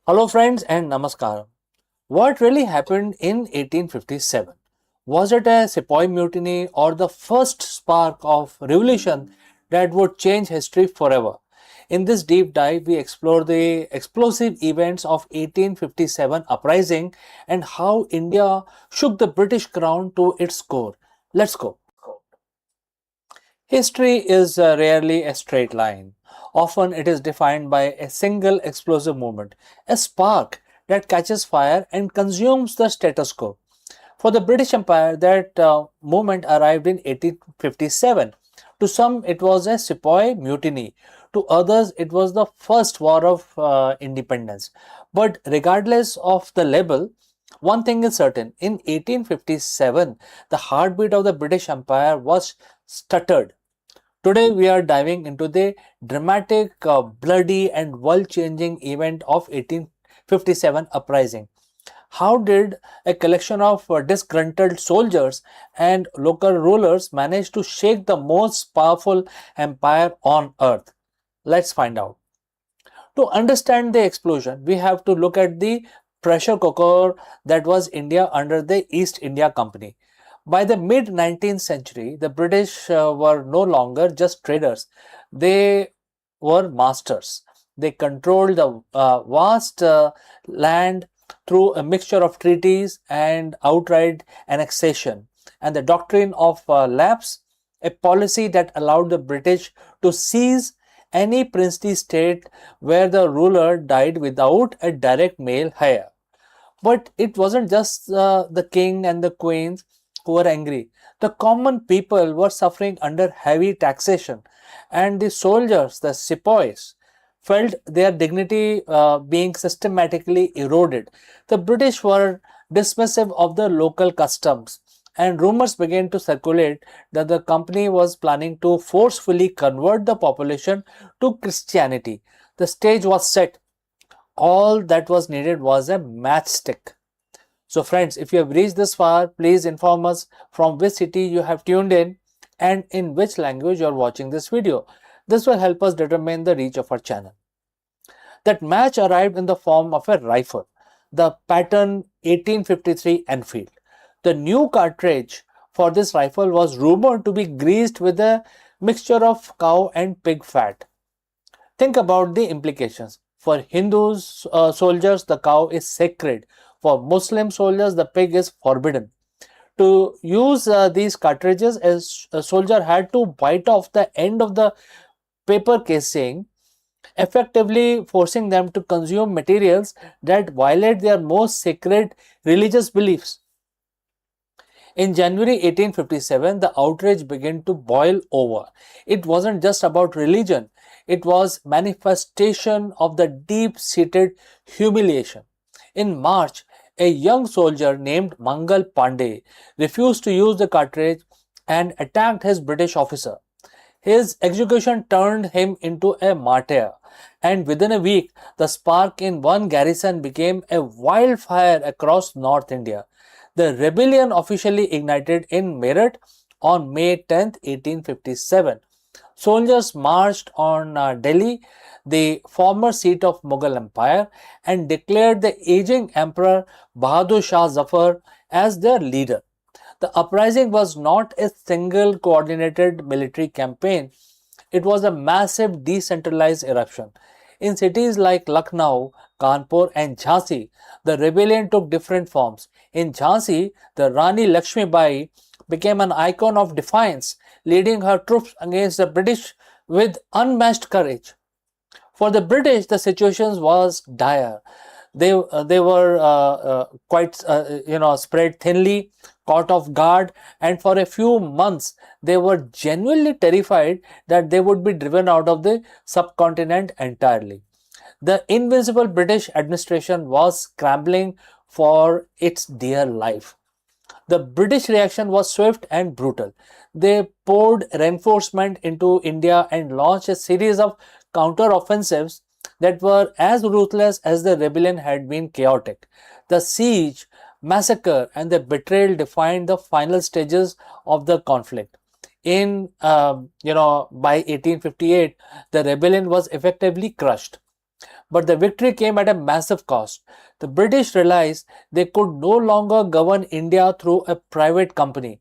Hello friends and namaskaram. What really happened in 1857? Was it a sepoy mutiny or the first spark of revolution that would change history forever? In this deep dive, we explore the explosive events of 1857 uprising and how India shook the British crown to its core. Let's go. History is rarely a straight line. Often it is defined by a single explosive movement, a spark that catches fire and consumes the status quo. For the British Empire, that movement arrived in 1857. To some, it was a sepoy mutiny. To others, it was the first war of independence. But regardless of the label, one thing is certain. In 1857, the heartbeat of the British Empire was stuttered. Today, we are diving into the dramatic, bloody, and world changing event of 1857 uprising. How did a collection of disgruntled soldiers and local rulers manage to shake the most powerful empire on earth? Let's find out. To understand the explosion, we have to look at the pressure cooker that was India under the East India Company. By the mid 19th century, the British were no longer just traders, they were masters. They controlled the vast land through a mixture of treaties and outright annexation, and the doctrine of lapse, a policy that allowed the British to seize any princely state where the ruler died without a direct male heir. But it wasn't just the king and the queens who were angry. The common people were suffering under heavy taxation, and the soldiers, the sepoys, felt their dignity being systematically eroded. The British were dismissive of the local customs, and rumors began to circulate that the company was planning to forcefully convert the population to Christianity. The stage was set. All that was needed was a matchstick. So friends, if you have reached this far, please inform us from which city you have tuned in and in which language you are watching this video. This will help us determine the reach of our channel. That match arrived in the form of a rifle, the pattern 1853 Enfield. The new cartridge for this rifle was rumored to be greased with a mixture of cow and pig fat. Think about the implications. For Hindus soldiers, the cow is sacred. For Muslim soldiers, the pig is forbidden. To use these cartridges, a soldier had to bite off the end of the paper casing, effectively forcing them to consume materials that violate their most sacred religious beliefs. In January 1857, the outrage began to boil over. It wasn't just about religion, it was manifestation of the deep-seated humiliation. In March, a young soldier named Mangal Pandey refused to use the cartridge and attacked his British officer. His execution turned him into a martyr, and within a week, the spark in one garrison became a wildfire across North India. The rebellion officially ignited in Meerut on May 10, 1857. Soldiers marched on Delhi, the former seat of Mughal Empire, and declared the aging Emperor Bahadur Shah Zafar as their leader. The uprising was not a single coordinated military campaign, it was a massive decentralized eruption. In cities like Lucknow, Kanpur, and Jhansi, the rebellion took different forms. In Jhansi, the Rani Lakshmi Bai became an icon of defiance, leading her troops against the British with unmatched courage. For the British, the situation was dire. They were quite spread thinly, caught off guard, and for a few months they were genuinely terrified that they would be driven out of the subcontinent entirely. The invincible British administration was scrambling for its dear life. The British reaction was swift and brutal. They poured reinforcement into India and launched a series of counter-offensives that were as ruthless as the rebellion had been chaotic. The siege, massacre, and the betrayal defined the final stages of the conflict. By 1858, the rebellion was effectively crushed. But the victory came at a massive cost. The British realized they could no longer govern India through a private company.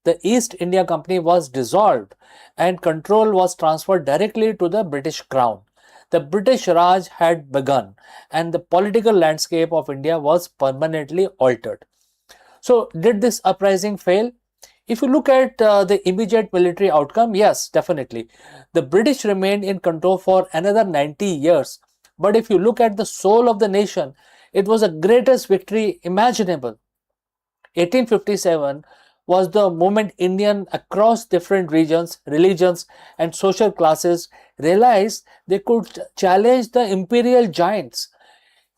The East India Company was dissolved and control was transferred directly to the British Crown. The British Raj had begun and the political landscape of India was permanently altered. So, did this uprising fail? If you look at the immediate military outcome, yes, definitely. The British remained in control for another 90 years. But if you look at the soul of the nation, it was the greatest victory imaginable. 1857 was the moment Indian across different regions, religions, and social classes realized they could challenge the imperial giants.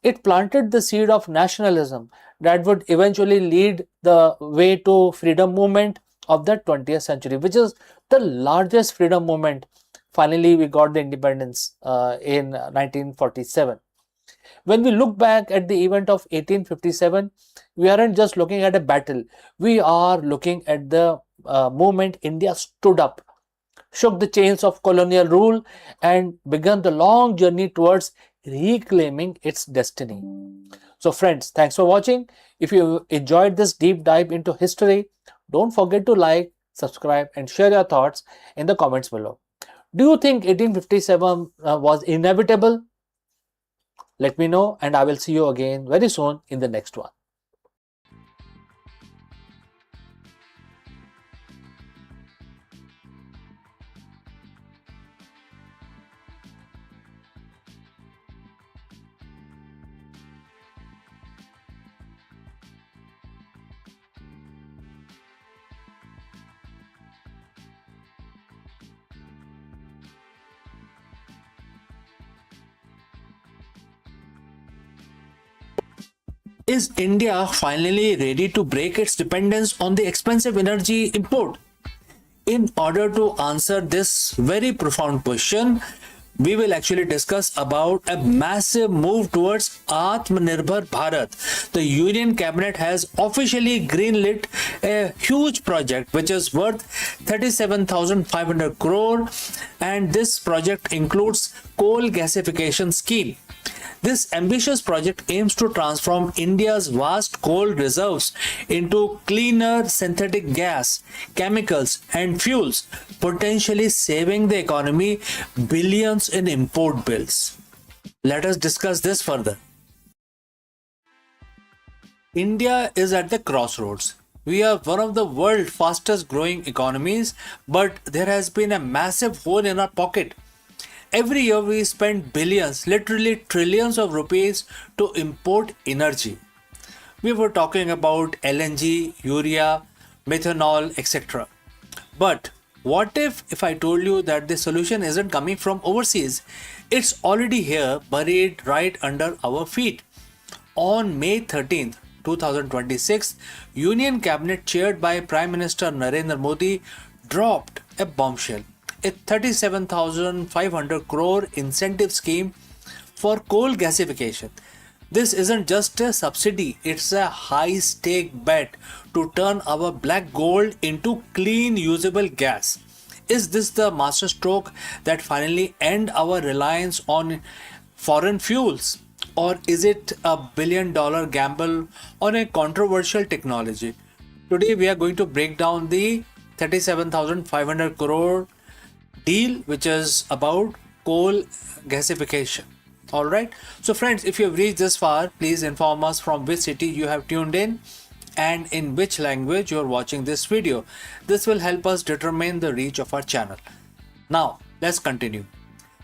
It planted the seed of nationalism that would eventually lead the way to freedom movement of the 20th century, which is the largest freedom movement. Finally, we got the independence in 1947. When we look back at the event of 1857, we aren't just looking at a battle. We are looking at the moment India stood up, shook the chains of colonial rule, and began the long journey towards reclaiming its destiny. So, friends, thanks for watching. If you enjoyed this deep dive into history, don't forget to like, subscribe, and share your thoughts in the comments below. Do you think 1857 was inevitable? Let me know, and I will see you again very soon in the next one. Is India finally ready to break its dependence on the expensive energy import? In order to answer this very profound question, we will actually discuss about a massive move towards Atmanirbhar Bharat. The Union Cabinet has officially greenlit a huge project which is worth 37,500 crore, and this project includes coal gasification scheme. This ambitious project aims to transform India's vast coal reserves into cleaner synthetic gas, chemicals, and fuels, potentially saving the economy billions in import bills. Let us discuss this further. India is at the crossroads. We are one of the world's fastest growing economies, but there has been a massive hole in our pocket. Every year we spend billions, literally trillions of rupees to import energy. We were talking about LNG, urea, methanol, etc. But what if I told you that the solution isn't coming from overseas? It's already here, buried right under our feet. On May 13th, 2026, Union Cabinet chaired by Prime Minister Narendra Modi dropped a bombshell. A 37,500 crore incentive scheme for coal gasification. This isn't just a subsidy, it's a high stake bet to turn our black gold into clean usable gas. Is this the masterstroke that finally end our reliance on foreign fuels? Or is it a $1 billion gamble on a controversial technology? Today we are going to break down the 37,500 crore deal, which is about coal gasification. All right, so friends, if you have reached this far, please inform us from which city you have tuned in and in which language you are watching this video. This will help us determine the reach of our channel. Now let's continue.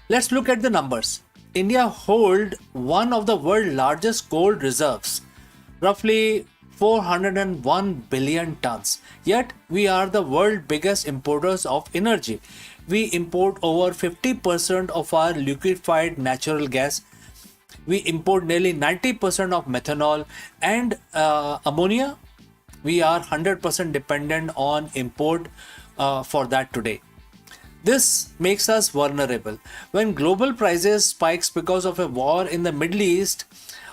Let's look at the numbers. India holds one of the world's largest coal reserves, roughly 401 billion tons. Yet we are the world's biggest importers of energy. We import over 50% of our liquefied natural gas. We import nearly 90% of methanol and ammonia. We are 100% dependent on import for that today. This makes us vulnerable. When global prices spikes because of a war in the Middle East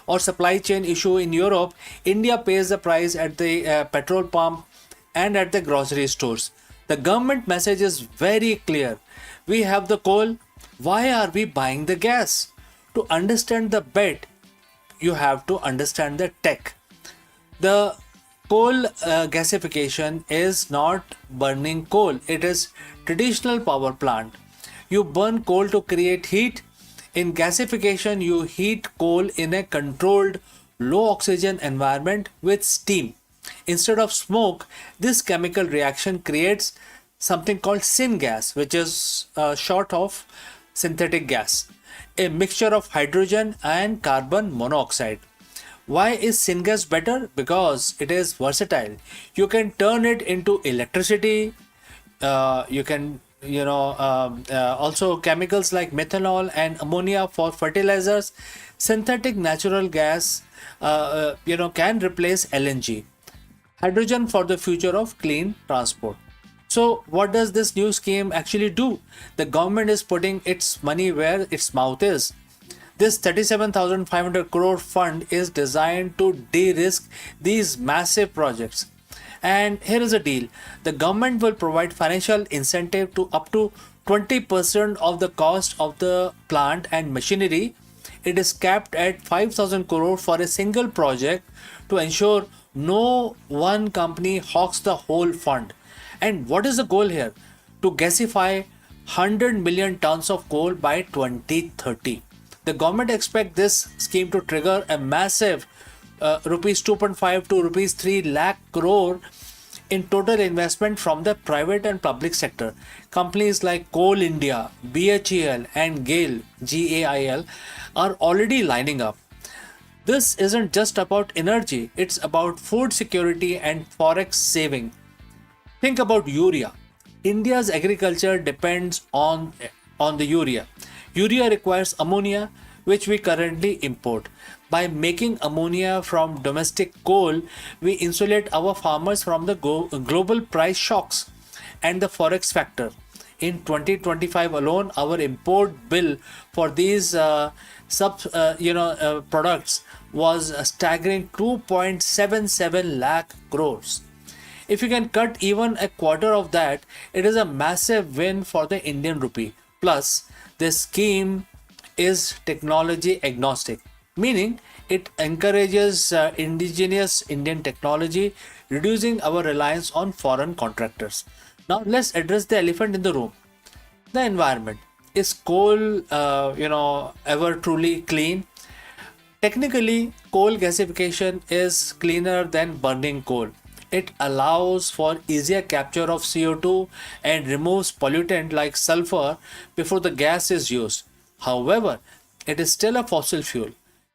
or supply chain issue in Europe, India pays the price at the petrol pump and at the grocery stores. The government message is very clear. We have the coal. Why are we buying the gas? To understand the bet, you have to understand the tech. The coal gasification is not burning coal, it is traditional power plant. You burn coal to create heat. In gasification, you heat coal in a controlled low oxygen environment with steam. Instead of smoke, this chemical reaction creates something called syngas, which is short of synthetic gas, a mixture of hydrogen and carbon monoxide. Why is syngas better? Because it is versatile. You can turn it into electricity. You can, also chemicals like methanol and ammonia for fertilizers. Synthetic natural gas, can replace LNG. Hydrogen for the future of clean transport. So, what does this new scheme actually do? The government is putting its money where its mouth is. This 37,500 crore fund is designed to de-risk these massive projects. And here is a deal. The government will provide financial incentive to up to 20% of the cost of the plant and machinery. It is capped at 5,000 crore for a single project to ensure no one company hawks the whole fund. And what is the goal here? To gasify 100 million tons of coal by 2030. The government expects this scheme to trigger a massive rupees 2.5 to rupees 3 lakh crore in total investment from the private and public sector. Companies like Coal India, BHEL and GAIL are already lining up. This isn't just about energy, it's about food security and forex saving. Think about urea. India's agriculture depends on the urea. Urea requires ammonia, which we currently import. By making ammonia from domestic coal, we insulate our farmers from the global price shocks and the forex factor. In 2025 alone, our import bill for these products was a staggering 2.77 lakh crores. If you can cut even a quarter of that, it is a massive win for the Indian rupee. Plus, this scheme is technology agnostic, meaning it encourages indigenous Indian technology, reducing our reliance on foreign contractors. Now, let's address the elephant in the room: the environment. Is coal, ever truly clean? Technically, coal gasification is cleaner than burning coal. It allows for easier capture of CO2 and removes pollutant like sulfur before the gas is used. However, it is still a fossil fuel.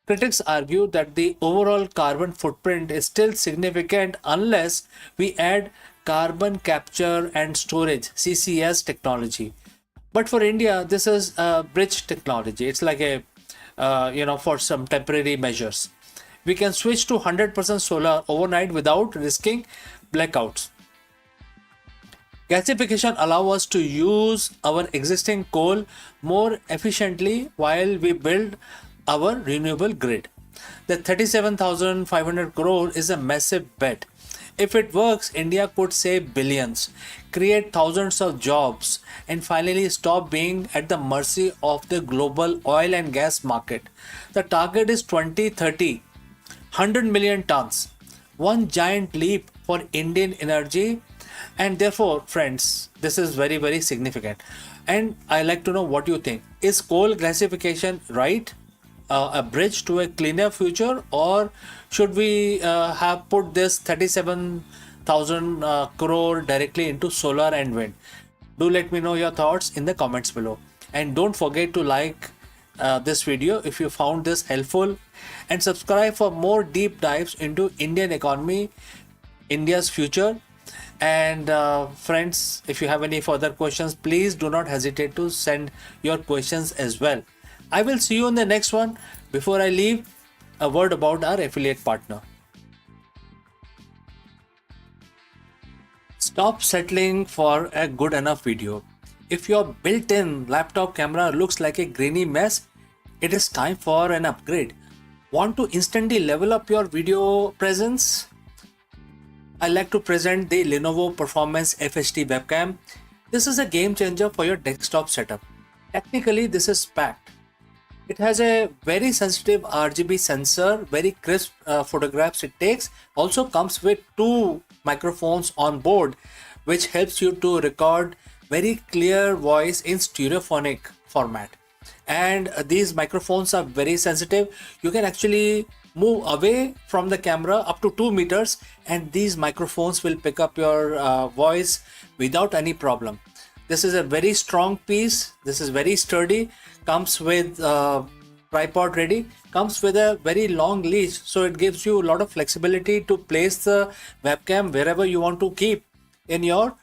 Critics argue that the overall carbon footprint is still significant unless we add carbon capture and storage (CCS) technology. But for India, this is a bridge technology. It's like for some temporary measures. We can switch to 100% solar overnight without risking blackouts. Gasification allows us to use our existing coal more efficiently while we build our renewable grid. The 37,500 crore is a massive bet. If it works, India could save billions, create thousands of jobs, and finally stop being at the mercy of the global oil and gas market. The target is 2030. 100 million tons, one giant leap for Indian energy, and therefore, friends, this is very, very significant. And I like to know what you think. Is coal gasification right? A bridge to a cleaner future, or should we have put this 37,000 crore directly into solar and wind? Do let me know your thoughts in the comments below, and don't forget to like this video if you found this helpful, and subscribe for more deep dives into Indian economy, India's future. And friends, if you have any further questions, please do not hesitate to send your questions as well. I will see you in the next one. Before I leave, a word about our affiliate partner. Stop settling for a good enough video. If your built-in laptop camera looks like a grainy mess, it is time for an upgrade. Want to instantly level up your video presence? I like to present the Lenovo Performance FHD webcam. This is a game changer for your desktop setup. Technically, this is packed. It has a very sensitive RGB sensor, very crisp photographs it takes. Also comes with two microphones on board, which helps you to record very clear voice in stereophonic format. And these microphones are very sensitive. You can actually move away from the camera up to 2 meters, and these microphones will pick up your voice without any problem. This is a very strong piece. This is very sturdy. Comes with tripod ready. Comes with a very long leash, so it gives you a lot of flexibility to place the webcam wherever you want to keep in your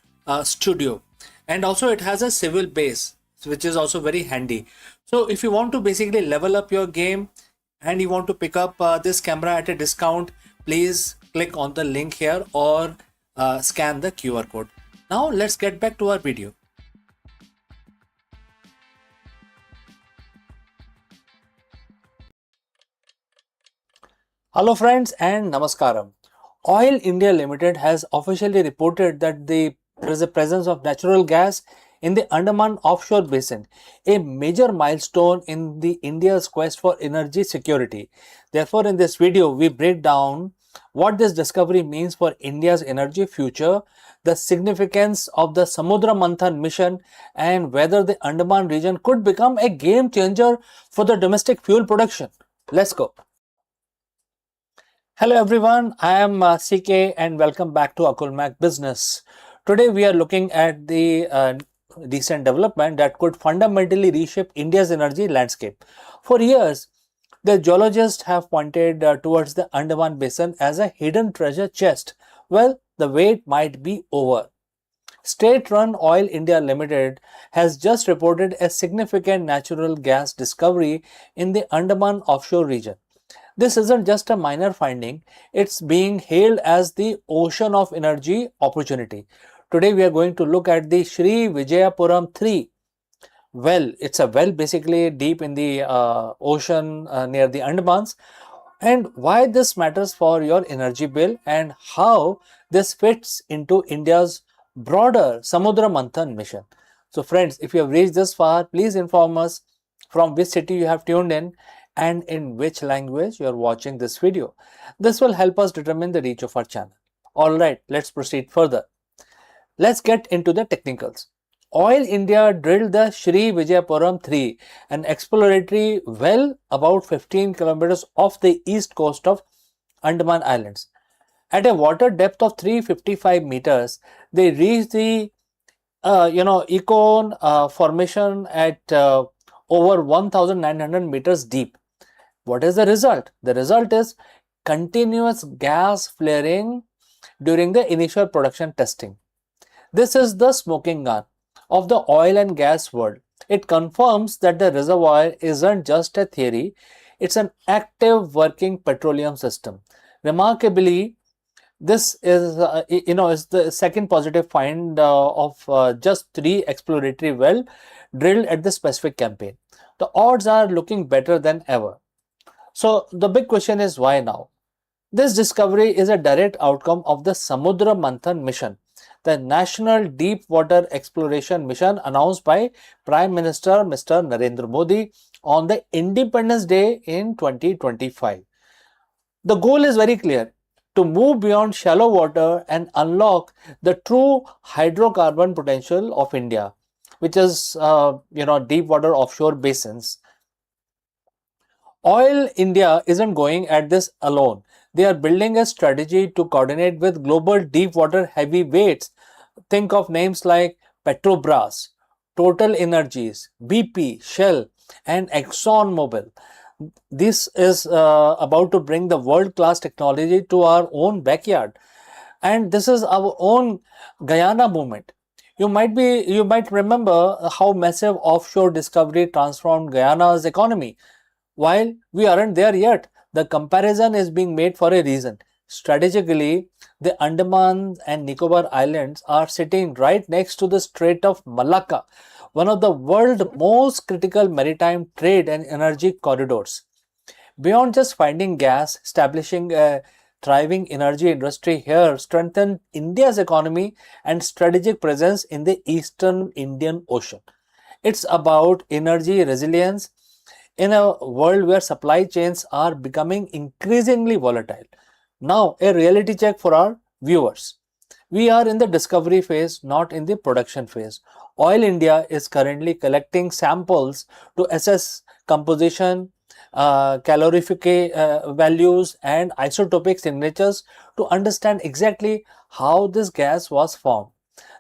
studio. And also it has a swivel base, which is also very handy. So if you want to basically level up your game and you want to pick up this camera at a discount, please click on the link here or scan the QR code. Now let's get back to our video. Hello friends and Namaskaram. Oil India Limited has officially reported that there is a presence of natural gas in the Andaman offshore basin, a major milestone in the India's quest for energy security. Therefore, in this video, we break down what this discovery means for India's energy future, the significance of the Samudra Manthan mission, and whether the Andaman region could become a game changer for the domestic fuel production. Let's go. Hello everyone, I am CK and welcome back to Akulmach Business. Today we are looking at the recent development that could fundamentally reshape India's energy landscape. For years, the geologists have pointed towards the Andaman Basin as a hidden treasure chest. Well, the wait might be over. State-run Oil India Limited has just reported a significant natural gas discovery in the Andaman offshore region. This isn't just a minor finding, it's being hailed as the ocean of energy opportunity. Today we are going to look at the Sri Vijayapuram 3 well. It's a well basically deep in the ocean near the Andamans, and why this matters for your energy bill and how this fits into India's broader Samudra Manthan mission. So friends, if you have reached this far, please inform us from which city you have tuned in and in which language you are watching this video. This will help us determine the reach of our channel. Alright, let's proceed further. Let's get into the technicals. Oil India drilled the Sri Vijayapuram 3, an exploratory well about 15 kilometers off the east coast of Andaman Islands. At a water depth of 355 meters, they reached the Econ formation at over 1900 meters deep. What is the result? The result is continuous gas flaring during the initial production testing. This is the smoking gun of the oil and gas world. It confirms that the reservoir isn't just a theory, it's an active working petroleum system. Remarkably, this is is the second positive find of just 3 exploratory well drilled at the specific campaign. The odds are looking better than ever. So the big question is, why now? This discovery is a direct outcome of the Samudra Manthan mission, the National Deep Water Exploration Mission announced by Prime Minister Mr. Narendra Modi on the Independence Day in 2025. The goal is very clear: to move beyond shallow water and unlock the true hydrocarbon potential of India, which is deep water offshore basins. Oil India isn't going at this alone. They are building a strategy to coordinate with global deep water heavyweights. Think of names like Petrobras, Total Energies, BP, Shell, and ExxonMobil. This is about to bring the world-class technology to our own backyard, and this is our own Guyana movement. You might remember how massive offshore discovery transformed Guyana's economy. While we aren't there yet, the comparison is being made for a reason. Strategically, the Andaman and Nicobar Islands are sitting right next to the Strait of Malacca, one of the world's most critical maritime trade and energy corridors. Beyond just finding gas, establishing a thriving energy industry here strengthened India's economy and strategic presence in the eastern Indian Ocean. It's about energy resilience, in a world where supply chains are becoming increasingly volatile. Now, a reality check for our viewers. We are in the discovery phase, not in the production phase. Oil India is currently collecting samples to assess composition, calorific values, and isotopic signatures to understand exactly how this gas was formed.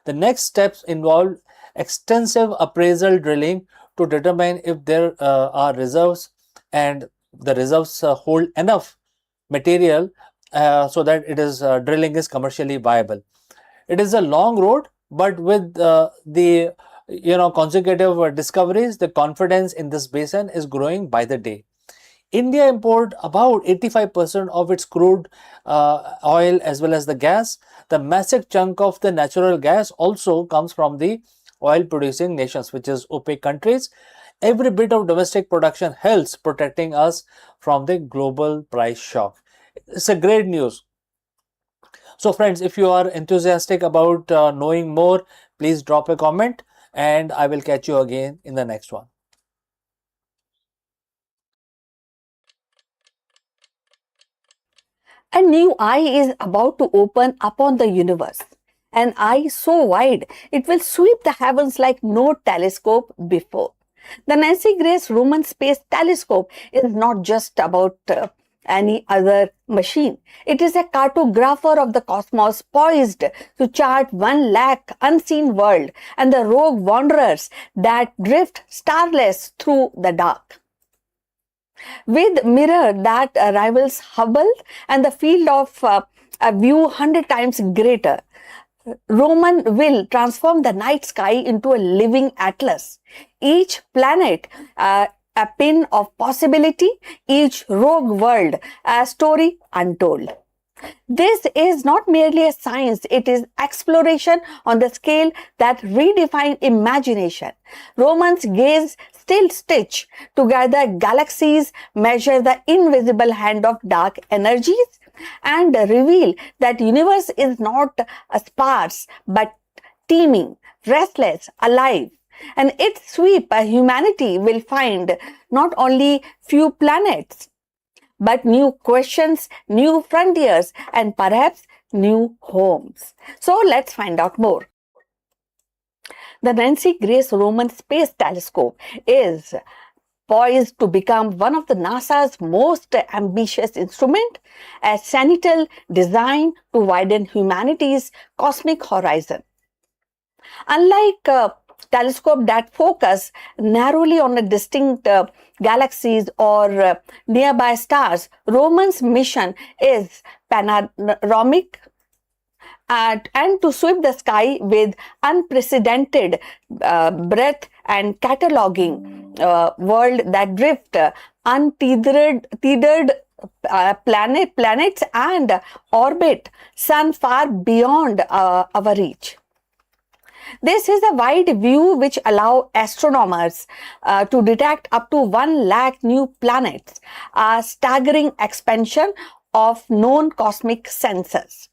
The next steps involve extensive appraisal drilling to determine if there are reserves and the reserves hold enough material so that drilling is commercially viable. It is a long road, but with the consecutive discoveries, the confidence in this basin is growing by the day. India import about 85% of its crude oil as well as the gas. The massive chunk of the natural gas also comes from the oil producing nations, which is OPEC countries. Every bit of domestic production helps protecting us from the global price shock. It's a great news. So friends, if you are enthusiastic about knowing more, please drop a comment and I will catch you again in the next one. A new eye is about to open upon the universe. An eye so wide it will sweep the heavens like no telescope before. The Nancy Grace Roman Space Telescope is not just about any other machine. It is a cartographer of the cosmos poised to chart 1 lakh unseen world and the rogue wanderers that drift starless through the dark. With mirror that rivals Hubble and the field of view 100 times greater, Roman will transform the night sky into a living atlas. Each planet a pin of possibility, each rogue world a story untold. This is not merely a science, it is exploration on the scale that redefines imagination. Romans gaze still stitch together galaxies, measure the invisible hand of dark energies, and reveal that universe is not sparse but teeming, restless, alive. And its sweep, humanity will find not only few planets, but new questions, new frontiers, and perhaps new homes. So let's find out more. The Nancy Grace Roman Space Telescope is poised to become one of the NASA's most ambitious instruments, a cenital designed to widen humanity's cosmic horizon. Unlike telescopes that focus narrowly on a distinct galaxies or nearby stars, Roman's mission is panoramic and to sweep the sky with unprecedented breadth and cataloging world that drift untethered planets and orbit sun far beyond our reach. This is a wide view which allows astronomers to detect up to 1 lakh new planets, a staggering expansion of known cosmic sensors.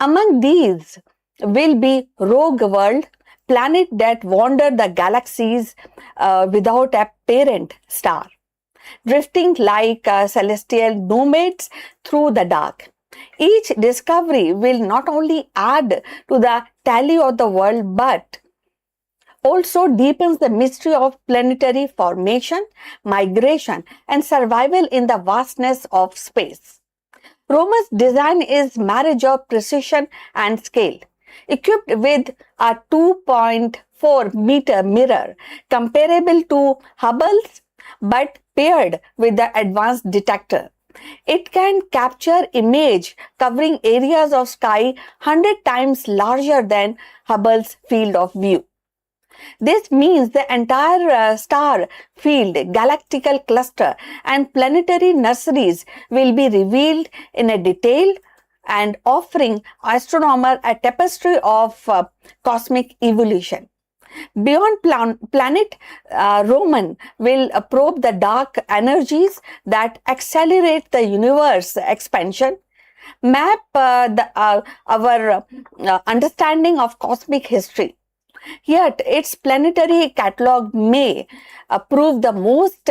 Among these will be rogue world, planets that wander the galaxies without a parent star, drifting like celestial nomads through the dark. Each discovery will not only add to the tally of the world but also deepens the mystery of planetary formation, migration, and survival in the vastness of space. Roman's design is marriage of precision and scale. Equipped with a 2.4-meter mirror comparable to Hubble's but paired with the advanced detector, it can capture image covering areas of sky 100 times larger than Hubble's field of view. This means the entire star field, galactical cluster, and planetary nurseries will be revealed in a detail and offering astronomers a tapestry of cosmic evolution. Beyond planet, Roman will probe the dark energies that accelerate the universe expansion, map our understanding of cosmic history, Yet its planetary catalogue may prove the most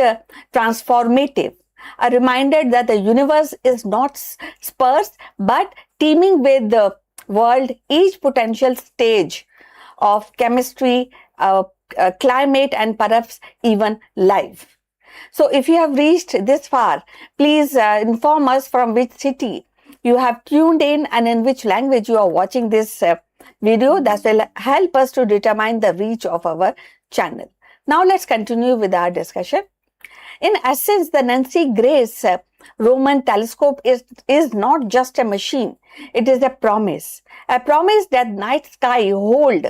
transformative. A reminder that the universe is not sparse but teeming with the world, each potential stage of chemistry, climate, and perhaps even life. So, if you have reached this far, please inform us from which city you have tuned in and in which language you are watching this video. That will help us to determine the reach of our channel. Now, let's continue with our discussion. In essence, the Nancy Grace Roman telescope is not just a machine, it is a promise that night sky hold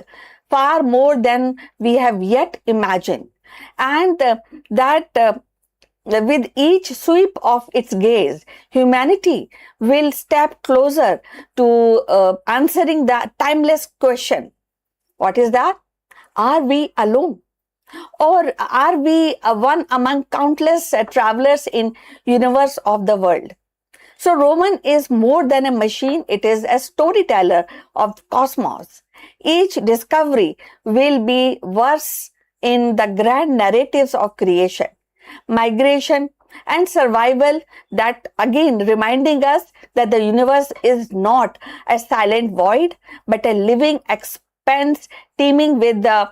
far more than we have yet imagined, and that with each sweep of its gaze, humanity will step closer to answering the timeless question. What is that? Are we alone? Or are we one among countless travelers in universe of the world? So Roman is more than a machine, it is a storyteller of cosmos. Each discovery will be verse in the grand narratives of creation, migration, and survival, that again reminding us that the universe is not a silent void but a living expanse teeming with the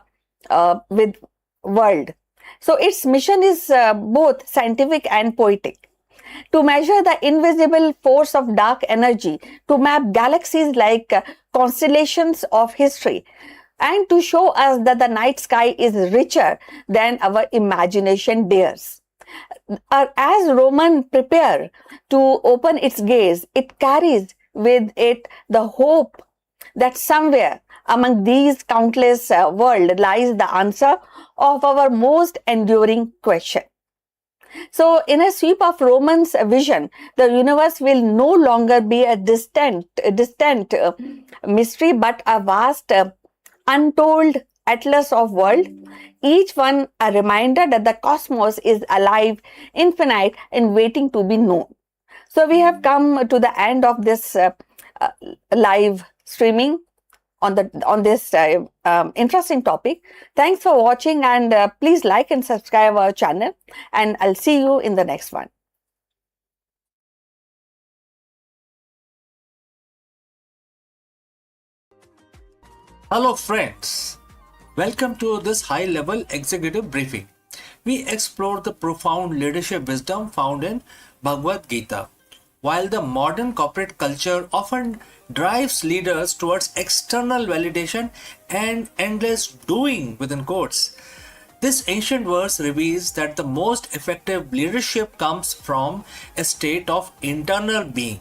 with world. So its mission is both scientific and poetic. To measure the invisible force of dark energy, to map galaxies like constellations of history, and to show us that the night sky is richer than our imagination dares. As Roman prepare to open its gaze, it carries with it the hope that somewhere among these countless worlds lies the answer of our most enduring question. So, in a sweep of Roman's vision, the universe will no longer be a distant mystery, but a vast, untold atlas of world. Each one a reminder that the cosmos is alive, infinite, and waiting to be known. So, we have come to the end of this live streaming on this interesting topic. Thanks for watching, and please like and subscribe our channel, and I'll see you in the next one. Hello friends, welcome to this high-level executive briefing. We explore the profound leadership wisdom found in Bhagavad Gita. While the modern corporate culture often drives leaders towards external validation and endless doing within quotes, this ancient verse reveals that the most effective leadership comes from a state of internal being.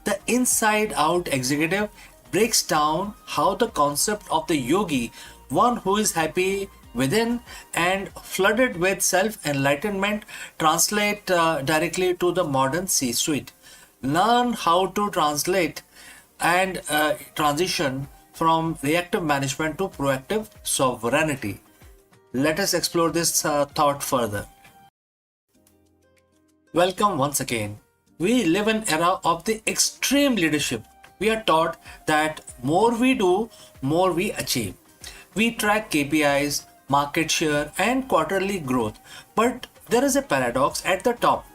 The inside-out executive breaks down how the concept of the yogi, one who is happy within and flooded with self-enlightenment, translate directly to the modern C-suite. Learn how to translate and transition from reactive management to proactive sovereignty. Let us explore this thought further. Welcome once again. We live in an era of the extreme leadership. We are taught that more we do, more we achieve. We track KPIs, market share, and quarterly growth. But there is a paradox at the top.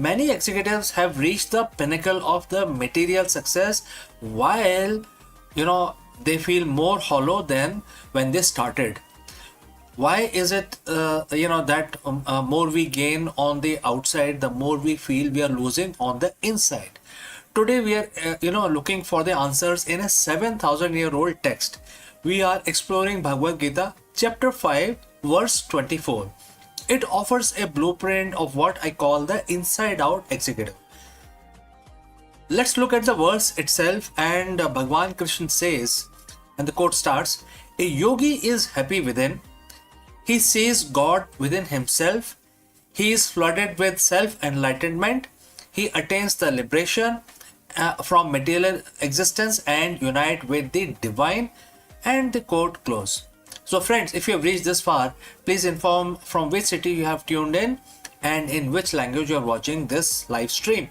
Many executives have reached the pinnacle of the material success while, they feel more hollow than when they started. Why is it, that more we gain on the outside, the more we feel we are losing on the inside? Today we are, looking for the answers in a 7,000-year-old text. We are exploring Bhagavad Gita, chapter 5, verse 24. It offers a blueprint of what I call the inside-out executive. Let's look at the verse itself, and Bhagwan Krishna says, and the quote starts, "A yogi is happy within. He sees God within himself. He is flooded with self-enlightenment. He attains the liberation from material existence and unite with the divine." And the quote close. So friends, if you have reached this far, please inform from which city you have tuned in and in which language you are watching this live stream.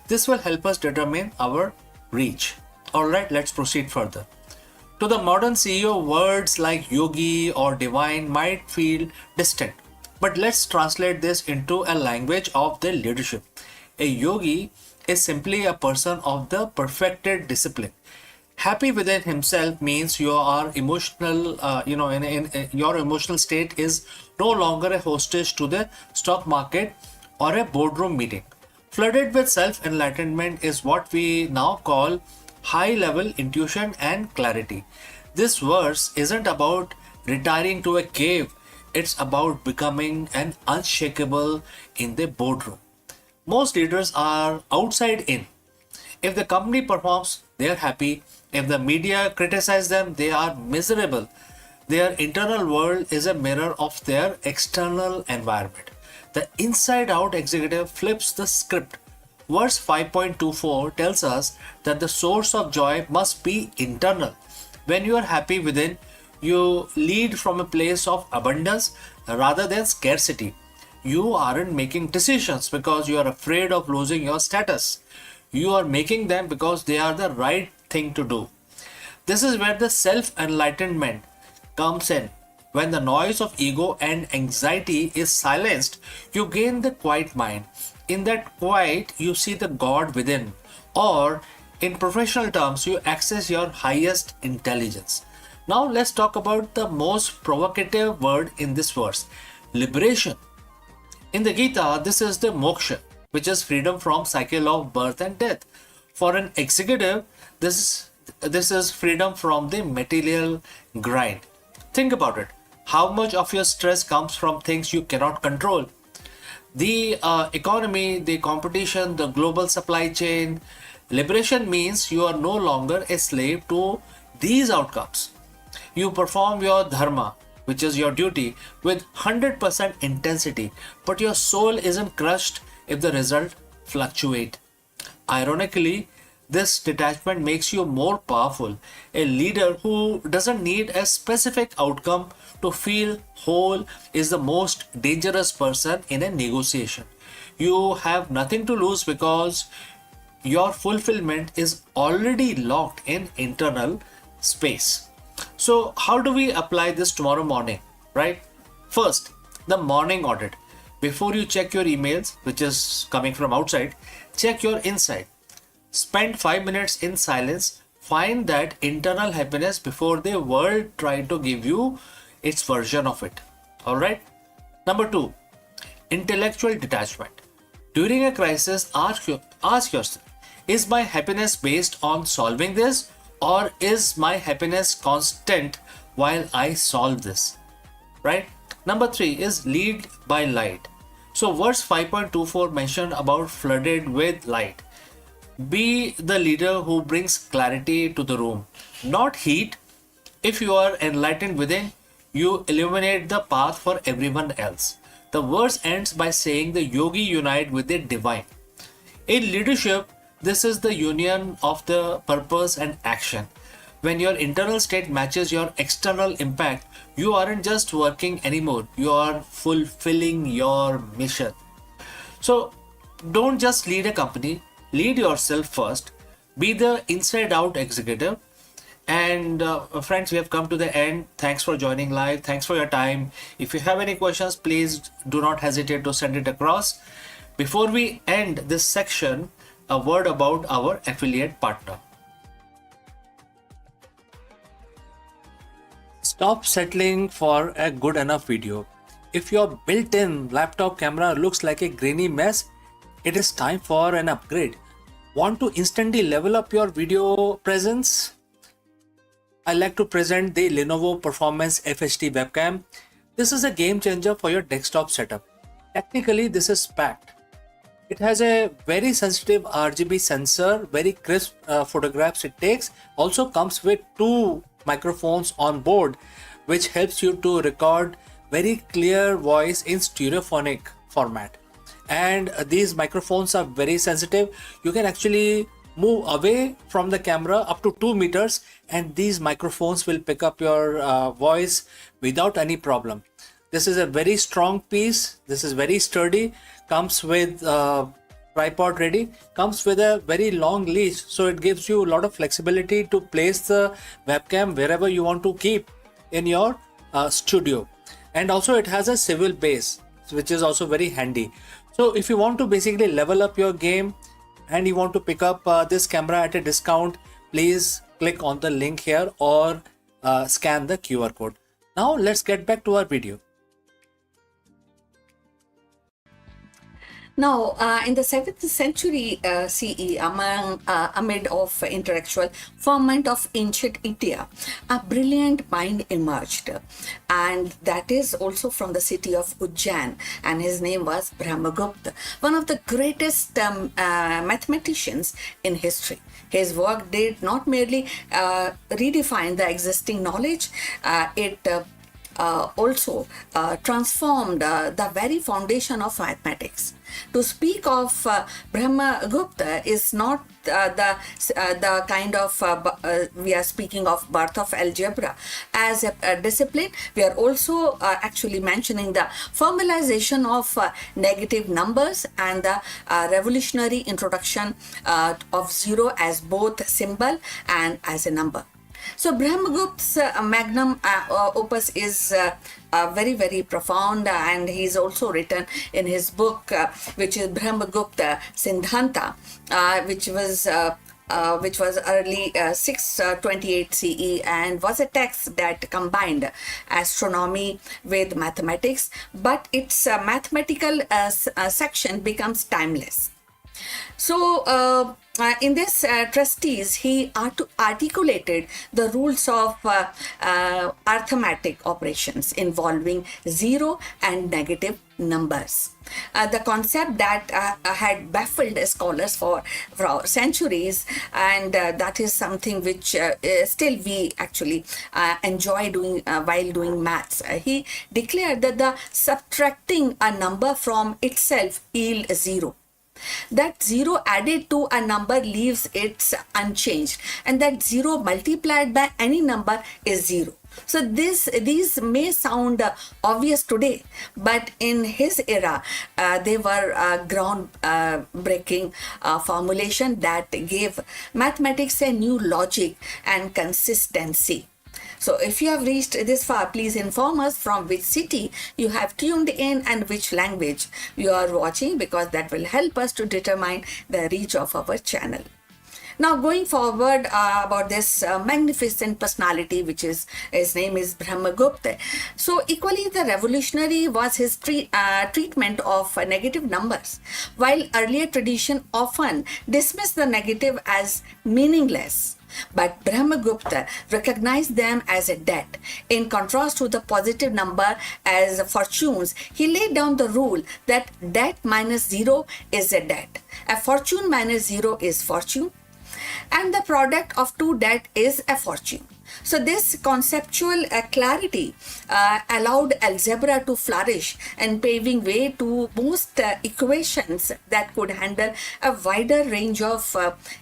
This will help us determine our reach. Alright, let's proceed further. To the modern CEO, words like yogi or divine might feel distant. But let's translate this into a language of the leadership. A yogi is simply a person of the perfected discipline. Happy within himself means you are emotional, in your emotional state is no longer a hostage to the stock market or a boardroom meeting. Flooded with self enlightenment is what we now call high level intuition and clarity. This verse isn't about retiring to a cave, it's about becoming an unshakable in the boardroom. Most leaders are outside in. If the company performs, they are happy. If the media criticize them, they are miserable. Their internal world is a mirror of their external environment. The inside out executive flips the script. Verse 5.24 tells us that the source of joy must be internal. When you are happy within, you lead from a place of abundance rather than scarcity. You aren't making decisions because you are afraid of losing your status. You are making them because they are the right thing to do. This is where the self enlightenment comes in. When the noise of ego and anxiety is silenced, you gain the quiet mind. In that quiet, you see the God within, or in professional terms, you access your highest intelligence. Now, let's talk about the most provocative word in this verse, liberation. In the Gita, this is the moksha, which is freedom from cycle of birth and death. For an executive, this is freedom from the material grind. Think about it. How much of your stress comes from things you cannot control? The economy, the competition, the global supply chain. Liberation means you are no longer a slave to these outcomes. You perform your dharma, which is your duty, with 100% intensity, but your soul isn't crushed if the result fluctuate. Ironically, this detachment makes you more powerful. A leader who doesn't need a specific outcome to feel whole is the most dangerous person in a negotiation. You have nothing to lose because your fulfillment is already locked in internal space. So, how do we apply this tomorrow morning, right? First, the morning audit. Before you check your emails, which is coming from outside, check your inside. Spend 5 minutes in silence. Find that internal happiness before the world try to give you its version of it. All right. Number 2, intellectual detachment. During a crisis, ask yourself, is my happiness based on solving this, or is my happiness constant while I solve this? Right? Number 3 is lead by light. So verse 5.24 mentioned about flooded with light. Be the leader who brings clarity to the room, not heat. If you are enlightened within, you illuminate the path for everyone else. The verse ends by saying the yogi unite with the divine. In leadership, this is the union of the purpose and action. When your internal state matches your external impact, you aren't just working anymore, you are fulfilling your mission. So, don't just lead a company, lead yourself first. Be the inside out executive. And friends, we have come to the end. Thanks for joining live. Thanks for your time. If you have any questions, please do not hesitate to send it across. Before we end this section, a word about our affiliate partner. Stop settling for a good enough video. If your built-in laptop camera looks like a grainy mess, it is time for an upgrade. Want to instantly level up your video presence? I like to present the Lenovo Performance FHD webcam. This is a game changer for your desktop setup. Technically, this is packed. It has a very sensitive RGB sensor, very crisp photographs it takes. Also comes with 2 microphones on board, which helps you to record very clear voice in stereophonic format. And these microphones are very sensitive. You can actually move away from the camera up to 2 meters and these microphones will pick up your voice without any problem. This is a very strong piece. This is very sturdy. Comes with tripod ready. Comes with a very long leash, so it gives you a lot of flexibility to place the webcam wherever you want to keep in your studio. And also it has a swivel base, which is also very handy. So if you want to basically level up your game and you want to pick up this camera at a discount, please click on the link here or scan the QR code. Now let's get back to our video. Now, in the 7th century CE, amid of intellectual ferment of ancient India, a brilliant mind emerged, and that is also from the city of Ujjain, and his name was Brahmagupta, one of the greatest mathematicians in history. His work did not merely redefine the existing knowledge, it also transformed the very foundation of mathematics. To speak of Brahmagupta is not the kind of we are speaking of birth of algebra as a discipline. We are also actually mentioning the formalization of negative numbers and the revolutionary introduction of zero as both symbol and as a number. So Brahmagupta's magnum opus is very, very profound, and he's also written in his book, which is Brahmagupta Siddhanta, which was early 628 CE and was a text that combined astronomy with mathematics, but its mathematical section becomes timeless. So, in this treatise, he articulated the rules of arithmetic operations involving zero and negative numbers. The concept that had baffled scholars for centuries, and that is something which still we actually enjoy doing while doing maths. He declared that the subtracting a number from itself yields zero. That zero added to a number leaves it unchanged, and that zero multiplied by any number is zero. So these may sound obvious today, but in his era, they were groundbreaking formulation that gave mathematics a new logic and consistency. So if you have reached this far, please inform us from which city you have tuned in and which language you are watching, because that will help us to determine the reach of our channel. Now going forward about this magnificent personality, which is, his name is Brahmagupta. So equally the revolutionary was his treatment of negative numbers. While earlier tradition often dismissed the negative as meaningless, but Brahmagupta recognized them as a debt. In contrast to the positive number as fortunes, he laid down the rule that debt minus zero is a debt. A fortune minus zero is fortune, and the product of two debt is a fortune. So this conceptual clarity allowed algebra to flourish and paving way to most equations that could handle a wider range of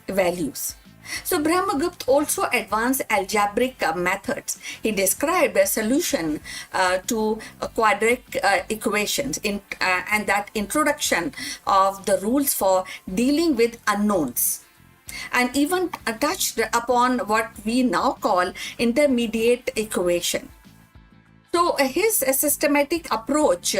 values. So Brahmagupta also advanced algebraic methods. He described a solution to quadratic equations and that introduction of the rules for dealing with unknowns, and even touched upon what we now call intermediate equation. So his systematic approach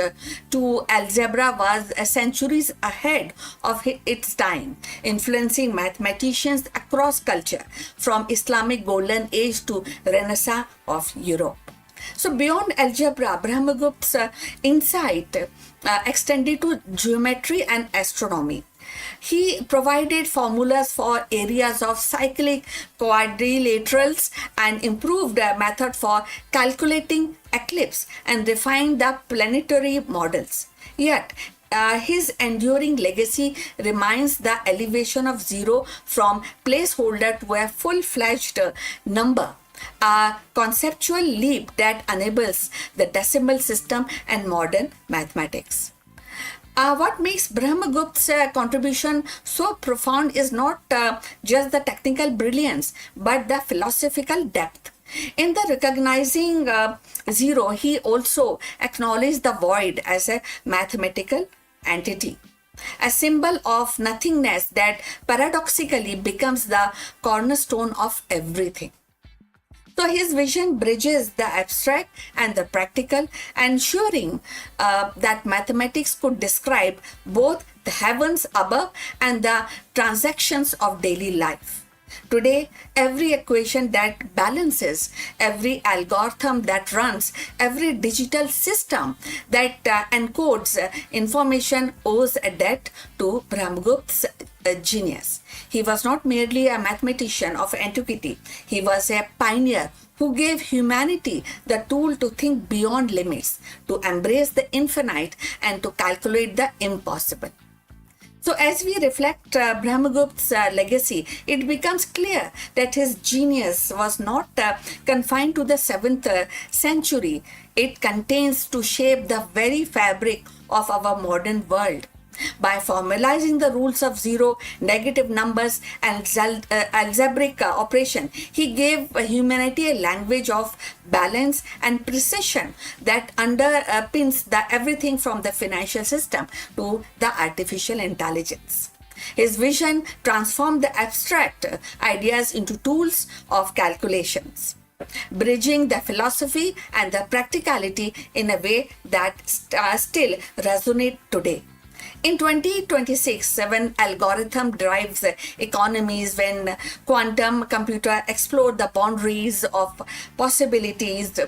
to algebra was centuries ahead of its time, influencing mathematicians across culture, from Islamic Golden Age to Renaissance of Europe. So beyond algebra, Brahmagupta's insight extended to geometry and astronomy. He provided formulas for areas of cyclic quadrilaterals and improved a method for calculating eclipse and refined the planetary models. Yet, his enduring legacy remains the elevation of zero from placeholder to a full-fledged number, a conceptual leap that enables the decimal system and modern mathematics. What makes Brahmagupta's contribution so profound is not just the technical brilliance, but the philosophical depth. In the recognizing zero, he also acknowledged the void as a mathematical entity. a symbol of nothingness that paradoxically becomes the cornerstone of everything. So his vision bridges the abstract and the practical, ensuring that mathematics could describe both the heavens above and the transactions of daily life. Today, every equation that balances, every algorithm that runs, every digital system that encodes information owes a debt to Brahmagupta's genius. He was not merely a mathematician of antiquity, he was a pioneer who gave humanity the tool to think beyond limits, to embrace the infinite, and to calculate the impossible. So, as we reflect Brahmagupta's legacy, it becomes clear that his genius was not confined to the 7th century. It contains to shape the very fabric of our modern world. By formalizing the rules of zero, negative numbers, and algebraic operation, he gave humanity a language of balance and precision that underpins everything from the financial system to the artificial intelligence. His vision transformed the abstract ideas into tools of calculations, bridging the philosophy and the practicality in a way that still resonate today. In 2026, when algorithm drives economies, when quantum computer explore the boundaries of possibilities,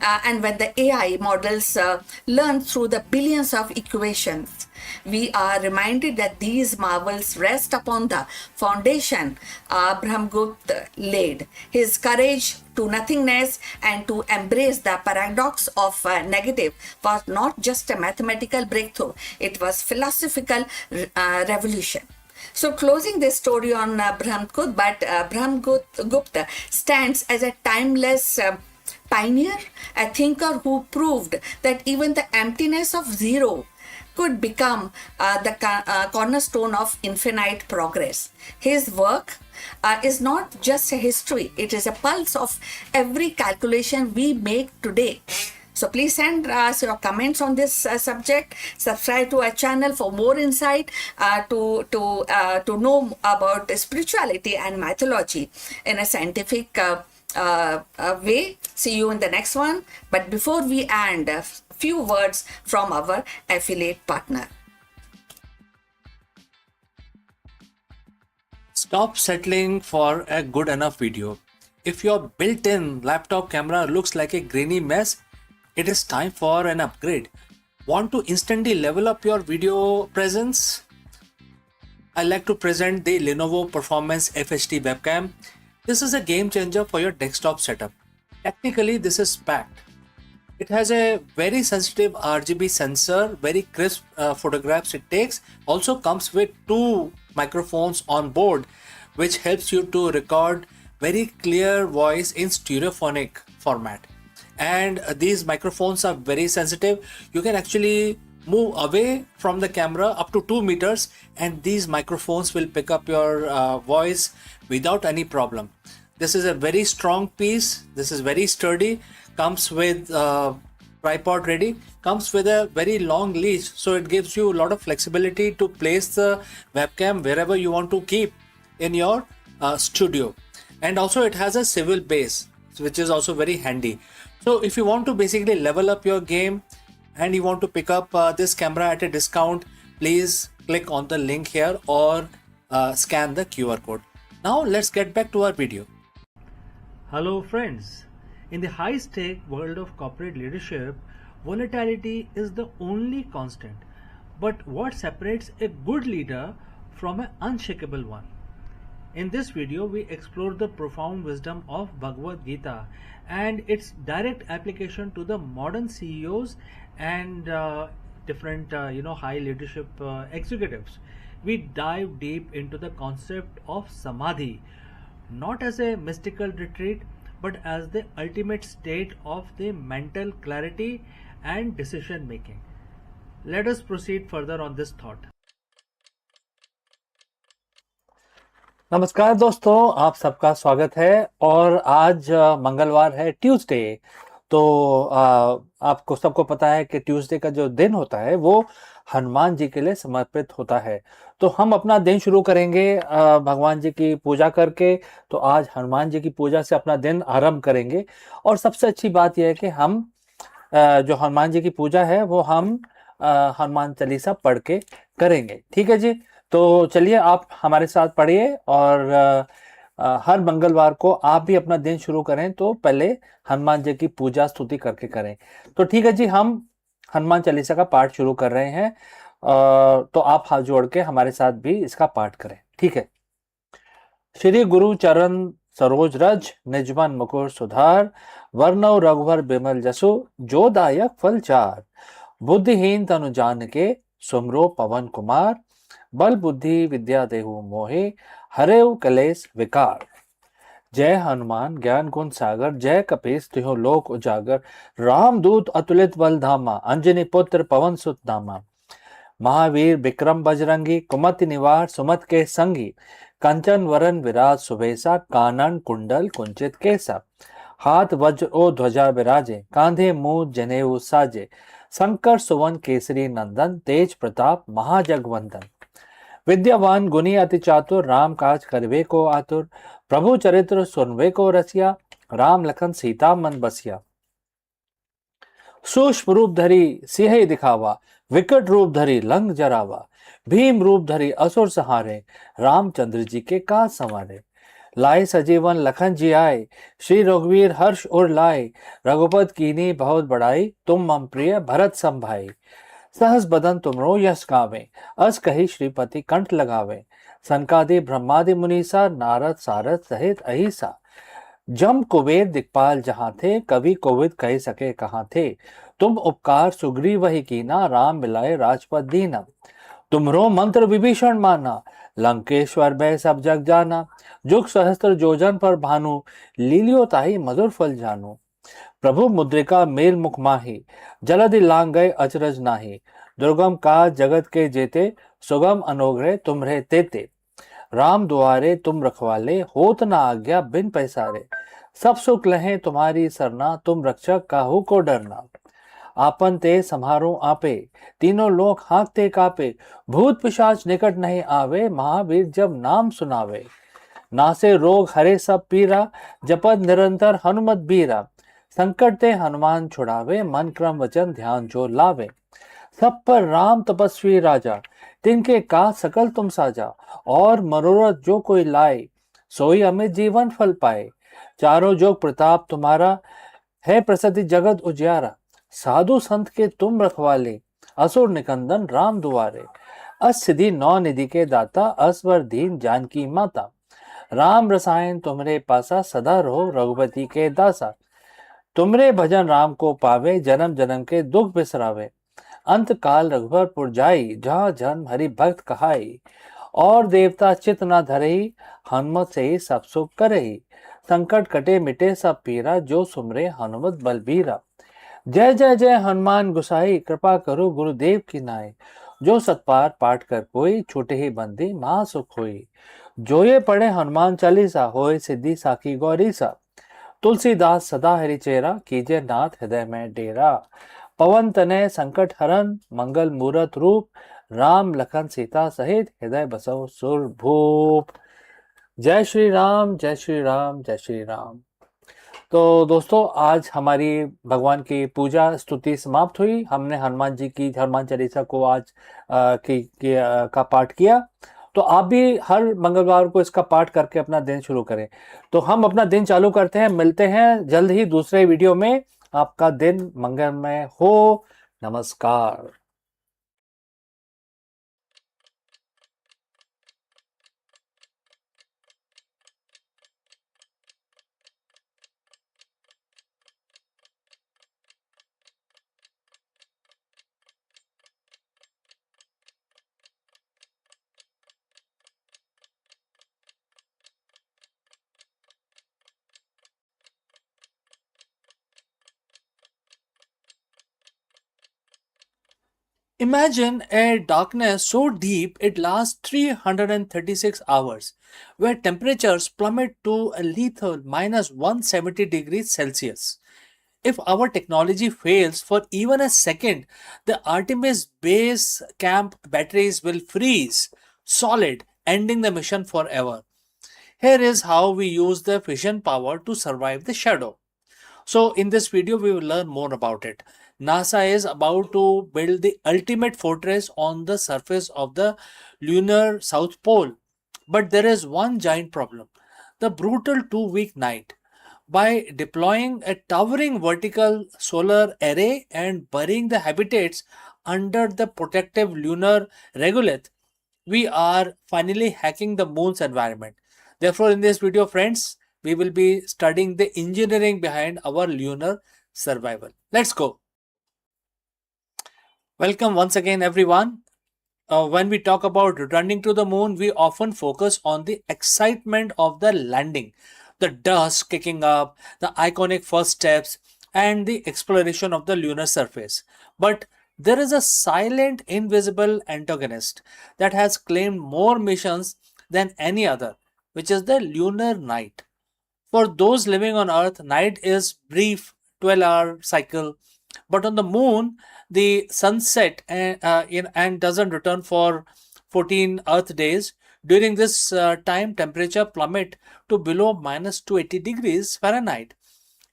and when the AI models learn through the billions of equations, we are reminded that these marvels rest upon the foundation Brahmagupta laid. His courage to nothingness and to embrace the paradox of negative was not just a mathematical breakthrough, it was philosophical revolution. So, closing this story on Brahmagupta, but Brahmagupta stands as a timeless pioneer, a thinker who proved that even the emptiness of zero could become the cornerstone of infinite progress. His work is not just a history, it is a pulse of every calculation we make today. So please send us your comments on this subject. Subscribe to our channel for more insight to know about spirituality and mythology in a scientific way. See you in the next one. But before we end, a few words from our affiliate partner. Stop settling for a good enough video. If your built-in laptop camera looks like a grainy mess, it is time for an upgrade. Want to instantly level up your video presence? I like to present the Lenovo Performance FHD webcam. This is a game changer for your desktop setup. Technically, this is packed. It has a very sensitive RGB sensor, very crisp photographs it takes. Also comes with 2 microphones on board, which helps you to record very clear voice in stereophonic format. And these microphones are very sensitive. You can actually move away from the camera up to 2 meters and these microphones will pick up your voice without any problem. This is a very strong piece. This is very sturdy. Comes with tripod ready. Comes with a very long leash, so it gives you a lot of flexibility to place the webcam wherever you want to keep in your studio. And also it has a swivel base, which is also very handy. So if you want to basically level up your game and you want to pick up this camera at a discount, please click on the link here or scan the QR code. Now let's get back to our video. Hello friends. In the high-stake world of corporate leadership, volatility is the only constant. But what separates a good leader from an unshakable one? In this video, we explore the profound wisdom of Bhagavad Gita and its direct application to the modern CEOs and different high leadership executives. We dive deep into the concept of samadhi, not as a mystical retreat, but as the ultimate state of the mental clarity and decision making. Let us proceed further on this thought. नमस्कार दोस्तों, आप सबका स्वागत है। और आज मंगलवार है, ट्यूसडे। तो आपको सबको पता है कि ट्यूसडे का जो दिन होता है वो हनुमान जी के लिए समर्पित होता है। तो हम अपना दिन शुरू करेंगे भगवान जी की पूजा करके। तो आज हनुमान जी की पूजा से अपना दिन आरंभ करेंगे। और सबसे अच्छी बात यह है कि हम जो हनुमान जी की पूजा है वो हम हनुमान चालीसा पढ़ के करेंगे। ठीक है जी। तो चलिए आप हमारे साथ पढ़िए और हर मंगलवार को आप भी अपना दिन शुरू करें तो पहले हनुमान जी की पूजा स्तुति करके करें। तो ठीक है जी, हम हनुमान चालीसा का पाठ शुरू कर रहे हैं। तो आप हाथ जोड़ के हमारे साथ भी इसका पाठ करें। ठीक है। श्री गुरु चरण सरोज रज निजमन मुकुर सुधार वर्णव रघुवर बिमल जसु जो दायक फल चार बुद्धिहीन तनु जान के सुमरो पवन कुमार बल बुद्धि विद्या देहु मोहे हरेव कलेस विकार। जय हनुमान ज्ञान गुण सागर जय कपीस तिहो लोक उजागर रामदूत अतुलित बल धामा अंजनी पुत्र पवन सुत नामा महावीर विक्रम बजरंगी कुमति निवार सुमत के संगी कंचन वरन विराज सुबेसा कानन कुंडल कुंचित केसा हाथ वज्र ओ ध्वजा विराजे कांधे मूंज जनेऊ साजे शंकर सुवन केसरी नंदन तेज प्रताप महाजगवंदन विद्यावान गुणी अति चातुर राम काज करवे को आतुर प्रभु चरित्र सुनवे को रसिया राम लखन सीता मन बसिया सूक्ष्म रूप धरी सिंह दिखावा विकट रूप धरी लंग जरावा भीम रूप धरी असुर सहारे रामचंद्र जी के काज संवारे लाए सजीवन लखन जी आए श्री रघुवीर हर्ष उर लाए रघुपत कीनी बहुत बड़ाई तुम मम प्रिय भरत संभाई सहस बदन तुमरो यश गावे अस कही श्रीपति कंठ लगावे सनकादि ब्रह्मादि मुनीसा नारद सारद सहित अहिसा जम कुबेर दिक्पाल जहां थे कवि कोविद कह सके कहां थे तुम उपकार सुग्रीव वही कीना राम मिलाए राजपद दीना तुमरो मंत्र विभीषण माना लंकेश्वर भय सब जग जाना जुग सहस्त्र जोजन पर भानु लीलियो ताही मधुर फल जानू प्रभु मुद्रिका मेल मुख माही जलधि लांग गए अचरज नाही दुर्गम काज जगत के जेते सुगम अनोग्रह तुम्हरे तेते राम दुआरे तुम रखवाले होत न आज्ञा बिन पैसारे सब सुख लहे तुम्हारी सरना तुम रक्षक काहू को डरना आपन ते सम्हारो आपे तीनों लोक हाँकते कापे भूत पिशाच निकट नहीं आवे महावीर जब नाम सुनावे नासे रोग हरे सब पीरा जपद निरंतर हनुमत बीरा संकट ते हनुमान छुड़ावे मन क्रम वचन ध्यान जो लावे सब पर राम तपस्वी राजा तिनके का सकल तुम साजा और मनोरथ जो कोई लाए सोई अमित जीवन फल पाए चारों जोग प्रताप तुम्हारा है प्रसिद्धि जगत उजियारा साधु संत के तुम रखवाले असुर निकंदन राम दुआरे असिधि नौ निधि के दाता असवर दीन जानकी माता राम रसायन तुमरे पासा सदा रहो रघुपति के दासा तुमरे भजन राम को पावे जन्म जन्म के दुख बिसरावे अंत काल रघुवरपुर जाई जहाँ जन्म हरि भक्त कहाई और देवता चित न धरई हनुमत से ही सब सुख करई संकट कटे मिटे सब पीरा जो सुमरे हनुमत बलबीरा जय जय जय हनुमान गुसाई कृपा करो गुरुदेव की नाय जो सतपार पाठ कर कोई छूटे ही बंदी महा सुख होई जो ये पढ़े हनुमान चालीसा होए सिद्धि साखी गौरी सा तुलसीदास सदा हरि चेरा कीजे नाथ हृदय में डेरा पवन तनय संकट हरन मंगल मूरत रूप राम लखन सीता सहित हृदय बसव सुर भूप। जय श्री राम जय श्री राम जय श्री राम। तो दोस्तों आज हमारी भगवान की पूजा स्तुति समाप्त हुई। हमने हनुमान जी की हनुमान चालीसा को आज का पाठ किया। तो आप भी हर मंगलवार को इसका पाठ करके अपना दिन शुरू करें। तो हम अपना दिन चालू करते हैं, मिलते हैं जल्द ही दूसरे वीडियो में। आपका दिन मंगलमय हो। नमस्कार। Imagine a darkness so deep it lasts 336 hours, where temperatures plummet to a lethal minus 170 degrees Celsius. If our technology fails for even a second, the Artemis base camp batteries will freeze solid, ending the mission forever. Here is how we use the fission power to survive the shadow. So, in this video, we will learn more about it. NASA is about to build the ultimate fortress on the surface of the lunar South Pole. But there is one giant problem: the brutal 2 week night. By deploying a towering vertical solar array and burying the habitats under the protective lunar regolith, we are finally hacking the moon's environment. Therefore, in this video, friends, we will be studying the engineering behind our lunar survival. Let's go. Welcome once again, everyone. When we talk about returning to the moon, we often focus on the excitement of the landing, the dust kicking up, the iconic first steps, and the exploration of the lunar surface. But there is a silent, invisible antagonist that has claimed more missions than any other, which is the lunar night. For those living on Earth, night is brief 12-hour cycle, but on the moon, the sunset and doesn't return for 14 Earth days. During this time, temperature plummet to below minus 280 degrees Fahrenheit.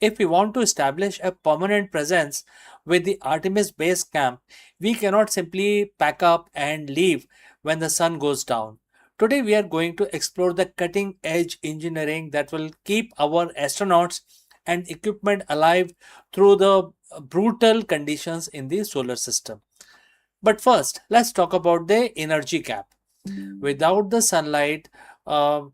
If we want to establish a permanent presence with the Artemis base camp, we cannot simply pack up and leave when the sun goes down. Today, we are going to explore the cutting edge engineering that will keep our astronauts and equipment alive through the brutal conditions in the solar system. But first, let's talk about the energy gap. Without the sunlight,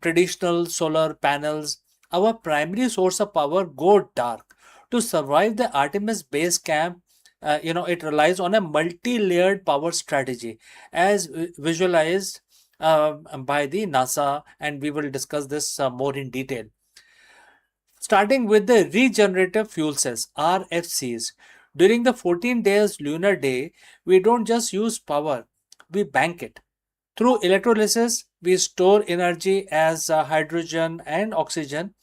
traditional solar panels, our primary source of power go dark. To survive the Artemis base camp, it relies on a multi-layered power strategy, as visualized by the NASA, and we will discuss this more in detail. Starting with the regenerative fuel cells, RFCs. During the 14 days lunar day, we don't just use power, we bank it. Through electrolysis, we store energy as hydrogen and oxygen.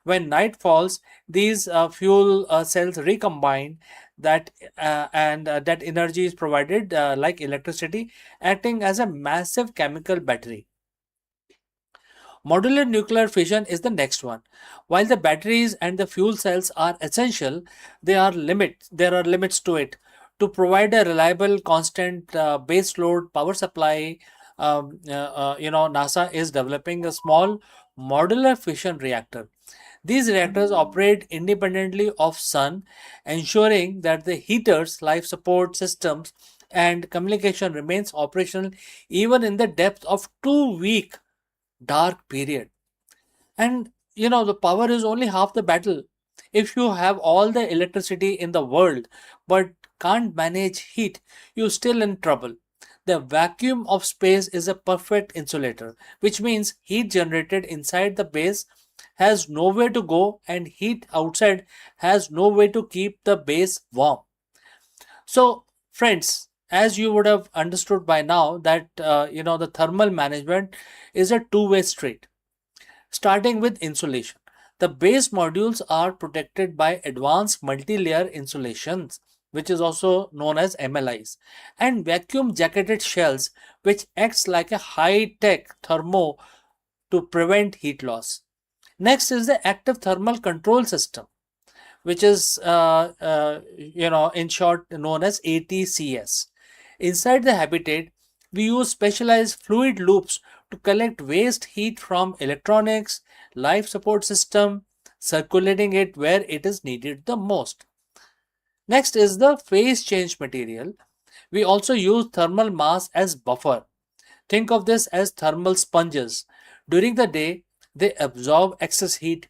When night falls, these fuel cells recombine that energy is provided like electricity, acting as a massive chemical battery. Modular nuclear fission is the next one. While the batteries and the fuel cells are essential, there are limits to it. To provide a reliable, constant base load power supply, NASA is developing a small modular fission reactor. These reactors operate independently of sun, ensuring that the heaters, life support systems, and communication remains operational even in the depth of 2 week dark period. And the power is only half the battle. If you have all the electricity in the world but can't manage heat, you're still in trouble. The vacuum of space is a perfect insulator, which means heat generated inside the base has nowhere to go and heat outside has no way to keep the base warm. So, friends, as you would have understood by now that the thermal management is a two-way street. Starting with insulation, the base modules are protected by advanced multi-layer insulations, which is also known as MLIs, and vacuum jacketed shells, which acts like a high-tech thermo to prevent heat loss. Next is the active thermal control system, which is in short known as ATCS. Inside the habitat, we use specialized fluid loops to collect waste heat from electronics, life support system, circulating it where it is needed the most. Next is the phase change material. We also use thermal mass as buffer. Think of this as thermal sponges. During the day, they absorb excess heat.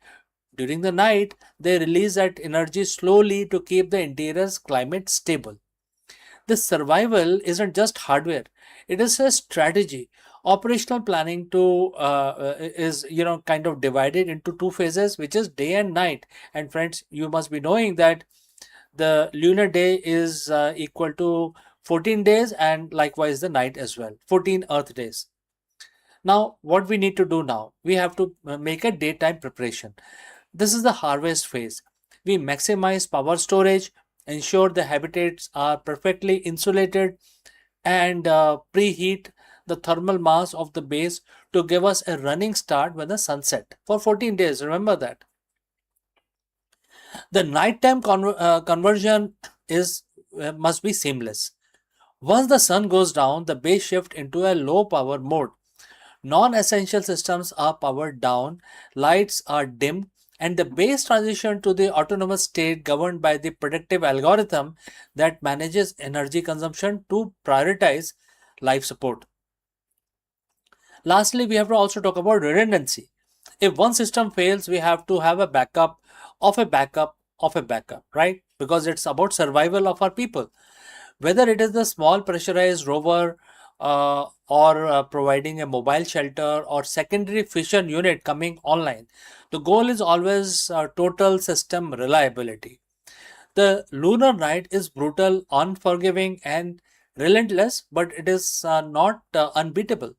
During the night, they release that energy slowly to keep the interior's climate stable. This survival isn't just hardware; it is a strategy. Operational planning is kind of divided into two phases, which is day and night. And friends, you must be knowing that the lunar day is equal to 14 days, and likewise the night as well, 14 Earth days. Now, what we need to do now, we have to make a daytime preparation. This is the harvest phase. We maximize power storage, ensure the habitats are perfectly insulated, and preheat the thermal mass of the base to give us a running start when the sun set for 14 days. Remember that. The nighttime conversion is must be seamless. Once the sun goes down, the base shift into a low power mode. Non-essential systems are powered down, lights are dimmed, and the base transition to the autonomous state governed by the predictive algorithm that manages energy consumption to prioritize life support. Lastly, we have to also talk about redundancy. If one system fails, we have to have a backup of a backup of a backup, right? Because it's about survival of our people. Whether it is the small pressurized rover or providing a mobile shelter or secondary fission unit coming online, the goal is always total system reliability. The lunar night is brutal, unforgiving, and relentless, but it is not unbeatable.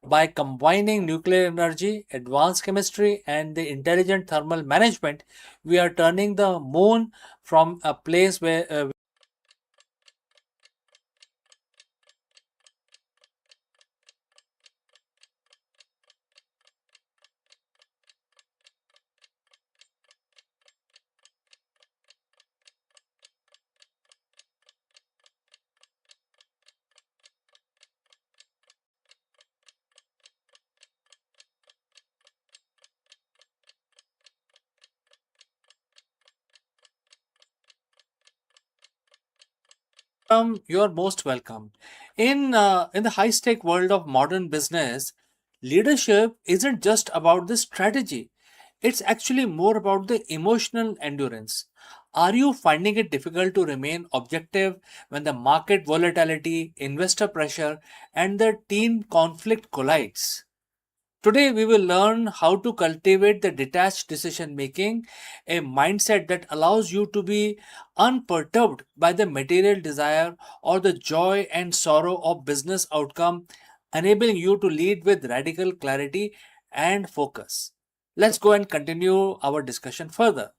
By combining nuclear energy, advanced chemistry, and the intelligent thermal management, we are turning the moon from a place where you're most welcome. In the high stake world of modern business, leadership isn't just about the strategy. It's actually more about the emotional endurance. Are you finding it difficult to remain objective when the market volatility, investor pressure, and the team conflict collides? Today, we will learn how to cultivate the detached decision making, a mindset that allows you to be unperturbed by the material desire or the joy and sorrow of business outcome, enabling you to lead with radical clarity and focus. Let's go and continue our discussion further.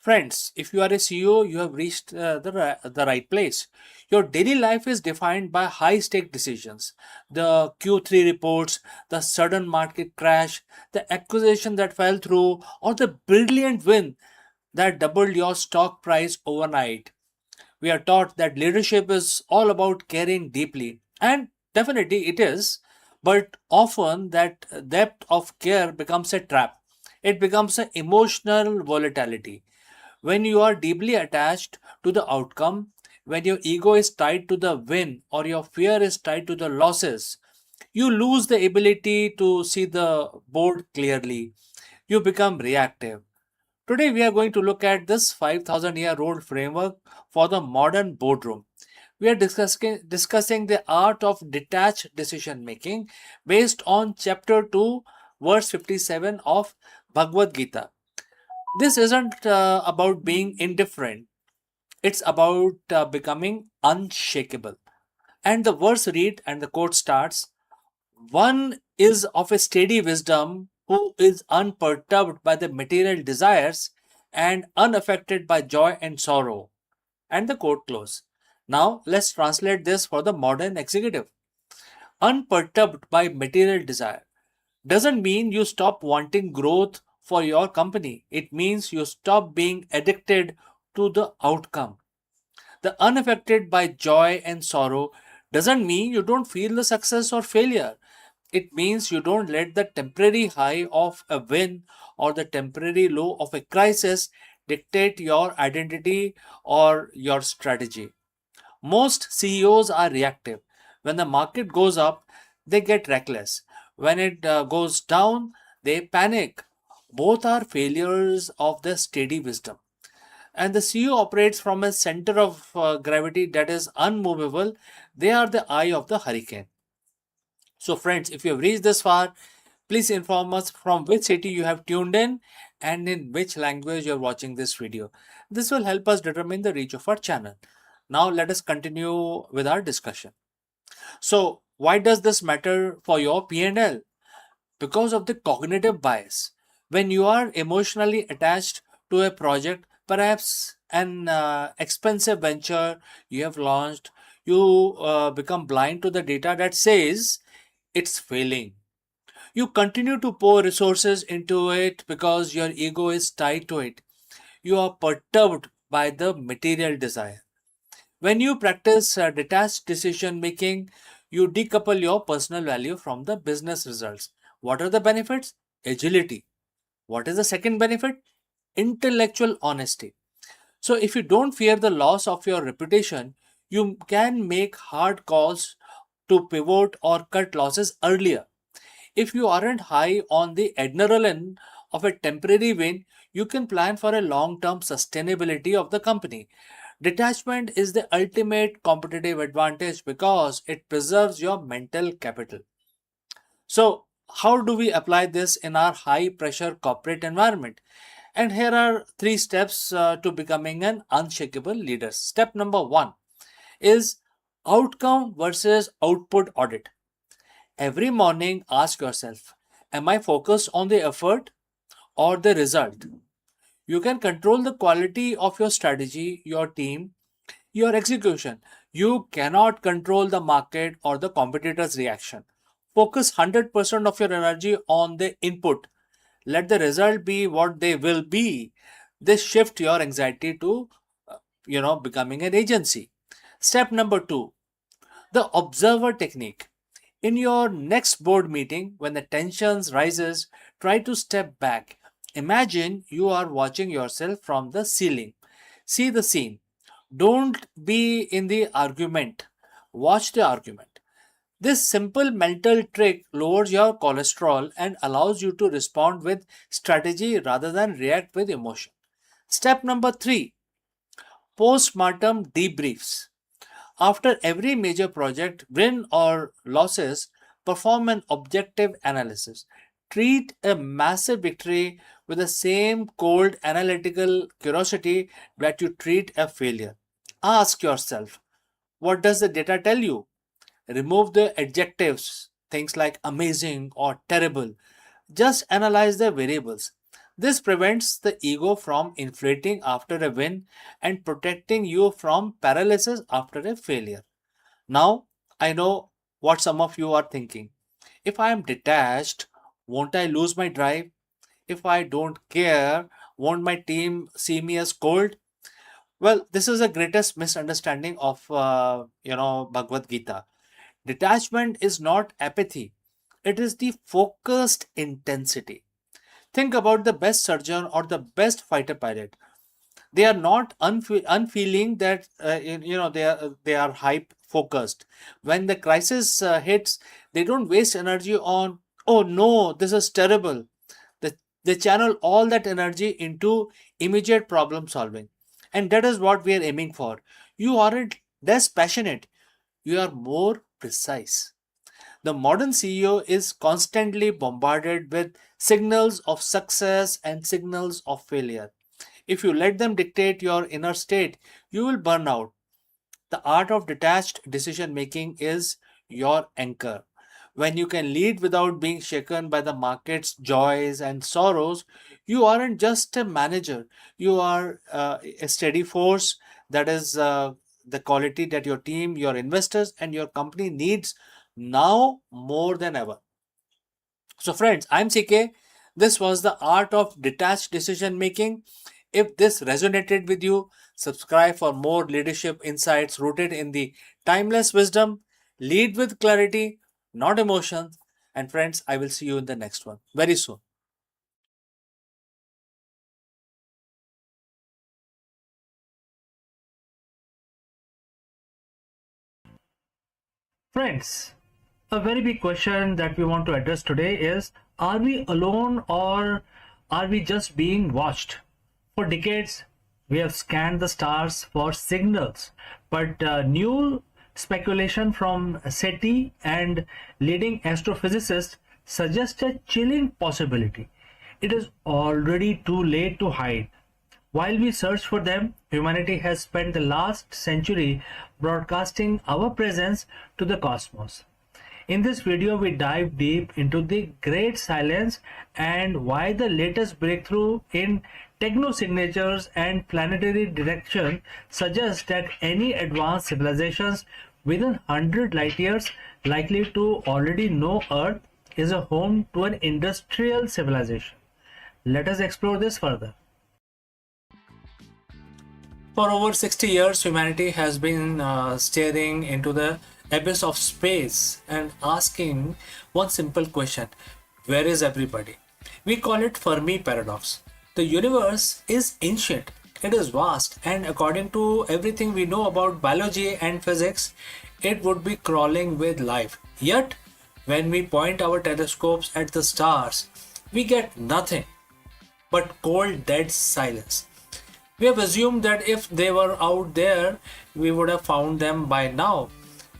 Friends, if you are a CEO, you have reached the right place. Your daily life is defined by high stake decisions. The Q3 reports, the sudden market crash, the acquisition that fell through, or the brilliant win that doubled your stock price overnight. We are taught that leadership is all about caring deeply, and definitely it is, but often that depth of care becomes a trap. It becomes an emotional volatility when you are deeply attached to the outcome, when your ego is tied to the win or your fear is tied to the losses, you lose the ability to see the board clearly. You become reactive. Today, we are going to look at this 5,000-year-old framework for the modern boardroom. We are discussing the art of detached decision making based on chapter 2, verse 57 of Bhagavad Gita. This isn't about being indifferent, it's about becoming unshakable. And the verse read and the quote starts: One is of a steady wisdom who is unperturbed by the material desires and unaffected by joy and sorrow. And the quote close. Now let's translate this for the modern executive. Unperturbed by material desire doesn't mean you stop wanting growth for your company. It means you stop being addicted to the outcome. The unaffected by joy and sorrow doesn't mean you don't feel the success or failure. It means you don't let the temporary high of a win or the temporary low of a crisis dictate your identity or your strategy. Most CEOs are reactive. When the market goes up, they get reckless. When it goes down, they panic. Both are failures of the steady wisdom. And the CEO operates from a center of gravity that is unmovable. They are the eye of the hurricane. So, friends, if you have reached this far, please inform us from which city you have tuned in and in which language you are watching this video. This will help us determine the reach of our channel. Now, let us continue with our discussion. So, why does this matter for your P&L? Because of the cognitive bias. When you are emotionally attached to a project, perhaps an expensive venture you have launched, you become blind to the data that says it's failing. You continue to pour resources into it because your ego is tied to it. You are perturbed by the material desire. When you practice detached decision making, you decouple your personal value from the business results. What are the benefits? Agility. What is the second benefit? Intellectual honesty. So, if you don't fear the loss of your reputation, you can make hard calls to pivot or cut losses earlier. If you aren't high on the adrenaline of a temporary win, you can plan for a long term sustainability of the company. Detachment is the ultimate competitive advantage because it preserves your mental capital. So, how do we apply this in our high pressure corporate environment? And here are three steps to becoming an unshakable leader. Step number one is outcome versus output audit. Every morning, ask yourself, am I focused on the effort or the result? You can control the quality of your strategy, your team, your execution. You cannot control the market or the competitor's reaction. Focus 100% of your energy on the input. Let the result be what they will be. This shift your anxiety to becoming an agency. Step number 2, the observer technique. In your next board meeting, when the tensions rises, try to step back. Imagine you are watching yourself from the ceiling. See the scene. Don't be in the argument. Watch the argument. This simple mental trick lowers your cholesterol and allows you to respond with strategy rather than react with emotion. Step number 3, postmortem debriefs. After every major project, win or losses, perform an objective analysis. Treat a massive victory with the same cold analytical curiosity that you treat a failure. Ask yourself, what does the data tell you? Remove the adjectives, things like amazing or terrible. Just analyze the variables. This prevents the ego from inflating after a win and protecting you from paralysis after a failure. Now, I know what some of you are thinking. If I am detached, won't I lose my drive? If I don't care, won't my team see me as cold? Well, this is the greatest misunderstanding of Bhagavad Gita. Detachment is not apathy; it is the focused intensity. Think about the best surgeon or the best fighter pilot. They are not unfeeling that they are hype focused. When the crisis hits, they don't waste energy on, oh no, this is terrible. They channel all that energy into immediate problem solving, and that is what we are aiming for. You aren't less passionate, you are more precise. The modern CEO is constantly bombarded with signals of success and signals of failure. If you let them dictate your inner state, you will burn out. The art of detached decision making is your anchor. When you can lead without being shaken by the market's joys and sorrows, you aren't just a manager, you are a steady force. That is the quality that your team, your investors, and your company needs now more than ever. So, friends, I'm CK. This was the art of detached decision making. If this resonated with you, subscribe for more leadership insights rooted in the timeless wisdom. Lead with clarity, not emotions. And, friends, I will see you in the next one very soon. Friends, a very big question that we want to address today is, are we alone or are we just being watched? For decades, we have scanned the stars for signals, but new speculation from SETI and leading astrophysicists suggest a chilling possibility. It is already too late to hide. While we search for them, humanity has spent the last century broadcasting our presence to the cosmos. In this video, we dive deep into the great silence and why the latest breakthrough in techno-signatures and planetary direction suggests that any advanced civilizations within 100 light years likely to already know Earth is a home to an industrial civilization. Let us explore this further. For over 60 years, humanity has been staring into the abyss of space and asking one simple question: where is everybody? We call it Fermi paradox. The universe is ancient, it is vast, and according to everything we know about biology and physics, it would be crawling with life. Yet, when we point our telescopes at the stars, we get nothing but cold, dead silence. We have assumed that if they were out there, we would have found them by now.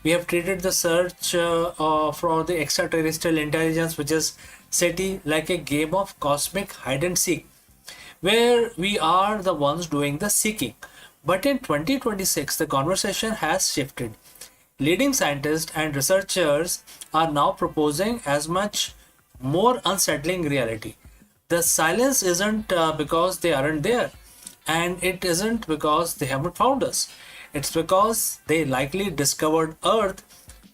We have treated the search for the extraterrestrial intelligence, which is SETI, like a game of cosmic hide and seek, where we are the ones doing the seeking. But in 2026, the conversation has shifted. Leading scientists and researchers are now proposing as much more unsettling reality. The silence isn't because they aren't there, and it isn't because they haven't found us. It's because they likely discovered Earth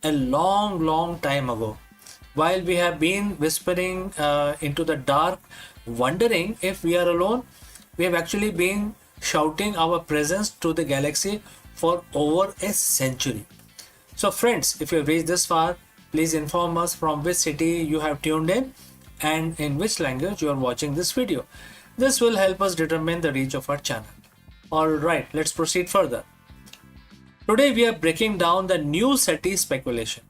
a long, long time ago. While we have been whispering into the dark, wondering if we are alone, we have actually been shouting our presence to the galaxy for over a century. So, friends, if you have reached this far, please inform us from which city you have tuned in and in which language you are watching this video. This will help us determine the reach of our channel. Alright, let's proceed further. Today we are breaking down the new SETI speculation.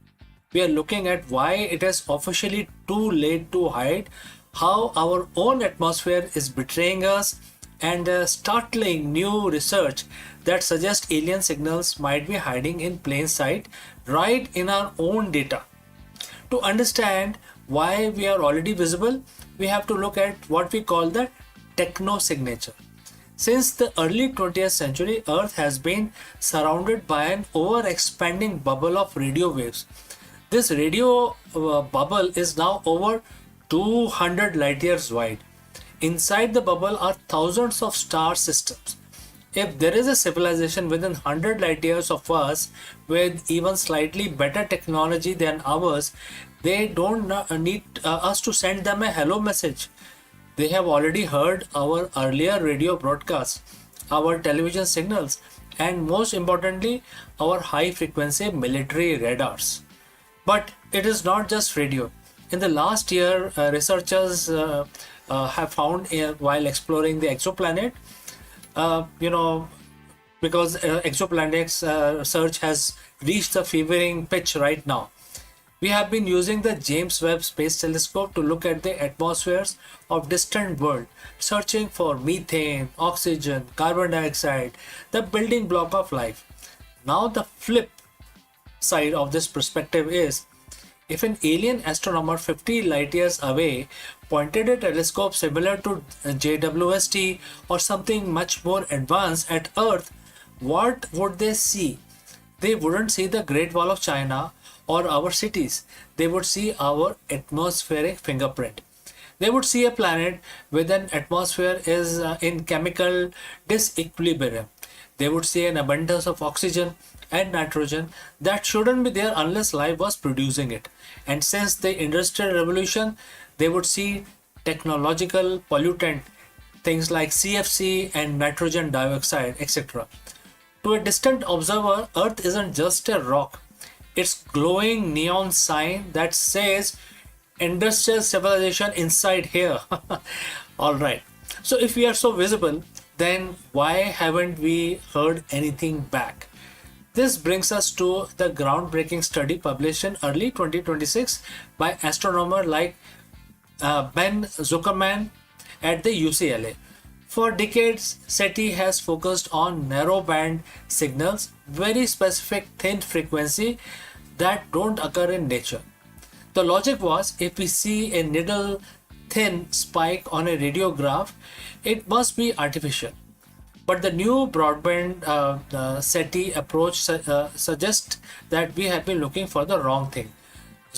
We are looking at why it is officially too late to hide, how our own atmosphere is betraying us, and the startling new research that suggests alien signals might be hiding in plain sight right in our own data. To understand why we are already visible, we have to look at what we call the techno signature. Since the early 20th century, Earth has been surrounded by an over-expanding bubble of radio waves. This radio bubble is now over 200 light years wide. Inside the bubble are thousands of star systems. If there is a civilization within 100 light years of us with even slightly better technology than ours, they don't need us to send them a hello message. They have already heard our earlier radio broadcasts, our television signals, and most importantly, our high frequency military radars. But it is not just radio. In the last year, researchers have found while exploring the exoplanet, because exoplanets search has reached the fevering pitch right now. We have been using the James Webb Space Telescope to look at the atmospheres of distant worlds, searching for methane, oxygen, carbon dioxide, the building block of life. Now the flip side of this perspective is, if an alien astronomer 50 light years away pointed a telescope similar to JWST or something much more advanced at Earth, what would they see? They wouldn't see the Great Wall of China or our cities. They would see our atmospheric fingerprint. They would see a planet with an atmosphere is in chemical disequilibrium. They would see an abundance of oxygen and nitrogen that shouldn't be there unless life was producing it. And since the Industrial Revolution, they would see technological pollutant, things like CFC and nitrogen dioxide, etc. To a distant observer, Earth isn't just a rock. It's glowing neon sign that says industrial civilization inside here. Alright. So if we are so visible, then why haven't we heard anything back? This brings us to the groundbreaking study published in early 2026 by astronomer like Ben Zuckerman at the UCLA. For decades, SETI has focused on narrowband signals, very specific thin frequency that don't occur in nature. The logic was, if we see a needle thin spike on a radiograph, it must be artificial. But the new broadband SETI approach suggests that we have been looking for the wrong thing.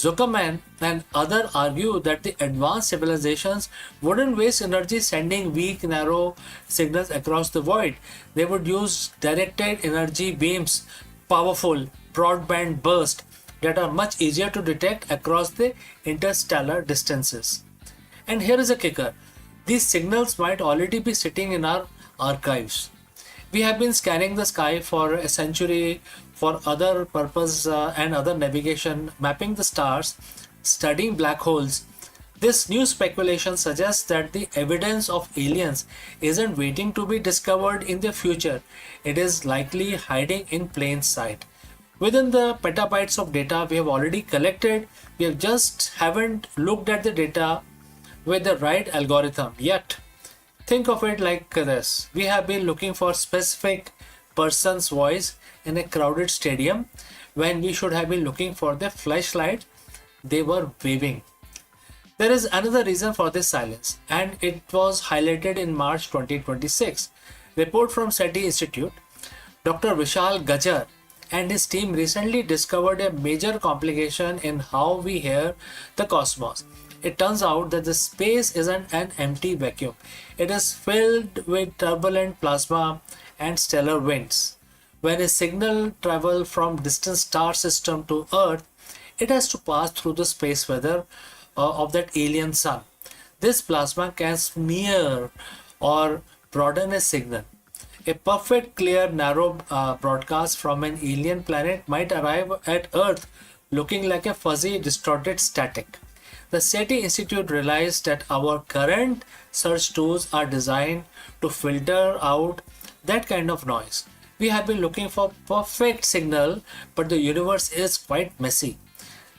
Zuckerman and others argue that the advanced civilizations wouldn't waste energy sending weak, narrow signals across the void. They would use directed energy beams, powerful broadband bursts that are much easier to detect across the interstellar distances. And here is a kicker: these signals might already be sitting in our archives. We have been scanning the sky for a century for other purpose and other navigation, mapping the stars, studying black holes. This new speculation suggests that the evidence of aliens isn't waiting to be discovered in the future. It is likely hiding in plain sight. Within the petabytes of data we have already collected, we have just haven't looked at the data with the right algorithm yet. Think of it like this: we have been looking for specific person's voice in a crowded stadium when we should have been looking for the flashlight they were waving. There is another reason for this silence, and it was highlighted in March 2026. Report from SETI Institute. Dr. Vishal Gajar and his team recently discovered a major complication in how we hear the cosmos. It turns out that the space isn't an empty vacuum. It is filled with turbulent plasma and stellar winds. When a signal travels from distant star system to Earth, it has to pass through the space weather of that alien sun. This plasma can smear or broaden a signal. A perfect, clear, narrow broadcast from an alien planet might arrive at Earth looking like a fuzzy, distorted static. The SETI Institute realized that our current search tools are designed to filter out that kind of noise. We have been looking for perfect signal, but the universe is quite messy.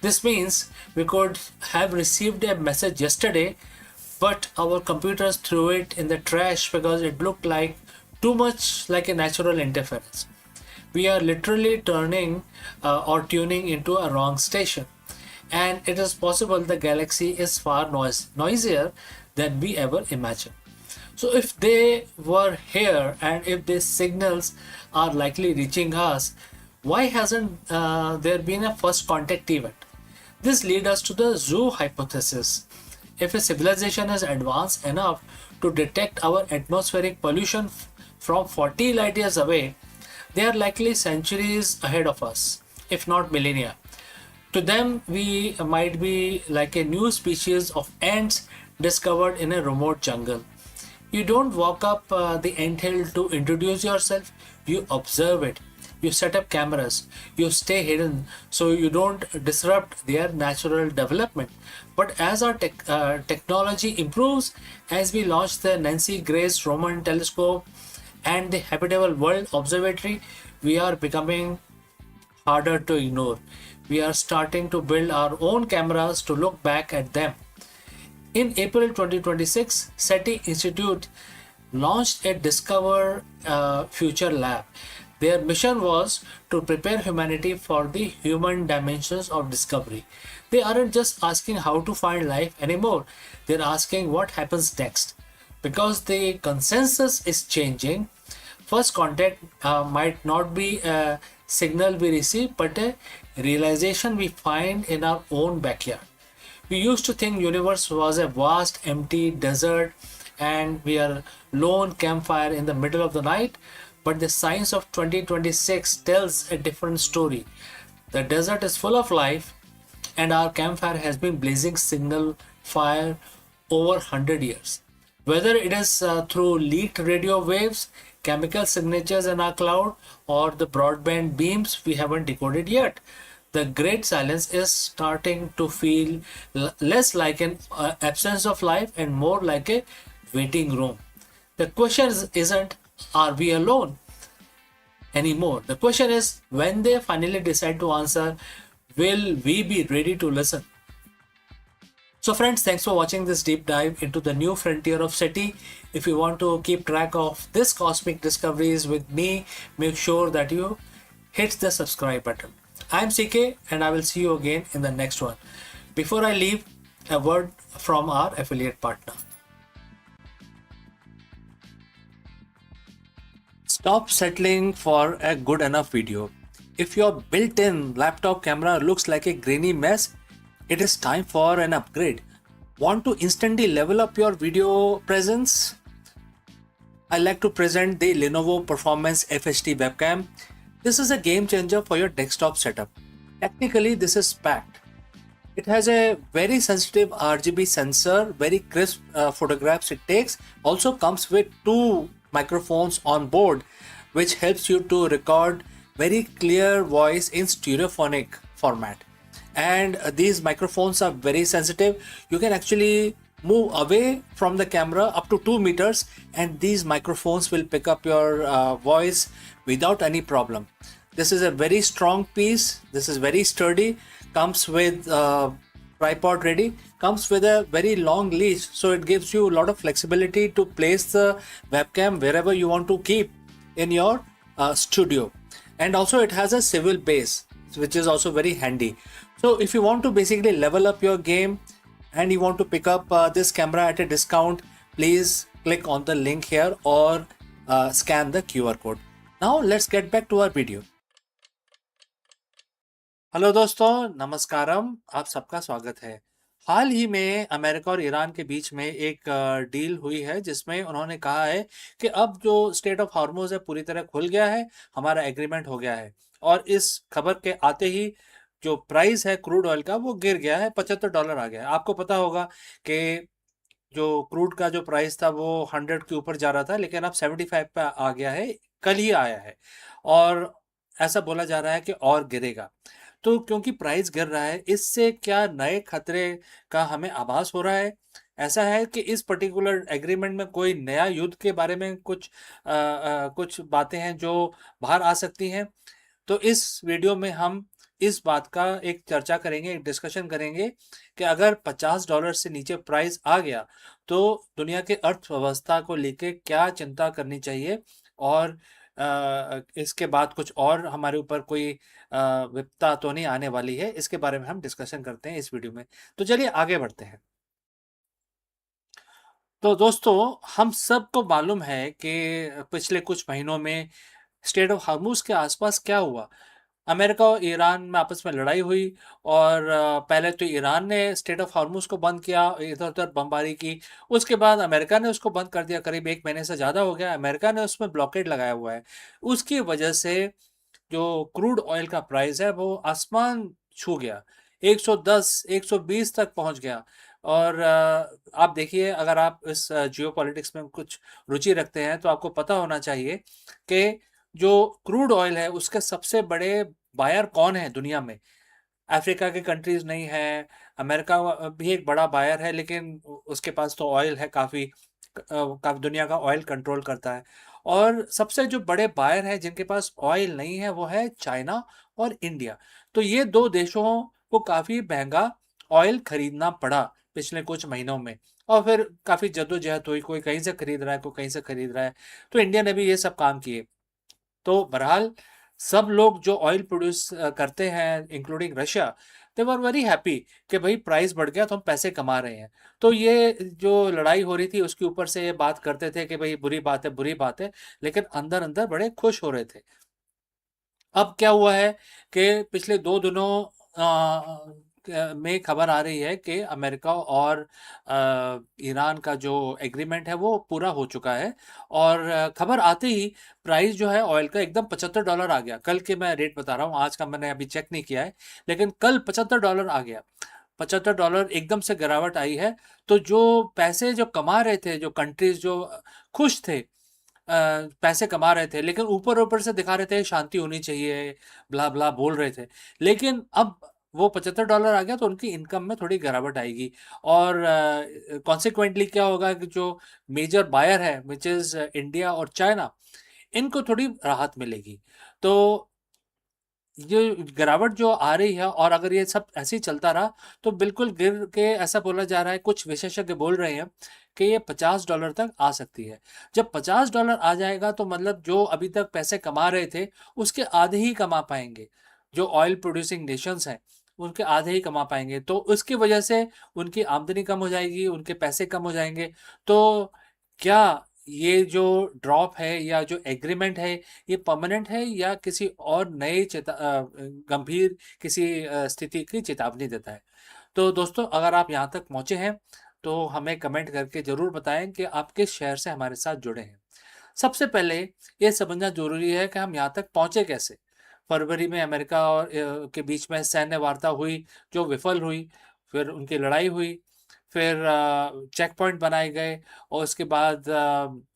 This means we could have received a message yesterday, but our computers threw it in the trash because it looked like too much like a natural interference. We are literally turning or tuning into a wrong station. And it is possible the galaxy is far noisier than we ever imagined. So if they were here and if these signals are likely reaching us, why hasn't there been a first contact event? This leads us to the zoo hypothesis. If a civilization is advanced enough to detect our atmospheric pollution from 40 light years away, they are likely centuries ahead of us, if not millennia. To them, we might be like a new species of ants discovered in a remote jungle. You don't walk up the anthill to introduce yourself, you observe it. You set up cameras, you stay hidden so you don't disrupt their natural development. But as our technology improves, as we launch the Nancy Grace Roman telescope and the Habitable World Observatory, we are becoming harder to ignore. We are starting to build our own cameras to look back at them. In April 2026, SETI Institute launched a Discover Future Lab. Their mission was to prepare humanity for the human dimensions of discovery. They aren't just asking how to find life anymore, they're asking what happens next. Because the consensus is changing, first contact might not be a signal we receive, but a realization we find in our own backyard. We used to think universe was a vast empty desert and we are lone campfire in the middle of the night, but the science of 2026 tells a different story. The desert is full of life and our campfire has been blazing single fire over 100 years. Whether it is through leaked radio waves, chemical signatures in our cloud, or the broadband beams we haven't decoded yet, the great silence is starting to feel less like an absence of life and more like a waiting room. The question isn't, are we alone anymore? The question is, when they finally decide to answer, will we be ready to listen? So friends, thanks for watching this deep dive into the new frontier of SETI. If you want to keep track of this cosmic discoveries with me, make sure that you hit the subscribe button. I'm CK and I will see you again in the next one. Before I leave, a word from our affiliate partner. Stop settling for a good enough video. If your built-in laptop camera looks like a grainy mess, It is time for an upgrade. Want to instantly level up your video presence? I like to present the Lenovo Performance FHD webcam. This is a game changer for your desktop setup. Technically, this is packed. It has a very sensitive RGB sensor, very crisp photographs it takes. Also comes with two microphones on board, which helps you to record very clear voice in stereophonic format. And these microphones are very sensitive. You can actually move away from the camera up to 2 meters, and these microphones will pick up your voice without any problem. This is a very strong piece. This is very sturdy. Comes with tripod ready. Comes with a very long leash, so it gives you a lot of flexibility to place the webcam wherever you want to keep in your studio. And also it has a swivel base, which is also very handy. So if you want to basically level up your game and you want to pick up this camera at a discount, please click on the link here or scan the QR code. Now let's get back to our video. Hello दोस्तों, नमस्कारम। आप सबका स्वागत है। हाल ही में America और Iran के बीच में एक डील हुई है जिसमें उन्होंने कहा है कि अब जो स्टेट ऑफ हॉर्मुज़ है पूरी तरह खुल गया है, हमारा एग्रीमेंट हो गया है। और इस खबर के आते ही जो प्राइस है क्रूड ऑयल का वो गिर गया है, $75 आ गया है। आपको पता होगा कि जो क्रूड का जो प्राइस था वो 100 के ऊपर जा रहा था, लेकिन अब 75 पे आ गया है, कल ही आया है। और ऐसा बोला जा रहा है कि और गिरेगा। तो क्योंकि प्राइस गिर रहा है, इससे क्या नए खतरे का हमें आभास हो रहा है? ऐसा है कि इस पर्टिकुलर एग्रीमेंट में कोई नया युद्ध के बारे में कुछ बातें हैं जो बाहर आ सकती हैं। तो इस वीडियो में हम इस बात का एक चर्चा करेंगे, एक डिस्कशन करेंगे कि अगर $50 से नीचे प्राइस आ गया तो दुनिया के अर्थव्यवस्था को लेके क्या चिंता करनी चाहिए, और इसके बाद कुछ और हमारे ऊपर कोई विपदा तो नहीं आने वाली है। इसके बारे में हम डिस्कशन करते हैं इस वीडियो में। तो चलिए आगे बढ़ते हैं। तो दोस्तों, हम सबको मालूम है कि पिछले कुछ महीनों में स्टेट ऑफ हार्मुज के आसपास क्या हुआ। अमेरिका और ईरान में आपस में लड़ाई हुई, और पहले तो ईरान ने स्टेट ऑफ हार्मुज को बंद किया, इधर उधर बमबारी की। उसके बाद अमेरिका ने उसको बंद कर दिया। करीब 1 महीने से ज़्यादा हो गया अमेरिका ने उसमें ब्लॉकेड लगाया हुआ है। उसकी वजह से जो क्रूड ऑयल का प्राइस है वो आसमान छू गया, 110 120 तक पहुंच गया। और आप देखिए, अगर आप इस जियो पॉलिटिक्स में कुछ रुचि रखते हैं तो आपको पता होना चाहिए कि जो क्रूड ऑयल है उसके सबसे बड़े बायर कौन है दुनिया में। अफ्रीका के कंट्रीज नहीं है, अमेरिका भी एक बड़ा बायर है, लेकिन उसके पास तो ऑयल है काफ़ी, काफ़ी दुनिया का ऑयल कंट्रोल करता है। और सबसे जो बड़े बायर हैं जिनके पास ऑयल नहीं है वो है चाइना और इंडिया। तो ये दो देशों को काफ़ी महंगा ऑयल खरीदना पड़ा पिछले कुछ महीनों में, और फिर काफ़ी जद्दोजहद हुई, कोई कहीं से खरीद रहा है, कोई कहीं से खरीद रहा है। तो इंडिया ने भी ये सब काम किए। तो बहरहाल सब लोग जो ऑयल प्रोड्यूस करते हैं including Russia, they were very happy कि भाई प्राइस बढ़ गया तो हम पैसे कमा रहे हैं। तो ये जो लड़ाई हो रही थी उसके ऊपर से ये बात करते थे कि भाई बुरी बात है, बुरी बात है, लेकिन अंदर अंदर बड़े खुश हो रहे थे। अब क्या हुआ है कि पिछले 2 दिनों में खबर आ रही है कि अमेरिका और ईरान का जो एग्रीमेंट है वो पूरा हो चुका है। और खबर आते ही प्राइस जो है ऑयल का एकदम $75 आ गया। कल के मैं रेट बता रहा हूँ, आज का मैंने अभी चेक नहीं किया है, लेकिन कल $75 आ गया। $75 एकदम से गिरावट आई है। तो जो पैसे जो कमा रहे थे, जो कंट्रीज जो खुश थे, पैसे कमा रहे थे, लेकिन ऊपर ऊपर से दिखा रहे थे शांति होनी चाहिए, ब्ला ब्ला बोल रहे थे, लेकिन अब वो $75 आ गया तो उनकी इनकम में थोड़ी गिरावट आएगी। और कॉन्सिक्वेंटली क्या होगा कि जो मेजर बायर है विच इज़ इंडिया और चाइना, इनको थोड़ी राहत मिलेगी। तो ये गिरावट जो आ रही है, और अगर ये सब ऐसे ही चलता रहा तो बिल्कुल गिर के, ऐसा बोला जा रहा है, कुछ विशेषज्ञ बोल रहे हैं कि ये $50 तक आ सकती है। जब $50 आ जाएगा तो मतलब जो अभी तक पैसे कमा रहे थे उसके आधे ही कमा पाएंगे। जो ऑयल प्रोड्यूसिंग नेशंस हैं उनके आधे ही कमा पाएंगे, तो उसकी वजह से उनकी आमदनी कम हो जाएगी, उनके पैसे कम हो जाएंगे। तो क्या ये जो ड्रॉप है या जो एग्रीमेंट है ये परमानेंट है, या किसी और नए गंभीर किसी स्थिति की चेतावनी देता है? तो दोस्तों, अगर आप यहाँ तक पहुँचे हैं तो हमें कमेंट करके ज़रूर बताएं कि आप किस शहर से हमारे साथ जुड़े हैं। सबसे पहले ये समझना ज़रूरी है कि हम यहाँ तक पहुँचे कैसे। फरवरी में अमेरिका और के बीच में सैन्य वार्ता हुई जो विफल हुई, फिर उनकी लड़ाई हुई, फिर चेक पॉइंट बनाए गए और उसके बाद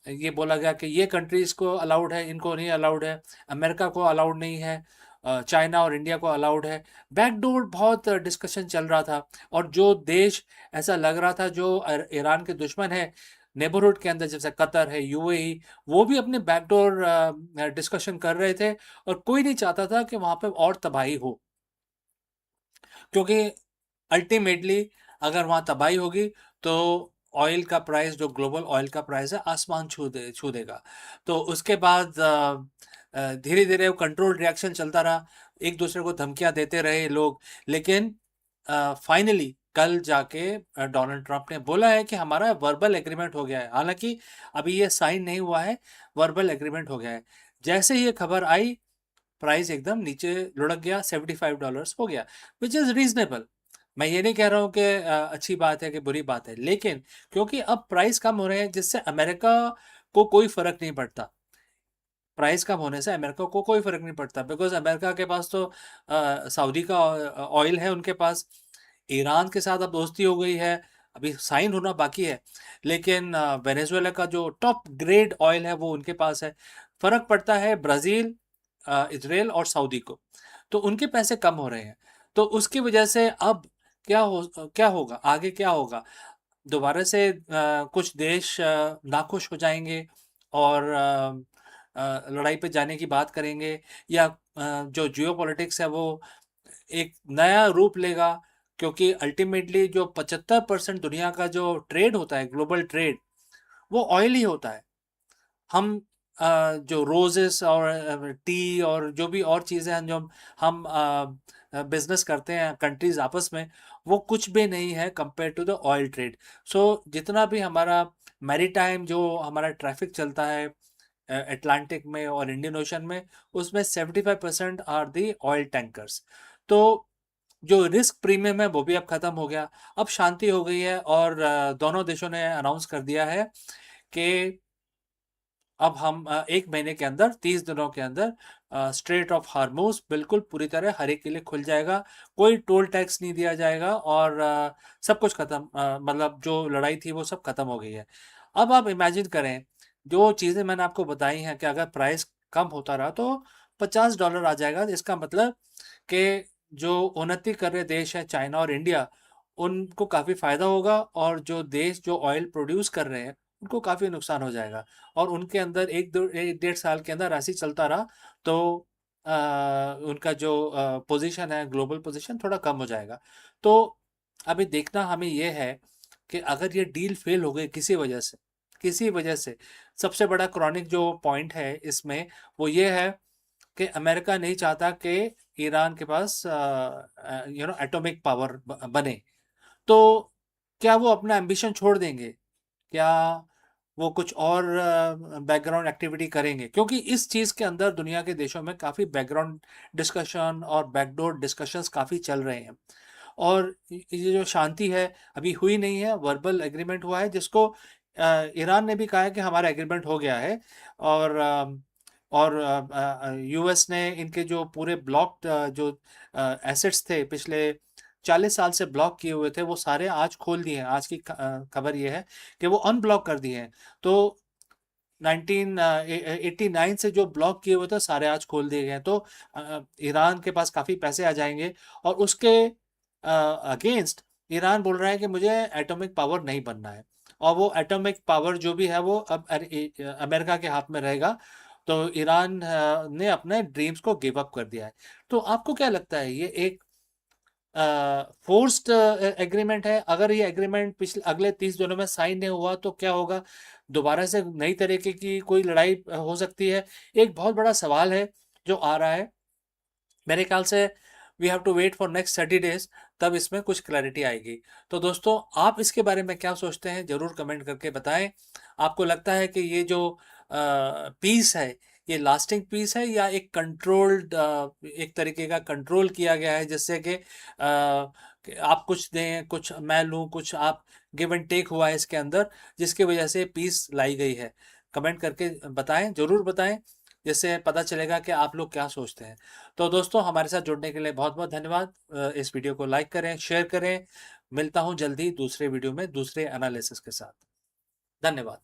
ये बोला गया कि ये कंट्रीज़ को अलाउड है, इनको नहीं अलाउड है, अमेरिका को अलाउड नहीं है, चाइना और इंडिया को अलाउड है। बैकडोर बहुत डिस्कशन चल रहा था और जो देश ऐसा लग रहा था जो ईरान के दुश्मन है नेबरहुड के अंदर, जैसे कतर है, यूएई, वो भी अपने बैकडोर डिस्कशन कर रहे थे और कोई नहीं चाहता था कि वहाँ पे और तबाही हो, क्योंकि अल्टीमेटली अगर वहाँ तबाही होगी तो ऑयल का प्राइस, जो ग्लोबल ऑयल का प्राइस है, आसमान छू देगा। तो उसके बाद धीरे धीरे वो कंट्रोल रिएक्शन चलता रहा, एक दूसरे को धमकियां देते रहे लोग, लेकिन फाइनली कल जाके डोनाल्ड ट्रंप ने बोला है कि हमारा वर्बल एग्रीमेंट हो गया है। हालांकि अभी ये साइन नहीं हुआ है, वर्बल एग्रीमेंट हो गया है। जैसे ही ये खबर आई, प्राइस एकदम नीचे लुढ़क गया, $75 हो गया, विच इज़ रीजनेबल। मैं ये नहीं कह रहा हूँ कि अच्छी बात है कि बुरी बात है, लेकिन क्योंकि अब प्राइस कम हो रहे हैं जिससे अमेरिका को कोई फर्क नहीं पड़ता। प्राइस कम होने से अमेरिका को कोई फर्क नहीं पड़ता, बिकॉज अमेरिका के पास तो सऊदी का ऑयल है उनके पास। ईरान के साथ अब दोस्ती हो गई है, अभी साइन होना बाकी है, लेकिन वेनेजुएला का जो टॉप ग्रेड ऑयल है वो उनके पास है। फर्क पड़ता है ब्राज़ील, इजराइल और सऊदी को, तो उनके पैसे कम हो रहे हैं। तो उसकी वजह से अब क्या होगा आगे, क्या होगा, दोबारा से कुछ देश नाखुश हो जाएंगे और लड़ाई पे जाने की बात करेंगे, या जो जियोपॉलिटिक्स है वो एक नया रूप लेगा, क्योंकि अल्टीमेटली जो 75% दुनिया का जो ट्रेड होता है, ग्लोबल ट्रेड, वो ऑयल ही होता है। हम जो रोजेस और टी और जो भी और चीज़ें हैं जो हम बिजनेस करते हैं कंट्रीज आपस में, वो कुछ भी नहीं है compare to the oil trade. So जितना भी हमारा मैरीटाइम जो हमारा ट्रैफिक चलता है अटलांटिक में और इंडियन ओशन में, उसमें 75% आर दी ऑयल टैंकर्स। तो जो रिस्क प्रीमियम है वो भी अब ख़त्म हो गया, अब शांति हो गई है और दोनों देशों ने अनाउंस कर दिया है कि अब हम 1 महीने के अंदर, 30 दिनों के अंदर स्ट्रेट ऑफ हार्मोज बिल्कुल पूरी तरह हर एक के लिए खुल जाएगा, कोई टोल टैक्स नहीं दिया जाएगा और सब कुछ खत्म, मतलब जो लड़ाई थी वो सब खत्म हो गई है। अब आप इमेजिन करें, जो चीज़ें मैंने आपको बताई हैं कि अगर प्राइस कम होता रहा तो $50 आ जाएगा। इसका मतलब कि जो उन्नति कर रहे देश हैं चाइना और इंडिया, उनको काफ़ी फ़ायदा होगा, और जो देश जो ऑयल प्रोड्यूस कर रहे हैं उनको काफ़ी नुकसान हो जाएगा। और उनके अंदर 1 डेढ़ साल के अंदर ऐसे ही चलता रहा तो उनका जो पोजीशन है, ग्लोबल पोजीशन थोड़ा कम हो जाएगा। तो अभी देखना हमें ये है कि अगर ये डील फेल हो गई किसी वजह से, सबसे बड़ा क्रॉनिक जो पॉइंट है इसमें वो ये है कि अमेरिका नहीं चाहता कि ईरान के पास एटॉमिक पावर बने। तो क्या वो अपना एम्बिशन छोड़ देंगे? क्या वो कुछ और बैकग्राउंड एक्टिविटी करेंगे? क्योंकि इस चीज़ के अंदर दुनिया के देशों में काफ़ी बैकग्राउंड डिस्कशन और बैकडोर डिस्कशंस काफ़ी चल रहे हैं। और ये जो शांति है अभी हुई नहीं है, वर्बल एग्रीमेंट हुआ है जिसको ईरान ने भी कहा है कि हमारा एग्रीमेंट हो गया है। और यूएस ने इनके जो पूरे ब्लॉक जो एसेट्स थे पिछले 40 साल से ब्लॉक किए हुए थे, वो सारे आज खोल दिए हैं। आज की खबर ये है कि वो अनब्लॉक कर दिए हैं। तो 1989 से जो ब्लॉक किए हुए थे सारे आज खोल दिए गए हैं। तो ईरान के पास काफ़ी पैसे आ जाएंगे और उसके अगेंस्ट ईरान बोल रहा है कि मुझे एटॉमिक पावर नहीं बनना है, और वो एटॉमिक पावर जो भी है वो अब अमेरिका के हाथ में रहेगा। तो ईरान ने अपने ड्रीम्स को गिव अप कर दिया है। तो आपको क्या लगता है, ये एक फोर्स्ड एग्रीमेंट है? अगर ये एग्रीमेंट पिछले अगले 30 दिनों में साइन नहीं हुआ तो क्या होगा? दोबारा से नई तरीके की कोई लड़ाई हो सकती है? एक बहुत बड़ा सवाल है जो आ रहा है। मेरे ख्याल से we have to wait for next 30 days, तब इसमें कुछ क्लैरिटी आएगी। तो दोस्तों, आप इसके बारे में क्या सोचते हैं ज़रूर कमेंट करके बताएं। आपको लगता है कि ये जो पीस है ये लास्टिंग पीस है, या एक कंट्रोल्ड, एक तरीके का कंट्रोल किया गया है जिससे कि कि आप कुछ दें, कुछ मैं लूँ, कुछ आप, गिव एंड टेक हुआ है इसके अंदर, जिसकी वजह से पीस लाई गई है। कमेंट करके बताएं, जरूर बताएं, जिससे पता चलेगा कि आप लोग क्या सोचते हैं। तो दोस्तों, हमारे साथ जुड़ने के लिए बहुत बहुत धन्यवाद। इस वीडियो को लाइक करें, शेयर करें। मिलता हूं जल्दी दूसरे वीडियो में दूसरे एनालिसिस के साथ। धन्यवाद।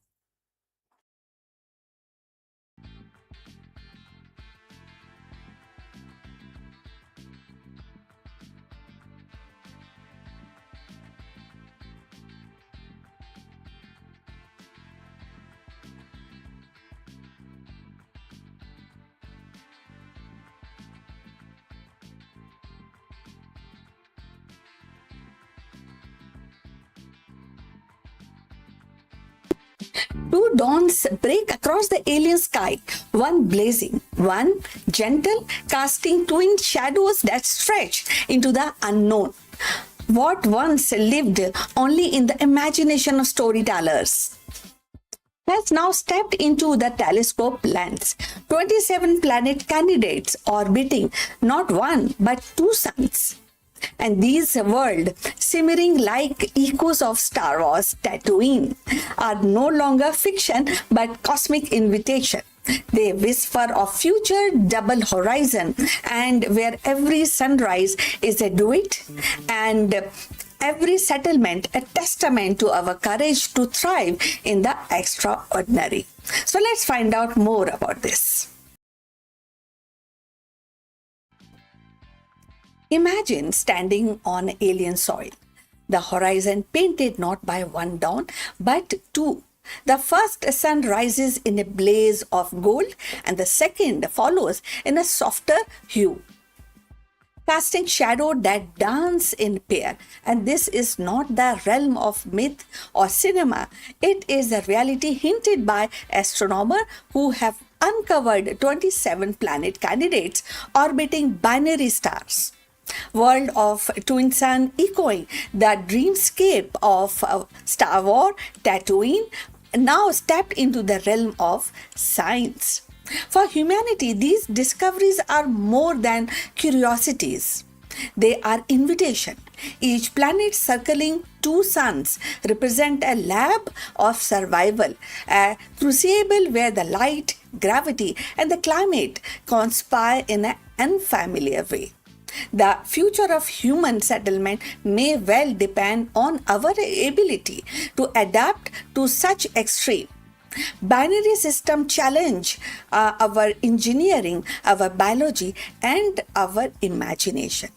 Two dawns break across the alien sky, one blazing, one gentle, casting twin shadows that stretch into the unknown. What once lived only in the imagination of storytellers has now stepped into the telescope lens. 27 planet candidates orbiting not one but two suns. And these worlds, simmering like echoes of Star Wars Tatooine, are no longer fiction but cosmic invitation. They whisper of future double horizon, and where every sunrise is a duet and every settlement a testament to our courage to thrive in the extraordinary. So let's find out more about this. Imagine standing on alien soil, the horizon painted not by one dawn, but two. The first sun rises in a blaze of gold, and the second follows in a softer hue, casting shadow that dance in pair. And this is not the realm of myth or cinema. It is a reality hinted by astronomers who have uncovered 27 planet candidates orbiting binary stars. World of Twin Sun echoing the dreamscape of Star Wars Tatooine now stepped into the realm of science. For humanity, these discoveries are more than curiosities. They are invitation. Each planet circling two suns represent a lab of survival, a crucible where the light, gravity, and the climate conspire in an unfamiliar way. The future of human settlement may well depend on our ability to adapt to such extreme. Binary system challenge our engineering, our biology, and our imagination.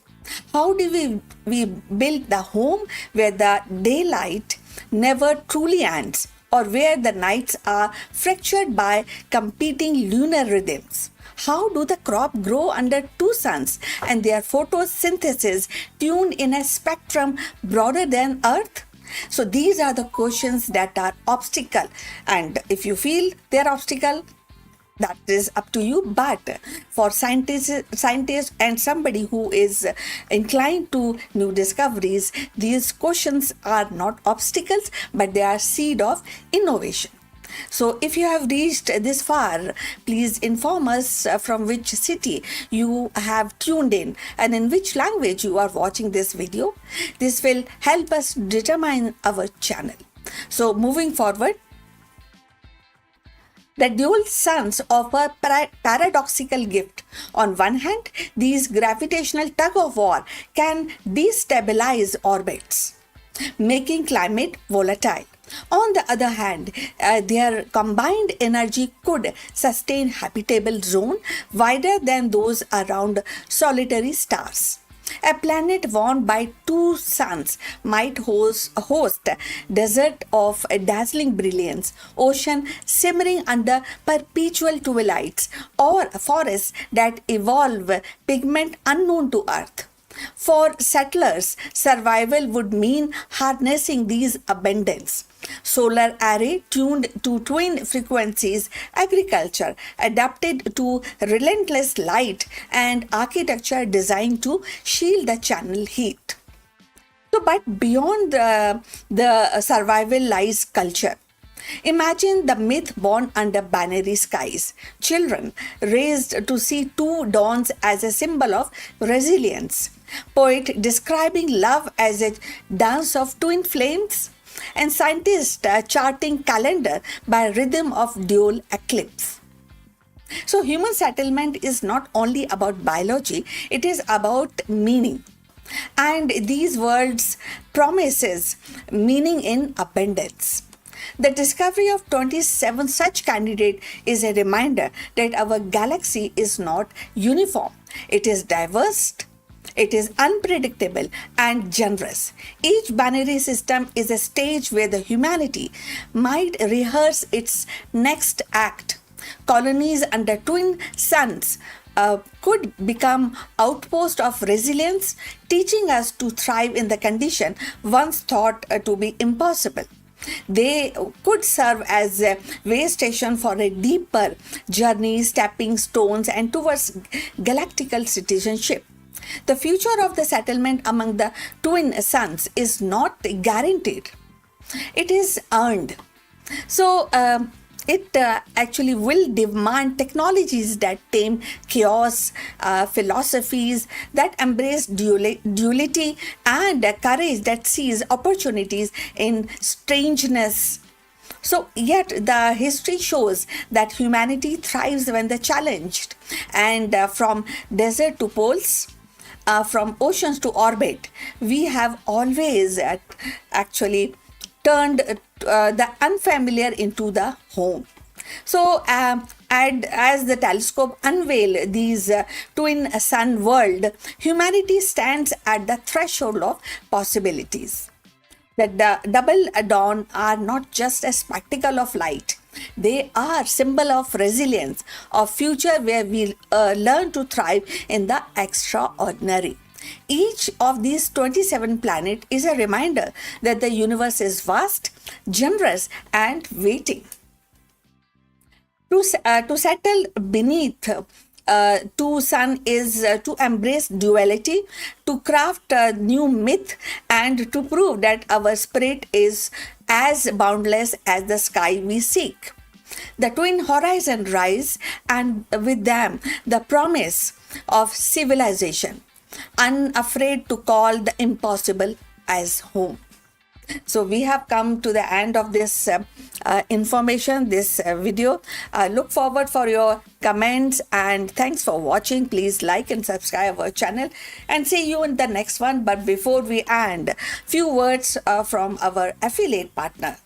How do we build the home where the daylight never truly ends, or where the nights are fractured by competing lunar rhythms? How do the crop grow under two suns and their photosynthesis tuned in a spectrum broader than Earth? So these are the questions that are obstacle, and if you feel they're obstacle, that is up to you. But for scientists and somebody who is inclined to new discoveries, these questions are not obstacles, but they are seed of innovation. So if you have reached this far, please inform us from which city you have tuned in and in which language you are watching this video. This will help us determine our channel. So moving forward, the dual suns offer paradoxical gift. On one hand, these gravitational tug of war can destabilize orbits, making climate volatile. On the other hand, their combined energy could sustain habitable zone wider than those around solitary stars. A planet warmed by two suns might host desert of dazzling brilliance, ocean simmering under perpetual twilights, or forests that evolve pigment unknown to Earth. For settlers, survival would mean harnessing these abundance. Solar array tuned to twin frequencies, agriculture adapted to relentless light, and architecture designed to shield the channel heat. So, but beyond the survival lies culture. Imagine the myth born under binary skies. Children raised to see two dawns as a symbol of resilience. Poet describing love as a dance of twin flames. And scientists charting calendar by rhythm of dual eclipse. So, human settlement is not only about biology, it is about meaning. And these words promises meaning in abundance. The discovery of 27 such candidates is a reminder that our galaxy is not uniform. It is diverse, it is unpredictable and generous. Each binary system is a stage where the humanity might rehearse its next act. Colonies under twin suns could become outposts of resilience, teaching us to thrive in the condition once thought to be impossible. They could serve as a way station for a deeper journey, stepping stones and towards galactical citizenship. The future of the settlement among the twin suns is not guaranteed. It is earned. So, it actually will demand technologies that tame chaos, philosophies that embrace duality, and courage that sees opportunities in strangeness. So, yet the history shows that humanity thrives when they're challenged, and from desert to poles, from oceans to orbit, we have always actually turned the unfamiliar into the home. So, and as the telescope unveil these twin sun world, humanity stands at the threshold of possibilities. The double dawn are not just a spectacle of light. They are symbol of resilience, of future where we learn to thrive in the extraordinary. Each of these 27 planets is a reminder that the universe is vast, generous, and waiting. To settle beneath two sun is to embrace duality, to craft a new myth, and to prove that our spirit is as boundless as the sky we seek. The twin horizon rise, and with them the promise of civilization, unafraid to call the impossible as home. So we have come to the end of this information, this video. Look forward for your comments, and thanks for watching. Please like and subscribe our channel, and see you in the next one. But before we end, few words from our affiliate partner.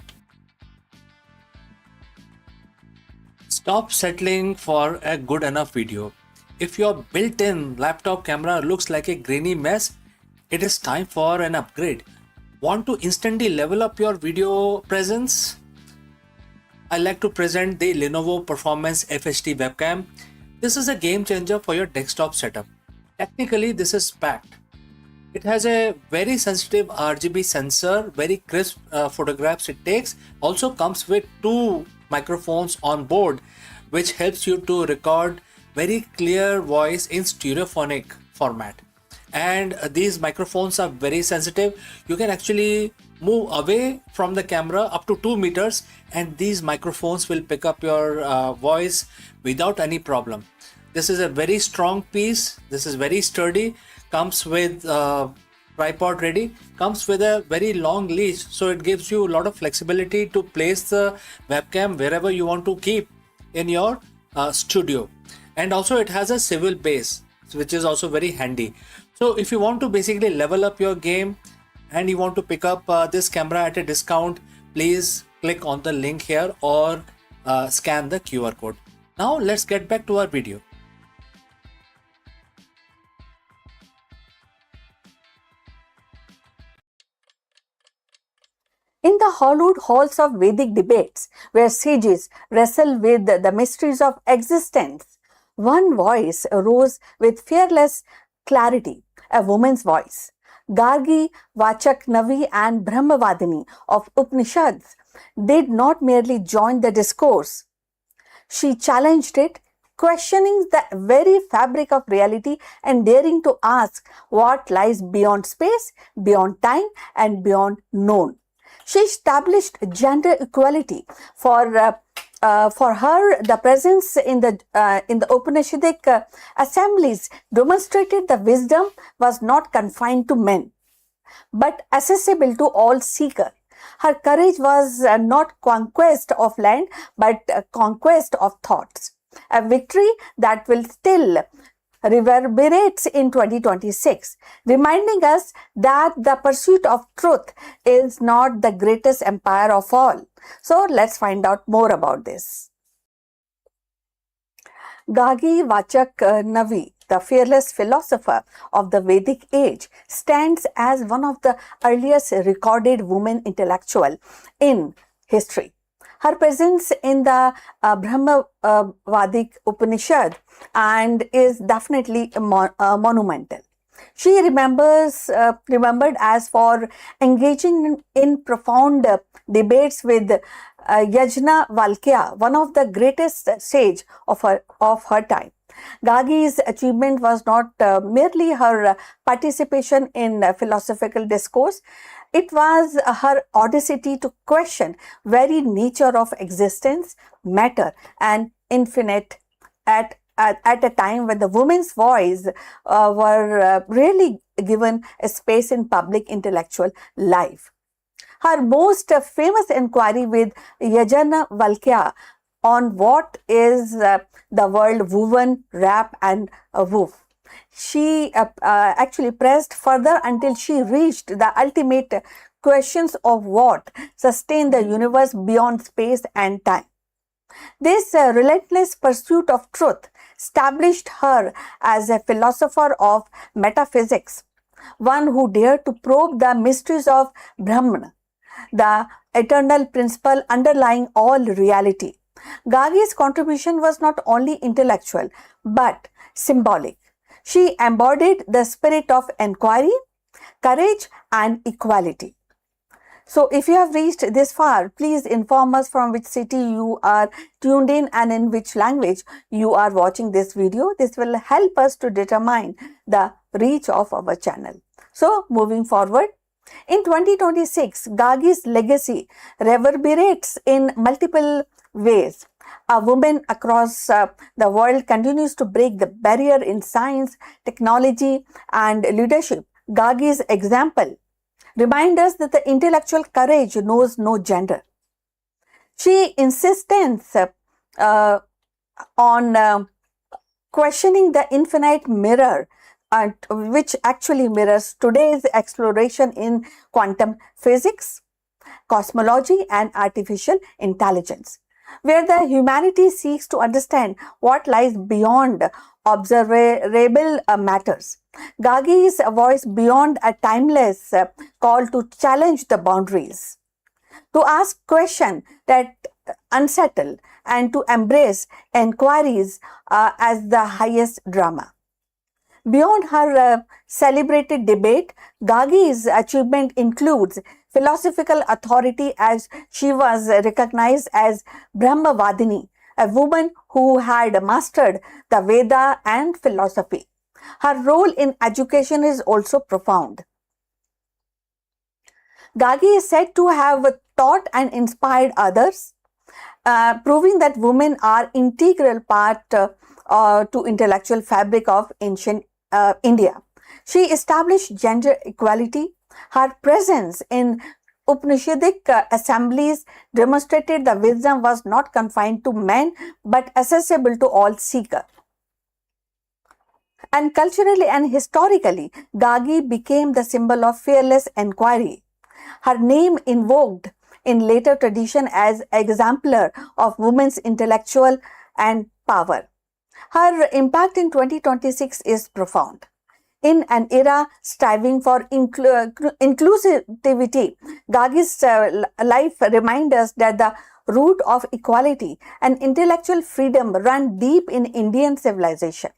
Stop settling for a good enough video. If your built-in laptop camera looks like a grainy mess, it is time for an upgrade. Want to instantly level up your video presence? I like to present the Lenovo Performance FHD webcam. This is a game changer for your desktop setup. Technically, this is packed. It has a very sensitive RGB sensor, very crisp photographs it takes. Also comes with two microphones on board, which helps you to record very clear voice in stereophonic format. And these microphones are very sensitive. You can actually move away from the camera up to 2 meters, and these microphones will pick up your voice without any problem. This is a very strong piece. This is very sturdy. Comes with tripod ready. Comes with a very long leash, so it gives you a lot of flexibility to place the webcam wherever you want to keep in your studio. And also it has a swivel base, which is also very handy. So if you want to basically level up your game and you want to pick up this camera at a discount, please click on the link here or scan the QR code. Now let's get back to our video. In the hollowed halls of Vedic debates, where sages wrestle with the mysteries of existence, one voice arose with fearless clarity, a woman's voice. Gargi, Vachaknavi, and Brahmavadini of Upanishads did not merely join the discourse. She challenged it, questioning the very fabric of reality and daring to ask what lies beyond space, beyond time, and beyond known. She established gender equality. For her, the presence in the Upanishadic assemblies demonstrated the wisdom was not confined to men, but accessible to all seekers. Her courage was not conquest of land, but conquest of thoughts. A victory that will still reverberates in 2026, reminding us that the pursuit of truth is not the greatest empire of all. So let's find out more about this. Gagi Vachak Navi, the fearless philosopher of the Vedic age, stands as one of the earliest recorded women intellectual in history. Her presence in the Brahmavadic Upanishad and is definitely monumental. She remembered as for engaging in profound debates with Yajna Valkya, one of the greatest sage of her time. Gagi's achievement was not merely her participation in philosophical discourse. It was her audacity to question very nature of existence, matter, and infinite at a time when the women's voice were really given a space in public intellectual life. Her most famous inquiry with Yajna Valkya on what is the world woven, wrap, and woof. She actually pressed further until she reached the ultimate questions of what sustain the universe beyond space and time. This relentless pursuit of truth established her as a philosopher of metaphysics, one who dared to probe the mysteries of Brahman, the eternal principle underlying all reality. Gagi's contribution was not only intellectual but symbolic. She embodied the spirit of inquiry, courage, and equality. So, if you have reached this far, please inform us from which city you are tuned in and in which language you are watching this video. This will help us to determine the reach of our channel. So, moving forward, in 2026, Gagi's legacy reverberates in multiple ways. A woman across the world continues to break the barrier in science, technology, and leadership. Gagi's example reminds us that the intellectual courage knows no gender. She insists on questioning the infinite mirror, which actually mirrors today's exploration in quantum physics, cosmology, and artificial intelligence, where the humanity seeks to understand what lies beyond observable matters. Gagi's voice beyond a timeless call to challenge the boundaries, to ask questions that unsettle, and to embrace inquiries as the highest drama. Beyond her celebrated debate, Gagi's achievement includes philosophical authority, as she was recognized as Brahmavadini, a woman who had mastered the Veda and philosophy. Her role in education is also profound. Gagi is said to have taught and inspired others, proving that women are integral part to intellectual fabric of ancient India. She established gender equality. Her presence in Upanishadic assemblies demonstrated the wisdom was not confined to men but accessible to all seekers. And culturally and historically, Gagi became the symbol of fearless inquiry. Her name invoked in later tradition as exemplar of women's intellectual and power. Her impact in 2026 is profound. In an era striving for inclusivity, Gagi's life reminds us that the root of equality and intellectual freedom run deep in Indian civilization.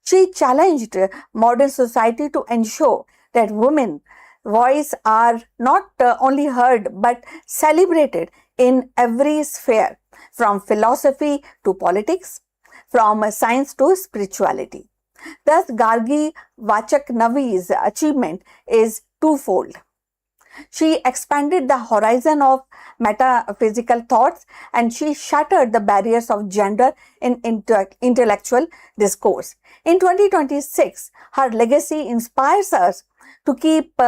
She challenged modern society to ensure that women's voices are not only heard but celebrated in every sphere, from philosophy to politics, from science to spirituality. Thus, Gagi Vachak Navi's achievement is twofold. She expanded the horizon of metaphysical thoughts, and she shattered the barriers of gender in intellectual discourse. In 2026, her legacy inspires us to keep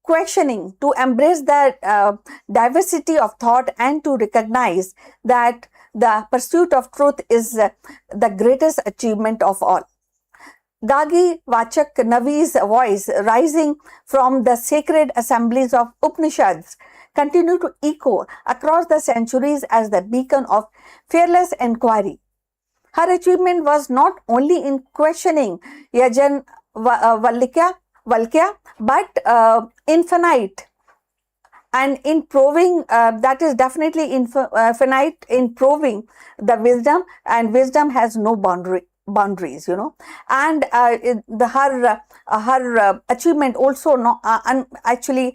questioning, to embrace the diversity of thought, and to recognize that the pursuit of truth is the greatest achievement of all. Gagi Vachak Navi's voice, rising from the sacred assemblies of Upanishads, continue to echo across the centuries as the beacon of fearless inquiry. Her achievement was not only in questioning Yajan Valkya, but infinite, and in proving that is definitely infinite in proving the wisdom, and wisdom has no boundaries, and her achievement also actually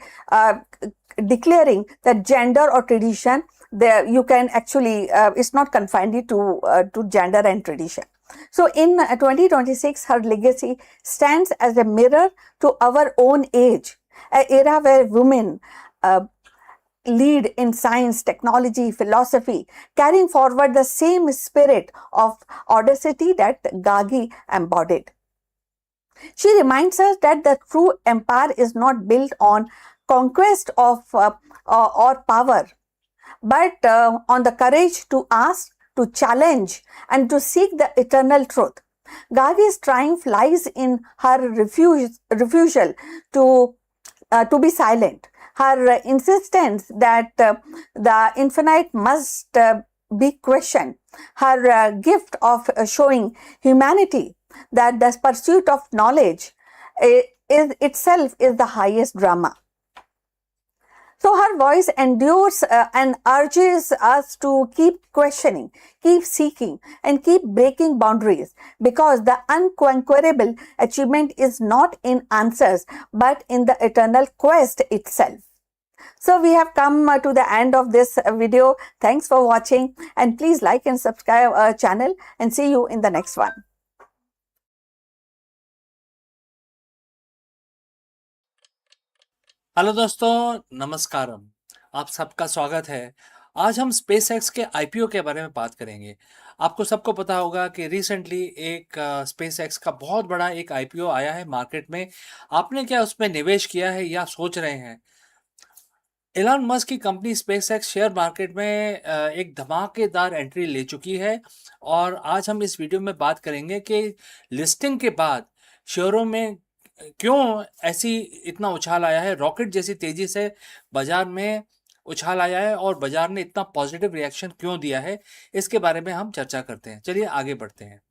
declaring that gender or tradition, there you can actually it's not confined to gender and tradition. So in 2026, her legacy stands as a mirror to our own age, an era where women lead in science, technology, philosophy, carrying forward the same spirit of audacity that Gagi embodied. She reminds us that the true empire is not built on conquest of or power, but on the courage to ask, to challenge, and to seek the eternal truth. Gagi's triumph lies in her refusal to be silent, her insistence that the infinite must be questioned, her gift of showing humanity that the pursuit of knowledge is itself is the highest drama. So her voice endures and urges us to keep questioning, keep seeking, and keep breaking boundaries, because the unconquerable achievement is not in answers but in the eternal quest itself. So we have come to the end of this video. Thanks for watching, and please like and subscribe our channel, and see you in the next one. Hello दोस्तों, नमस्कारम। आप सबका स्वागत है। आज हम space x के IPO के बारे में बात करेंगे। आपको सबको पता होगा कि रिसेंटली एक स्पेस एक्स का बहुत बड़ा एक आईपीओ आया है मार्केट में। आपने क्या उसमें निवेश किया है या सोच रहे हैं? एलन मस्क की company space x share market में एक धमाकेदार एंट्री ले चुकी है, और आज हम इस वीडियो में बात करेंगे कि लिस्टिंग के बाद शेयरों में क्यों ऐसी इतना उछाल आया है, रॉकेट जैसी तेजी से बाजार में उछाल आया है, और बाजार ने इतना पॉजिटिव रिएक्शन क्यों दिया है, इसके बारे में हम चर्चा करते हैं। चलिए आगे बढ़ते हैं।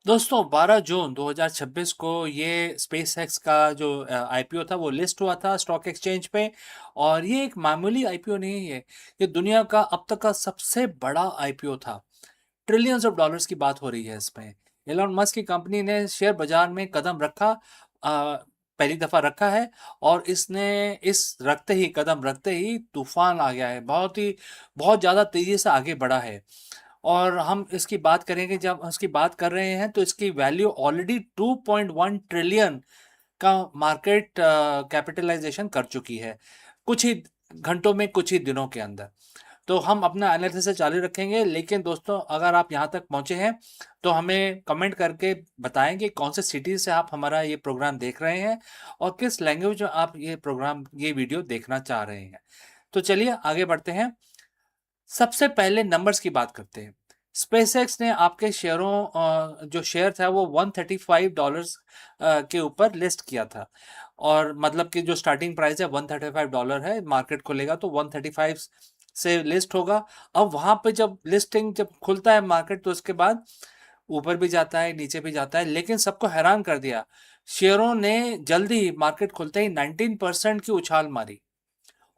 दोस्तों, 12 जून 2026 को ये स्पेस एक्स का जो आईपीओ था वो लिस्ट हुआ था स्टॉक एक्सचेंज पे, और ये एक मामूली आईपीओ नहीं है, ये दुनिया का अब तक का सबसे बड़ा आईपीओ था। ट्रिलियंस ऑफ डॉलर्स की बात हो रही है इसमें। एलन मस्क की कंपनी ने शेयर बाजार में कदम रखा, पहली दफा रखा है, और इसने कदम रखते ही तूफान आ गया है, बहुत ज़्यादा तेज़ी से आगे बढ़ा है। और हम इसकी बात करेंगे, जब इसकी बात कर रहे हैं तो इसकी वैल्यू ऑलरेडी 2.1 ट्रिलियन का मार्केट कैपिटलाइजेशन कर चुकी है कुछ ही घंटों में, कुछ ही दिनों के अंदर। तो हम अपना एनालिसिस चालू रखेंगे, लेकिन दोस्तों अगर आप यहाँ तक पहुँचे हैं तो हमें कमेंट करके बताएं कि कौन से सिटी से आप हमारा ये प्रोग्राम देख रहे हैं और किस लैंग्वेज में आप ये वीडियो देखना चाह रहे हैं। तो चलिए आगे बढ़ते हैं। सबसे पहले नंबर्स की बात करते हैं। स्पेसएक्स ने आपके शेयरों जो शेयर था वो $135 के ऊपर लिस्ट किया था, और मतलब कि जो स्टार्टिंग प्राइस है $135 है, मार्केट खुलेगा तो 135 से लिस्ट होगा। अब वहाँ पे जब खुलता है मार्केट तो उसके बाद ऊपर भी जाता है, नीचे भी जाता है, लेकिन सबको हैरान कर दिया, शेयरों ने जल्दी मार्केट खुलते ही 19% की उछाल मारी,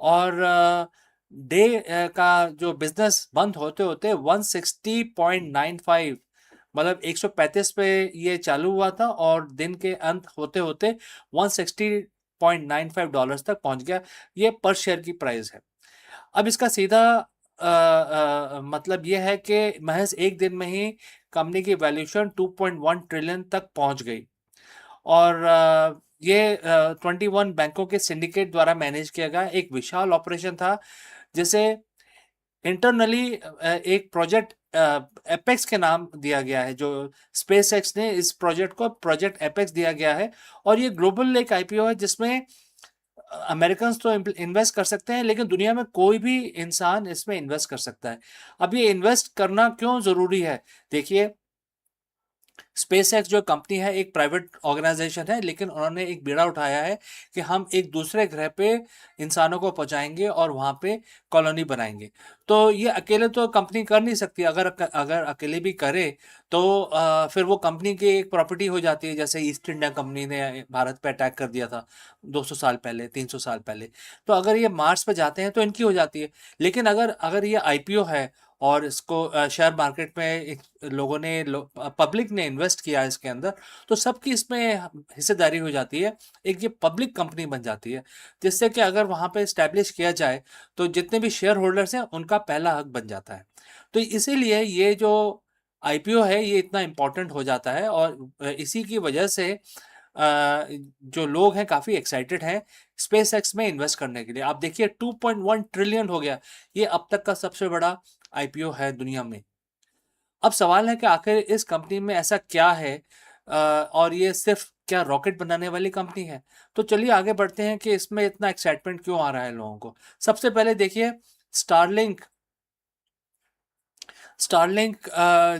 और डे का जो बिजनेस बंद होते होते 160.95 मतलब 135 पे ये चालू हुआ था, और दिन के अंत होते होते $160.95 तक पहुंच गया। ये पर शेयर की प्राइस है। अब इसका सीधा मतलब ये है कि महज एक दिन में ही कंपनी की वैल्यूएशन 2.1 ट्रिलियन तक पहुंच गई, और ये 21 बैंकों के सिंडिकेट द्वारा मैनेज किया गया एक विशाल ऑपरेशन था, जिसे इंटरनली एक प्रोजेक्ट एपेक्स के नाम दिया गया है। जो स्पेस एक्स ने इस प्रोजेक्ट को प्रोजेक्ट एपेक्स दिया गया है, और ये ग्लोबल एक आईपीओ है जिसमें अमेरिकन तो इन्वेस्ट कर सकते हैं, लेकिन दुनिया में कोई भी इंसान इसमें इन्वेस्ट कर सकता है। अब ये इन्वेस्ट करना क्यों जरूरी है? देखिए, स्पेस एक्स जो कंपनी है एक प्राइवेट ऑर्गेनाइजेशन है, लेकिन उन्होंने एक बीड़ा उठाया है कि हम एक दूसरे ग्रह पे इंसानों को पहुंचाएंगे और वहां पे कॉलोनी बनाएंगे। तो ये अकेले तो कंपनी कर नहीं सकती। अगर अगर अकेले भी करे तो फिर वो कंपनी की एक प्रॉपर्टी हो जाती है, जैसे ईस्ट इंडिया कंपनी ने भारत पे अटैक कर दिया था 200 साल पहले, 300 साल पहले। तो अगर ये मार्स पे जाते हैं तो इनकी हो जाती है। लेकिन अगर अगर ये आईपीओ है और इसको शेयर मार्केट में लोगों ने पब्लिक ने इन्वेस्ट किया इसके अंदर, तो सबकी इसमें हिस्सेदारी हो जाती है। एक ये पब्लिक कंपनी बन जाती है, जिससे कि अगर वहां पे इस्टेब्लिश किया जाए तो जितने भी शेयर होल्डर्स हैं उनका पहला हक बन जाता है। तो इसीलिए ये जो आईपीओ है ये इतना इम्पोर्टेंट हो जाता है, और इसी की वजह से जो लोग हैं काफ़ी एक्साइटेड हैं स्पेस एक्स में इन्वेस्ट करने के लिए। आप देखिए 2.1 ट्रिलियन हो गया, ये अब तक का सबसे बड़ा आईपीओ है दुनिया में। अब सवाल है कि आखिर इस कंपनी में ऐसा क्या है, और ये सिर्फ क्या रॉकेट बनाने वाली कंपनी है? तो चलिए आगे बढ़ते हैं कि इसमें इतना एक्साइटमेंट क्यों आ रहा है लोगों को। सबसे पहले देखिए, स्टारलिंक स्टारलिंक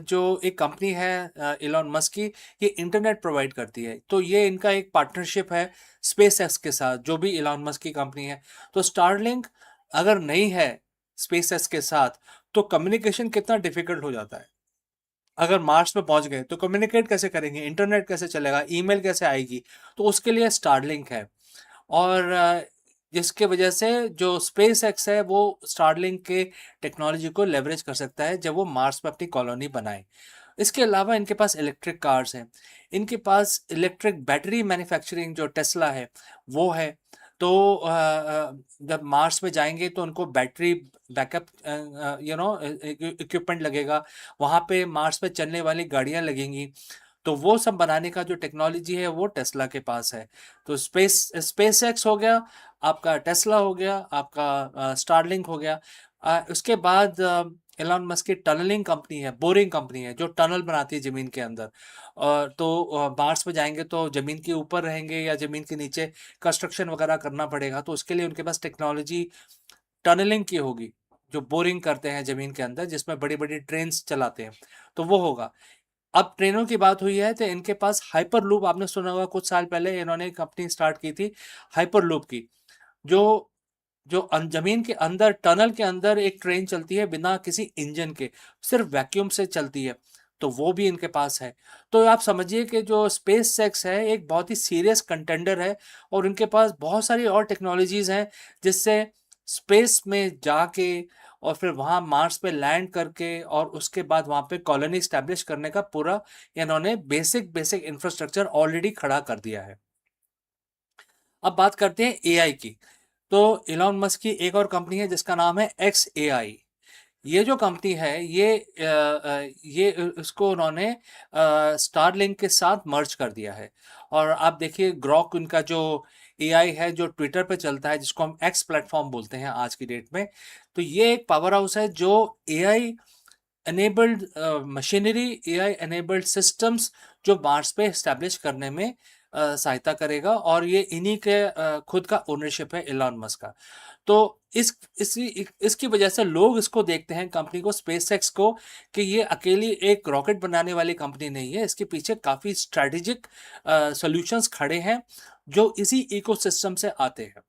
जो एक कंपनी है इलॉन मस्क की, ये इंटरनेट प्रोवाइड करती है। तो ये इनका एक पार्टनरशिप है स्पेस एक्स के साथ, जो भी इलॉन मस्क की कंपनी है। तो स्टारलिंक अगर नहीं है स्पेस एक्स के साथ, तो कम्युनिकेशन कितना डिफिकल्ट हो जाता है। अगर मार्स पे पहुंच गए तो कम्युनिकेट कैसे करेंगे, इंटरनेट कैसे चलेगा, ईमेल कैसे आएगी? तो उसके लिए स्टारलिंक है। और जिसके वजह से जो स्पेस एक्स है वो स्टारलिंक के टेक्नोलॉजी को लेवरेज कर सकता है जब वो मार्स पे अपनी कॉलोनी बनाए। इसके अलावा इनके पास इलेक्ट्रिक कार्स हैं, इनके पास इलेक्ट्रिक बैटरी मैन्युफैक्चरिंग जो टेस्ला है वो है। तो जब मार्स पे जाएंगे तो उनको बैटरी बैकअप इक्विपमेंट लगेगा, वहाँ पे मार्स पे चलने वाली गाड़ियाँ लगेंगी। तो वो सब बनाने का जो टेक्नोलॉजी है वो टेस्ला के पास है। तो स्पेस एक्स हो गया आपका, टेस्ला हो गया आपका, स्टारलिंक हो गया। उसके बाद एलॉन मस्क की टनलिंग कंपनी है, बोरिंग कंपनी है, जो टनल बनाती है जमीन के अंदर। तो मार्स पे जाएंगे तो जमीन के ऊपर रहेंगे या जमीन के नीचे कंस्ट्रक्शन वगैरह करना पड़ेगा, तो उसके लिए उनके पास टेक्नोलॉजी टनलिंग की होगी, जो बोरिंग करते हैं जमीन के अंदर, जिसमें बड़ी बड़ी ट्रेन चलाते हैं, तो वो होगा। अब ट्रेनों की बात हुई है तो इनके पास हाइपर लूप, आपने सुना होगा कुछ साल पहले इन्होंने एक कंपनी स्टार्ट की थी हाइपर लूप की, जो जो जमीन के अंदर टनल के अंदर एक ट्रेन चलती है बिना किसी इंजन के, सिर्फ वैक्यूम से चलती है। तो वो भी इनके पास है। तो आप समझिए कि जो स्पेस सेक्स है एक बहुत ही सीरियस कंटेंडर है, और इनके पास बहुत सारी और टेक्नोलॉजीज हैं जिससे स्पेस में जाके और फिर वहाँ मार्स पे लैंड करके और उसके बाद वहाँ पे कॉलोनी स्टैब्लिश करने का पूरा इन्होंने बेसिक बेसिक इंफ्रास्ट्रक्चर ऑलरेडी खड़ा कर दिया है। अब बात करते हैं एआई की। तो इलॉन मस्क की एक और कंपनी है जिसका नाम है एक्स एआई। ये जो कंपनी है ये इसको उन्होंने स्टारलिंक के साथ मर्ज कर दिया है। और आप देखिए ग्रॉक उनका जो एआई है जो ट्विटर पे चलता है, जिसको हम एक्स प्लेटफॉर्म बोलते हैं आज की डेट में। तो ये एक पावर हाउस है जो AI enabled machinery, AI enabled systems जो मार्स पे स्टैब्लिश करने में सहायता करेगा, और ये इन्हीं के खुद का ओनरशिप है एलॉन मस्क का। तो इसकी वजह से लोग इसको देखते हैं कंपनी को, स्पेसएक्स को, कि ये अकेली एक रॉकेट बनाने वाली कंपनी नहीं है, इसके पीछे काफ़ी स्ट्रैटेजिक सॉल्यूशंस खड़े हैं जो इसी इकोसिस्टम से आते हैं।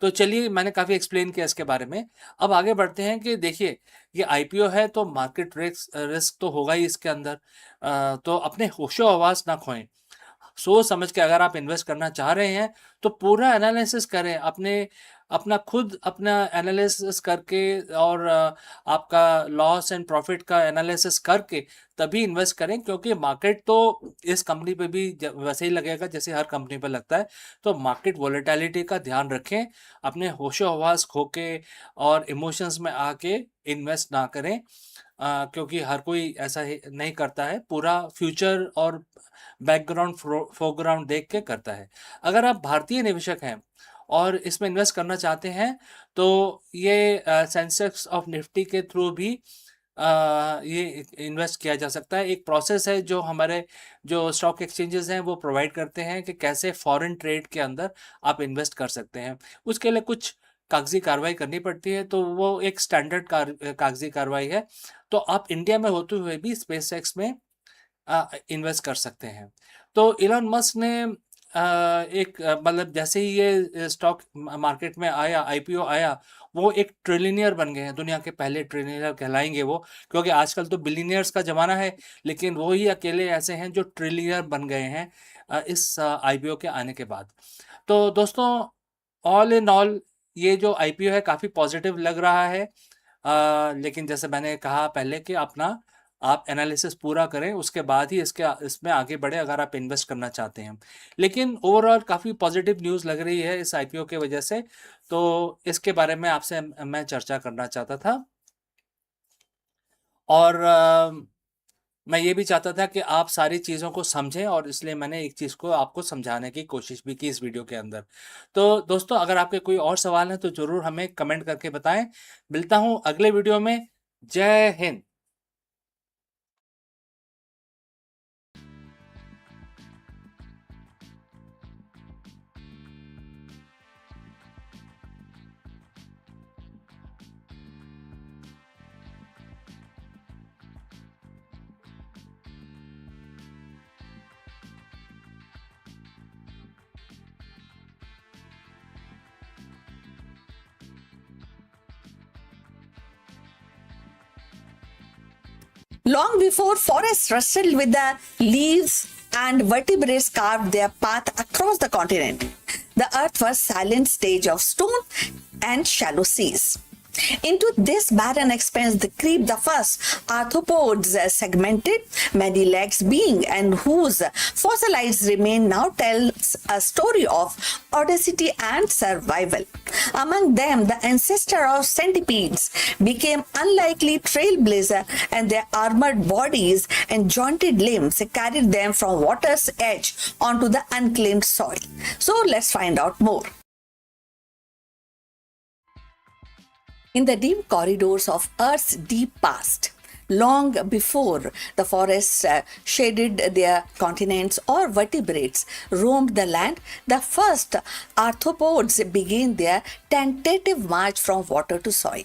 तो चलिए, मैंने काफ़ी एक्सप्लेन किया इसके बारे में। अब आगे बढ़ते हैं कि देखिए, ये आईपीओ है तो मार्केट रिस्क रिस्क तो होगा ही इसके अंदर। तो अपने होशो हवास ना खोएं, सोच समझ के अगर आप इन्वेस्ट करना चाह रहे हैं तो पूरा एनालिसिस करें, अपना एनालिसिस करके, और आपका लॉस एंड प्रॉफिट का एनालिसिस करके तभी इन्वेस्ट करें, क्योंकि मार्केट तो इस कंपनी पे भी वैसे ही लगेगा जैसे हर कंपनी पे लगता है। तो मार्केट वॉलेटिलिटी का ध्यान रखें, अपने होशो हवास खो के और इमोशंस में आके इन्वेस्ट ना करें। क्योंकि हर कोई ऐसा नहीं करता है, पूरा फ्यूचर और बैकग्राउंड फोरग्राउंड देख के करता है। अगर आप भारतीय निवेशक हैं और इसमें इन्वेस्ट करना चाहते हैं तो ये सेंसेक्स ऑफ निफ्टी के थ्रू भी ये इन्वेस्ट किया जा सकता है। एक प्रोसेस है जो हमारे जो स्टॉक एक्सचेंजेस हैं वो प्रोवाइड करते हैं कि कैसे फॉरेन ट्रेड के अंदर आप इन्वेस्ट कर सकते हैं। उसके लिए कुछ कागजी कार्रवाई करनी पड़ती है, तो वो एक स्टैंडर्ड कागजी कार्रवाई है। तो आप इंडिया में होते हुए भी स्पेस एक्स में इन्वेस्ट कर सकते हैं। तो इलॉन मस्क ने मतलब जैसे ही ये स्टॉक मार्केट में आया, आईपीओ आया, वो एक ट्रिलियनियर बन गए हैं, दुनिया के पहले ट्रिलियनियर कहलाएंगे वो, क्योंकि आजकल तो बिलियनियर्स का ज़माना है, लेकिन वो ही अकेले ऐसे हैं जो ट्रिलियनियर बन गए हैं इस आईपीओ के आने के बाद। तो दोस्तों, ऑल इन ऑल ये जो आईपीओ है काफ़ी पॉजिटिव लग रहा है, लेकिन जैसे मैंने कहा पहले कि अपना आप एनालिसिस पूरा करें, उसके बाद ही इसमें आगे बढ़े अगर आप इन्वेस्ट करना चाहते हैं। लेकिन ओवरऑल काफ़ी पॉजिटिव न्यूज़ लग रही है इस आईपीओ के वजह से, तो इसके बारे में आपसे मैं चर्चा करना चाहता था। और मैं ये भी चाहता था कि आप सारी चीज़ों को समझें, और इसलिए मैंने एक चीज़ को आपको समझाने की कोशिश भी की इस वीडियो के अंदर। तो दोस्तों, अगर आपके कोई और सवाल हैं तो ज़रूर हमें कमेंट करके बताएं। मिलता हूँ अगले वीडियो में। जय Hind. Long before forests rustled with the leaves and vertebrates carved their path across the continent, the earth was silent stage of stone and shallow seas. Into this barren expanse creep the first arthropods, segmented, many legs being, and whose fossilized remain now tells a story of audacity and survival. Among them, the ancestor of centipedes became unlikely trailblazer, and their armored bodies and jointed limbs carried them from water's edge onto the unclaimed soil. So let's find out more. In the dim corridors of Earth's deep past, long before the forests shaded their continents or vertebrates roamed the land, the first arthropods began their tentative march from water to soil.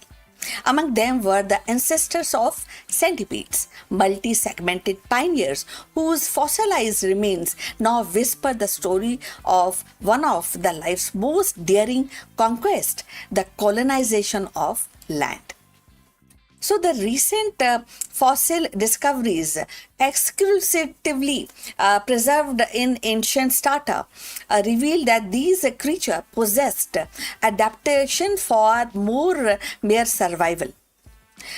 Among them were the ancestors of centipedes, multi-segmented pioneers whose fossilized remains now whisper the story of one of the life's most daring conquests, the colonization of land. So the recent fossil discoveries exclusively preserved in ancient strata reveal that these creatures possessed adaptation for more mere survival.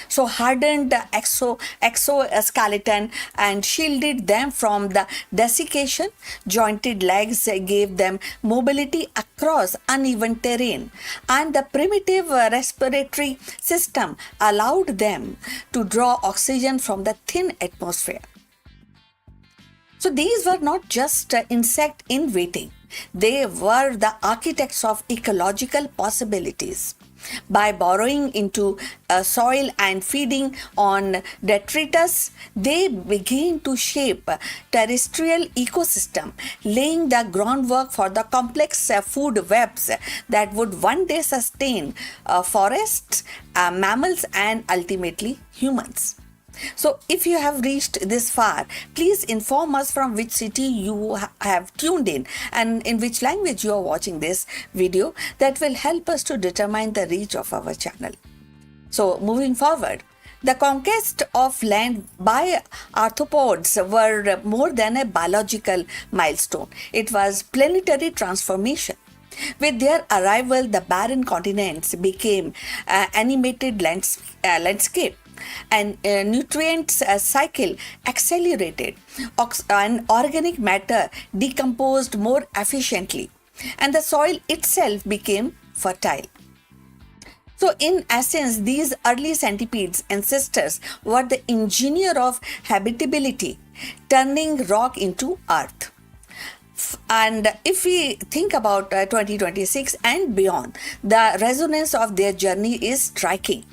So hardened exoskeleton and shielded them from the desiccation. Jointed legs gave them mobility across uneven terrain, and the primitive respiratory system allowed them to draw oxygen from the thin atmosphere. So these were not just insects in waiting. They were the architects of ecological possibilities. By burrowing into soil and feeding on detritus, they began to shape terrestrial ecosystem, laying the groundwork for the complex food webs that would one day sustain forests, mammals, and ultimately humans. So, if you have reached this far, please inform us from which city you have tuned in and in which language you are watching this video. That will help us to determine the reach of our channel. So, moving forward, the conquest of land by arthropods were more than a biological milestone. It was planetary transformation. With their arrival, the barren continents became animated landscape, and nutrients cycle accelerated, and organic matter decomposed more efficiently, and the soil itself became fertile. So, in essence, these early centipedes ancestors were the engineer of habitability, turning rock into earth. And if we think about 2026 and beyond, the resonance of their journey is striking.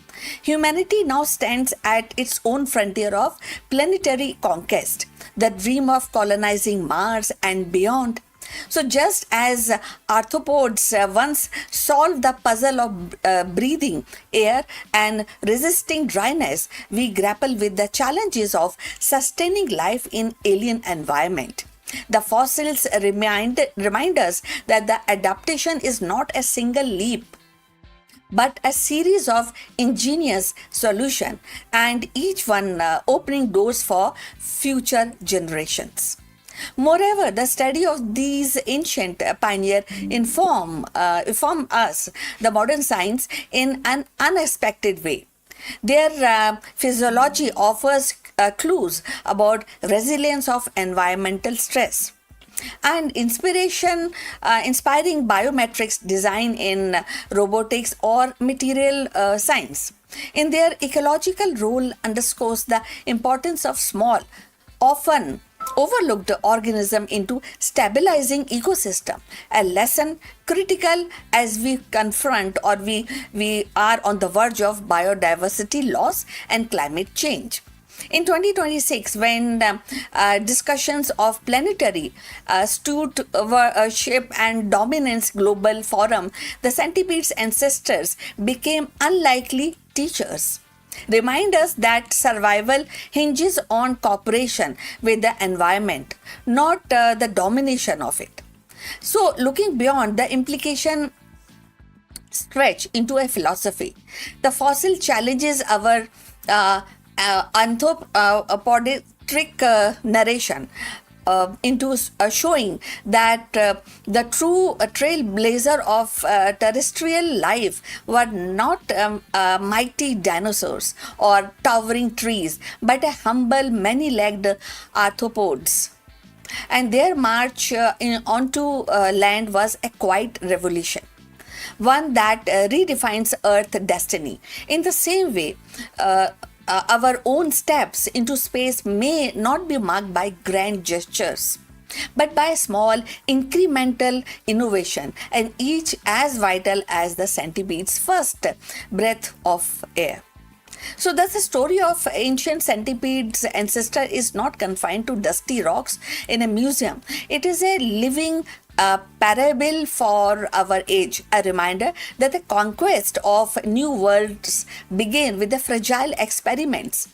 Humanity now stands at its own frontier of planetary conquest, the dream of colonizing Mars and beyond. So, just as arthropods once solved the puzzle of breathing air and resisting dryness, we grapple with the challenges of sustaining life in alien environment. The fossils remind us that the adaptation is not a single leap but a series of ingenious solutions, and each one opening doors for future generations. Moreover, the study of these ancient pioneers inform us the modern science in an unexpected way. Their physiology offers clues about resilience of environmental stress and inspiring biometrics design in robotics or material science. In their ecological role underscores the importance of small, often overlooked organism into stabilizing ecosystem, a lesson critical as we confront or we are on the verge of biodiversity loss and climate change. In 2026, when discussions of planetary stewardship and dominance global forum, the centipede's ancestors became unlikely teachers. Remind us that survival hinges on cooperation with the environment, not the domination of it. So, looking beyond, the implication stretch into a philosophy. The fossil challenges our anthropomorphic narration into showing that the true trailblazer of terrestrial life were not mighty dinosaurs or towering trees, but a humble, many-legged arthropods. And their march onto land was a quiet revolution, one that redefines Earth destiny. In the same way, our own steps into space may not be marked by grand gestures, but by small incremental innovation, and each as vital as the centipede's first breath of air. So thus the story of ancient centipede's ancestor is not confined to dusty rocks in a museum. It is a living parable for our age, a reminder that the conquest of new worlds began with the fragile experiments.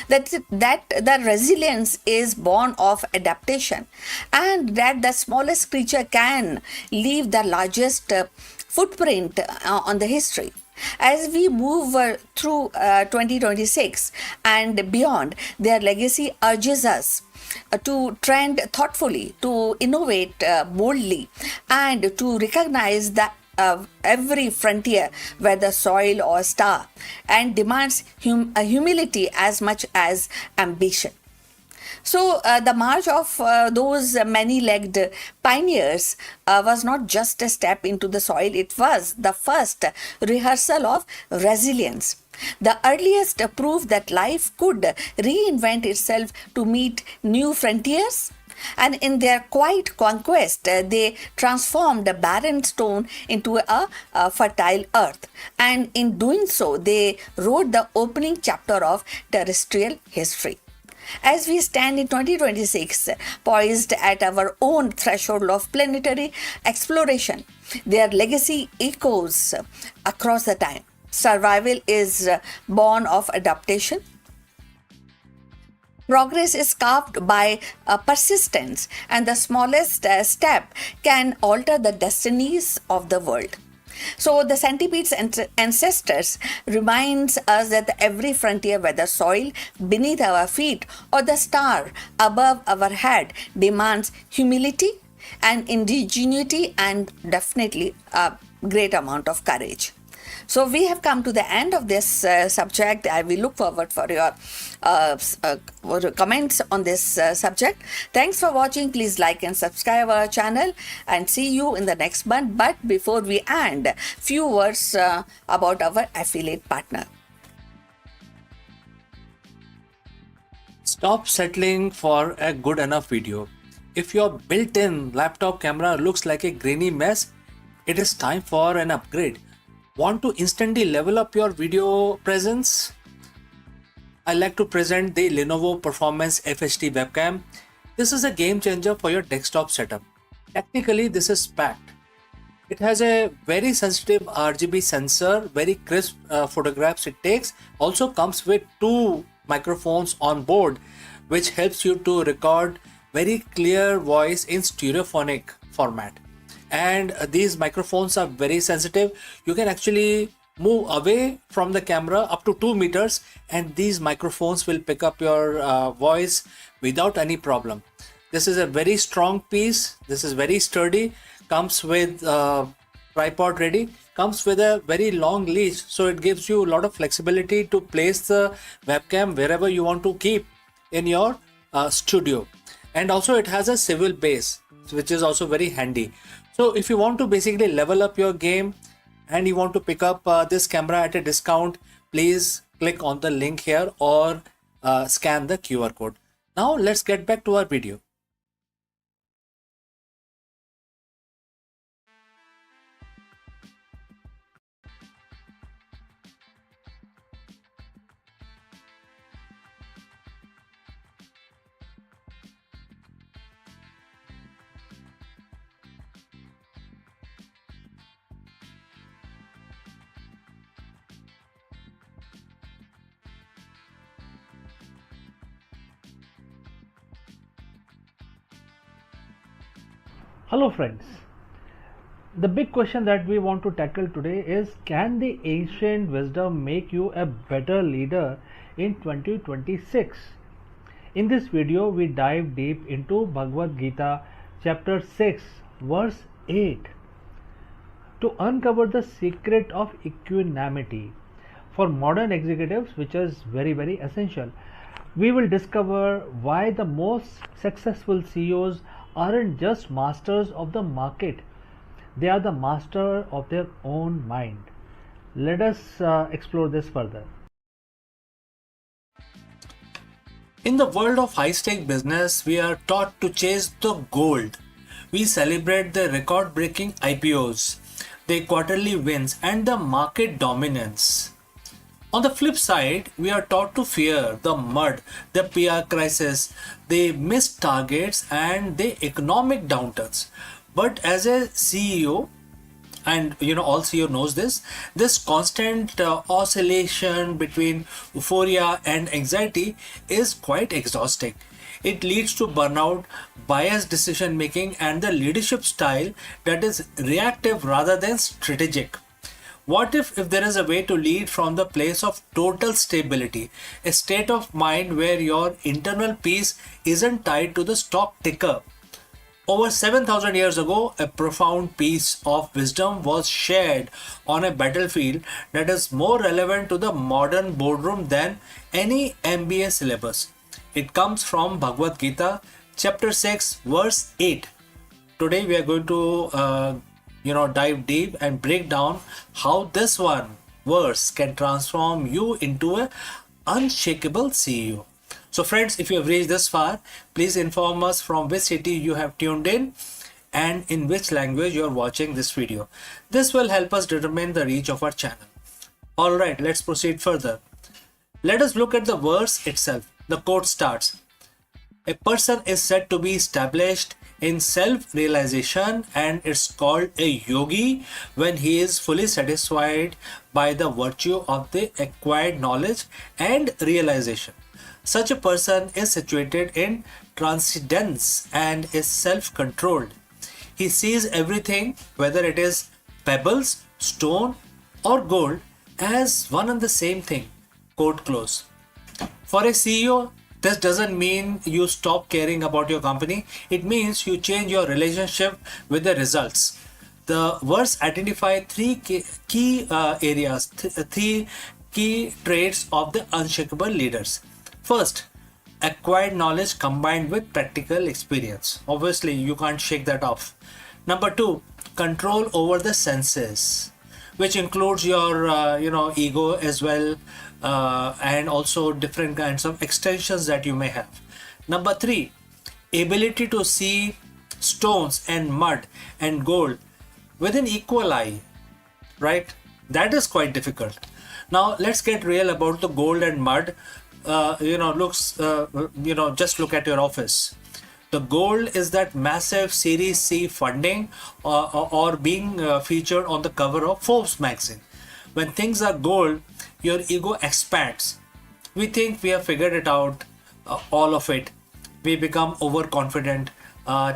That the resilience is born of adaptation, and that the smallest creature can leave the largest footprint on the history. As we move through 2026 and beyond, their legacy urges us to trend thoughtfully, to innovate boldly, and to recognize that every frontier, whether soil or star, and demands humility as much as ambition. So, the march of those many legged pioneers was not just a step into the soil, it was the first rehearsal of resilience. The earliest proof that life could reinvent itself to meet new frontiers. And in their quiet conquest, they transformed a barren stone into a fertile earth. And in doing so, they wrote the opening chapter of terrestrial history. As we stand in 2026, poised at our own threshold of planetary exploration, their legacy echoes across the time. Survival is born of adaptation. Progress is carved by persistence, and the smallest step can alter the destinies of the world. So the centipede's ancestors reminds us that every frontier, whether soil beneath our feet or the star above our head, demands humility and ingenuity and definitely a great amount of courage. So we have come to the end of this subject. I will look forward for your comments on this subject. Thanks for watching. Please like and subscribe our channel, and see you in the next month. But before we end, few words about our affiliate partner. Stop settling for a good enough video. If your built-in laptop camera looks like a grainy mess, it is time for an upgrade. Want to instantly level up your video presence? I like to present the Lenovo Performance FHD webcam. This is a game changer for your desktop setup. Technically, this is packed. It has a very sensitive RGB sensor, very crisp photographs it takes. Also comes with 2 microphones on board, which helps you to record very clear voice in stereophonic format. And these microphones are very sensitive. You can actually move away from the camera up to 2 meters, and these microphones will pick up your voice without any problem. This is a very strong piece. This is very sturdy. Comes with tripod ready. Comes with a very long leash, so it gives you a lot of flexibility to place the webcam wherever you want to keep in your studio. And also it has a swivel base, which is also very handy. So if you want to basically level up your game and you want to pick up this camera at a discount, please click on the link here or scan the QR code. Now let's get back to our video. Hello friends, the big question that we want to tackle today is, can the ancient wisdom make you a better leader in 2026? In this video we dive deep into Bhagavad Gita chapter 6 verse 8 to uncover the secret of equanimity for modern executives, which is very essential. We will discover why the most successful CEOs aren't just masters of the market, they are the master of their own mind. Let us explore this further. In the world of high-stake business, we are taught to chase the gold. We celebrate the record-breaking IPOs, the quarterly wins, and the market dominance. On the flip side, we are taught to fear the mud, the PR crisis, the missed targets, and the economic downturns. But as a CEO, and all CEO knows this constant oscillation between euphoria and anxiety is quite exhausting. It leads to burnout, biased decision making, and the leadership style that is reactive rather than strategic. What if there is a way to lead from the place of total stability, a state of mind where your internal peace isn't tied to the stock ticker? Over 7,000 years ago, a profound piece of wisdom was shared on a battlefield that is more relevant to the modern boardroom than any MBA syllabus. It comes from Bhagavad Gita, chapter 6, verse 8. Today we are going to dive deep and break down how this one verse can transform you into an unshakable CEO. So friends, if you have reached this far, please inform us from which city you have tuned in and in which language you are watching this video. This will help us determine the reach of our channel. Alright, let's proceed further. Let us look at the verse itself. The quote starts, "A person is said to be established in self-realization, and it's called a yogi when he is fully satisfied by the virtue of the acquired knowledge and realization. Such a person is situated in transcendence and is self-controlled. He sees everything, whether it is pebbles, stone, or gold, as one and the same thing." Quote close. For a CEO, this doesn't mean you stop caring about your company. It means you change your relationship with the results. The verse identify three key areas, three key traits of the unshakable leaders. First, acquired knowledge combined with practical experience. Obviously, you can't shake that off. Number two, control over the senses, which includes your ego as well, and also different kinds of extensions that you may have. Number three, ability to see stones and mud and gold with an equal eye, right? That is quite difficult. Now let's get real about the gold and mud. Just look at your office. The gold is that massive Series C funding, or being featured on the cover of Forbes magazine. When things are gold, your ego expands. We think we have figured it out, all of it. We become overconfident,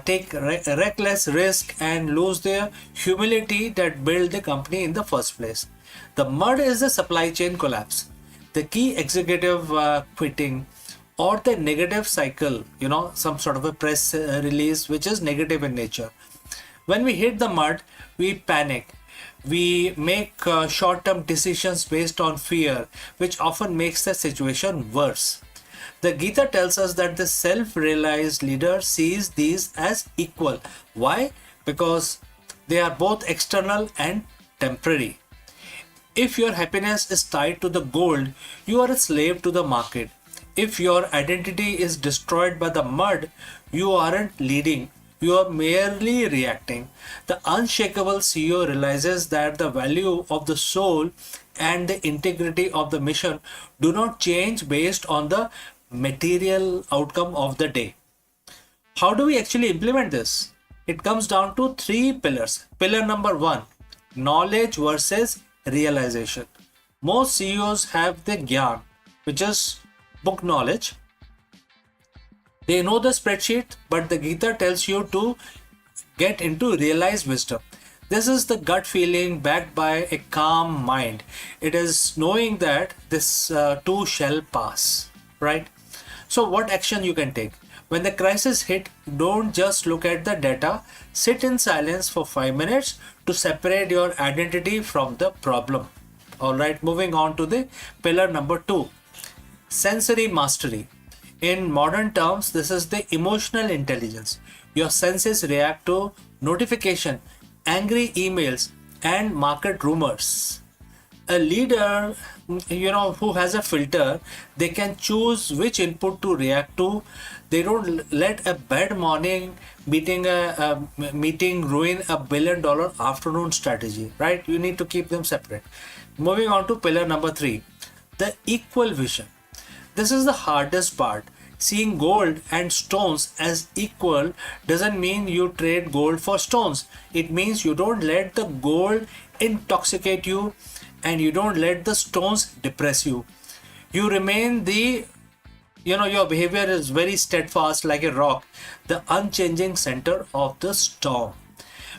take reckless risk, and lose the humility that built the company in the first place. The mud is the supply chain collapse, the key executive quitting, or the negative cycle, some sort of a press release which is negative in nature. When we hit the mud, we panic. We make short-term decisions based on fear, which often makes the situation worse. The Gita tells us that the self-realized leader sees these as equal. Why? Because they are both external and temporary. If your happiness is tied to the gold, you are a slave to the market. If your identity is destroyed by the mud, you aren't leading, you are merely reacting. The unshakable CEO realizes that the value of the soul and the integrity of the mission do not change based on the material outcome of the day. How do we actually implement this? It comes down to three pillars. Pillar number one, knowledge versus realization. Most CEOs have the gyan, which is book knowledge. They know the spreadsheet, but the Gita tells you to get into realized wisdom. This is the gut feeling backed by a calm mind. It is knowing that this too shall pass, right? So what action you can take? When the crisis hit, don't just look at the data. Sit in silence for 5 minutes to separate your identity from the problem. All right, moving on to the pillar number 2, sensory mastery. In modern terms, this is the emotional intelligence. Your senses react to notification, angry emails, and market rumors. A leader, who has a filter, they can choose which input to react to. They don't let a bad morning meeting ruin a $1 billion afternoon strategy, right? You need to keep them separate. Moving on to pillar number 3, the equal vision. This is the hardest part. Seeing gold and stones as equal doesn't mean you trade gold for stones. It means you don't let the gold intoxicate you, and you don't let the stones depress you. You remain your behavior is very steadfast like a rock, the unchanging center of the storm.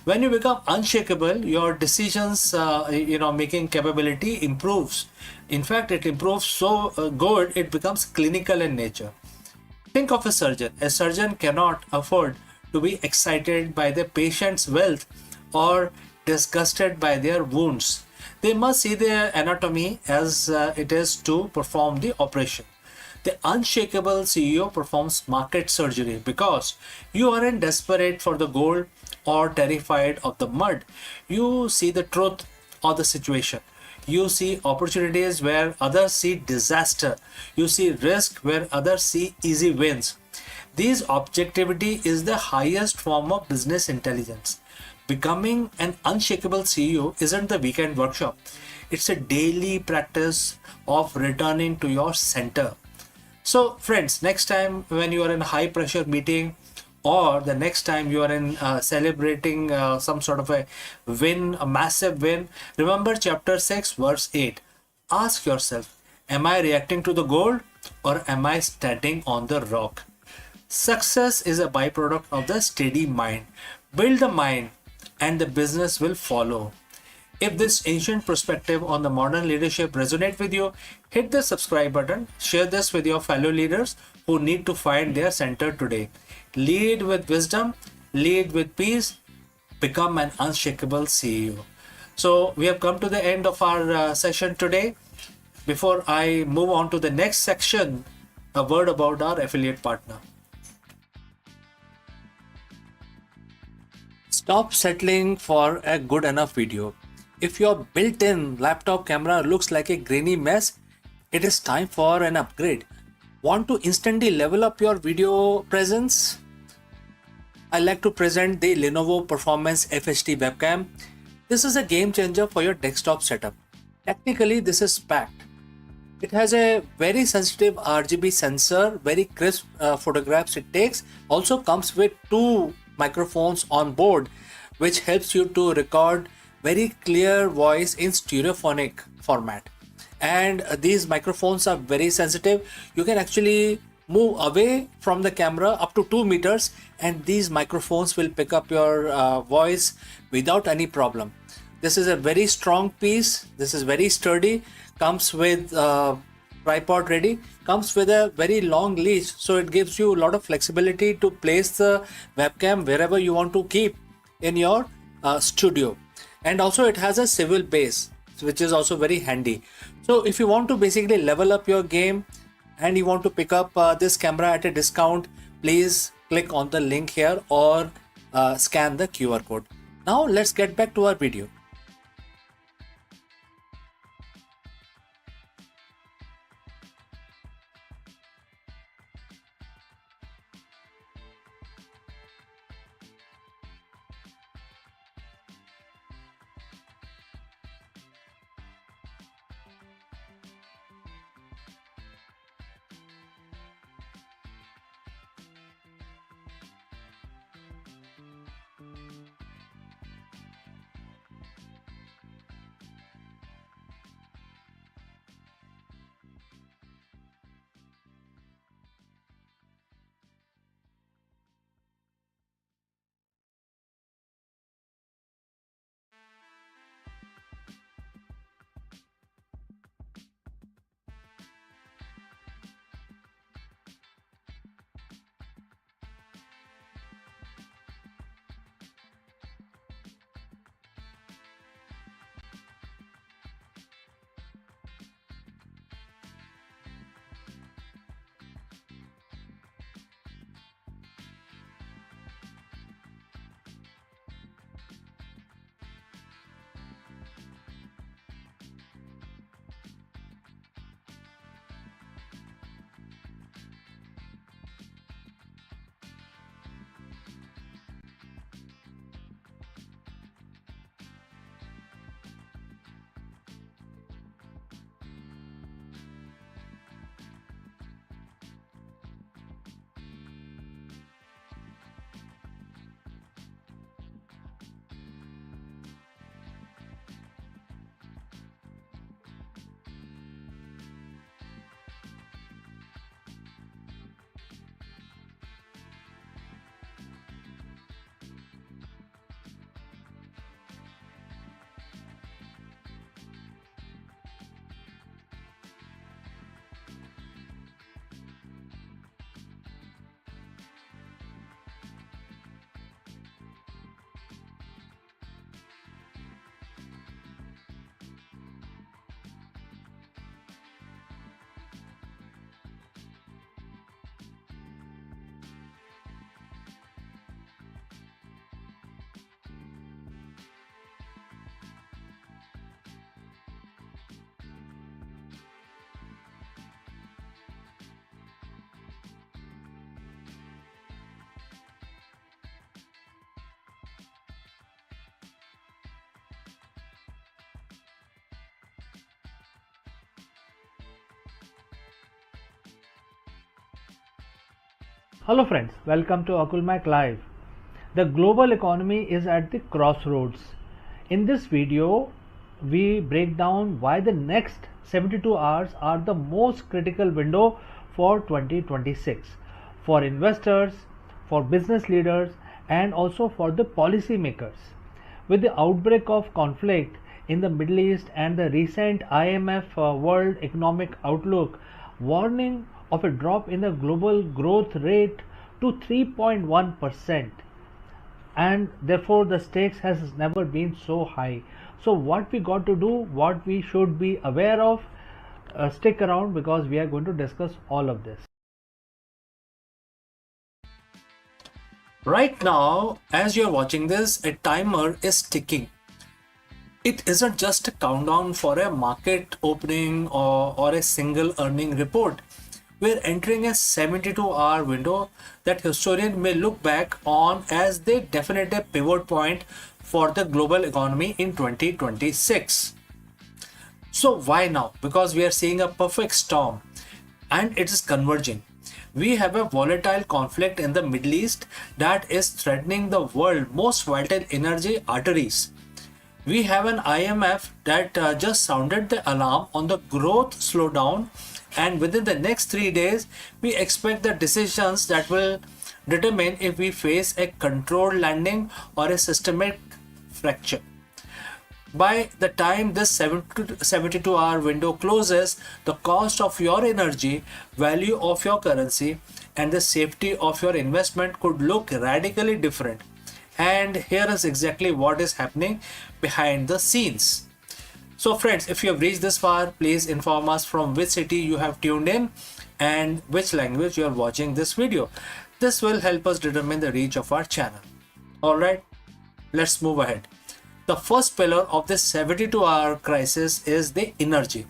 When you become unshakable, your decisions, making capability improves. In fact, it improves so good, it becomes clinical in nature. Think of a surgeon. A surgeon cannot afford to be excited by the patient's wealth or disgusted by their wounds. They must see their anatomy as it is to perform the operation. The unshakable CEO performs market surgery because you aren't desperate for the gold or terrified of the mud. You see the truth of the situation. You see opportunities where others see disaster. You see risk where others see easy wins. This objectivity is the highest form of business intelligence. Becoming an unshakable CEO isn't the weekend workshop. It's a daily practice of returning to your center. So friends, next time when you are in a high pressure meeting, or the next time you are in celebrating some sort of a win, a massive win, remember chapter 6 verse 8. Ask yourself, am I reacting to the gold or am I standing on the rock? Success is a byproduct of the steady mind. Build the mind and the business will follow. If this ancient perspective on the modern leadership resonates with you, hit the subscribe button, share this with your fellow leaders who need to find their center today. Lead with wisdom, lead with peace, become an unshakable CEO. So we have come to the end of our session today. Before I move on to the next section, a word about our affiliate partner. Stop settling for a good enough video. If your built-in laptop camera looks like a grainy mess, it is time for an upgrade. Want to instantly level up your video presence? I like to present the Lenovo Performance FHD webcam. This is a game changer for your desktop setup. Technically, this is packed. It has a very sensitive RGB sensor, very crisp photographs it takes. Also comes with two microphones on board, which helps you to record very clear voice in stereophonic format. And these microphones are very sensitive. You can actually move away from the camera up to 2 meters, and these microphones will pick up your voice without any problem. This is a very strong piece. This is very sturdy. Comes with tripod ready. Comes with a very long leash, so it gives you a lot of flexibility to place the webcam wherever you want to keep in your studio. And also it has a swivel base, which is also very handy. So if you want to basically level up your game and you want to pick up this camera at a discount, please click on the link here or scan the QR code. Now let's get back to our video. Hello friends, welcome to Akulmach Live. The global economy is at the crossroads. In this video, we break down why the next 72 hours are the most critical window for 2026 for investors, for business leaders, and also for the policymakers. With the outbreak of conflict in the Middle East and the recent IMF World Economic Outlook warning of a drop in the global growth rate to 3.1%, and therefore the stakes has never been so high. So what we got to do, what we should be aware of, stick around because we are going to discuss all of this. Right now, as you're watching this, a timer is ticking. It isn't just a countdown for a market opening or a single earning report. We're entering a 72-hour window that historians may look back on as the definitive pivot point for the global economy in 2026. So why now? Because we are seeing a perfect storm and it is converging. We have a volatile conflict in the Middle East that is threatening the world's most vital energy arteries. We have an IMF that just sounded the alarm on the growth slowdown, and within the next 3 days, we expect the decisions that will determine if we face a controlled landing or a systemic fracture. By the time this 72-hour window closes, the cost of your energy, value of your currency, and the safety of your investment could look radically different. And here is exactly what is happening behind the scenes. So friends, if you have reached this far, please inform us from which city you have tuned in and which language you are watching this video. This will help us determine the reach of our channel. Alright, let's move ahead. The first pillar of this 72-hour crisis is the energy.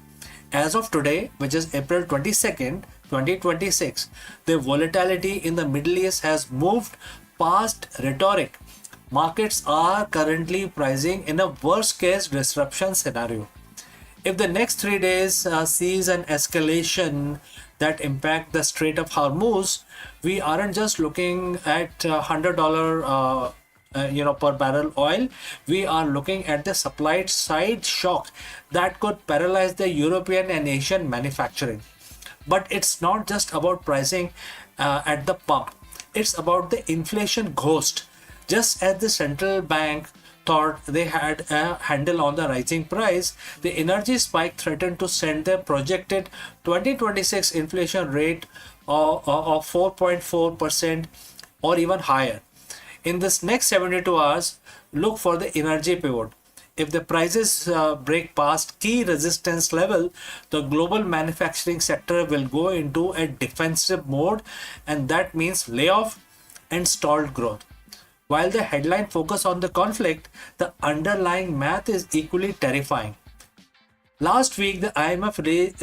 As of today, which is April 22nd, 2026, the volatility in the Middle East has moved past rhetoric. Markets are currently pricing in a worst case disruption scenario. If the next 3 days sees an escalation that impact the Strait of Hormuz, we aren't just looking at $100 per barrel oil. We are looking at the supply side shock that could paralyze the European and Asian manufacturing. But it's not just about pricing at the pump. It's about the inflation ghost. Just as the central bank thought they had a handle on the rising price, the energy spike threatened to send the projected 2026 inflation rate of 4.4% or even higher. In this next 72 hours, look for the energy pivot. If the prices break past key resistance level, the global manufacturing sector will go into a defensive mode, and that means layoff and stalled growth. While the headline focus on the conflict, the underlying math is equally terrifying. Last week, the IMF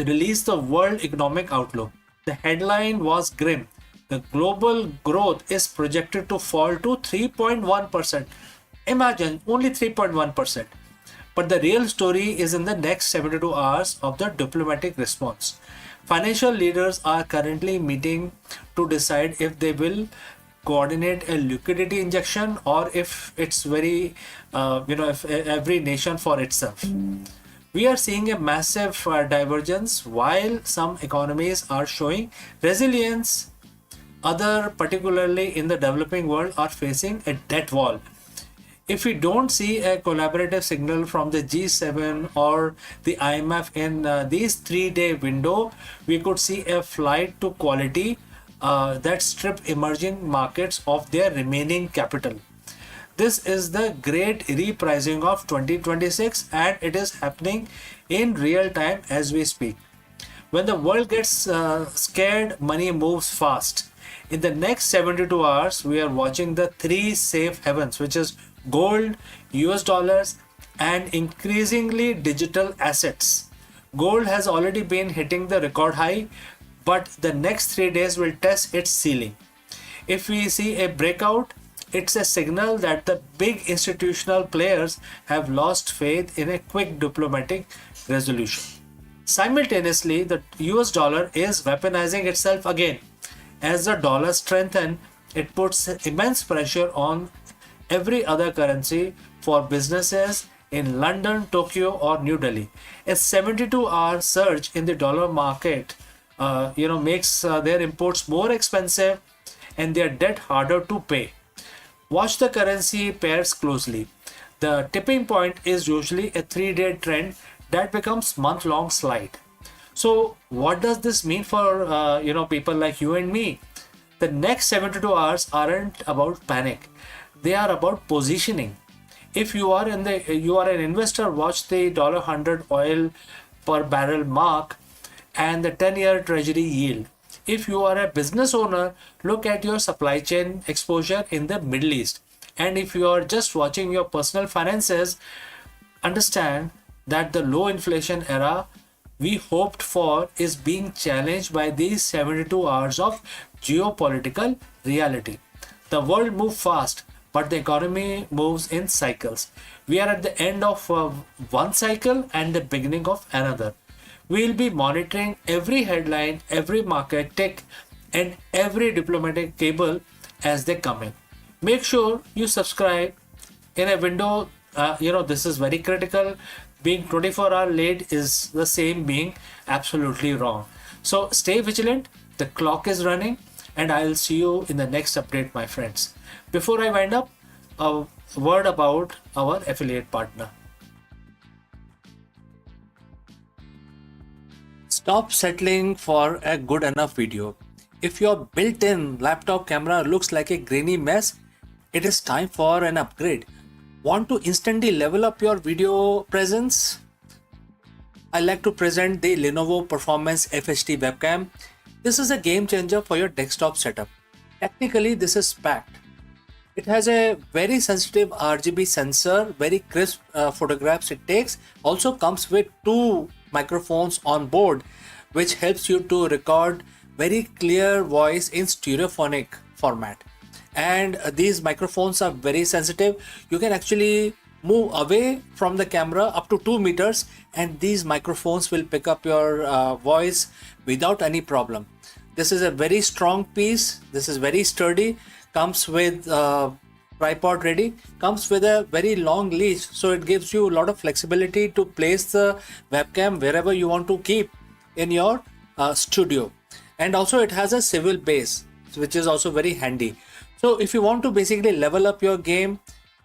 released the World Economic Outlook. The headline was grim. The global growth is projected to fall to 3.1%. Imagine, only 3.1%. But the real story is in the next 72 hours of the diplomatic response. Financial leaders are currently meeting to decide if they will coordinate a liquidity injection or if it's if every nation for itself. We are seeing a massive divergence. While some economies are showing resilience, others, particularly in the developing world, are facing a debt wall. If we don't see a collaborative signal from the G7 or the IMF in these 3-day window, we could see a flight to quality that strip emerging markets of their remaining capital. This is the great repricing of 2026, and it is happening in real time as we speak. When the world gets scared, money moves fast. In the next 72 hours, we are watching the three safe havens, which is gold, US dollars, and increasingly digital assets. Gold has already been hitting the record high, but the next 3 days will test its ceiling. If we see a breakout, it's a signal that the big institutional players have lost faith in a quick diplomatic resolution. Simultaneously, the US dollar is weaponizing itself again. As the dollar strengthens, it puts immense pressure on every other currency for businesses in London, Tokyo, or New Delhi. A 72-hour surge in the dollar market makes their imports more expensive and their debt harder to pay. Watch the currency pairs closely. The tipping point is usually a 3-day trend that becomes month-long slide. So what does this mean for people like you and me? The next 72 hours aren't about panic. They are about positioning. If you are an investor, watch the $100 oil per barrel mark and the 10-year treasury yield. If you are a business owner, look at your supply chain exposure in the Middle East. And if you are just watching your personal finances, understand that the low inflation era we hoped for is being challenged by these 72 hours of geopolitical reality. The world moves fast, but the economy moves in cycles. We are at the end of one cycle and the beginning of another. We'll be monitoring every headline, every market tick, and every diplomatic cable as they come in. Make sure you subscribe in a window. This is very critical. Being 24-hour late is the same being absolutely wrong. So stay vigilant. The clock is running, and I'll see you in the next update, my friends. Before I wind up, a word about our affiliate partner. Stop settling for a good enough video. If your built-in laptop camera looks like a grainy mess, it is time for an upgrade. Want to instantly level up your video presence? I like to present the Lenovo Performance FHD webcam. This is a game changer for your desktop setup. Technically, this is packed. It has a very sensitive RGB sensor, very crisp photographs it takes. Also comes with two microphones on board, which helps you to record very clear voice in stereophonic format. And these microphones are very sensitive. You can actually move away from the camera up to 2 meters, and these microphones will pick up your voice without any problem. This is a very strong piece. This is very sturdy. Comes with tripod ready. Comes with a very long leash, so it gives you a lot of flexibility to place the webcam wherever you want to keep in your studio. And also it has a swivel base, which is also very handy. So if you want to basically level up your game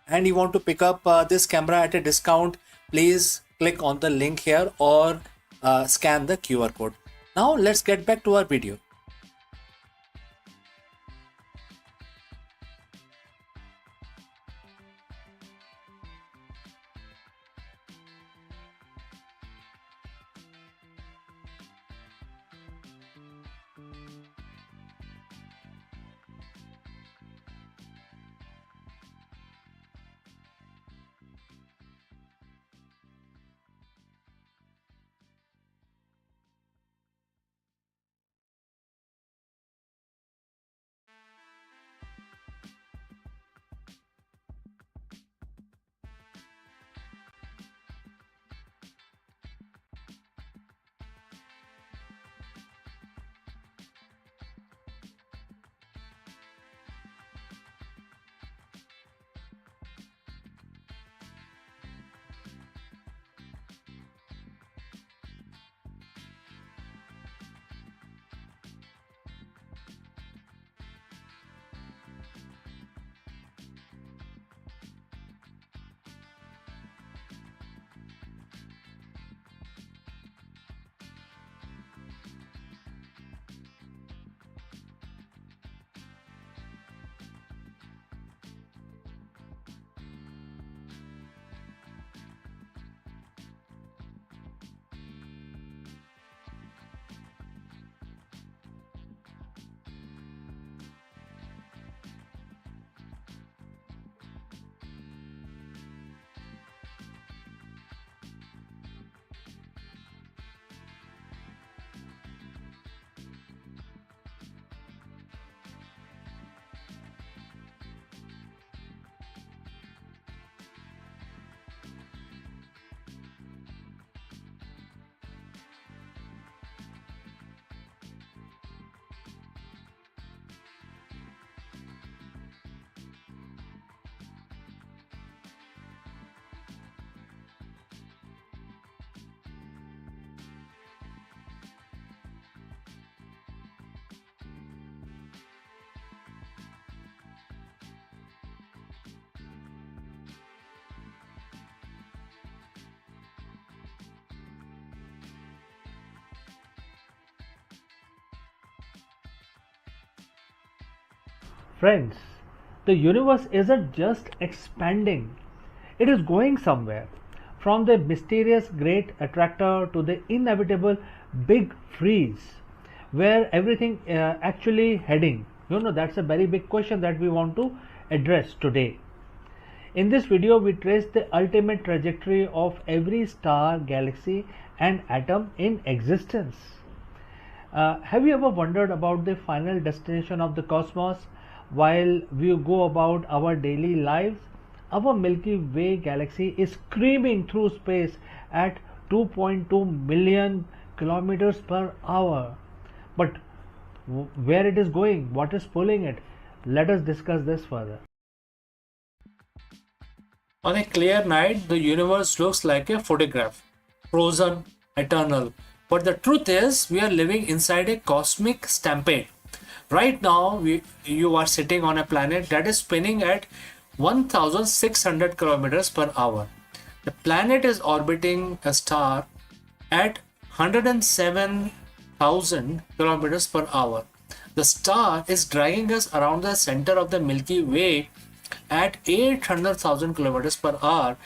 and you want to pick up this camera at a discount, please click on the link here or scan the QR code. Now let's get back to our video. Friends, The universe isn't just expanding, it is going somewhere. From the mysterious great attractor to the inevitable big freeze, where everything actually heading? That's a very big question that we want to address today. In this video, we trace the ultimate trajectory of every star, galaxy, and atom in existence. Have you ever wondered about the final destination of the cosmos while we go about our daily lives? Our Milky Way galaxy is screaming through space at 2.2 million kilometers per hour. But where it is going, what is pulling it? Let us discuss this further. On a clear night, the universe looks like a photograph, frozen, eternal. But the truth is, we are living inside a cosmic stampede. Right now, you are sitting on a planet that is spinning at 1600 kilometers per hour. The planet is orbiting a star at 107,000 kilometers per hour. The star is dragging us around the center of the Milky Way at 800,000 kilometers per hour,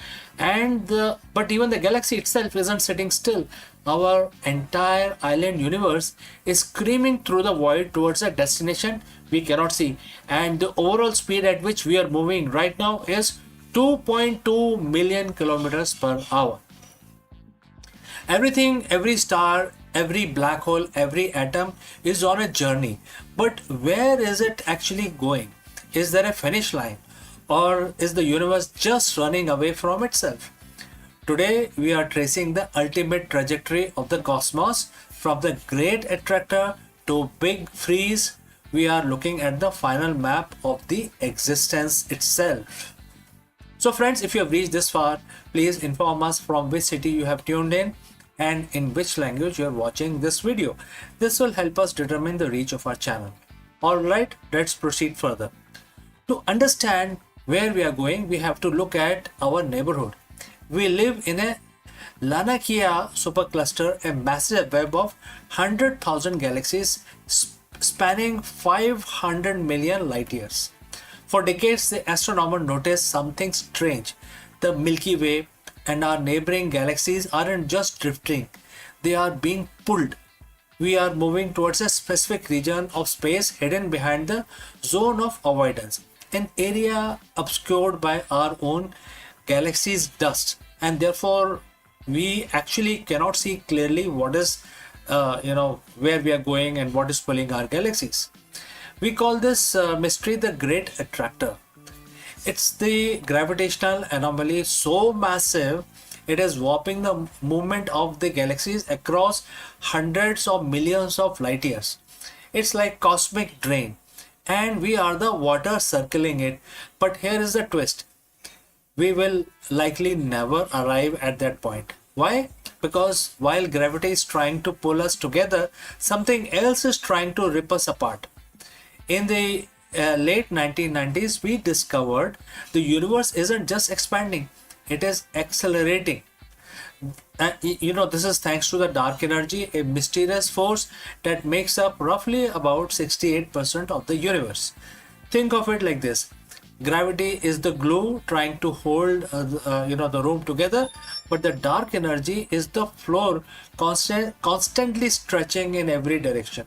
but even the galaxy itself isn't sitting still. Our entire island universe is screaming through the void towards a destination we cannot see, and the overall speed at which we are moving right now is 2.2 million kilometers per hour. Everything, every star, every black hole, every atom is on a journey, but where is it actually going? Is there a finish line? Or is the universe just running away from itself? Today, we are tracing the ultimate trajectory of the cosmos from the great attractor to big freeze. We are looking at the final map of the existence itself. So friends, if you have reached this far, please inform us from which city you have tuned in and in which language you are watching this video. This will help us determine the reach of our channel. Alright, let's proceed further. To understand where we are going, we have to look at our neighborhood. We live in a Lanakia supercluster, a massive web of 100,000 galaxies spanning 500 million light years. For decades, the astronomers noticed something strange. The Milky Way and our neighboring galaxies aren't just drifting, they are being pulled. We are moving towards a specific region of space hidden behind the zone of avoidance, an area obscured by our own galaxy's dust, and therefore we actually cannot see clearly what is where we are going and what is pulling our galaxies. We call this mystery the great attractor. It's the gravitational anomaly so massive it is warping the movement of the galaxies across hundreds of millions of light years. It's like cosmic drain, and we are the water circling it. But here is the twist. We will likely never arrive at that point. Why? Because while gravity is trying to pull us together, something else is trying to rip us apart. In the late 1990s, we discovered the universe isn't just expanding, it is accelerating. This is thanks to the dark energy, a mysterious force that makes up roughly about 68% of the universe. Think of it like this. Gravity is the glue trying to hold the room together, but the dark energy is the floor constantly stretching in every direction.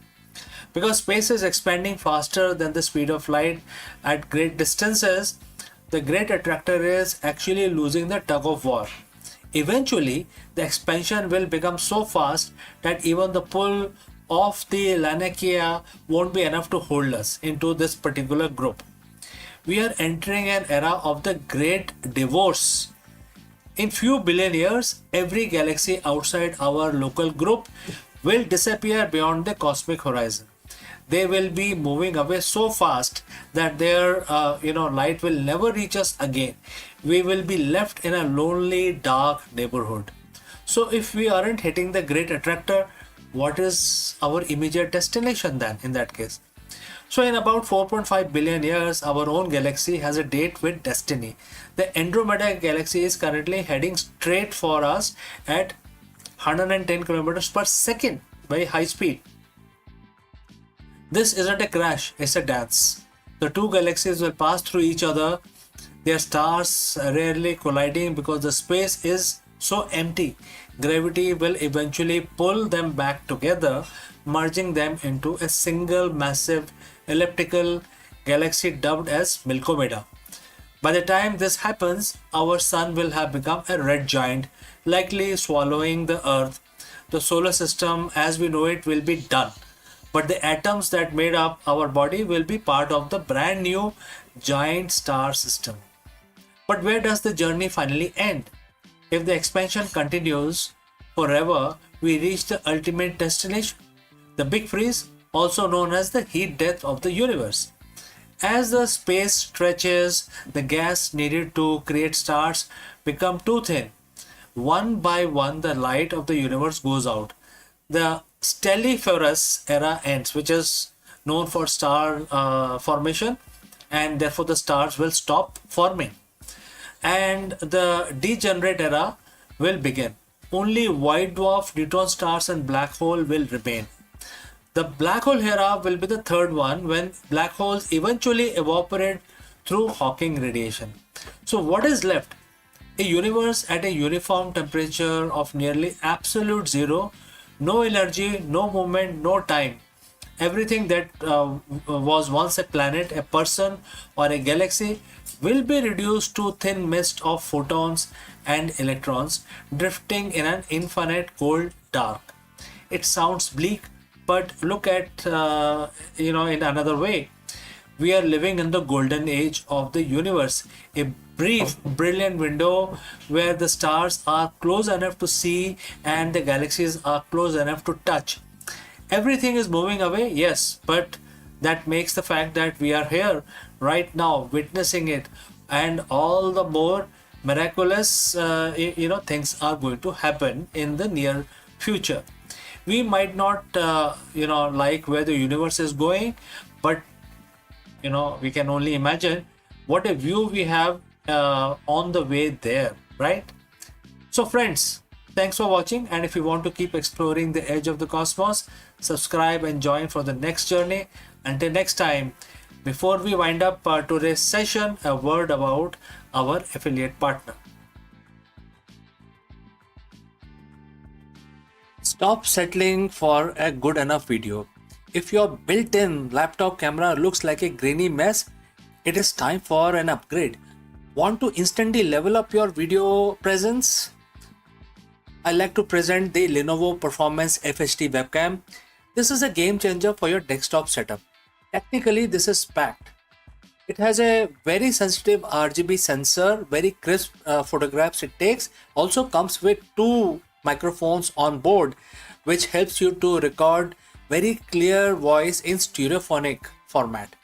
Because space is expanding faster than the speed of light at great distances, the great attractor is actually losing the tug of war. Eventually, the expansion will become so fast that even the pull of the Lanakia won't be enough to hold us into this particular group. We are entering an era of the great divorce. In few billion years, every galaxy outside our local group will disappear beyond the cosmic horizon. They will be moving away so fast that their light will never reach us again. We will be left in a lonely, dark neighborhood. So if we aren't hitting the great attractor, what is our immediate destination then in that case? So in about 4.5 billion years, our own galaxy has a date with destiny. The Andromeda galaxy is currently heading straight for us at 110 kilometers per second, very high speed. This isn't a crash, it's a dance. The two galaxies will pass through each other, their stars rarely colliding because the space is so empty. Gravity will eventually pull them back together, merging them into a single massive elliptical galaxy dubbed as Milkomeda. By the time this happens, our sun will have become a red giant, likely swallowing the earth. The solar system as we know it will be done, but the atoms that made up our body will be part of the brand new giant star system. But where does the journey finally end? If the expansion continues forever, we reach the ultimate destination, the big freeze, also known as the heat death of the universe. As the space stretches, the gas needed to create stars become too thin. One by one, the light of the universe goes out. The stelliferous era ends, which is known for star formation, and therefore the stars will stop forming. And the degenerate era will begin. Only white dwarf, neutron stars, and black hole will remain. The black hole era will be the third one, when black holes eventually evaporate through Hawking radiation. So what is left? A universe at a uniform temperature of nearly absolute zero, no energy, no movement, no time. Everything that was once a planet, a person, or a galaxy will be reduced to thin mist of photons and electrons drifting in an infinite cold dark. It sounds bleak, but look at in another way. We are living in the golden age of the universe, a brief, brilliant window where the stars are close enough to see and the galaxies are close enough to touch. Everything is moving away, yes, but that makes the fact that we are here right now witnessing it, and all the more miraculous things are going to happen in the near future. We might not like where the universe is going, but we can only imagine what a view we have on the way there, right? So friends, thanks for watching, and if you want to keep exploring the edge of the cosmos, subscribe and join for the next journey. Until next time, before we wind up today's session, a word about our affiliate partner. Stop settling for a good enough video. If your built-in laptop camera looks like a grainy mess, it is time for an upgrade. Want to instantly level up your video presence? I like to present the Lenovo Performance FHD webcam. This is a game changer for your desktop setup. Technically, this is packed. It has a very sensitive RGB sensor, very crisp photographs it takes. Also comes with two microphones on board, which helps you to record very clear voice in stereophonic format.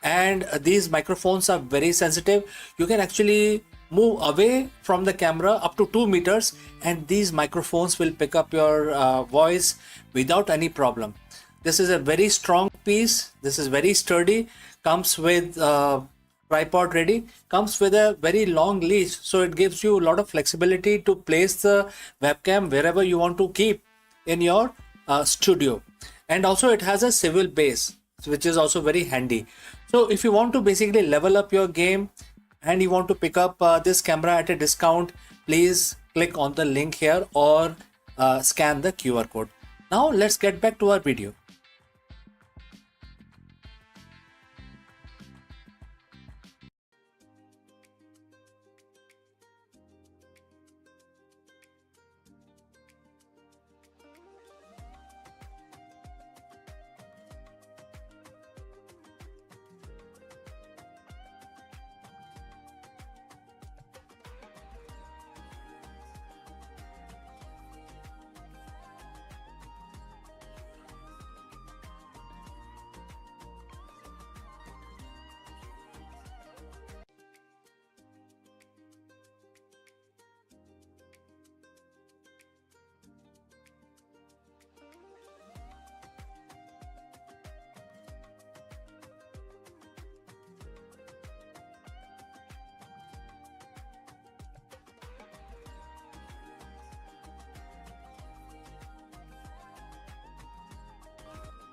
And these microphones are very sensitive. You can actually move away from the camera up to 2 meters and these microphones will pick up your voice without any problem. This is a very strong piece. This is very sturdy. Comes with tripod ready. Comes with a very long leash, so it gives you a lot of flexibility to place the webcam wherever you want to keep in your studio. And also it has a swivel base, which is also very handy. So if you want to basically level up your game and you want to pick up this camera at a discount, please click on the link here or scan the QR code. Now let's get back to our video.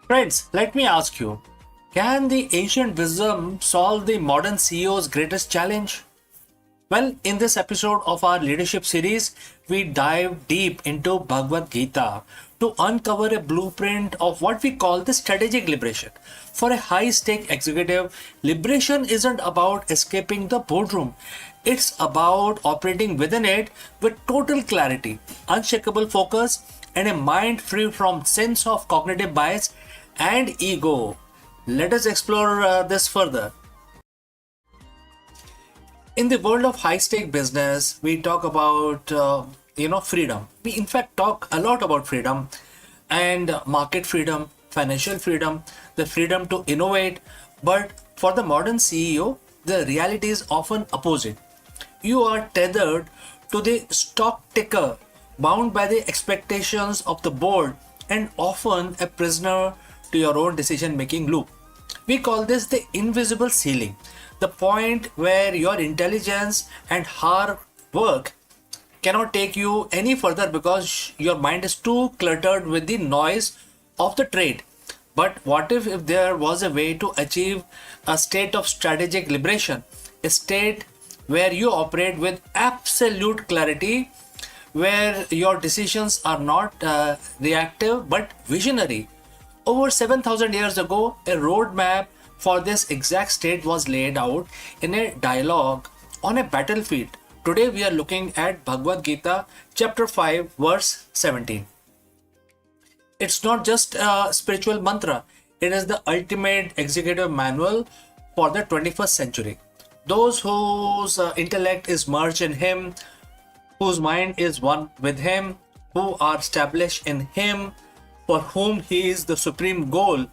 Friends, let me ask you, Can the ancient wisdom solve the modern CEO's greatest challenge? Well, in this episode of our leadership series, we dive deep into Bhagavad Gita to uncover a blueprint of what we call the strategic liberation. For a high stake executive, liberation isn't about escaping the boardroom. It's about operating within it with total clarity, unshakable focus, and a mind free from sense of cognitive bias and ego. Let us explore this further. In the world of high stake business, we talk about freedom. We in fact talk a lot about freedom and market freedom, financial freedom, the freedom to innovate. But for the modern CEO, the reality is often opposite. You are tethered to the stock ticker, bound by the expectations of the board, and often a prisoner to your own decision making loop. We call this the invisible ceiling, the point where your intelligence and hard work cannot take you any further because your mind is too cluttered with the noise of the trade. But what if there was a way to achieve a state of strategic liberation, a state where you operate with absolute clarity, where your decisions are not reactive but visionary? Over 7,000 years ago, a roadmap for this exact state was laid out in a dialogue on a battlefield. Today we are looking at Bhagavad Gita chapter 5 verse 17. It's not just a spiritual mantra, it is the ultimate executive manual for the 21st century. Those whose intellect is merged in Him, whose mind is one with Him, who are established in Him, for whom He is the supreme goal,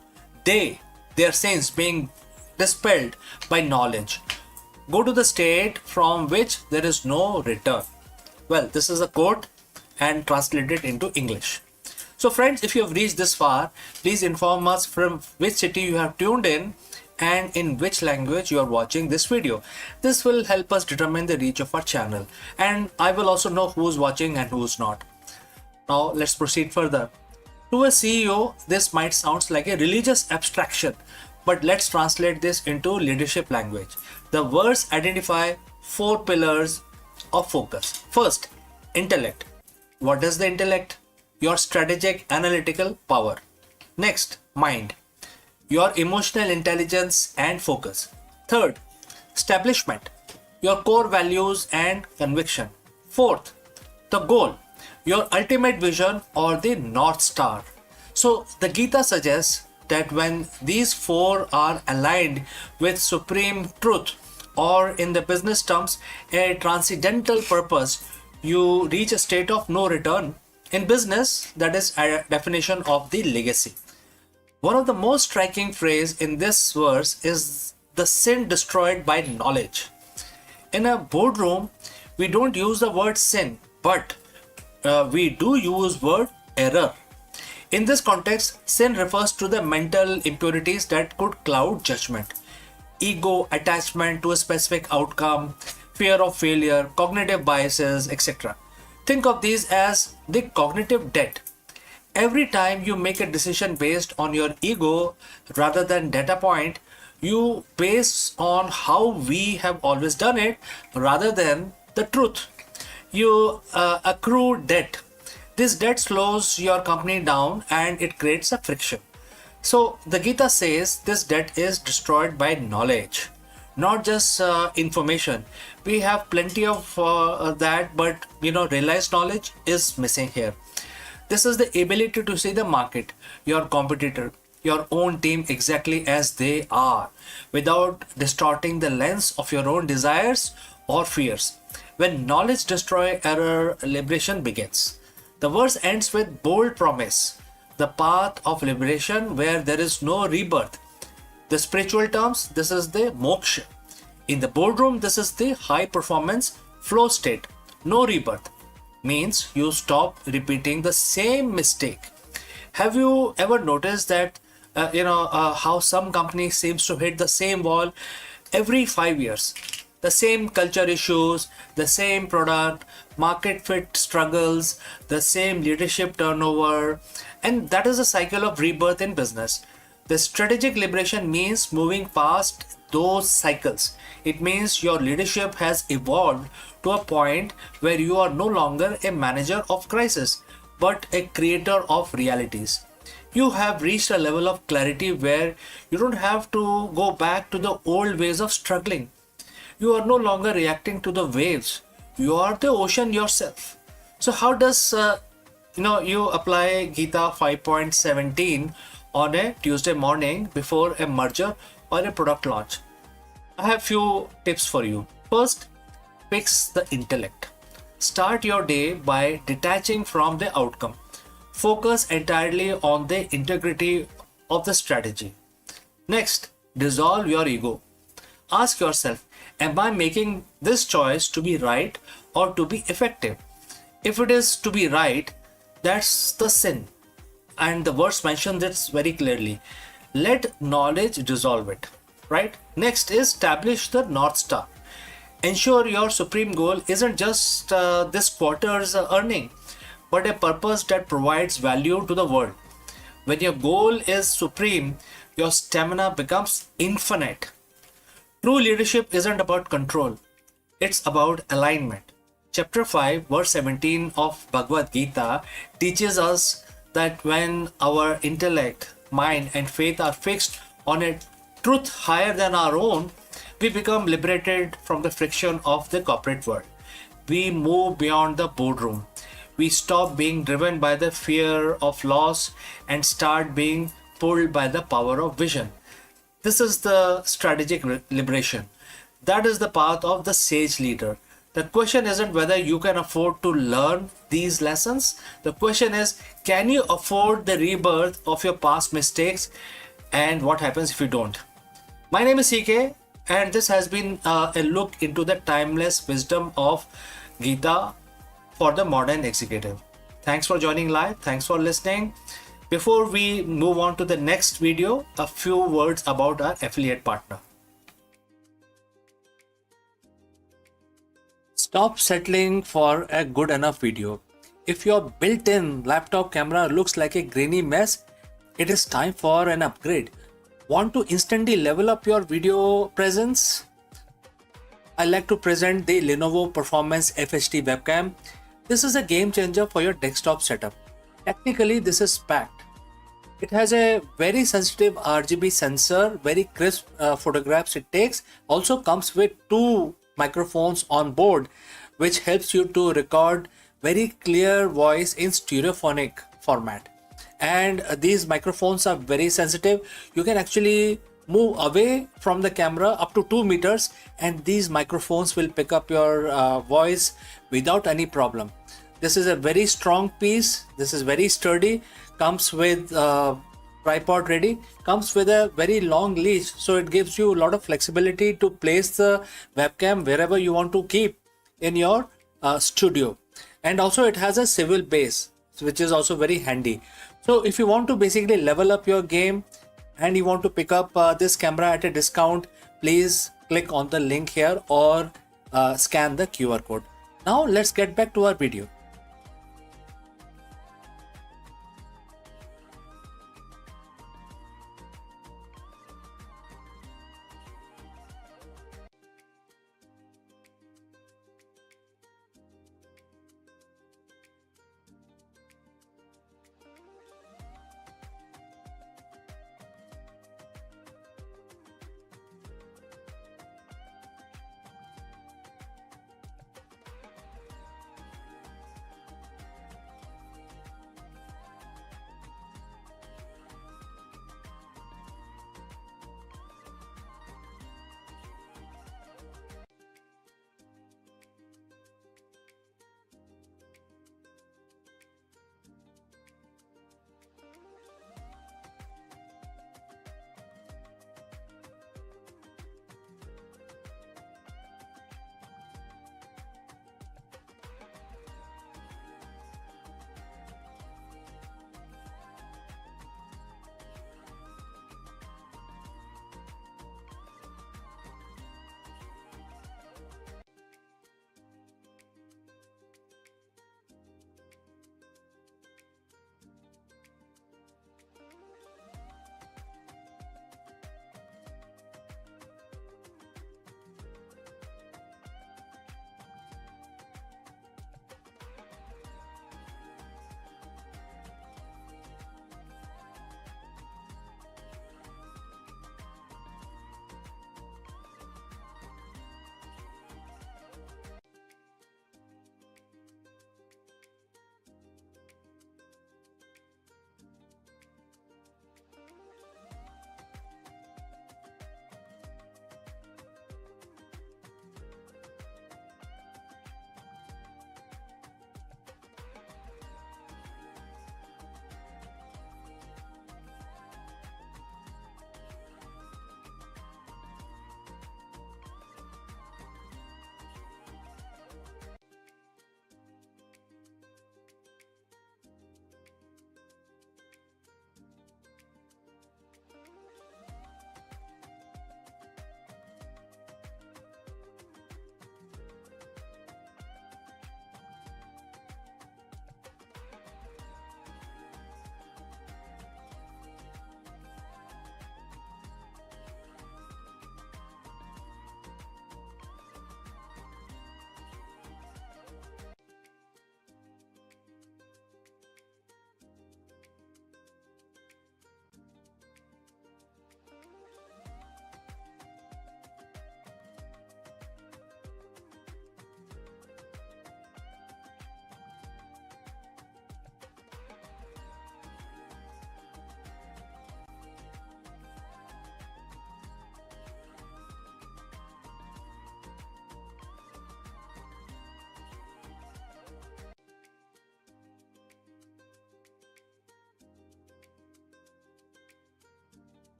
their sins being dispelled by knowledge, go to the state from which there is no return. Well, this is a quote and translated into English. So friends, if you have reached this far, please inform us from which city you have tuned in and in which language you are watching this video. This will help us determine the reach of our channel, and I will also know who's watching and who's not. Now let's proceed further. To a CEO, this might sound like a religious abstraction, but let's translate this into leadership language. The words identify 4 pillars of focus. First, intellect. What is the intellect? Your strategic analytical power. Next, mind. Your emotional intelligence and focus. Third, establishment. Your core values and conviction. Fourth, the goal. Your ultimate vision or the North Star. So the Gita suggests that when these 4 are aligned with supreme truth, or in the business terms, a transcendental purpose, you reach a state of no return. In business, that is a definition of the legacy. One of the most striking phrases in this verse is the sin destroyed by knowledge. In a boardroom, we don't use the word sin, but we do use word error. In this context, sin refers to the mental impurities that could cloud judgment. Ego, attachment to a specific outcome, fear of failure, cognitive biases, etc. Think of these as the cognitive debt. Every time you make a decision based on your ego rather than data point, you base on how we have always done it rather than the truth. You accrue debt. This debt slows your company down and it creates a friction. So the Gita says this debt is destroyed by knowledge, not just information. We have plenty of that, but realized knowledge is missing here. This is the ability to see the market, your competitor, your own team exactly as they are, without distorting the lens of your own desires or fears. When knowledge destroys error, liberation begins. The verse ends with bold promise, the path of liberation where there is no rebirth. The spiritual terms, this is the moksha. In the boardroom, this is the high performance flow state. No rebirth means you stop repeating the same mistake. Have you ever noticed that how some company seems to hit the same wall every 5 years? The same culture issues, the same product, market fit struggles, the same leadership turnover, and that is a cycle of rebirth in business. The strategic liberation means moving past those cycles. It means your leadership has evolved to a point where you are no longer a manager of crisis, but a creator of realities. You have reached a level of clarity where you don't have to go back to the old ways of struggling. You are no longer reacting to the waves. You are the ocean yourself. So how does you apply Gita 5.17 on a Tuesday morning before a merger or a product launch? I have few tips for you. First, fix the intellect. Start your day by detaching from the outcome. Focus entirely on the integrity of the strategy. Next, dissolve your ego. Ask yourself, am I making this choice to be right or to be effective? If it is to be right, that's the sin. And the verse mentions this very clearly. Let knowledge dissolve it. Right? Next is establish the North Star. Ensure your supreme goal isn't just this quarter's earning, but a purpose that provides value to the world. When your goal is supreme, your stamina becomes infinite. True leadership isn't about control, it's about alignment. Chapter 5, verse 17 of Bhagavad Gita teaches us that when our intellect, mind, and faith are fixed on a truth higher than our own, we become liberated from the friction of the corporate world. We move beyond the boardroom. We stop being driven by the fear of loss and start being pulled by the power of vision. This is the strategic liberation. That is the path of the sage leader. The question isn't whether you can afford to learn these lessons. The question is, can you afford the rebirth of your past mistakes, and what happens if you don't? My name is CK, and this has been a look into the timeless wisdom of Gita for the modern executive. Thanks for joining live. Thanks for listening. Before we move on to the next video, a few words about our affiliate partner. Stop settling for a good enough video. If your built-in laptop camera looks like a grainy mess, it is time for an upgrade. Want to instantly level up your video presence? I like to present the Lenovo Performance FHD webcam. This is a game changer for your desktop setup. Technically, this is packed. It has a very sensitive RGB sensor, very crisp photographs it takes. Also comes with two microphones on board, which helps you to record very clear voice in stereophonic format. And these microphones are very sensitive. You can actually move away from the camera up to 2 meters, and these microphones will pick up your voice without any problem. This is a very strong piece. This is very sturdy. Comes with tripod ready. Comes with a very long leash, so it gives you a lot of flexibility to place the webcam wherever you want to keep in your studio. And also it has a swivel base, which is also very handy. So if you want to basically level up your game and you want to pick up this camera at a discount, please click on the link here or scan the QR code. Now let's get back to our video.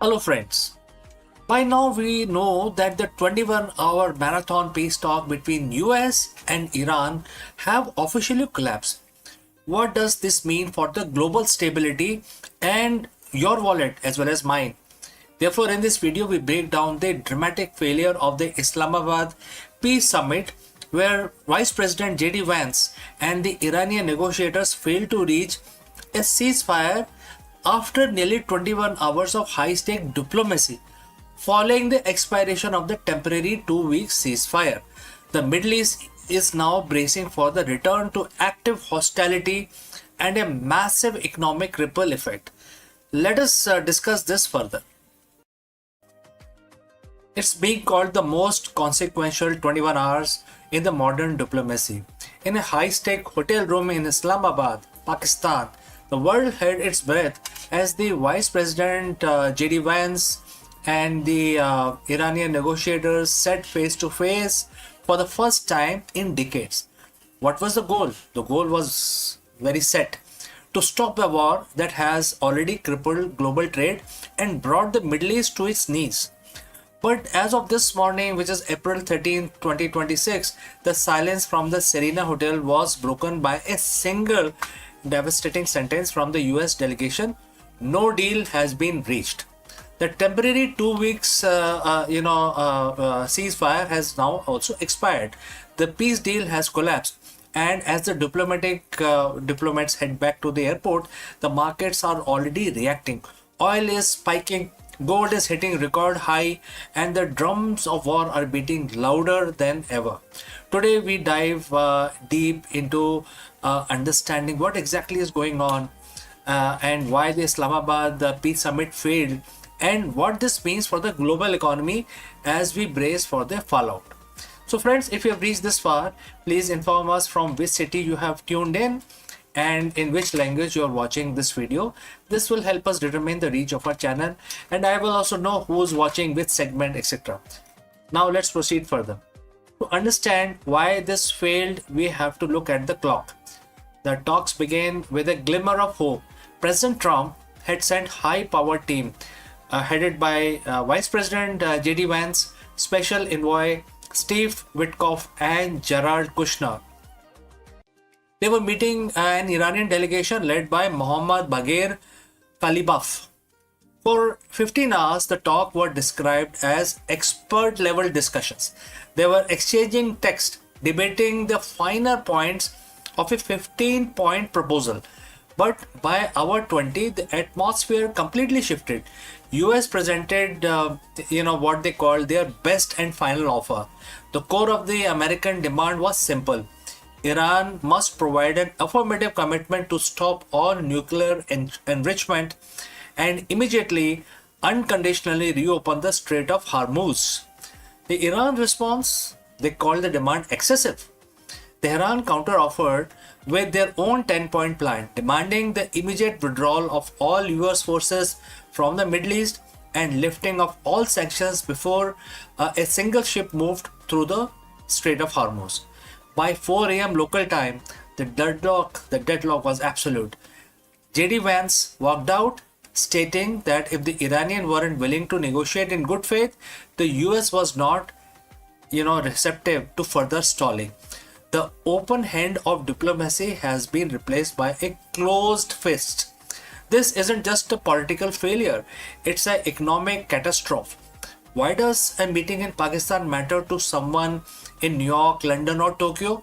Hello friends. By now we know that the 21-hour marathon peace talk between US and Iran have officially collapsed. What does this mean for the global stability and your wallet as well as mine? Therefore, in this video, we break down the dramatic failure of the Islamabad Peace Summit, where Vice President J.D. Vance and the Iranian negotiators failed to reach a ceasefire after nearly 21 hours of high-stake diplomacy. Following the expiration of the temporary 2-week ceasefire, the Middle East is now bracing for the return to active hostility and a massive economic ripple effect. Let us discuss this further. It's being called the most consequential 21 hours in the modern diplomacy. In a high-stake hotel room in Islamabad, Pakistan, the world held its breath as the Vice President J.D. Vance and the Iranian negotiators sat face to face for the first time in decades. What was the goal? The goal was very set: to stop a war that has already crippled global trade and brought the Middle East to its knees. But as of this morning, which is April 13, 2026, the silence from the Serena Hotel was broken by a single devastating sentence from the US delegation: no deal has been reached. The temporary 2 weeks ceasefire has now also expired. The peace deal has collapsed. And as the diplomats head back to the airport, the markets are already reacting. Oil is spiking, gold is hitting record high, and the drums of war are beating louder than ever. Today we dive deep into understanding what exactly is going on and why the Islamabad Peace Summit failed, and what this means for the global economy as we brace for the fallout. So friends, if you have reached this far, please inform us from which city you have tuned in and in which language you are watching this video. This will help us determine the reach of our channel, and I will also know who's watching which segment, etc. Now let's proceed further. To understand why this failed, we have to look at the clock. The talks began with a glimmer of hope. President Trump had sent high-powered team headed by Vice President J.D. Vance, Special Envoy Steve Witkoff, and Jared Kushner. They were meeting an Iranian delegation led by Mohammad Bagher Kalibaf. For 15 hours, the talk were described as expert-level discussions. They were exchanging text, debating the finer points of a 15-point proposal. But by hour 20, the atmosphere completely shifted. US presented, what they called their best and final offer. The core of the American demand was simple: Iran must provide an affirmative commitment to stop all nuclear enrichment and immediately, unconditionally reopen the Strait of Hormuz. The Iran response, they called the demand excessive. Tehran counter-offered with their own 10-point plan, demanding the immediate withdrawal of all US forces from the Middle East and lifting of all sanctions before a single ship moved through the Strait of Hormuz. By 4 a.m. local time, the deadlock was absolute. J.D. Vance walked out, stating that if the Iranians weren't willing to negotiate in good faith, the US was not, receptive to further stalling. The open hand of diplomacy has been replaced by a closed fist. This isn't just a political failure, it's an economic catastrophe. Why does a meeting in Pakistan matter to someone in New York, London, or Tokyo?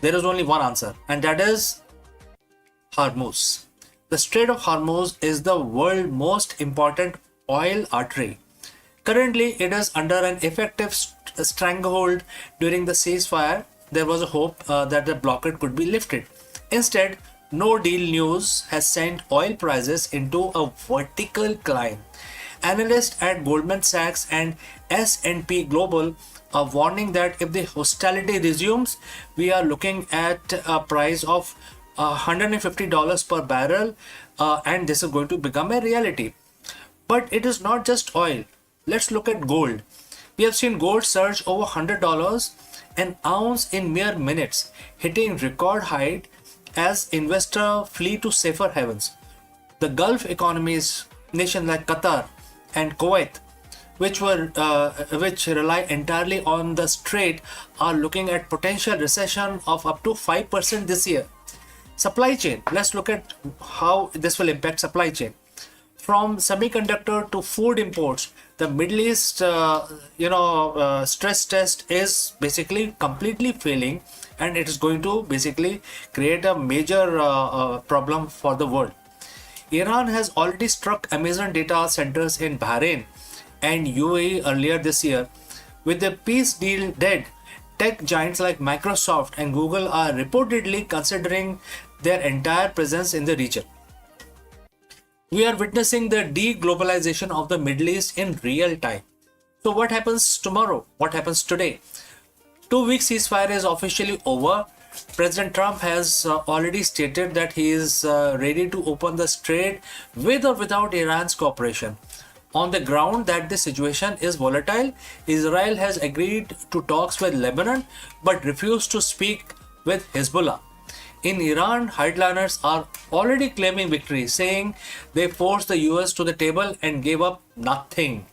There is only one answer, and that is Hormuz. The Strait of Hormuz is the world's most important oil artery. Currently, it is under an effective stranglehold. During the ceasefire, there was a hope that the blockade could be lifted. Instead, no deal news has sent oil prices into a vertical climb. Analysts at Goldman Sachs and S&P Global are warning that if the hostility resumes, we are looking at a price of $150 per barrel, and this is going to become a reality. But it is not just oil. Let's look at gold. We have seen gold surge over $100 an ounce in mere minutes, hitting record height as investors flee to safer havens. The Gulf economies nations like Qatar and Kuwait, which rely entirely on the strait, are looking at potential recession of up to 5% this year. Supply chain. Let's look at how this will impact supply chain. From semiconductor to food imports, the Middle East, stress test is basically completely failing, and it is going to basically create a major problem for the world. Iran has already struck Amazon data centers in Bahrain and UAE earlier this year. With the peace deal dead, tech giants like Microsoft and Google are reportedly considering their entire presence in the region. We are witnessing the de-globalization of the Middle East in real time. So what happens tomorrow? What happens today? 2 week ceasefire is officially over. President Trump has already stated that he is ready to open the strait with or without Iran's cooperation. On the ground that the situation is volatile, Israel has agreed to talks with Lebanon but refused to speak with Hezbollah. In Iran, hardliners are already claiming victory, saying they forced the US to the table and gave up nothing.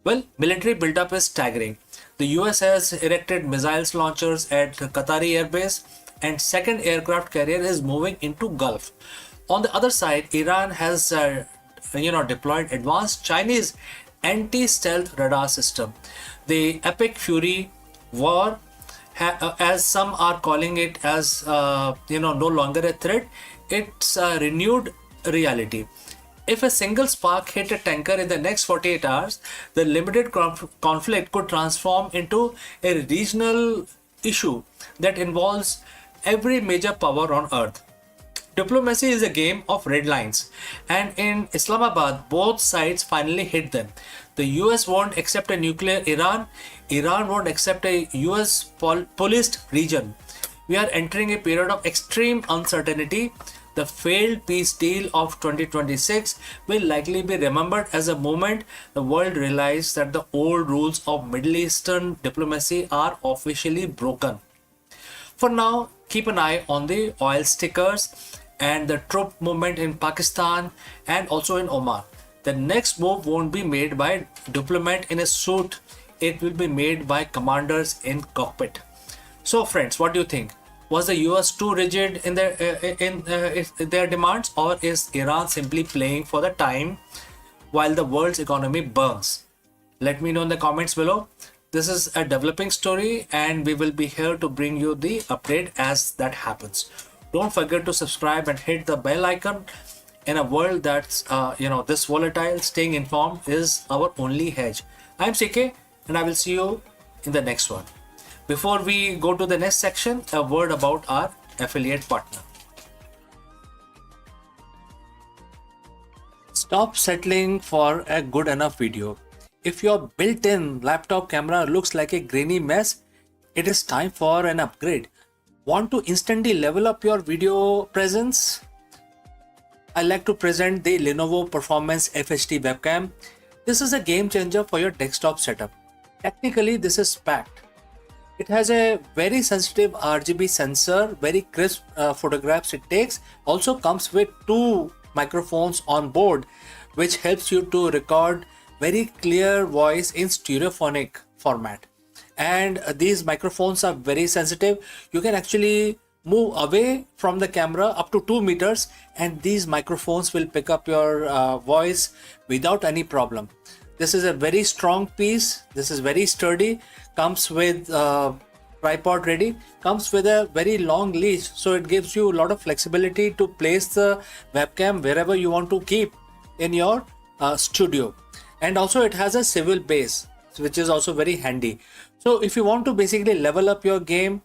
Well, military buildup is staggering. The US has erected missiles launchers at Qatari airbase, and second aircraft carrier is moving into Gulf. On the other side, Iran has deployed advanced Chinese anti-stealth radar system. The Epic Fury war, as some are calling it, as no longer a threat, it's a renewed reality. If a single spark hit a tanker in the next 48 hours, the limited conflict could transform into a regional issue that involves every major power on earth. Diplomacy is a game of red lines, and in Islamabad, both sides finally hit them. The US won't accept a nuclear Iran, Iran won't accept a US policed region. We are entering a period of extreme uncertainty. The failed peace deal of 2026 will likely be remembered as a moment the world realized that the old rules of Middle Eastern diplomacy are officially broken. For now, keep an eye on the oil stickers and the troop movement in Pakistan and also in Oman. The next move won't be made by a diplomat in a suit, it will be made by commanders in cockpit. So friends, what do you think? Was the US too rigid in their demands, or is Iran simply playing for the time while the world's economy burns? Let me know in the comments below. This is a developing story, and we will be here to bring you the update as that happens. Don't forget to subscribe and hit the bell icon. In a world that's this volatile, staying informed is our only hedge. I'm CK, and I will see you in the next one. Before we go to the next section, a word about our affiliate partner. Stop settling for a good enough video. If your built-in laptop camera looks like a grainy mess, it is time for an upgrade. Want to instantly level up your video presence? I like to present the Lenovo Performance FHD webcam. This is a game changer for your desktop setup. Technically, this is packed. It has a very sensitive RGB sensor, very crisp photographs it takes. Also comes with 2 microphones on board, which helps you to record very clear voice in stereophonic format. And these microphones are very sensitive. You can actually move away from the camera up to 2 meters, and these microphones will pick up your voice without any problem. This is a very strong piece. This is very sturdy. Comes with tripod ready. Comes with a very long leash, so it gives you a lot of flexibility to place the webcam wherever you want to keep in your studio. And also it has a swivel base, which is also very handy. So if you want to basically level up your game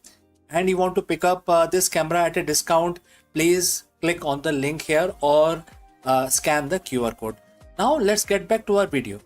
and you want to pick up this camera at a discount, please click on the link here or scan the QR code. Now let's get back to our video.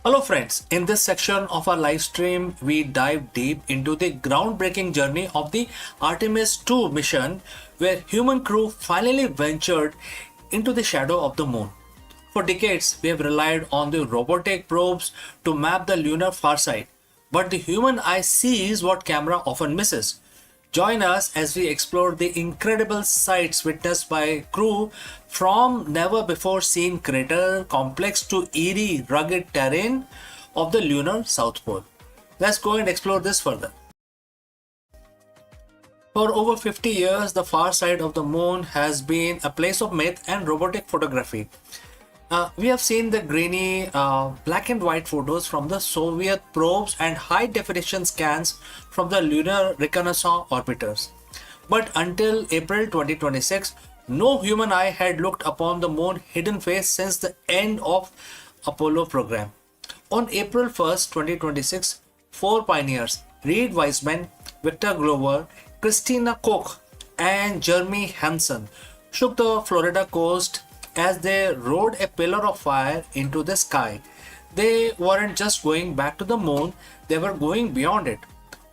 Hello friends, in this section of our live stream, we dive deep into the groundbreaking journey of the Artemis 2 mission, where human crew finally ventured into the shadow of the moon. For decades, we have relied on the robotic probes to map the lunar far side, but the human eye sees what camera often misses. Join us as we explore the incredible sights witnessed by crew from never before seen crater complex to eerie rugged terrain of the lunar South Pole. Let's go and explore this further. For over 50 years, the far side of the moon has been a place of myth and robotic photography. We have seen the grainy black and white photos from the Soviet probes and high definition scans from the lunar reconnaissance orbiters. But until April 2026, no human eye had looked upon the moon's hidden face since the end of Apollo program. On April 1st, 2026, four pioneers, Reed Wiseman, Victor Glover, Christina Koch, and Jeremy Hansen, shook the Florida coast as they rode a pillar of fire into the sky. They weren't just going back to the moon, they were going beyond it.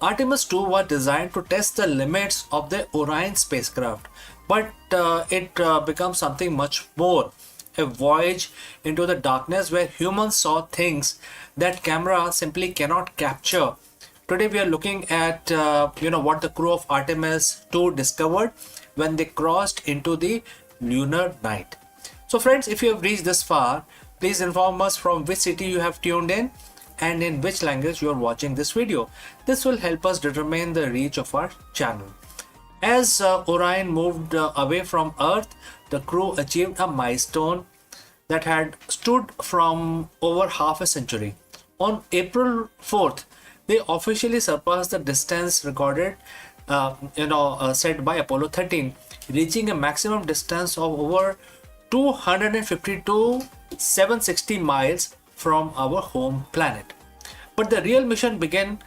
Artemis 2 was designed to test the limits of the Orion spacecraft, but it becomes something much more. A voyage into the darkness where humans saw things that camera simply cannot capture. Today we are looking at what the crew of Artemis 2 discovered when they crossed into the lunar night. So friends, if you have reached this far, please inform us from which city you have tuned in and in which language you are watching this video. This will help us determine the reach of our channel. As Orion moved away from Earth, the crew achieved a milestone that had stood from over half a century. On April 4th, they officially surpassed the distance recorded set by Apollo 13, reaching a maximum distance of over 252,760 miles from our home planet. But the real mission began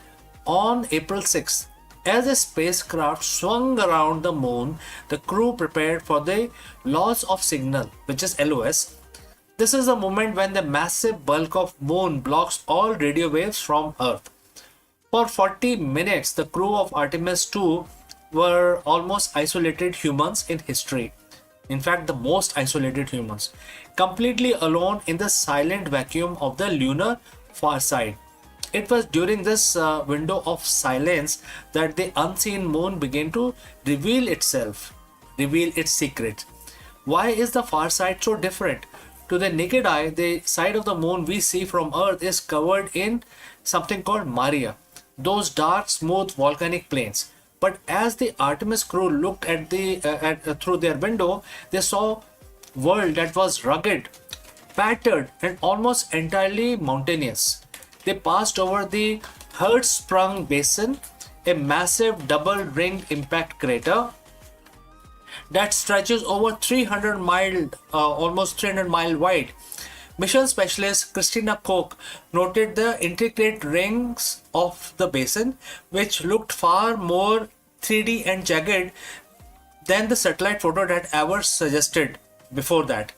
on April 6th. As the spacecraft swung around the moon, the crew prepared for the loss of signal, which is LOS. This is the moment when the massive bulk of moon blocks all radio waves from Earth. For 40 minutes, the crew of Artemis 2 were almost isolated humans in history. In fact, the most isolated humans, completely alone in the silent vacuum of the lunar far side. It was during this window of silence that the unseen moon began to reveal itself, reveal its secrets. Why is the far side so different? To the naked eye, the side of the moon we see from Earth is covered in something called Maria, those dark, smooth volcanic plains. But as the Artemis crew looked at through their window, they saw a world that was rugged, battered, and almost entirely mountainous. They passed over the Hertzsprung Basin, a massive double-ringed impact crater that stretches over 300 mile wide. Mission specialist Christina Koch noted the intricate rings of the basin, which looked far more 3D and jagged than the satellite photo that ever suggested before that.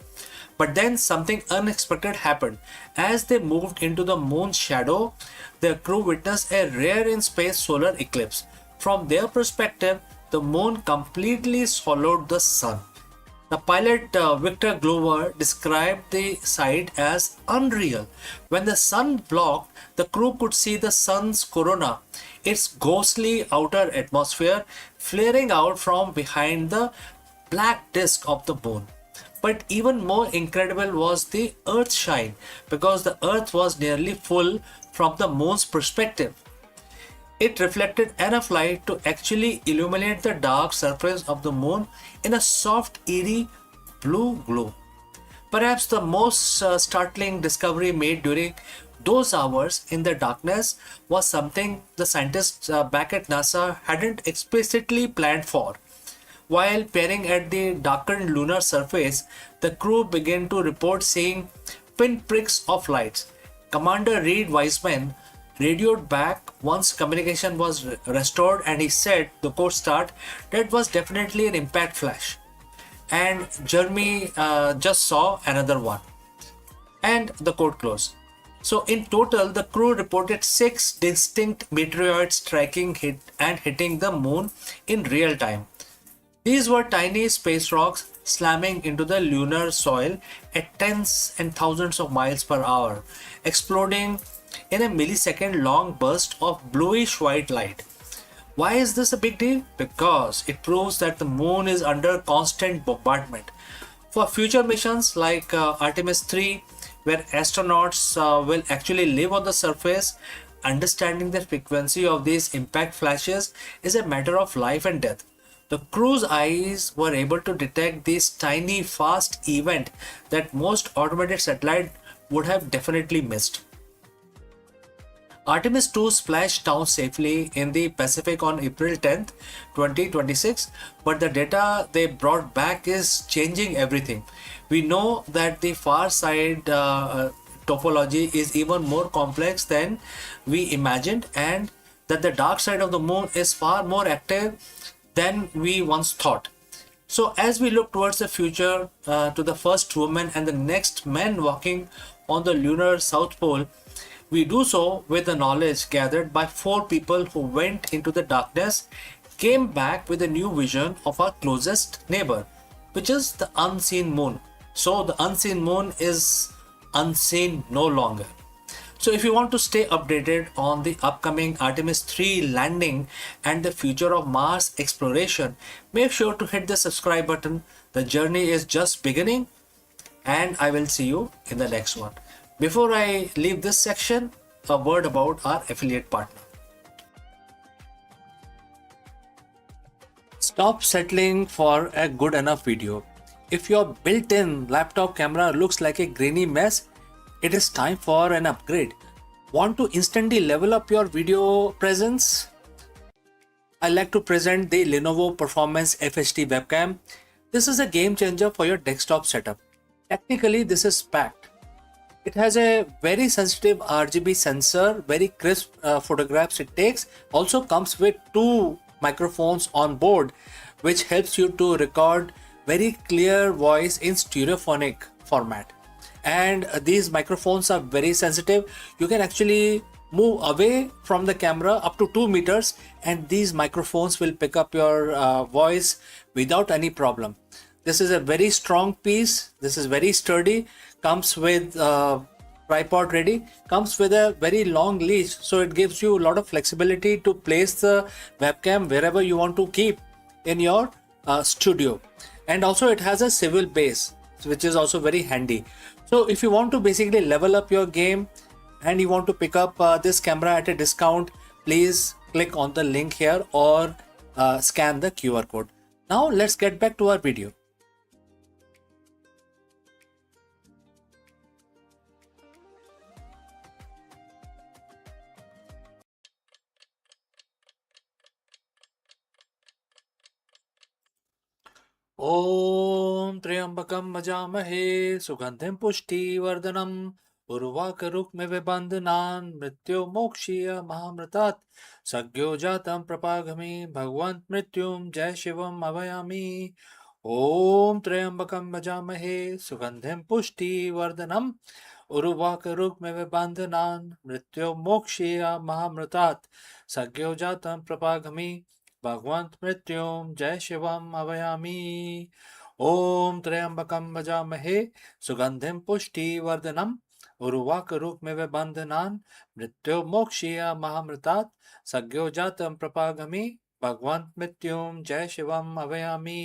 But then something unexpected happened. As they moved into the moon's shadow, the crew witnessed a rare in space solar eclipse. From their perspective, the moon completely swallowed the sun. The pilot Victor Glover described the sight as unreal. When the sun blocked, the crew could see the sun's corona, its ghostly outer atmosphere, flaring out from behind the black disk of the moon. But even more incredible was the Earth's shine, because the Earth was nearly full from the moon's perspective. It reflected enough light to actually illuminate the dark surface of the moon in a soft, eerie blue glow. Perhaps the most startling discovery made during those hours in the darkness was something the scientists back at NASA hadn't explicitly planned for. While peering at the darkened lunar surface, the crew began to report seeing pinpricks of lights. Commander Reed Wiseman radioed back once communication was restored, and he said, the quote start, that was definitely an impact flash. And Jeremy just saw another one. And the quote close. So in total, the crew reported 6 distinct meteoroids striking and hitting the moon in real time. These were tiny space rocks slamming into the lunar soil at tens and thousands of miles per hour, exploding in a millisecond long burst of bluish white light. Why is this a big deal? Because it proves that the moon is under constant bombardment. For future missions like Artemis 3, where astronauts will actually live on the surface, understanding the frequency of these impact flashes is a matter of life and death. The crew's eyes were able to detect this tiny, fast event that most automated satellite would have definitely missed. Artemis 2 splashed down safely in the Pacific on April 10th, 2026, but the data they brought back is changing everything. We know that the far side topology is even more complex than we imagined, and that the dark side of the moon is far more active than we once thought. So, as we look towards the future, to the first woman and the next man walking on the lunar South Pole, we do so with the knowledge gathered by 4 people who went into the darkness, came back with a new vision of our closest neighbor, which is the unseen moon. So, the unseen moon is unseen no longer. So if you want to stay updated on the upcoming Artemis 3 landing and the future of Mars exploration, make sure to hit the subscribe button. The journey is just beginning, and I will see you in the next one. Before I leave this section, a word about our affiliate partner. Stop settling for a good enough video. If your built-in laptop camera looks like a grainy mess, it is time for an upgrade. Want to instantly level up your video presence? I like to present the Lenovo Performance FHD webcam. This is a game changer for your desktop setup. Technically, this is packed. It has a very sensitive RGB sensor, very crisp photographs it takes. Also comes with 2 microphones on board, which helps you to record very clear voice in stereophonic format. And these microphones are very sensitive. You can actually move away from the camera up to 2 meters, and these microphones will pick up your voice without any problem. This is a very strong piece. This is very sturdy. Comes with tripod ready. Comes with a very long leash, so it gives you a lot of flexibility to place the webcam wherever you want to keep in your studio. And also it has a swivel base, which is also very handy. So if you want to basically level up your game and you want to pick up this camera at a discount, please click on the link here or scan the QR code. Now let's get back to our video. ॐ त्र्यम्बकं यजामहे सुगन्धिं पुष्टिवर्धनम् उर्वाकरुक्मिव बन्धनान् मृत्युर्मोक्षीय महामृतात् सज्ञो जातं प्रपागमि भगवन्त मृत्युं जय शिवम् अभयामि ॐ त्र्यम्बकं यजामहे सुगन्धिं पुष्टिवर्धनम् उर्वाकरुक्मिव बन्धनान् मृत्युर्मोक्षीय महामृतात् सज्ञो जातं प्रपागमि भगवन्त मृत्युं जय शिवम् अभयामि ॐ त्र्यम्बकं यजामहे सुगन्धिं पुष्टिवर्धनम् उर्वाकरुक्मिव बन्धनान् मृत्युर्मोक्षीय महामृतात् सज्ञो जातं प्रपागमि भगवन्त मृत्युं जय शिवम् अभयामि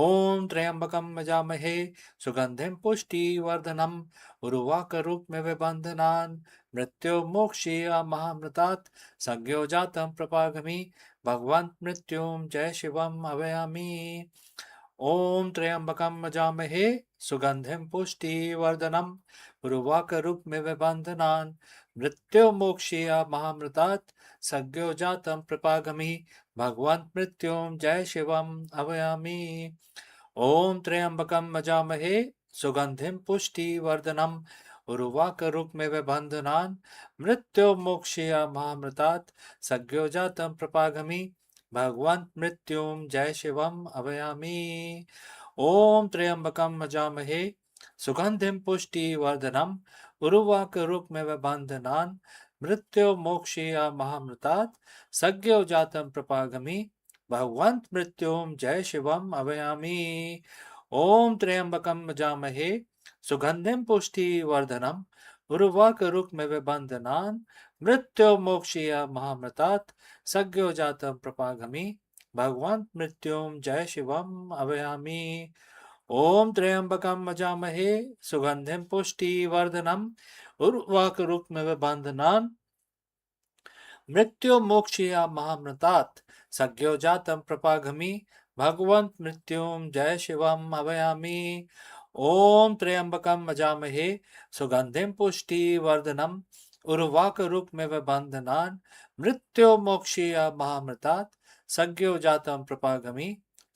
ॐ त्र्यम्बकं यजामहे सुगन्धिं पुष्टिवर्धनम् उर्वाकरुक्मिव बन्धनान् मृत्युर्मोक्षीय महामृतात् सज्ञो जातं प्रपागमि भगवन्त मृत्युं जय शिवम् अभयामि ॐ त्र्यम्बकं यजामहे सुगन्धिं पुष्टिवर्धनम् उर्वाकरुक्मिव बन्धनान् मृत्युर्मोक्षीय महामृतात् सज्ञो जातं प्रपागमि भगवन्त मृत्युं जय शिवम् अभयामि ॐ त्र्यम्बकं यजामहे सुगन्धिं पुष्टिवर्धनम् उर्वाकरुक्मिव बन्धनान् मृत्युर्मोक्षीय महामृतात् सज्ञो जातं प्रपागमि भगवन्त मृत्युं जय शिवम् अभयामि ॐ त्र्यम्बकं यजामहे Sugandhim pushti vardhanam uruvaka bandhanan mrityo mokshiya mahamritat sagyo jatam prapagami bhagwant mrityom jai shivam avayami. Om Triambakam Vajamahe Sugandhim Pushti Vardhanam Urvaka Bandhanan Mrityo Mokshiya Mahamratat Sagyo Jatam Prapagami Bhagwant Mrityom Jai Shivam Avayami. Om Triambakam Vajamahe Sugandhim Pushti Vardhanam Urvaka Bandhanan मृत्यु मोक्षया महामृतात् सज्ञो जातम प्रपाघमि भगवंत मृत्युम जय शिवम अभयामि. ओम त्र्यंबकम मजामहे सुगंधिम पुष्टि वर्धनम उर्वाकरुक्मिव बंधनान् मृत्यो मोक्षया महामृतात् सज्ञो जातम प्रपाघमि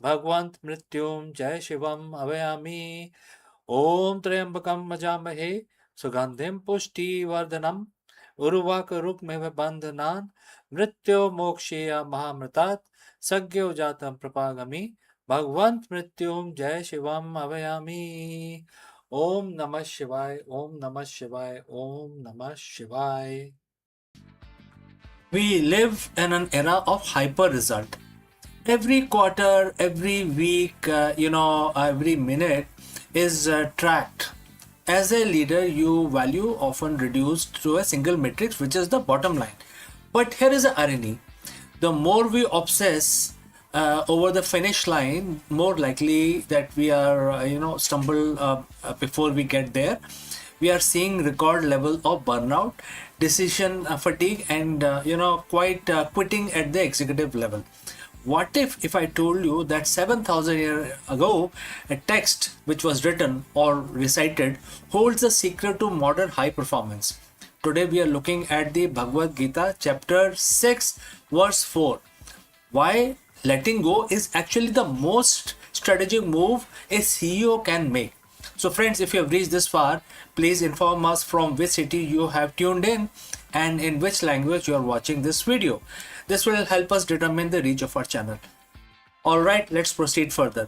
भगवंत मृत्युम जय शिवम अभयामि. ओम त्र्यंबकम मजामहे सुगंधिम पुष्टि वर्धनम उर्वाकरुक्मिव बंधनान् मृत्यो मोक्षेय महामृतात् सज्ञो जातम प्रपागमि भगवंत मृत्युम जय शिवम अभयामि. ओम नमः शिवाय, ओम नमः शिवाय, ओम नमः शिवाय. We live in an era of hyper result. Every quarter, every week, every minute is tracked. As a leader, your value often reduced to a single matrix, which is the bottom line. But here is the irony: the more we obsess over the finish line, more likely that we are, stumble before we get there. We are seeing record level of burnout, decision fatigue, and quite quitting at the executive level. What if I told you that 7,000 years ago, a text which was written or recited holds the secret to modern high performance? Today we are looking at the Bhagavad Gita, chapter 6, verse 4. Why letting go is actually the most strategic move a CEO can make. So friends, if you have reached this far, please inform us from which city you have tuned in and in which language you are watching this video. This will help us determine the reach of our channel. Alright, let's proceed further.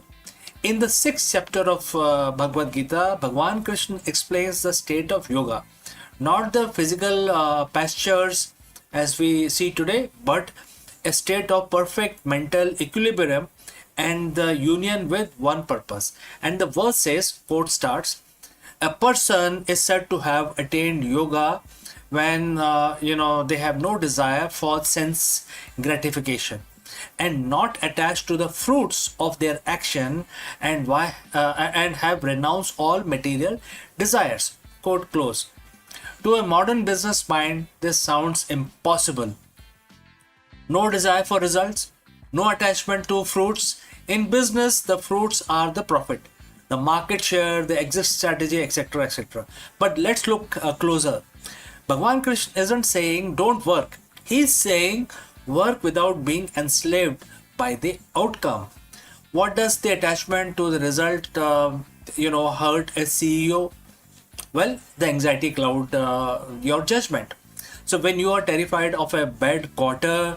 In the 6th chapter of Bhagavad Gita, Bhagwan Krishna explains the state of yoga. Not the physical pastures as we see today, but a state of perfect mental equilibrium and the union with one purpose. And the verse says, quote starts, a person is said to have attained yoga when they have no desire for sense gratification and not attached to the fruits of their action and have renounced all material desires. Quote close. To a modern business mind, this sounds impossible. No desire for results, no attachment to fruits. In business, the fruits are the profit, the market share, the exit strategy, etc. etc. But let's look closer. Bhagwan Krishna isn't saying don't work. He's saying work without being enslaved by the outcome. What does the attachment to the result hurt a CEO? Well, the anxiety cloud your judgment. So when you are terrified of a bad quarter,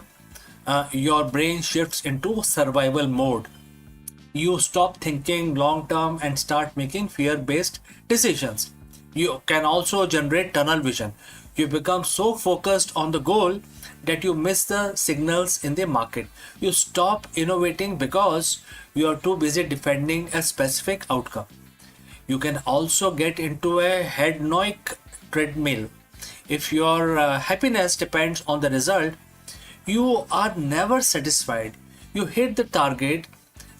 your brain shifts into survival mode. You stop thinking long term and start making fear-based decisions. You can also generate tunnel vision. You become so focused on the goal that you miss the signals in the market. You stop innovating because you are too busy defending a specific outcome. You can also get into a hedonic treadmill. If your happiness depends on the result, you are never satisfied. You hit the target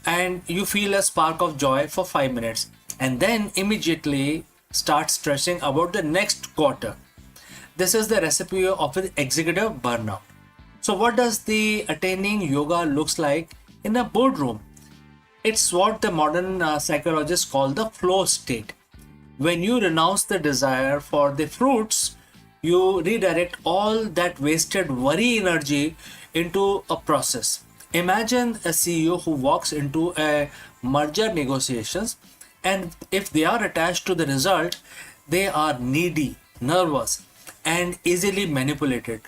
and you feel a spark of joy for 5 minutes and then immediately start stressing about the next quarter. This is the recipe of an executive burnout. So what does the attaining yoga looks like in a boardroom? It's what the modern psychologists call the flow state. When you renounce the desire for the fruits, you redirect all that wasted worry energy into a process. Imagine a CEO who walks into a merger negotiations, and if they are attached to the result, they are needy, nervous, and easily manipulated.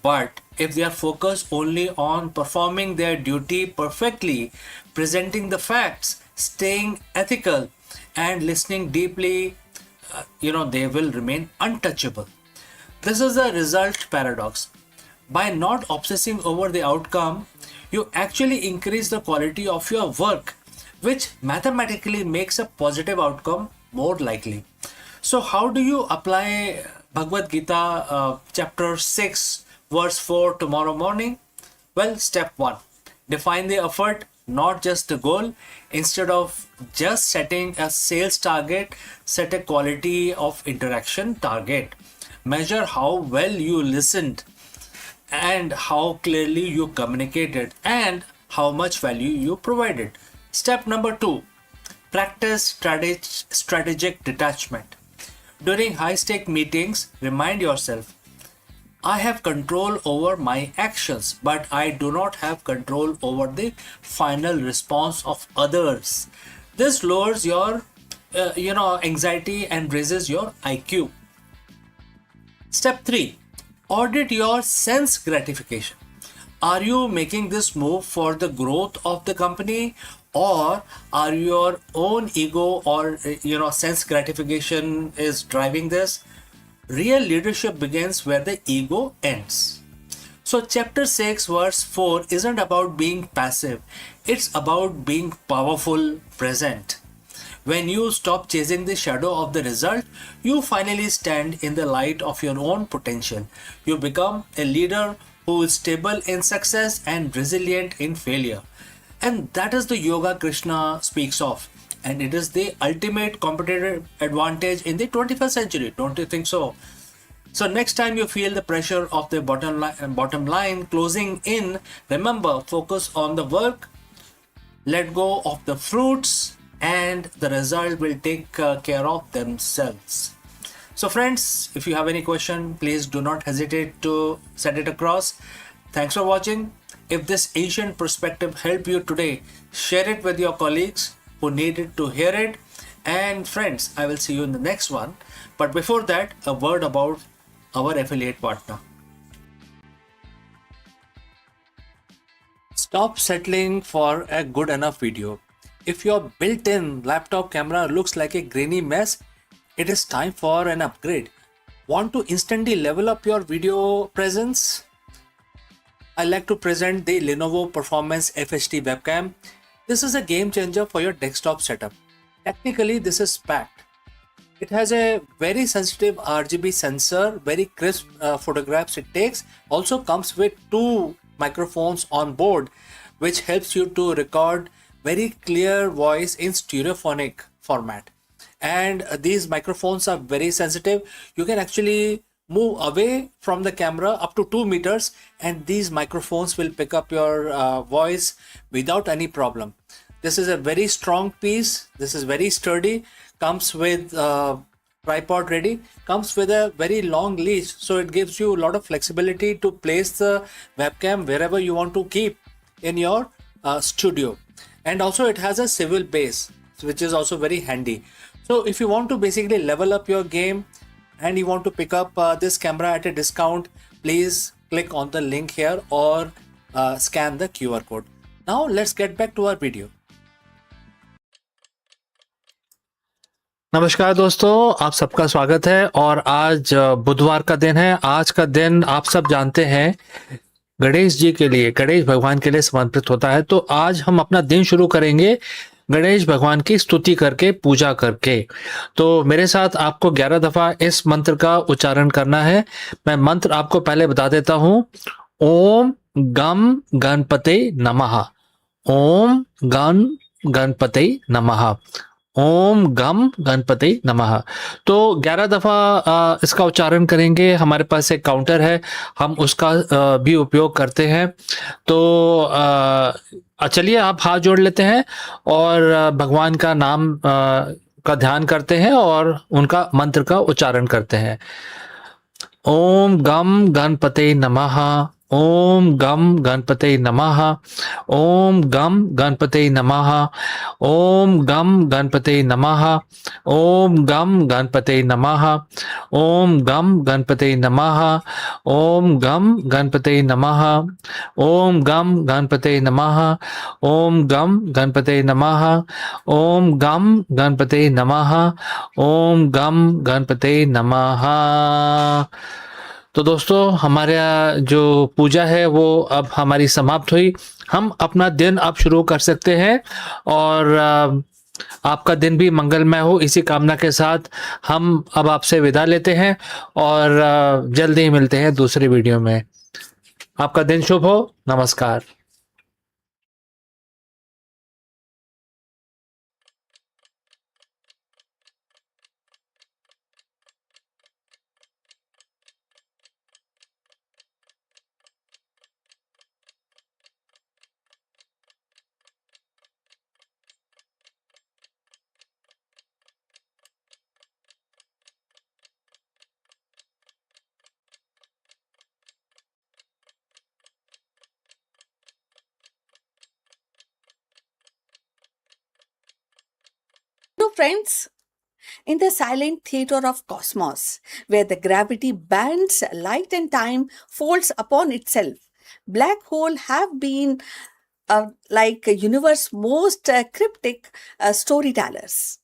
But if they are focused only on performing their duty perfectly, presenting the facts, staying ethical, and listening deeply, they will remain untouchable. This is the result paradox. By not obsessing over the outcome, you actually increase the quality of your work, which mathematically makes a positive outcome more likely. So, how do you apply Bhagavad Gita chapter 6, verse 4 tomorrow morning? Well, step 1, define the effort, not just the goal. Instead of just setting a sales target, set a quality of interaction target. Measure how well you listened and how clearly you communicated and how much value you provided. Step number 2, practice strategic detachment. During high stake meetings, remind yourself, I have control over my actions, but I do not have control over the final response of others. This lowers your anxiety and raises your IQ. Step 3, audit your sense gratification. Are you making this move for the growth of the company, or are your own ego or sense gratification is driving this? Real leadership begins where the ego ends. So chapter 6 verse 4 isn't about being passive, it's about being powerful, present. When you stop chasing the shadow of the result, you finally stand in the light of your own potential. You become a leader who is stable in success and resilient in failure. And that is the yoga Krishna speaks of. And it is the ultimate competitive advantage in the 21st century. Don't you think so? So next time you feel the pressure of the bottom line closing in, remember, focus on the work, let go of the fruits, and the result will take care of themselves. So friends, if you have any question, please do not hesitate to send it across. Thanks for watching. If this ancient perspective helped you today, share it with your colleagues who needed to hear it. And friends, I will see you in the next one. But before that, a word about our affiliate partner. Stop settling for a good enough video. If your built-in laptop camera looks like a grainy mess, it is time for an upgrade. Want to instantly level up your video presence? I like to present the Lenovo Performance FHD webcam. This is a game changer for your desktop setup. Technically, this is packed. It has a very sensitive RGB sensor, very crisp photographs it takes. Also comes with 2 microphones on board, which helps you to record very clear voice in stereophonic format. And these microphones are very sensitive. You can actually move away from the camera up to 2 meters and these microphones will pick up your voice without any problem. This is a very strong piece. This is very sturdy. Comes with tripod ready. Comes with a very long leash, so it gives you a lot of flexibility to place the webcam wherever you want to keep in your studio. And also it has a swivel base, which is also very handy. So if you want to basically level up your game and you want to pick up this camera at a discount, please click on the link here or scan the QR code. Now let's get back to our video. नमस्कार दोस्तों, आप सबका स्वागत है। और आज बुधवार का दिन है। आज का दिन आप सब जानते हैं गणेश जी के लिए, गणेश भगवान के लिए समर्पित होता है। तो आज हम अपना दिन शुरू करेंगे गणेश भगवान की स्तुति करके, पूजा करके। तो मेरे साथ आपको 11 दफा इस मंत्र का उच्चारण करना है। मैं मंत्र आपको पहले बता देता हूं। ओम गम गणपते नमः। ओम गण गणपते नमः। ओम गम गणपति नमः। तो 11 दफा इसका उच्चारण करेंगे। हमारे पास एक काउंटर है, हम उसका भी उपयोग करते हैं। तो चलिए आप हाथ जोड़ लेते हैं और भगवान का नाम का ध्यान करते हैं और उनका मंत्र का उच्चारण करते हैं। ओम गम गणपते नमः। ओम गम गणपते नमः। ओम गम गणपते नमः। ओम गम गणपते नमः। ओम गम गणपते नमः। ओम गम गणपते नमः। ओम गम गणपते नमः। ओम गम गणपते नमः। ओम गम गणपते नमः। ओम गम गणपते नमः। ओम गम गणपते नमः। तो दोस्तों, हमारा जो पूजा है वो अब हमारी समाप्त हुई। हम अपना दिन अब शुरू कर सकते हैं और आपका दिन भी मंगलमय हो, इसी कामना के साथ हम अब आपसे विदा लेते हैं और जल्दी ही मिलते हैं दूसरी वीडियो में। आपका दिन शुभ हो। नमस्कार। So, friends, in the silent theater of cosmos, where the gravity bends, light and time folds upon itself, black holes have been like a universe most cryptic storytellers.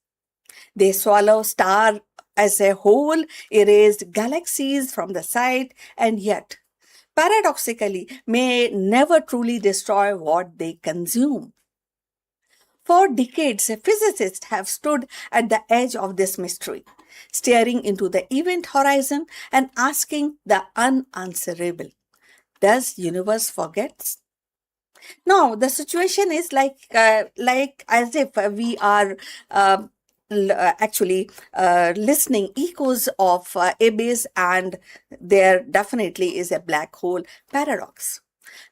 They swallow star as a whole, erased galaxies from the sight, and yet, paradoxically, may never truly destroy what they consume. For decades, physicists have stood at the edge of this mystery, staring into the event horizon and asking the unanswerable. Does universe forget? No, the situation is like as if we are actually listening echoes of abyss, and there definitely is a black hole paradox.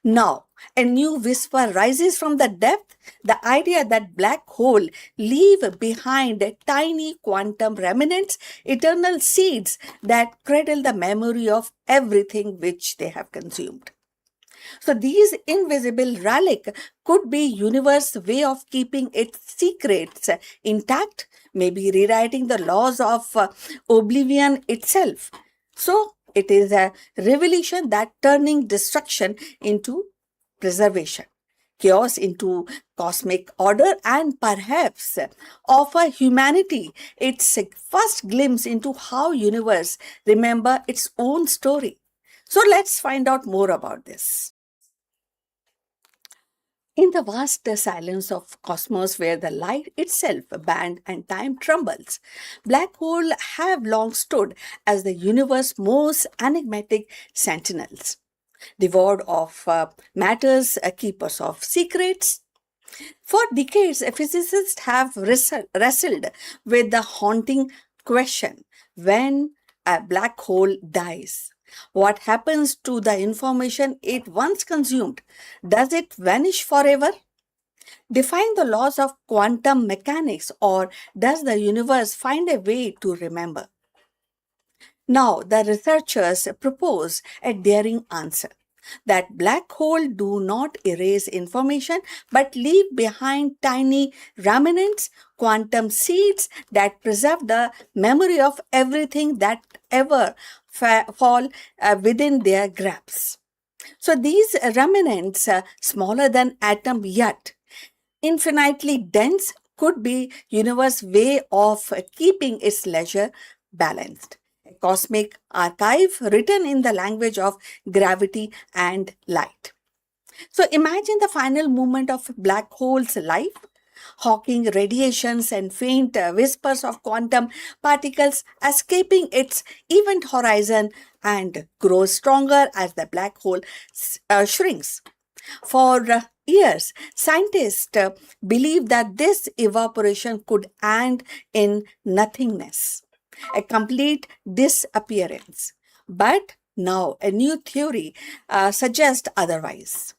Now, a new whisper rises from the depth, the idea that black hole leave behind tiny quantum remnants, eternal seeds that cradle the memory of everything which they have consumed. So these invisible relic could be universe way of keeping its secrets intact, maybe rewriting the laws of oblivion itself. So it is a revelation that turning destruction into preservation, chaos into cosmic order, and perhaps offer humanity its first glimpse into how universe remember its own story. So let's find out more about this. In the vast silence of cosmos where the light itself bends and time trembles, black holes have long stood as the universe's most enigmatic sentinels, devoid of matters, keepers of secrets. For decades, physicists have wrestled with the haunting question: when a black hole dies, what happens to the information it once consumed? Does it vanish forever? Define the laws of quantum mechanics, or does the universe find a way to remember? Now, the researchers propose a daring answer that black holes do not erase information but leave behind tiny remnants, quantum seeds that preserve the memory of everything that ever fall within their grasp. So these remnants, smaller than atom yet infinitely dense, could be universe way of keeping its leisure balanced. A cosmic archive written in the language of gravity and light. So imagine the final movement of black hole's life. Hawking radiations and faint whispers of quantum particles escaping its event horizon and grows stronger as the black hole shrinks. For years, scientists believed that this evaporation could end in nothingness, a complete disappearance. But now a new theory suggests otherwise.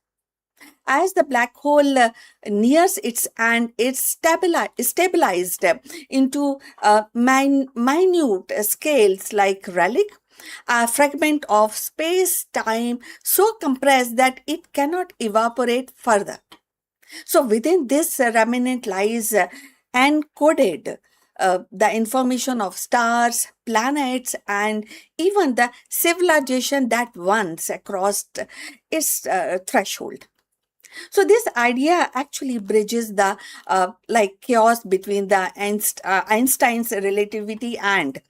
As the black hole nears its end, it's stabilized into minute scales like relic, a fragment of space-time so compressed that it cannot evaporate further. So within this remnant lies encoded the information of stars, planets, and even the civilization that once crossed its threshold. So this idea actually bridges the chaos between the Einstein's relativity and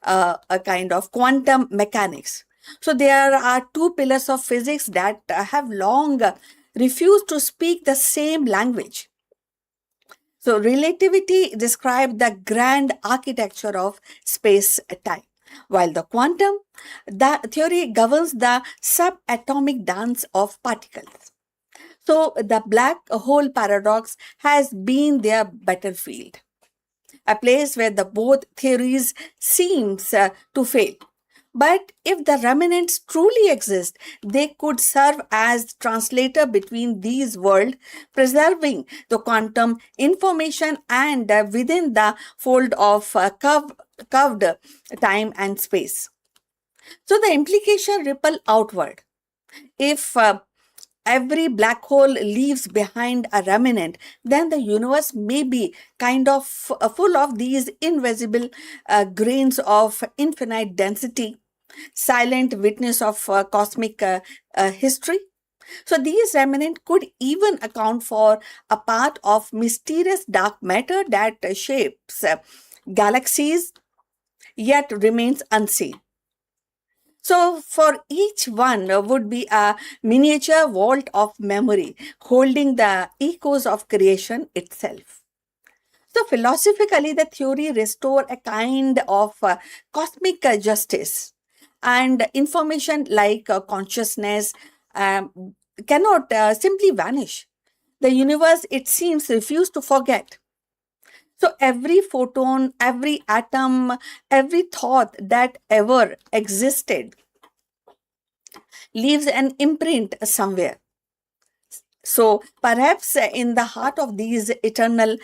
a kind of quantum mechanics. So there are two pillars of physics that have long refused to speak the same language. So relativity describes the grand architecture of space-time, while the theory governs the subatomic dance of particles. So the black hole paradox has been their battlefield, a place where the both theories seems to fail. But if the remnants truly exist, they could serve as translator between these worlds, preserving the quantum information and within the fold of curved time and space. So the implication ripple outward. If every black hole leaves behind a remnant, then the universe may be kind of full of these invisible grains of infinite density, silent witness of cosmic history. So these remnants could even account for a part of mysterious dark matter that shapes galaxies yet remains unseen. So for each one would be a miniature vault of memory holding the echoes of creation itself. So philosophically, the theory restore a kind of cosmic justice, and information like consciousness cannot simply vanish. The universe, it seems, refused to forget. So every photon, every atom, every thought that ever existed leaves an imprint somewhere. So perhaps in the heart of these eternal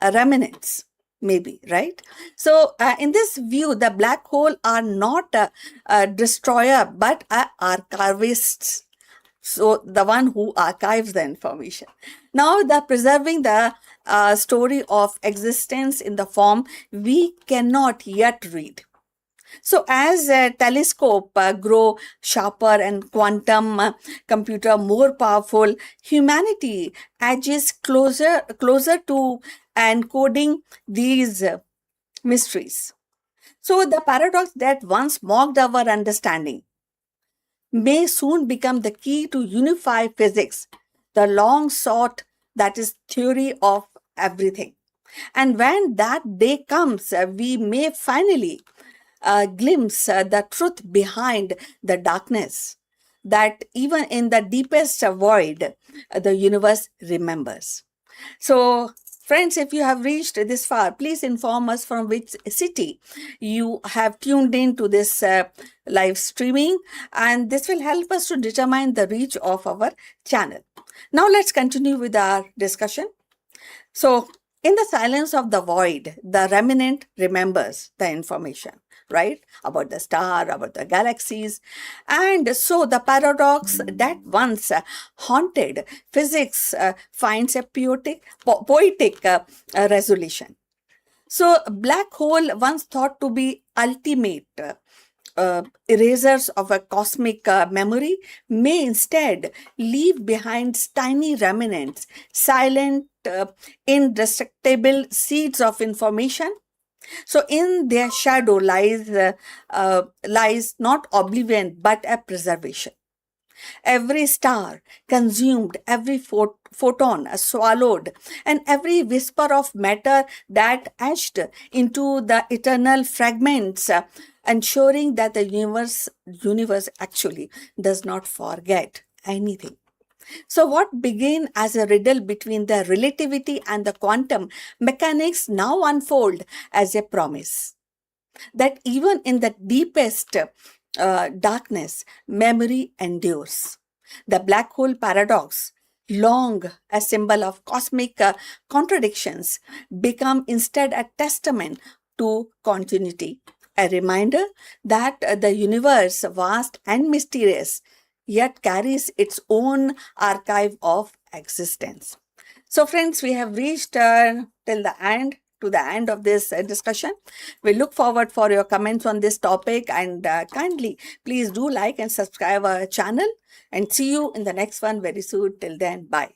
remnants, maybe, right? So in this view, the black hole are not a destroyer, but archivists. So the one who archives the information. Now the preserving the story of existence in the form we cannot yet read. So as a telescope grow sharper and quantum computer more powerful, humanity edges closer to encoding these mysteries. So the paradox that once mocked our understanding may soon become the key to unify physics, the long sought, that is, theory of everything. And when that day comes, we may finally glimpse the truth behind the darkness, that even in the deepest void, the universe remembers. So, friends, if you have reached this far, please inform us from which city you have tuned in to this live streaming, and this will help us to determine the reach of our channel. Now, let's continue with our discussion. So, in the silence of the void, the remnant remembers the information, right? About the star, about the galaxies. And so the paradox that once haunted physics finds a poetic resolution. So black hole, once thought to be ultimate erasers of a cosmic memory, may instead leave behind tiny remnants, silent, indestructible seeds of information. So in their shadow lies not oblivion but a preservation. Every star consumed, every photon swallowed, and every whisper of matter that etched into the eternal fragments, ensuring that the universe actually does not forget anything. So what began as a riddle between the relativity and the quantum mechanics now unfold as a promise that even in the deepest darkness, memory endures. The black hole paradox, long a symbol of cosmic contradictions, become instead a testament to continuity, A reminder that the universe, vast and mysterious, yet carries its own archive of existence. So, friends, we have reached till the end to the end of this discussion. We look forward for your comments on this topic, and kindly please do like and subscribe our channel, and see you in the next one very soon. Till then, bye.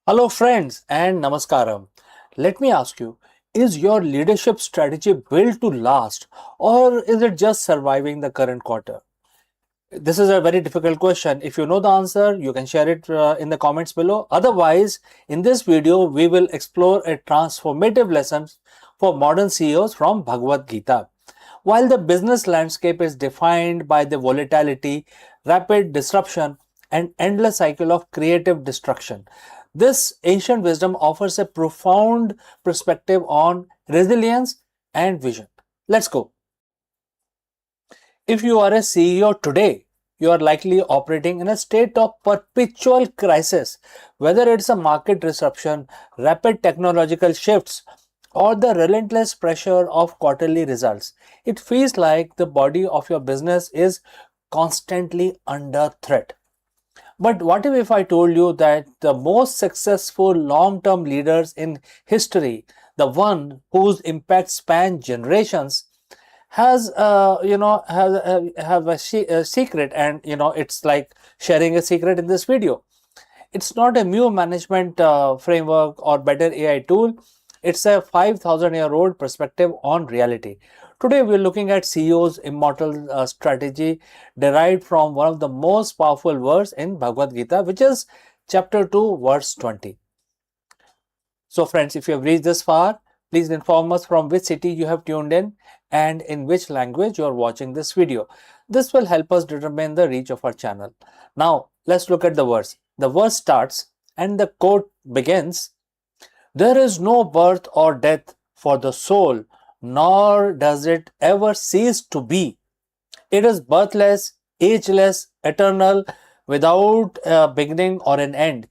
Hello, friends, and namaskaram. Let me ask you, is your leadership strategy built to last, or is it just surviving the current quarter? This is a very difficult question. If you know the answer, you can share it in the comments below. Otherwise, in this video, we will explore a transformative lesson for modern CEOs from Bhagavad Gita. While the business landscape is defined by the volatility, rapid disruption, and endless cycle of creative destruction, this ancient wisdom offers a profound perspective on resilience and vision. Let's go. If you are a CEO today, you are likely operating in a state of perpetual crisis, whether it's a market disruption, rapid technological shifts, or the relentless pressure of quarterly results. It feels like the body of your business is constantly under threat. But what if I told you that the most successful long-term leaders in history, the one whose impact span generations, has a secret, and it's like sharing a secret in this video. It's not a new management framework or better AI tool. It's a 5,000-year-old perspective on reality. Today we're looking at CEO's immortal strategy derived from one of the most powerful verses in Bhagavad Gita, which is chapter 2 verse 20. So friends, if you have reached this far, please inform us from which city you have tuned in and in which language you are watching this video. This will help us determine the reach of our channel. Now, let's look at the verse. The verse starts and the quote begins, "There is no birth or death for the soul, nor does it ever cease to be. It is birthless, ageless, eternal, without a beginning or an end.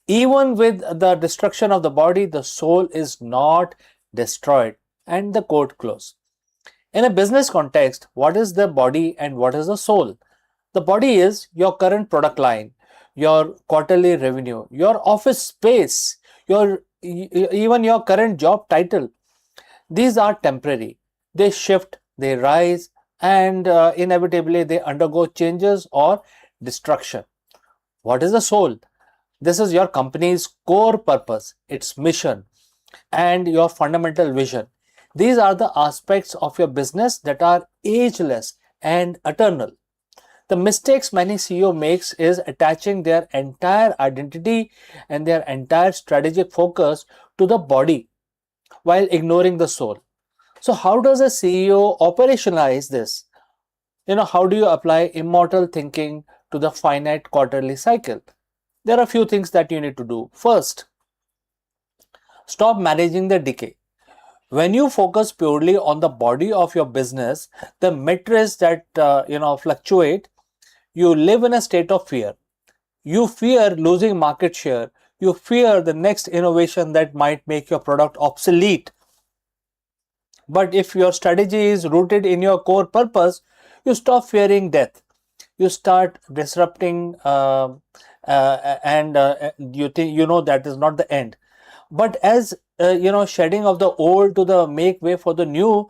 Even with the destruction of the body, the soul is not destroyed." And the quote close. In a business context, what is the body and what is the soul? The body is your current product line, your quarterly revenue, your office space, even your current job title. These are temporary. They shift, they rise, and inevitably they undergo changes or destruction. What is the soul? This is your company's core purpose, its mission, and your fundamental vision. These are the aspects of your business that are ageless and eternal. The mistakes many CEO makes is attaching their entire identity and their entire strategic focus to the body while ignoring the soul. So how does a CEO operationalize this? How do you apply immortal thinking to the finite quarterly cycle? There are a few things that you need to do. First, stop managing the decay. When you focus purely on the body of your business, the metrics that fluctuate, you live in a state of fear. You fear losing market share. You fear the next innovation that might make your product obsolete. But if your strategy is rooted in your core purpose, you stop fearing death. You start disrupting, and you think that is not the end. But as shedding of the old to the make way for the new,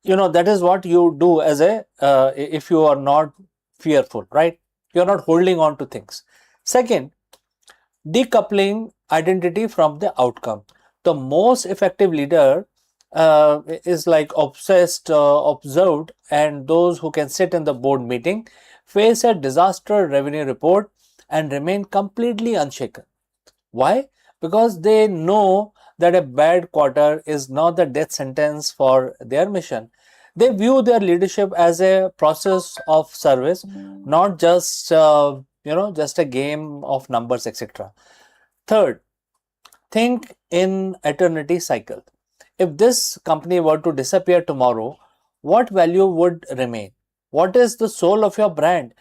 that is what you do as a if you are not fearful, right? You're not holding on to things. Second, decoupling identity from the outcome. The most effective leader is like obsessed, observed, and those who can sit in the board meeting, face a disaster revenue report, and remain completely unshaken. Why? Because they know that a bad quarter is not the death sentence for their mission. They view their leadership as a process of service, not just just a game of numbers, etc. Third, think in eternity cycle. If this company were to disappear tomorrow, what value would remain? What is the soul of your brand?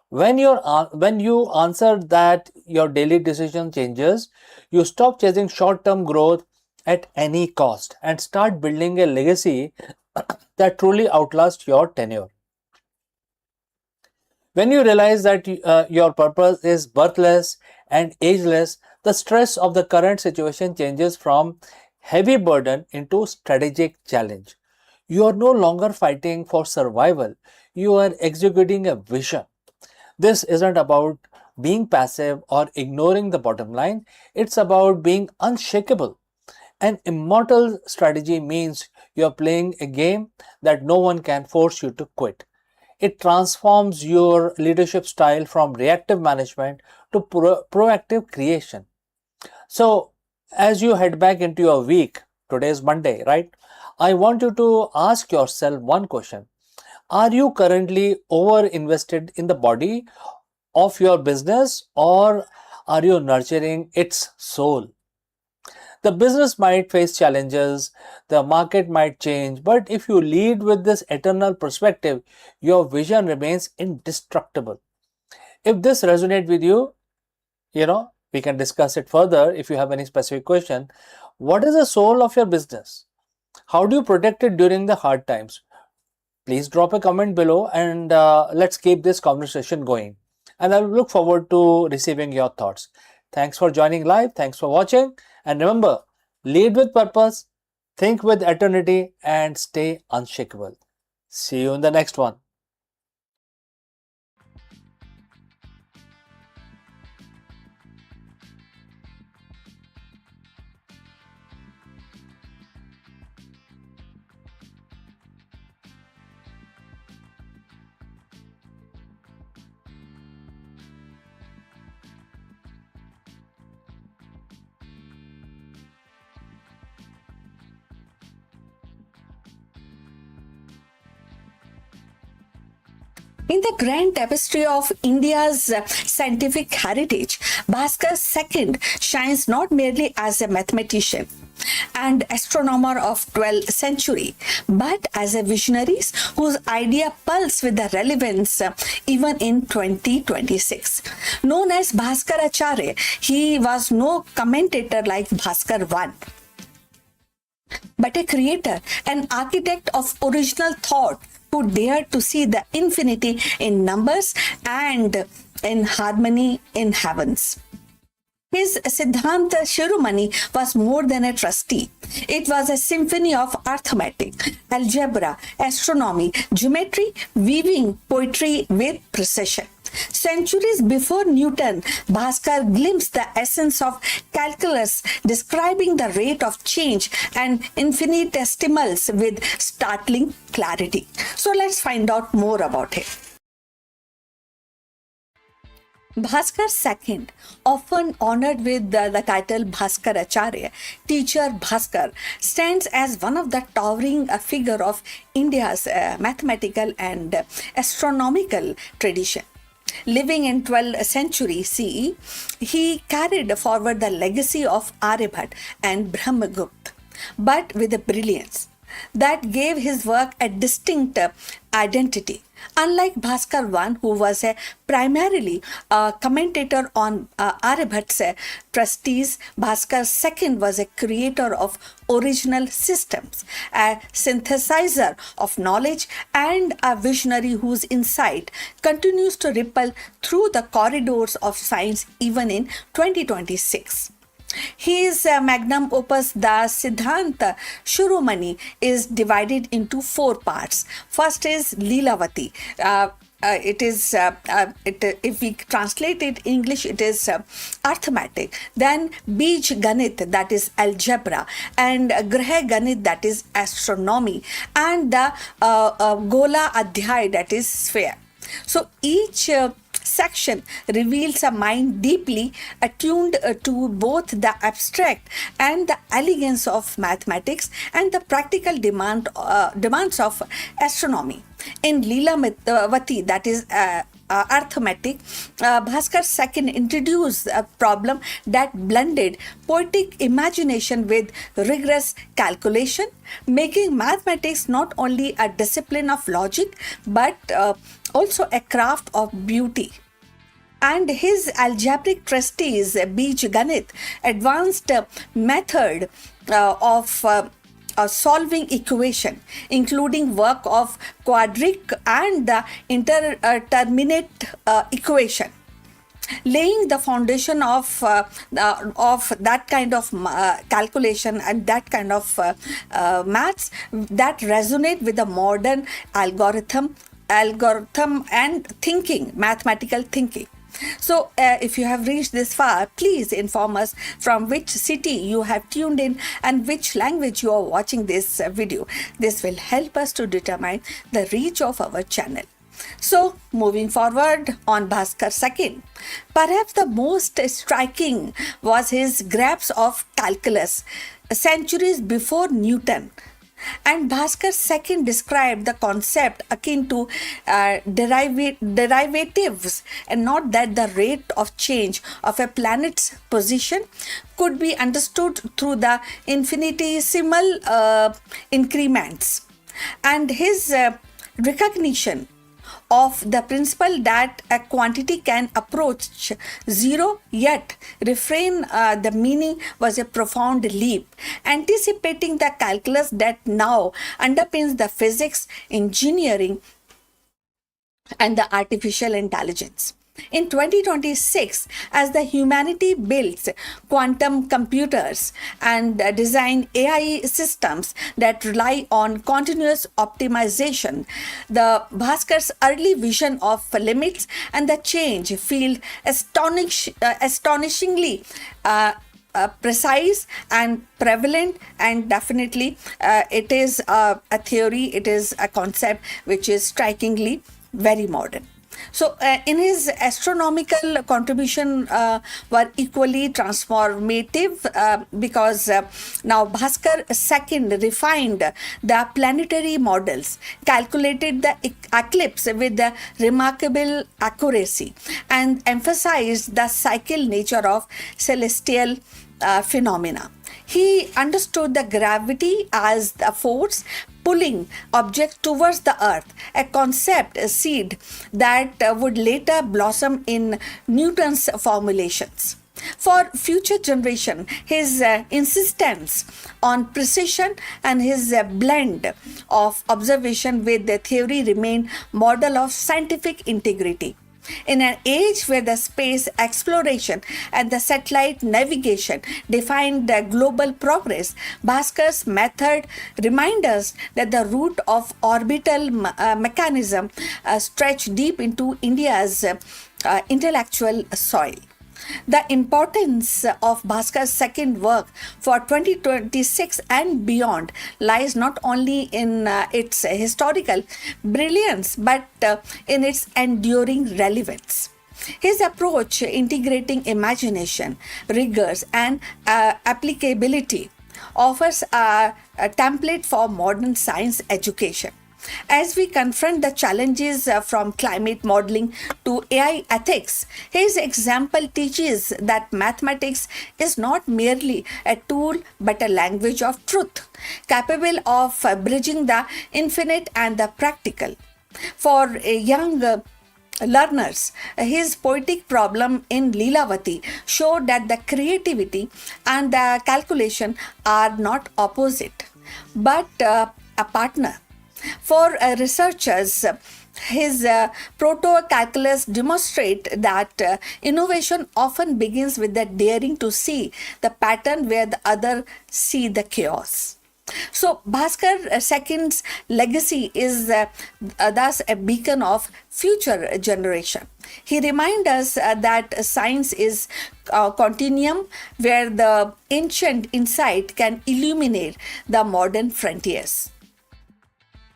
When you answer that, your daily decision changes. You stop chasing short-term growth at any cost and start building a legacy that truly outlasts your tenure. When you realize that your purpose is birthless and ageless, the stress of the current situation changes from heavy burden into strategic challenge. You are no longer fighting for survival, you are executing a vision. This isn't about being passive or ignoring the bottom line, it's about being unshakable. An immortal strategy means you're playing a game that no one can force you to quit. It transforms your leadership style from reactive management to proactive creation. So, as you head back into your week, today is Monday, right? I want you to ask yourself one question. Are you currently over invested in the body of your business, or are you nurturing its soul? The business might face challenges, the market might change, but if you lead with this eternal perspective, your vision remains indestructible. If this resonates with you, we can discuss it further if you have any specific question. What is the soul of your business? How do you protect it during the hard times? Please drop a comment below and let's keep this conversation going. And I look forward to receiving your thoughts. Thanks for joining live. Thanks for watching. And remember, lead with purpose, think with eternity, and stay unshakable. See you in the next one. In the grand tapestry of India's scientific heritage, Bhaskar II shines not merely as a mathematician and astronomer of 12th century, but as a visionary whose idea pulse with the relevance even in 2026. Known as Bhaskaracharya, he was no commentator like Bhaskar I, but a creator, an architect of original thought who dared to see the infinity in numbers and in harmony in heavens. His Siddhanta Shiromani was more than a trustee. It was a symphony of arithmetic, algebra, astronomy, geometry, weaving poetry with precision. Centuries before Newton, Bhaskar glimpsed the essence of calculus, describing the rate of change and infinitesimals with startling clarity. So let's find out more about it. Bhaskar II, often honored with the title Bhaskaracharya, teacher Bhaskar, stands as one of the towering figure of India's mathematical and astronomical tradition. Living in 12th century CE, he carried forward the legacy of Aryabhat and Brahmagupta, but with a brilliance that gave his work a distinct identity. Unlike Bhaskar I, who was a primarily a commentator on Aryabhat's treatises, Bhaskar II was a creator of original systems, a synthesizer of knowledge, and a visionary whose insight continues to ripple through the corridors of science even in 2026. His magnum opus, the Siddhanta Shiromani, is divided into 4 parts. First is Leelavati. If we translate it in English, it is arithmetic. Then Bij Ganit, that is algebra, and Grah Ganit, that is astronomy, and the Gola Adhyay, that is sphere. So each section reveals a mind deeply attuned to both the abstract and the elegance of mathematics and the practical demands of astronomy. In Leelavati, that is arithmetic, Bhaskar II introduced a problem that blended poetic imagination with rigorous calculation, making mathematics not only a discipline of logic but also a craft of beauty. And his algebraic treatise, Bij Ganit, advanced method of solving equation, including work of quadratic and the interdeterminate equation, laying the foundation of that kind of calculation and that kind of maths that resonate with the modern algorithm and thinking, mathematical thinking. So, if you have reached this far, please inform us from which city you have tuned in and which language you are watching this video. This will help us to determine the reach of our channel. So, moving forward on Bhaskar II, perhaps the most striking was his grasp of calculus centuries before Newton. And Bhaskar II described the concept akin to derivatives, and not that the rate of change of a planet's position could be understood through the infinitesimal increments. And his recognition of the principle that a quantity can approach zero yet refrain the meaning was a profound leap, anticipating the calculus that now underpins the physics, engineering, and the artificial intelligence. In 2026, as the humanity builds quantum computers and design AI systems that rely on continuous optimization, the Bhaskar's early vision of limits and the change feel astonishingly precise and prevalent, and definitely it is a theory, it is a concept which is strikingly very modern. So, in his astronomical contribution were equally transformative because now Bhaskar II refined the planetary models, calculated the eclipse with the remarkable accuracy, and emphasized the cycle nature of celestial phenomena. He understood the gravity as the force pulling objects towards the earth, a concept, a seed that would later blossom in Newton's formulations. For future generation, his insistence on precision and his blend of observation with the theory remain model of scientific integrity. In an age where the space exploration and the satellite navigation defined the global progress, Bhaskar's method reminds us that the root of orbital mechanism stretch deep into India's intellectual soil. The importance of Bhaskar's second work for 2026 and beyond lies not only in its historical brilliance but in its enduring relevance. His approach, integrating imagination, rigors, and applicability, offers a template for modern science education. As we confront the challenges from climate modeling to AI ethics, his example teaches that mathematics is not merely a tool but a language of truth, capable of bridging the infinite and the practical. For young learners, his poetic problem in Leelavati showed that the creativity and the calculation are not opposite but a partner. For researchers, his proto-calculus demonstrate that innovation often begins with the daring to see the pattern where the other see the chaos. So, Bhaskar II's legacy is thus a beacon of future generation. He reminds us that science is a continuum where the ancient insight can illuminate the modern frontiers.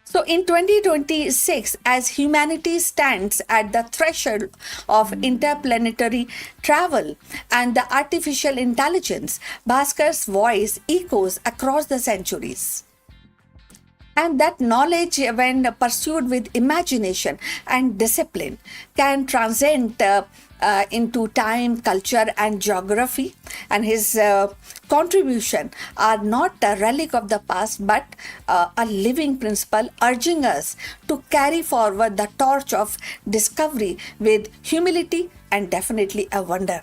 So in 2026, as humanity stands at the threshold of interplanetary travel and the artificial intelligence, Bhaskar's voice echoes across the centuries. And that knowledge, when pursued with imagination and discipline, can transcend into time, culture, and geography. And his contribution are not a relic of the past, but a living principle urging us to carry forward the torch of discovery with humility and definitely a wonder.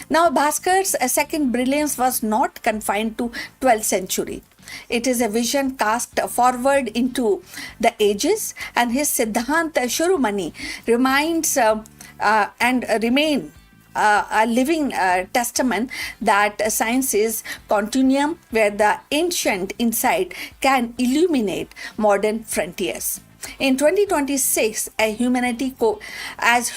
Now, Bhaskar's second brilliance was not confined to 12th century. It is a vision cast forward into the ages, and his Siddhant Shurumani reminds and remain a living testament that science is continuum where the ancient insight can illuminate modern frontiers. In 2026, as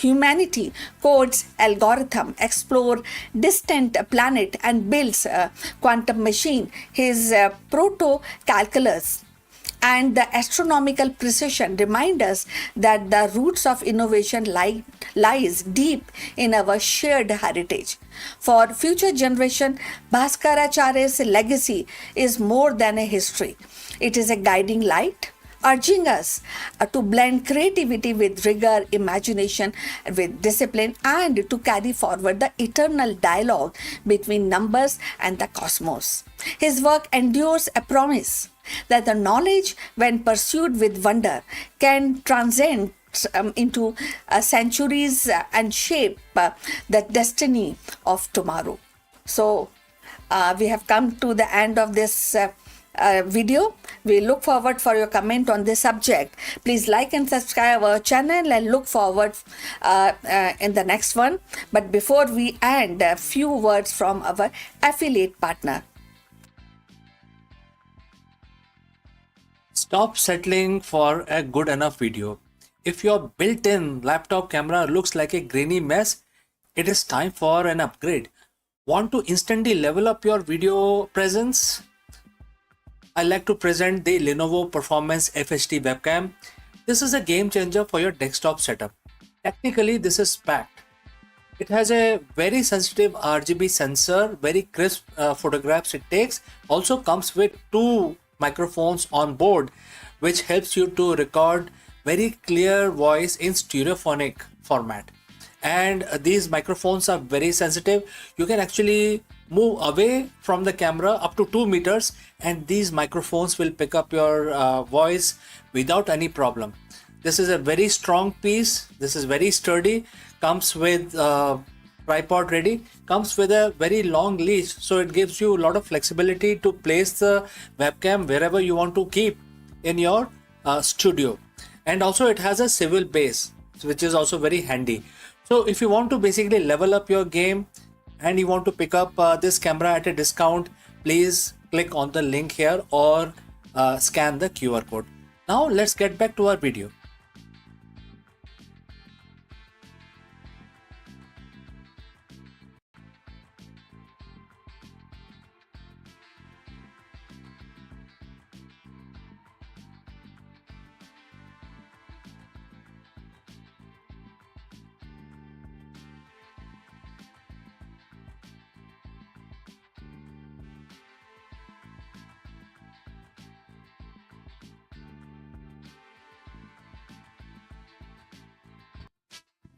humanity codes algorithm, explore distant planet and builds a quantum machine, his proto-calculus and the astronomical precision remind us that the roots of innovation lies deep in our shared heritage. For future generation, Bhaskaracharya's legacy is more than a history. It is a guiding light, urging us to blend creativity with rigor, imagination with discipline, and to carry forward the eternal dialogue between numbers and the cosmos. His work endures a promise that the knowledge, when pursued with wonder, can transcend into centuries and shape the destiny of tomorrow. So, we have come to the end of this video. We look forward for your comment on this subject. Please like and subscribe our channel and look forward in the next one. But before we end, a few words from our affiliate partner. Stop settling for a good enough video. If your built-in laptop camera looks like a grainy mess, it is time for an upgrade. Want to instantly level up your video presence? I like to present the Lenovo Performance FHD webcam. This is a game changer for your desktop setup. Technically, this is packed. It has a very sensitive RGB sensor, very crisp photographs it takes. Also comes with two microphones on board, which helps you to record very clear voice in stereophonic format. And these microphones are very sensitive. You can actually move away from the camera up to 2 meters and these microphones will pick up your voice without any problem. This is a very strong piece. This is very sturdy. Comes with tripod ready. Comes with a very long leash, so it gives you a lot of flexibility to place the webcam wherever you want to keep in your studio. And also it has a swivel base, which is also very handy. So if you want to basically level up your game and you want to pick up this camera at a discount, please click on the link here or scan the QR code. Now let's get back to our video.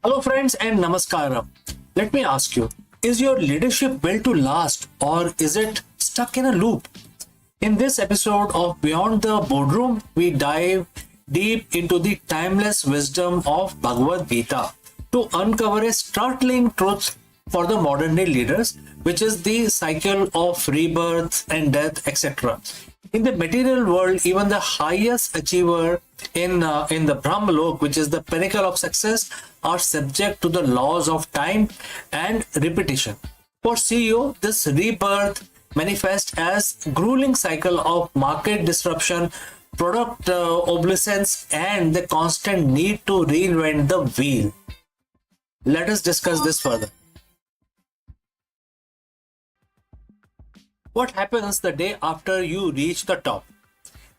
Hello friends and namaskara. Let me ask you, is your leadership built to last or is it stuck in a loop? In this episode of Beyond the Boardroom, we dive deep into the timeless wisdom of Bhagavad Gita to uncover a startling truth for the modern day leaders, which is the cycle of rebirth and death, etc. In the material world, even the highest achiever in the Brahmalok, which is the pinnacle of success, are subject to the laws of time and repetition. For CEO, this rebirth manifests as grueling cycle of market disruption, product obsolescence, and the constant need to reinvent the wheel. Let us discuss this further. What happens the day after you reach the top?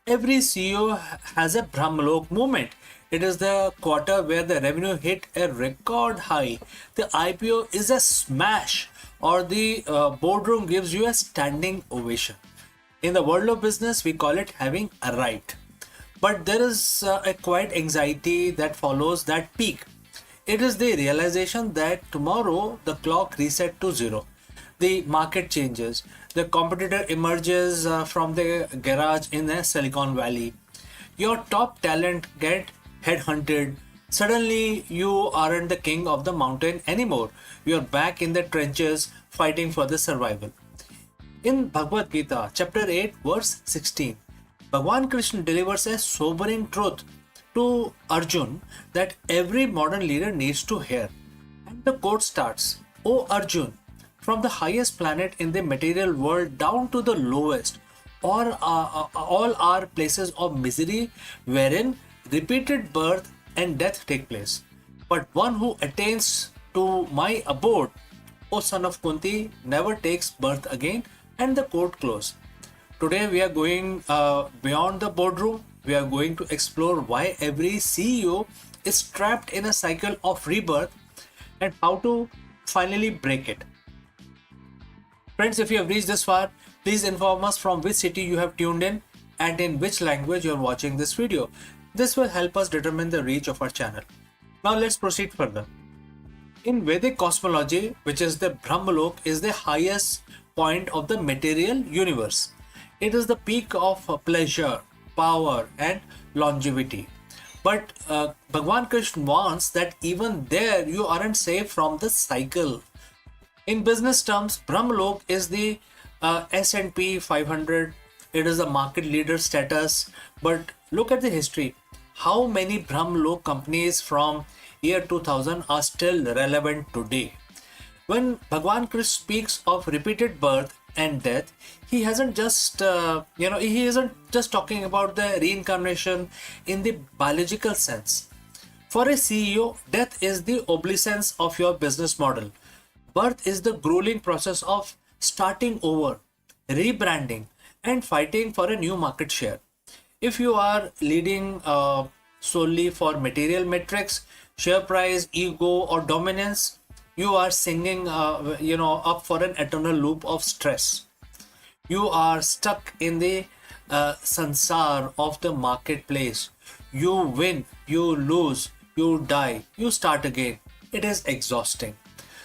Every CEO has a Brahmalok moment. It is the quarter where the revenue hit a record high, the IPO is a smash, or the boardroom gives you a standing ovation. In the world of business, we call it having arrived. But there is a quiet anxiety that follows that peak. It is the realization that tomorrow the clock reset to zero. The market changes. The competitor emerges from the garage in the Silicon Valley. Your top talent get headhunted. Suddenly you aren't the king of the mountain anymore. You're back in the trenches fighting for the survival. In Bhagavad Gita, chapter 8, verse 16, Bhagwan Krishna delivers a sobering truth to Arjun that every modern leader needs to hear. And the quote starts, O Arjun, from the highest planet in the material world down to the lowest, all are places of misery wherein repeated birth and death take place. But one who attains to my abode, O son of Kunti, never takes birth again. And the quote close. Today we are going beyond the boardroom. We are going to explore why every CEO is trapped in a cycle of rebirth and how to finally break it. Friends, if you have reached this far, please inform us from which city you have tuned in and in which language you are watching this video. This will help us determine the reach of our channel. Now let's proceed further. In Vedic cosmology, which is the Brahmalok, is the highest point of the material universe. It is the peak of pleasure, power and longevity. But Bhagwan Krishna wants that even there you aren't safe from the cycle. In business terms, Brahmalok is the S&P 500. It is a market leader status. But look at the history. How many Brahmalok companies from year 2000 are still relevant today? When Bhagwan Krishna speaks of repeated birth and death, he hasn't just, he isn't just talking about the reincarnation in the biological sense. For a CEO, death is the obsolescence of your business model. Birth is the grueling process of starting over, rebranding, and fighting for a new market share. If you are leading solely for material metrics, share price, ego, or dominance, you are singing, up for an eternal loop of stress. You are stuck in the sansar of the marketplace. You win, you lose, you die, you start again. It is exhausting.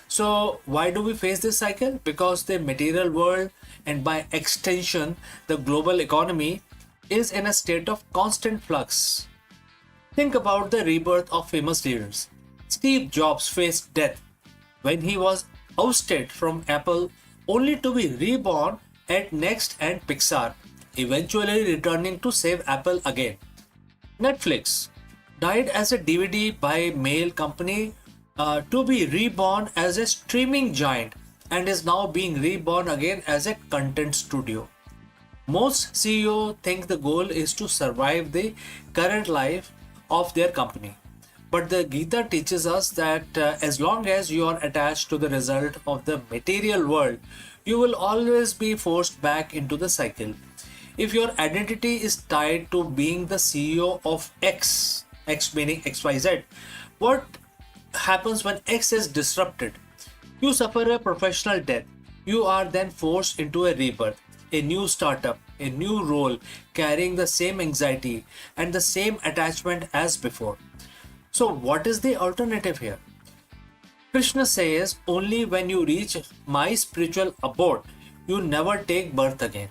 So why do we face this cycle? Because the material world and by extension the global economy is in a state of constant flux. Think about the rebirth of famous leaders. Steve Jobs faced death when he was ousted from Apple only to be reborn at Next and Pixar, eventually returning to save Apple again. Netflix died as a DVD by mail company to be reborn as a streaming giant and is now being reborn again as a content studio. Most CEOs think the goal is to survive the current life of their company. But the Gita teaches us that as long as you are attached to the result of the material world, you will always be forced back into the cycle. If your identity is tied to being the CEO of X, X meaning XYZ, what happens when X is disrupted? You suffer a professional death. You are then forced into a rebirth, a new startup, a new role, carrying the same anxiety and the same attachment as before. So what is the alternative here? Krishna says only when you reach my spiritual abode, you never take birth again.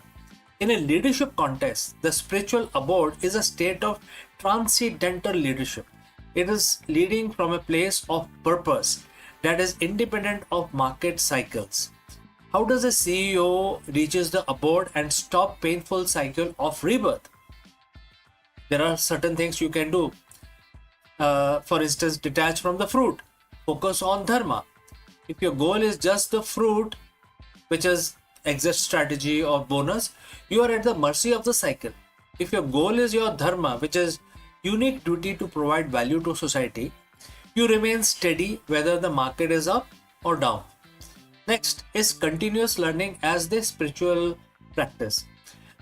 In a leadership context, the spiritual abode is a state of transcendental leadership. It is leading from a place of purpose that is independent of market cycles. How does a CEO reaches the abode and stop painful cycle of rebirth? There are certain things you can do. For instance, detach from the fruit. Focus on dharma. If your goal is just the fruit, which is exit strategy or bonus, you are at the mercy of the cycle. If your goal is your dharma, which is unique duty to provide value to society, you remain steady whether the market is up or down. Next is continuous learning as the spiritual practice.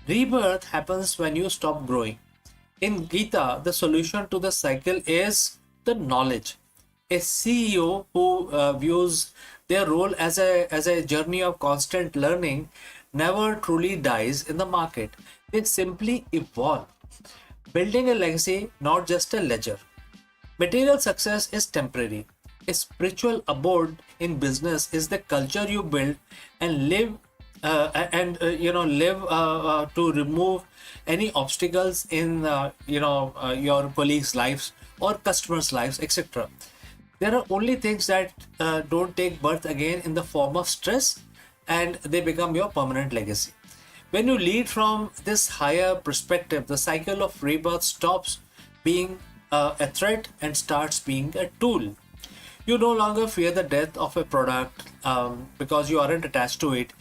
Rebirth happens when you stop growing. In Gita, the solution to the cycle is the knowledge. A CEO who views their role as a journey of constant learning never truly dies in the market. They simply evolve. Building a legacy, not just a ledger. Material success is temporary. A spiritual abode in business is the culture you build and live to remove any obstacles in your colleagues' lives or customers' lives, etc. There are only things that don't take birth again in the form of stress, and they become your permanent legacy. When you lead from this higher perspective, the cycle of rebirth stops being a threat and starts being a tool. You no longer fear the death of a product because you aren't attached to it.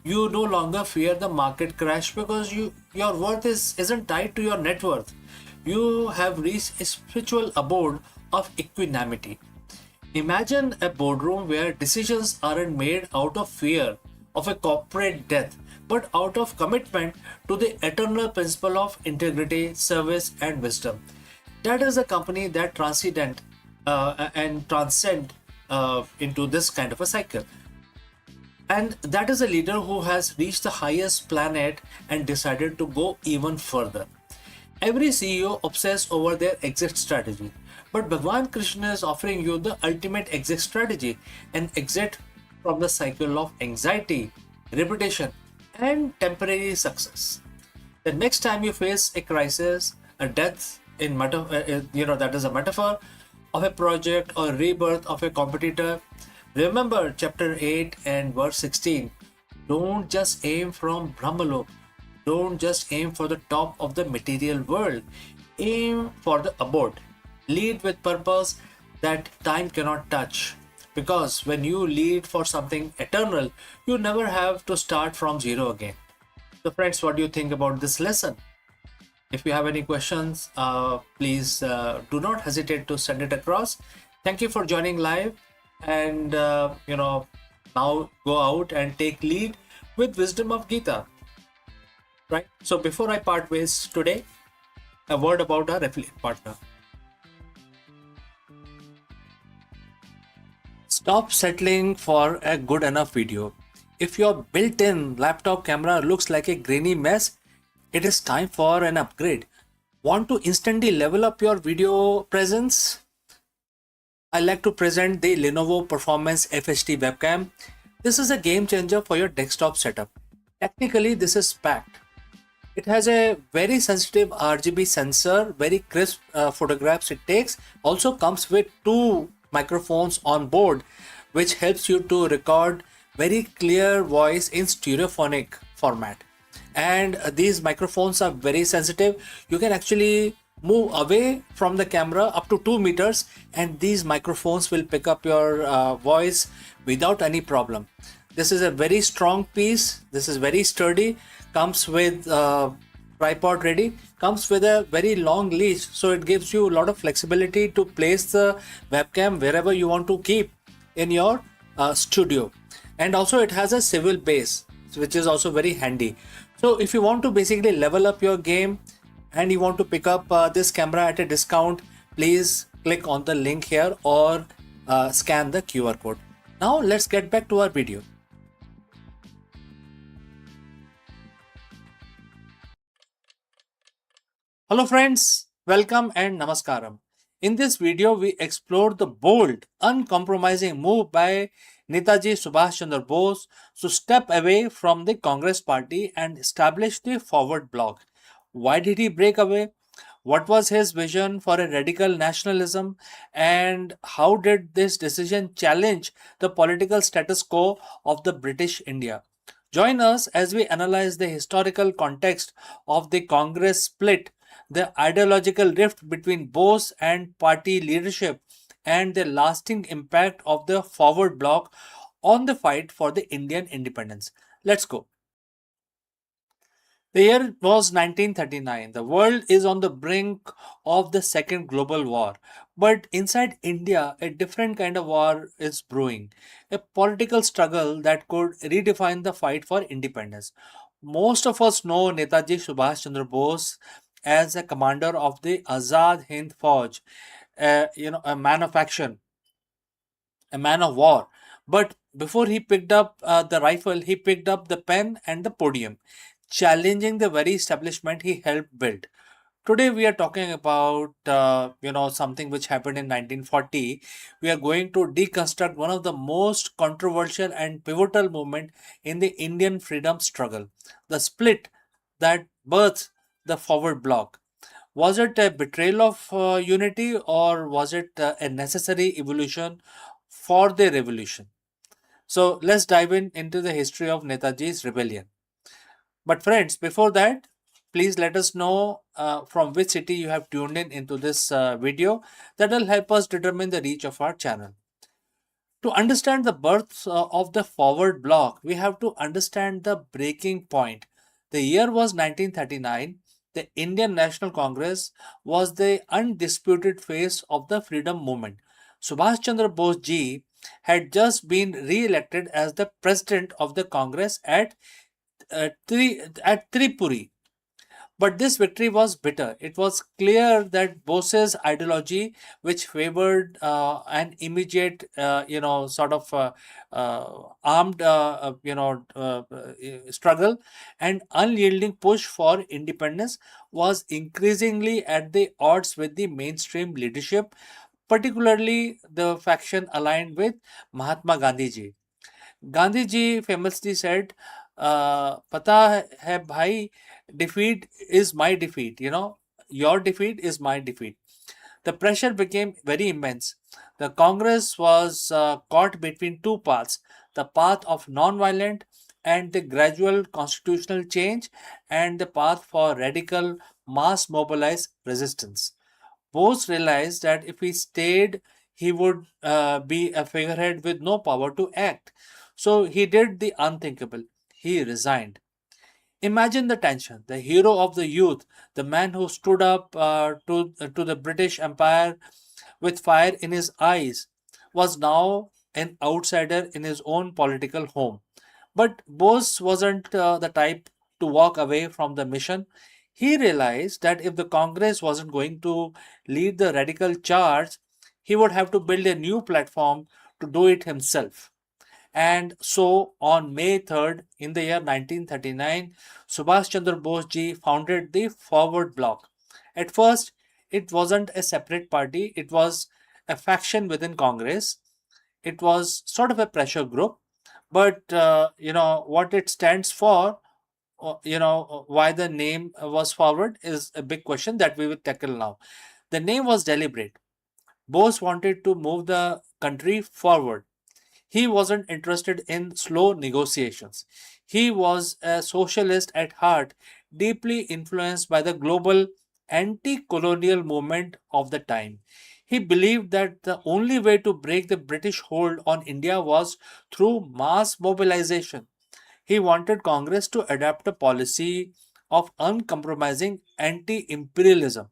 You no longer fear the market crash because your worth isn't tied to your net worth. You have reached a spiritual abode of equanimity. Imagine a boardroom where decisions aren't made out of fear of a corporate death, but out of commitment to the eternal principle of integrity, service, and wisdom. That is a company that transcend into this kind of a cycle. And that is a leader who has reached the highest planet and decided to go even further. Every CEO obsesses over their exit strategy, but Bhagwan Krishna is offering you the ultimate exit strategy, an exit from the cycle of anxiety, repetition, and temporary success. The next time you face a crisis, a death that is a metaphor of a project or rebirth of a competitor, remember chapter 8 and verse 16. Don't just aim from Brahmalok. Don't just aim for the top of the material world. Aim for the abode. Lead with purpose that time cannot touch. Because when you lead for something eternal, you never have to start from zero again. So, friends, what do you think about this lesson? If you have any questions, please do not hesitate to send it across. Thank you for joining live, and now go out and take lead with wisdom of Gita. Right. So before I part ways today, a word about our affiliate partner. Stop settling for a good enough video. If your built-in laptop camera looks like a grainy mess, it is time for an upgrade. Want to instantly level up your video presence? I like to present the Lenovo Performance FHD webcam. This is a game changer for your desktop setup. Technically, this is packed. It has a very sensitive RGB sensor, very crisp photographs it takes. Also comes with two microphones on board, which helps you to record very clear voice in stereophonic format. And these microphones are very sensitive. You can actually move away from the camera up to 2 meters, and these microphones will pick up your voice without any problem. This is a very strong piece. This is very sturdy. Comes with tripod ready. Comes with a very long leash, so it gives you a lot of flexibility to place the webcam wherever you want to keep in your studio. And also it has a swivel base, which is also very handy. So if you want to basically level up your game and you want to pick up this camera at a discount, please click on the link here or scan the QR code. Now let's get back to our video. Hello friends, welcome and namaskaram. In this video, we explored the bold, uncompromising move by Netaji Subhash Chandra Bose to step away from the Congress party and establish the Forward Bloc. Why did he break away? What was his vision for a radical nationalism? And how did this decision challenge the political status quo of the British India? Join us as we analyze the historical context of the Congress split, the ideological rift between Bose and party leadership, and the lasting impact of the Forward Bloc on the fight for the Indian independence. Let's go. The year was 1939. The world is on the brink of the Second Global War. But inside India, a different kind of war is brewing. A political struggle that could redefine the fight for independence. Most of us know Netaji Subhash Chandra Bose as a commander of the Azad Hind Fauj, a man of action, a man of war. But before he picked up the rifle, he picked up the pen and the podium, challenging the very establishment he helped build. Today we are talking about something which happened in 1940. We are going to deconstruct one of the most controversial and pivotal movement in the Indian freedom struggle, the split that birthed the forward bloc. Was it a betrayal of unity, or was it a necessary evolution for the revolution? So let's dive into the history of Netaji's rebellion. But friends, before that, please let us know from which city you have tuned in into this video. That will help us determine the reach of our channel. To understand the birth of the forward bloc, we have to understand the breaking point. The year was 1939. The Indian National Congress was the undisputed face of the freedom movement. Subhash Chandra Bose ji had just been re-elected as the president of the Congress at Tripuri. But this victory was bitter. It was clear that Bose's ideology, which favored an immediate, armed, struggle and unyielding push for independence, was increasingly at the odds with the mainstream leadership, particularly the faction aligned with Mahatma Gandhi ji. Gandhi ji famously said, "पता है भाई, defeat is my defeat. Your defeat is my defeat." The pressure became very immense. The Congress was caught between two paths: the path of non-violent and the gradual constitutional change, and the path for radical mass mobilized resistance. Bose realized that if he stayed, he would be a figurehead with no power to act. So he did the unthinkable. He resigned. Imagine the tension. The hero of the youth, the man who stood up to the British Empire with fire in his eyes, was now an outsider in his own political home. But Bose wasn't the type to walk away from the mission. He realized that if the Congress wasn't going to lead the radical charge, he would have to build a new platform to do it himself. And so on May 3rd, in the year 1939, Subhash Chandra Bose ji founded the Forward Bloc. At first, it wasn't a separate party, it was a faction within Congress. It was sort of a pressure group, but what it stands for, why the name was forward is a big question that we will tackle now. The name was deliberate. Bose wanted to move the country forward. He wasn't interested in slow negotiations. He was a socialist at heart, deeply influenced by the global anti colonial movement of the time. He believed that the only way to break the British hold on India was through mass mobilization. He wanted Congress to adopt a policy of uncompromising anti imperialism.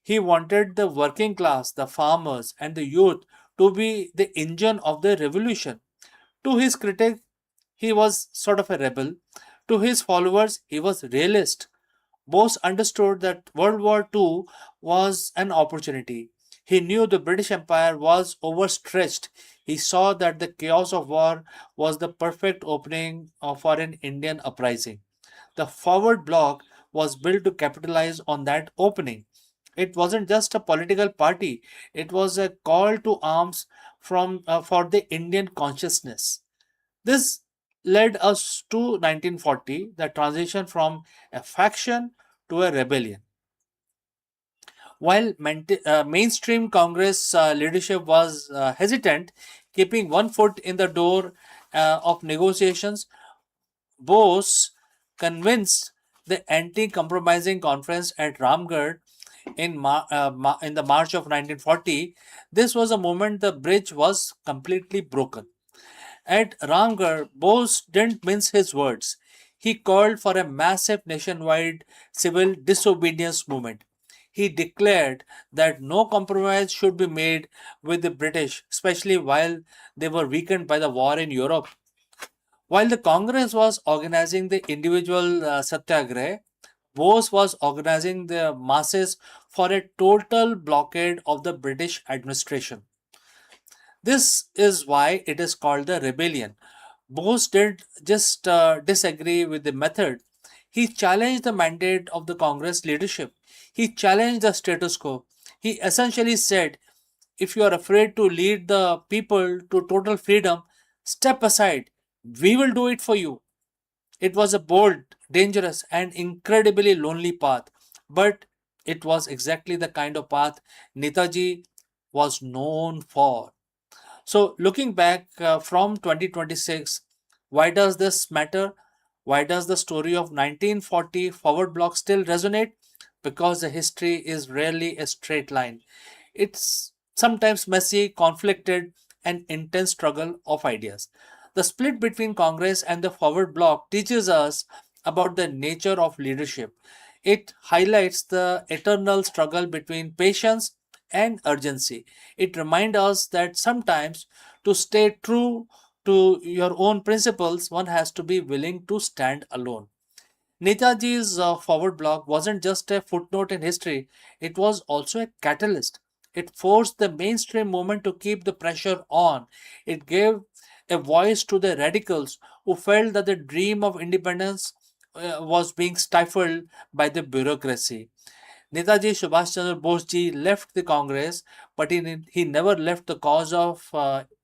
He wanted the working class, the farmers, and the youth to be the engine of the revolution. To his critics, he was sort of a rebel. To his followers, he was realist. Bose understood that World War II was an opportunity. He knew the British Empire was overstretched. He saw that the chaos of war was the perfect opening for an Indian uprising. The Forward Bloc was built to capitalize on that opening. It wasn't just a political party, it was a call to arms for the Indian consciousness. This led us to 1940, the transition from a faction to a rebellion. While mainstream Congress leadership was hesitant, keeping one foot in the door of negotiations, Bose convinced the anti-compromising conference at Ramgarh in the March of 1940. This was a moment the bridge was completely broken. At Ramgarh, Bose didn't mince his words. He called for a massive nationwide civil disobedience movement. He declared that no compromise should be made with the British, especially while they were weakened by the war in Europe. While the Congress was organizing the individual satyagrah, Bose was organizing the masses for a total blockade of the British administration. This is why it is called the rebellion. Bose did just disagree with the method. He challenged the mandate of the Congress leadership. He challenged the status quo. He essentially said, if you are afraid to lead the people to total freedom, step aside. We will do it for you. It was a bold, dangerous, and incredibly lonely path, but it was exactly the kind of path Netaji was known for. So, looking back from 2026, why does this matter? Why does the story of 1940 forward block still resonate? Because the history is rarely a straight line. It's sometimes messy, conflicted, and intense struggle of ideas. The split between Congress and the forward bloc teaches us about the nature of leadership. It highlights the eternal struggle between patience and urgency. It reminds us that sometimes to stay true to your own principles, one has to be willing to stand alone. Netaji's forward block wasn't just a footnote in history, it was also a catalyst. It forced the mainstream movement to keep the pressure on. It gave a voice to the radicals who felt that the dream of independence was being stifled by the bureaucracy. Netaji Subhash Chandra Bose ji left the Congress, but he never left the cause of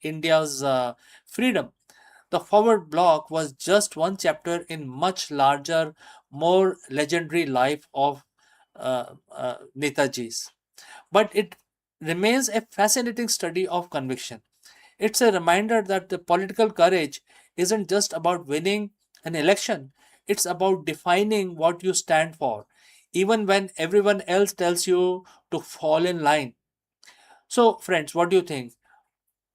India's freedom. The forward block was just one chapter in much larger, more legendary life of Netaji's. But it remains a fascinating study of conviction. It's a reminder that the political courage isn't just about winning an election, it's about defining what you stand for, even when everyone else tells you to fall in line. So, friends, what do you think?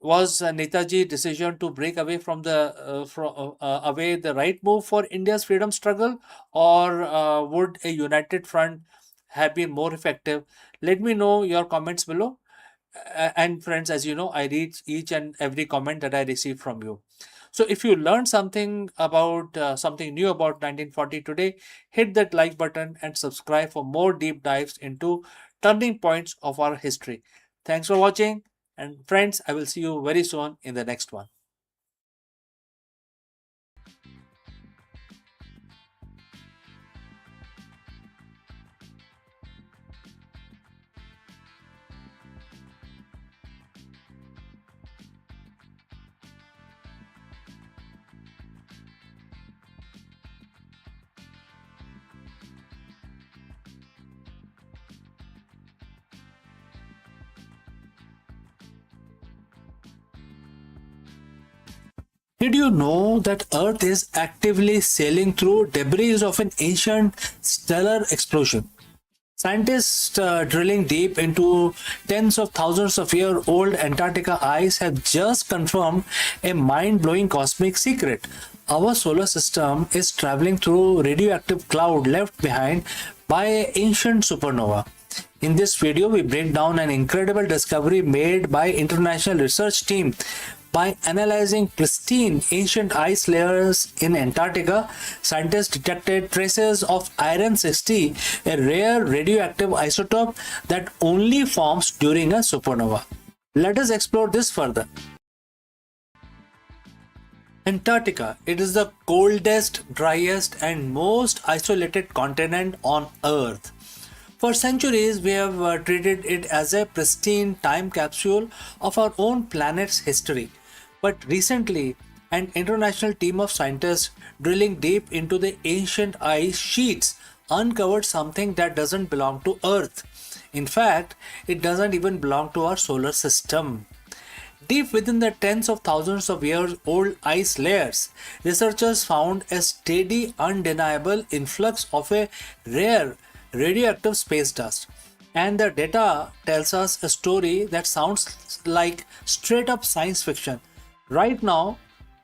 Was Netaji's decision to break away from away the right move for India's freedom struggle, or would a united front have been more effective? Let me know your comments below. And friends, as you know, I read each and every comment that I receive from you. So if you learned something about something new about 1940 today, hit that like button and subscribe for more deep dives into turning points of our history. Thanks for watching, and friends, I will see you very soon in the next one. Did you know that Earth is actively sailing through debris of an ancient stellar explosion? Scientists drilling deep into tens of thousands of year old Antarctica ice have just confirmed a mind blowing cosmic secret. Our solar system is traveling through radioactive cloud left behind by an ancient supernova. In this video, we break down an incredible discovery made by international research team. By analyzing pristine ancient ice layers in Antarctica, scientists detected traces of iron 60, a rare radioactive isotope that only forms during a supernova. Let us explore this further. Antarctica, it is the coldest, driest, and most isolated continent on Earth. For centuries, we have treated it as a pristine time capsule of our own planet's history. But recently, an international team of scientists drilling deep into the ancient ice sheets uncovered something that doesn't belong to Earth. In fact, it doesn't even belong to our solar system. Deep within the tens of thousands of years old ice layers, researchers found a steady, undeniable influx of a rare radioactive space dust. And the data tells us a story that sounds like straight up science fiction. Right now,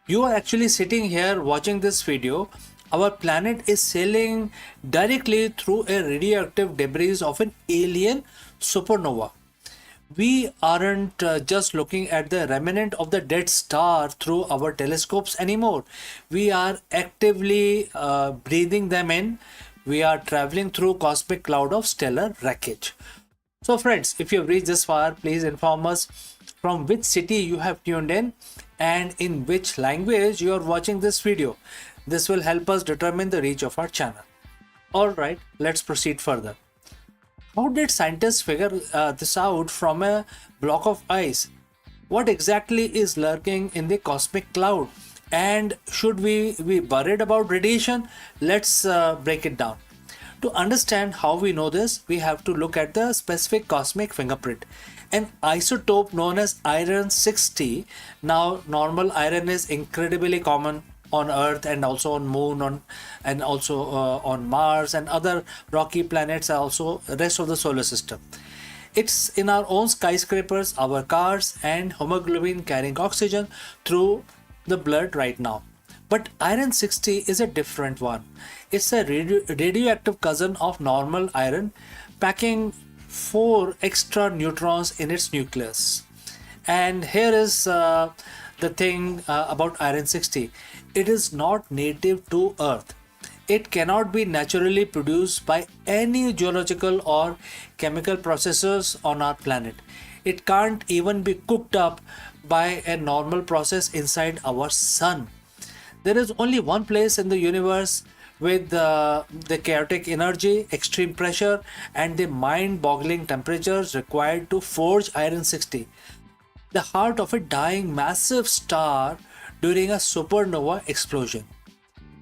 you are actually sitting here watching this video. Our planet is sailing directly through a radioactive debris of an alien supernova. We aren't just looking at the remnant of the dead star through our telescopes anymore. We are actively breathing them in. We are traveling through cosmic cloud of stellar wreckage. So friends, if you have reached this far, please inform us from which city you have tuned in and in which language you are watching this video. This will help us determine the reach of our channel. Alright, let's proceed further. How did scientists figure this out from a block of ice? What exactly is lurking in the cosmic cloud? And should we be worried about radiation? Let's break it down. To understand how we know this, we have to look at the specific cosmic fingerprint. An isotope known as iron 60. Now, normal iron is incredibly common on Earth and also on Moon, and also on Mars and other rocky planets, also rest of the solar system. It's in our own skyscrapers, our cars, and hemoglobin carrying oxygen through the blood right now. But iron 60 is a different one. It's a radioactive cousin of normal iron, packing 4 extra neutrons in its nucleus. And here is the thing about iron 60. It is not native to Earth. It cannot be naturally produced by any geological or chemical processes on our planet. It can't even be cooked up by a normal process inside our sun. There is only one place in the universe with the chaotic energy, extreme pressure, and the mind boggling temperatures required to forge iron 60. The heart of a dying massive star during a supernova explosion.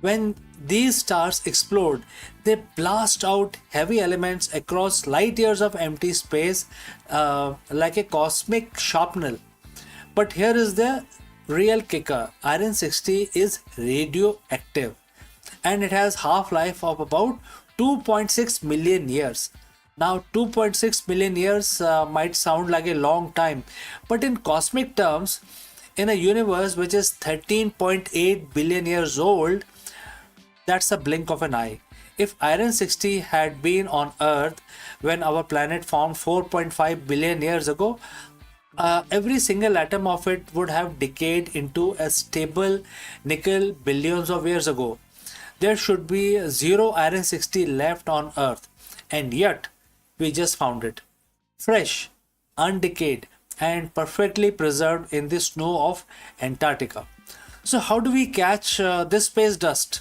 When these stars explode, they blast out heavy elements across light years of empty space like a cosmic shrapnel. But here is the real kicker. Iron 60 is radioactive and it has half-life of about 2.6 million years. Now 2.6 million years might sound like a long time, but in cosmic terms, in a universe which is 13.8 billion years old, that's a blink of an eye. If iron 60 had been on Earth when our planet formed 4.5 billion years ago, every single atom of it would have decayed into a stable nickel billions of years ago. There should be zero iron 60 left on Earth, and yet we just found it. Fresh, undecayed, and perfectly preserved in the snow of Antarctica. So, how do we catch this space dust?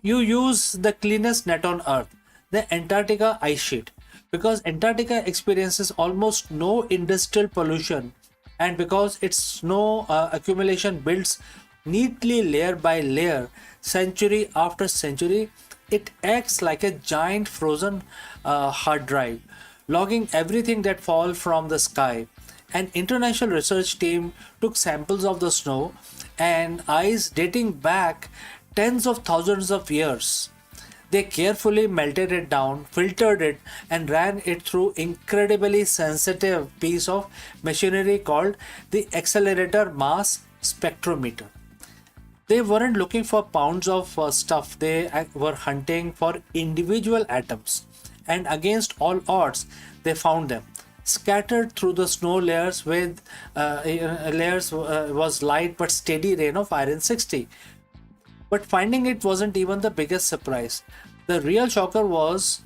You use the cleanest net on Earth, the Antarctica ice sheet, because Antarctica experiences almost no industrial pollution, and because its snow accumulation builds neatly layer by layer, century after century, it acts like a giant frozen hard drive, logging everything that falls from the sky. An international research team took samples of the snow and ice dating back tens of thousands of years. They carefully melted it down, filtered it, and ran it through incredibly sensitive piece of machinery called the accelerator mass spectrometer. They weren't looking for pounds of stuff, they were hunting for individual atoms. And against all odds, they found them. Scattered through the snow layers with layers was light but steady rain of iron 60. But finding it wasn't even the biggest surprise. The real shocker was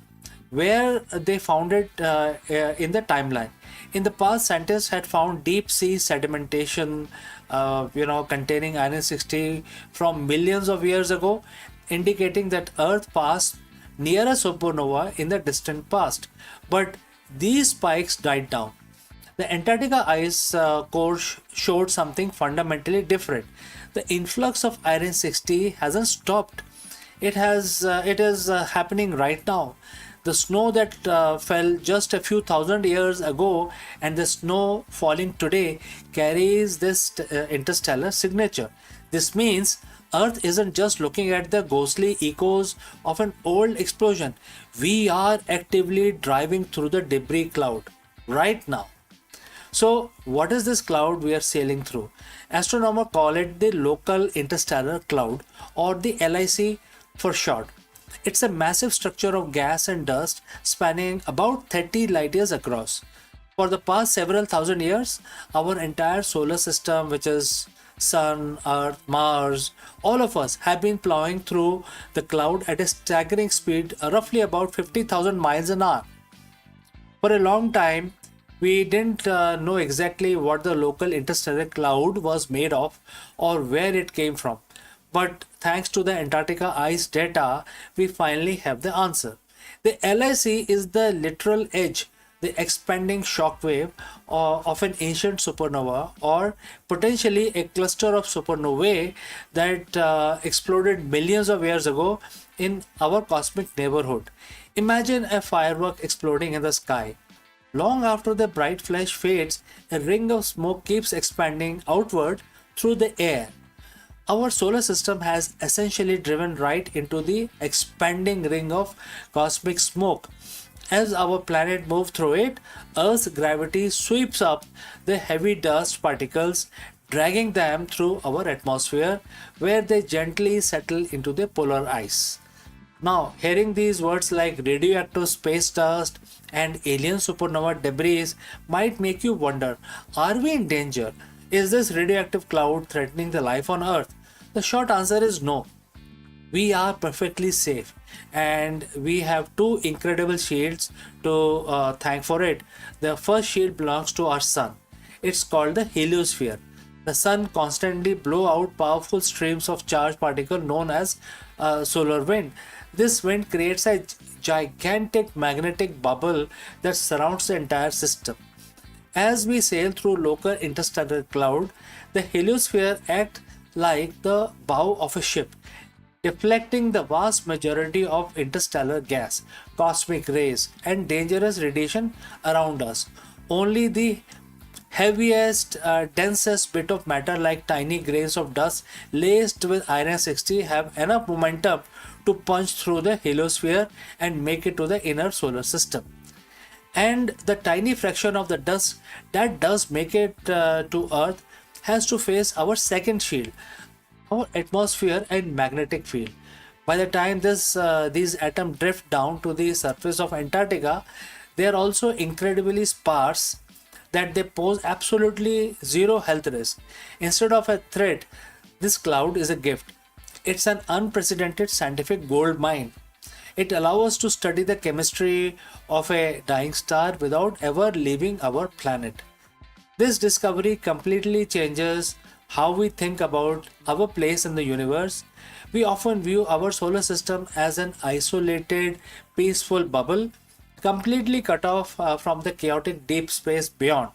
where they found it in the timeline. In the past, scientists had found deep sea sedimentation, containing iron 60 from millions of years ago, indicating that Earth passed near a supernova in the distant past. But these spikes died down. The Antarctica ice core showed something fundamentally different. The influx of iron 60 hasn't stopped. It is happening right now. The snow that fell just a few thousand years ago and the snow falling today carries this interstellar signature. This means Earth isn't just looking at the ghostly echoes of an old explosion. We are actively driving through the debris cloud right now. So, what is this cloud we are sailing through? Astronomers call it the Local Interstellar Cloud, or the LIC for short. It's a massive structure of gas and dust spanning about 30 light years across. For the past several thousand years, our entire solar system, which is Sun, Earth, Mars, all of us have been plowing through the cloud at a staggering speed, roughly about 50,000 miles an hour. For a long time, we didn't know exactly what the local interstellar cloud was made of or where it came from. But thanks to the Antarctica ice data, we finally have the answer. The LIC is the literal edge, the expanding shock wave of an ancient supernova, or potentially a cluster of supernovae that exploded millions of years ago in our cosmic neighborhood. Imagine a firework exploding in the sky. Long after the bright flash fades, a ring of smoke keeps expanding outward through the air. Our solar system has essentially driven right into the expanding ring of cosmic smoke. As our planet moves through it, Earth's gravity sweeps up the heavy dust particles, dragging them through our atmosphere, where they gently settle into the polar ice. Now, hearing these words like radioactive space dust and alien supernova debris might make you wonder, are we in danger? Is this radioactive cloud threatening the life on Earth? The short answer is no. We are perfectly safe, and we have two incredible shields to thank for it. The first shield belongs to our sun. It's called the heliosphere. The sun constantly blows out powerful streams of charged particle known as solar wind. This wind creates a gigantic magnetic bubble that surrounds the entire system. As we sail through local interstellar cloud, the heliosphere acts like the bow of a ship, deflecting the vast majority of interstellar gas, cosmic rays, and dangerous radiation around us. Only the heaviest, densest bit of matter like tiny grains of dust laced with iron 60 have enough momentum to punch through the heliosphere and make it to the inner solar system. And the tiny fraction of the dust that does make it to Earth has to face our second shield, our atmosphere and magnetic field. By the time these atoms drift down to the surface of Antarctica, they are also incredibly sparse that they pose absolutely zero health risk. Instead of a threat, this cloud is a gift. It's an unprecedented scientific gold mine. It allows us to study the chemistry of a dying star without ever leaving our planet. This discovery completely changes how we think about our place in the universe. We often view our solar system as an isolated, peaceful bubble, completely cut off from the chaotic deep space beyond.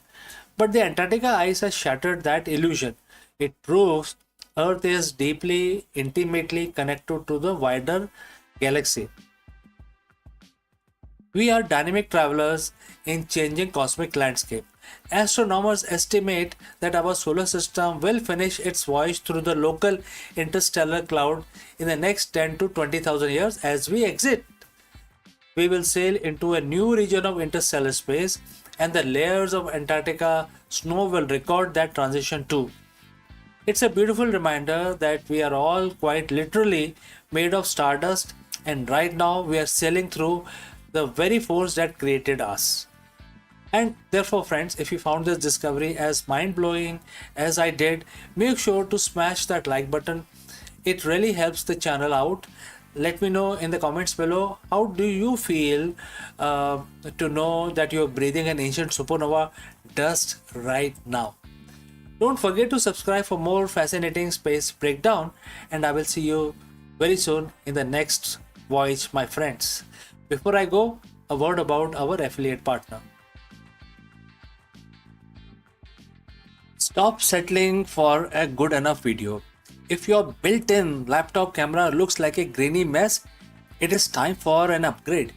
But the Antarctica ice has shattered that illusion. It proves Earth is deeply, intimately connected to the wider galaxy. We are dynamic travelers in changing cosmic landscape. Astronomers estimate that our solar system will finish its voyage through the local interstellar cloud in the next 10 to 20,000 years. As we exit, we will sail into a new region of interstellar space, and the layers of Antarctica snow will record that transition too. It's a beautiful reminder that we are all quite literally made of stardust, and right now we are sailing through the very force that created us. And therefore, friends, if you found this discovery as mind-blowing as I did, make sure to smash that like button. It really helps the channel out. Let me know in the comments below, how do you feel to know that you're breathing an ancient supernova dust right now? Don't forget to subscribe for more fascinating space breakdown, and I will see you very soon in the next voyage, my friends. Before I go, a word about our affiliate partner. Stop settling for a good enough video. If your built-in laptop camera looks like a grainy mess, it is time for an upgrade.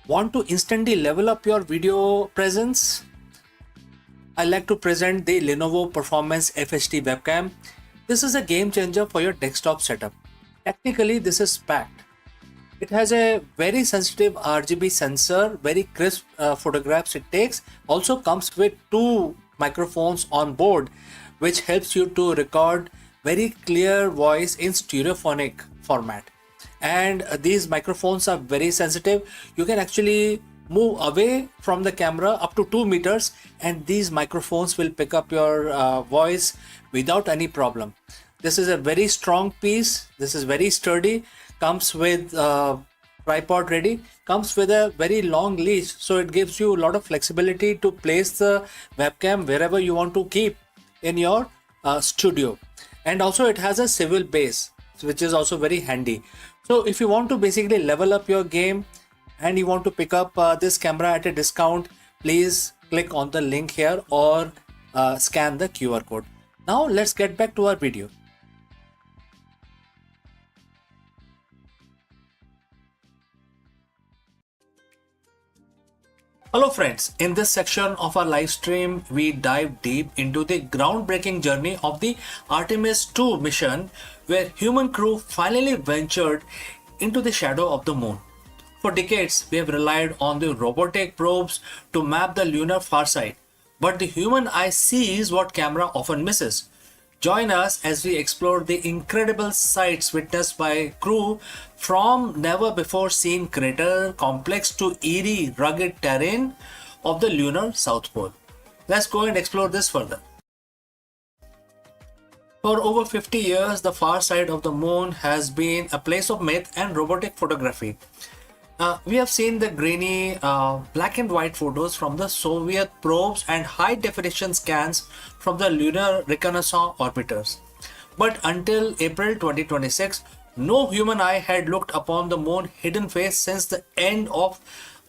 Want to instantly level up your video presence? I like to present the Lenovo Performance FHD webcam. This is a game changer for your desktop setup. Technically, this is packed. It has a very sensitive RGB sensor, very crisp photographs it takes. Also comes with two microphones on board, which helps you to record very clear voice in stereophonic format. And these microphones are very sensitive. You can actually move away from the camera up to 2 meters, and these microphones will pick up your voice without any problem. This is a very strong piece. This is very sturdy. Comes with tripod ready. Comes with a very long leash, so it gives you a lot of flexibility to place the webcam wherever you want to keep in your studio. And also it has a swivel base, which is also very handy. So if you want to basically level up your game, and you want to pick up this camera at a discount, please click on the link here or scan the QR code. Now let's get back to our video. Hello friends, in this section of our live stream, we dive deep into the groundbreaking journey of the Artemis 2 mission, where human crew finally ventured into the shadow of the moon. For decades, we have relied on the robotic probes to map the lunar far side, but the human eye sees what camera often misses. Join us as we explore the incredible sights witnessed by crew from never before seen crater complex to eerie rugged terrain of the lunar South Pole. Let's go and explore this further. For over 50 years, the far side of the moon has been a place of myth and robotic photography. We have seen the grainy black and white photos from the Soviet probes and high definition scans from the lunar reconnaissance orbiters. But until April 2026, no human eye had looked upon the moon's hidden face since the end of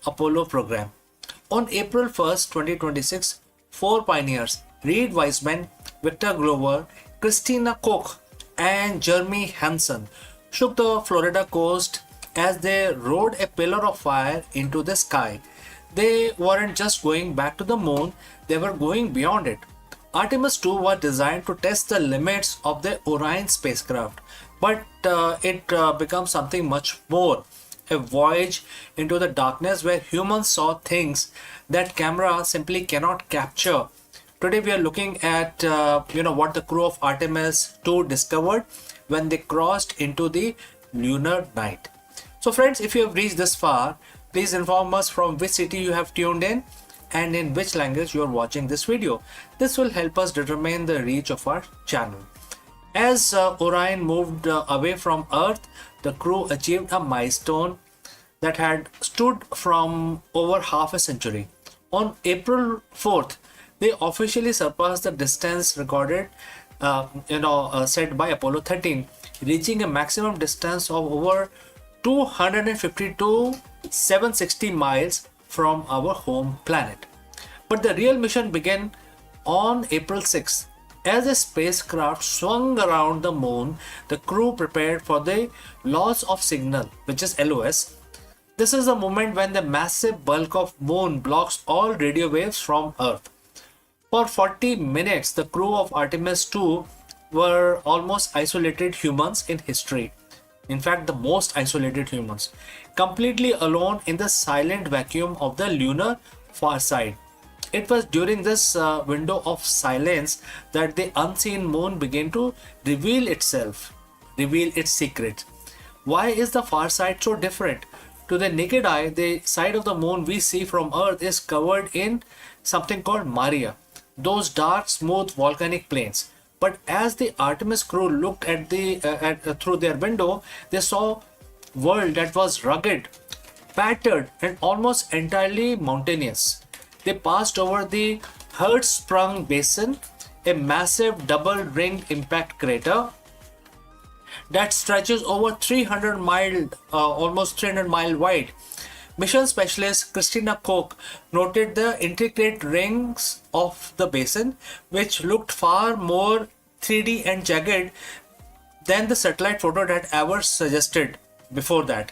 Apollo program. On April 1st, 2026, four pioneers, Reed Wiseman, Victor Glover, Christina Koch, and Jeremy Hansen, shook the Florida coast as they rode a pillar of fire into the sky. They weren't just going back to the moon, they were going beyond it. Artemis 2 was designed to test the limits of the Orion spacecraft, but it becomes something much more. A voyage into the darkness where humans saw things that camera simply cannot capture. Today we are looking at what the crew of Artemis 2 discovered when they crossed into the lunar night. So friends, if you have reached this far, please inform us from which city you have tuned in and in which language you are watching this video. This will help us determine the reach of our channel. As Orion moved away from Earth, the crew achieved a milestone that had stood from over half a century. On April 4th, they officially surpassed the distance recorded set by Apollo 13, reaching a maximum distance of over 252,760 miles from our home planet. But the real mission began on April 6th. As the spacecraft swung around the moon, the crew prepared for the loss of signal, which is LOS. This is the moment when the massive bulk of moon blocks all radio waves from Earth. For 40 minutes, the crew of Artemis 2 were almost isolated humans in history. In fact, the most isolated humans, completely alone in the silent vacuum of the lunar far side. It was during this window of silence that the unseen moon began to reveal its secrets. Why is the far side so different? To the naked eye, the side of the moon we see from Earth is covered in something called Maria, those dark, smooth volcanic plains. But as the Artemis crew looked at through their window, they saw a world that was rugged, battered, and almost entirely mountainous. They passed over the Hertzsprung Basin, a massive double-ringed impact crater that stretches over 300 mile, almost 300 mile wide. Mission specialist Christina Koch noted the intricate rings of the basin, which looked far more 3D and jagged than the satellite photo had ever suggested before that.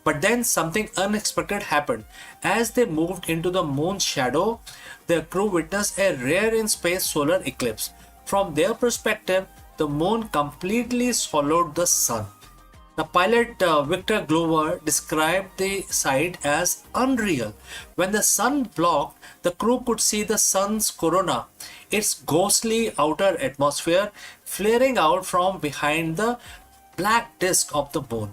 But then something unexpected happened. As they moved into the moon's shadow, the crew witnessed a rare in space solar eclipse. From their perspective, the moon completely swallowed the sun. The pilot Victor Glover described the sight as unreal. When the sun blocked, the crew could see the sun's corona, its ghostly outer atmosphere, flaring out from behind the black disk of the moon.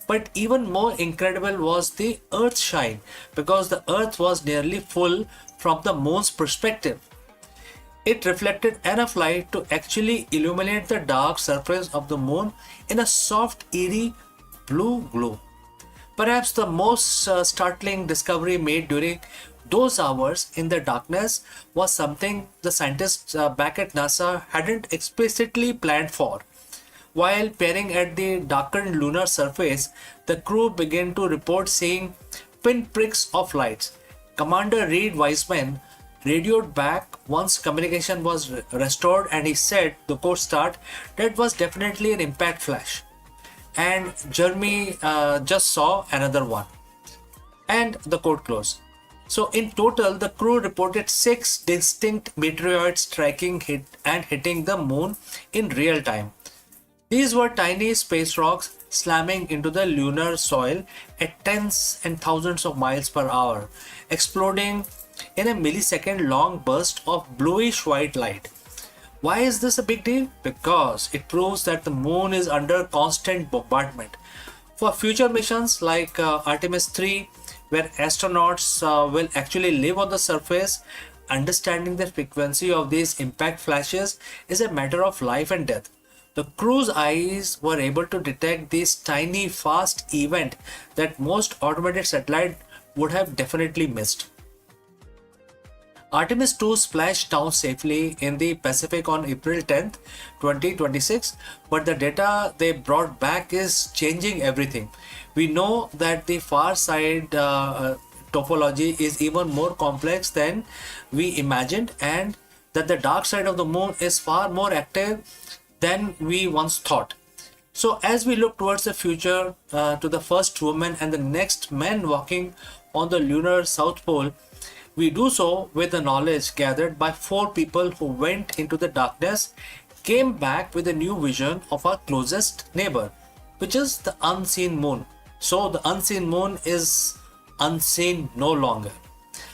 But even more incredible was the Earth's shine, because the Earth was nearly full from the moon's perspective. It reflected enough light to actually illuminate the dark surface of the moon in a soft, eerie blue glow. Perhaps the most startling discovery made during those hours in the darkness was something the scientists back at NASA hadn't explicitly planned for. While peering at the darkened lunar surface, the crew began to report seeing pinpricks of lights. Commander Reed Wiseman radioed back once communication was restored, and he said, the quote start, that was definitely an impact flash. And Jeremy just saw another one. And the quote close. So in total, the crew reported 6 distinct meteoroids striking and hitting the moon in real time. These were tiny space rocks slamming into the lunar soil at tens and thousands of miles per hour, exploding in a millisecond long burst of bluish white light. Why is this a big deal? Because it proves that the moon is under constant bombardment. For future missions like Artemis 3, where astronauts will actually live on the surface, understanding the frequency of these impact flashes is a matter of life and death. The crew's eyes were able to detect this tiny, fast event that most automated satellite would have definitely missed. Artemis 2 splashed down safely in the Pacific on April 10th, 2026, but the data they brought back is changing everything. We know that the far side topology is even more complex than we imagined, and that the dark side of the moon is far more active than we once thought. So as we look towards the future, to the first woman and the next man walking on the lunar South Pole, we do so with the knowledge gathered by 4 people who went into the darkness, came back with a new vision of our closest neighbor, which is the unseen moon. So the unseen moon is unseen no longer.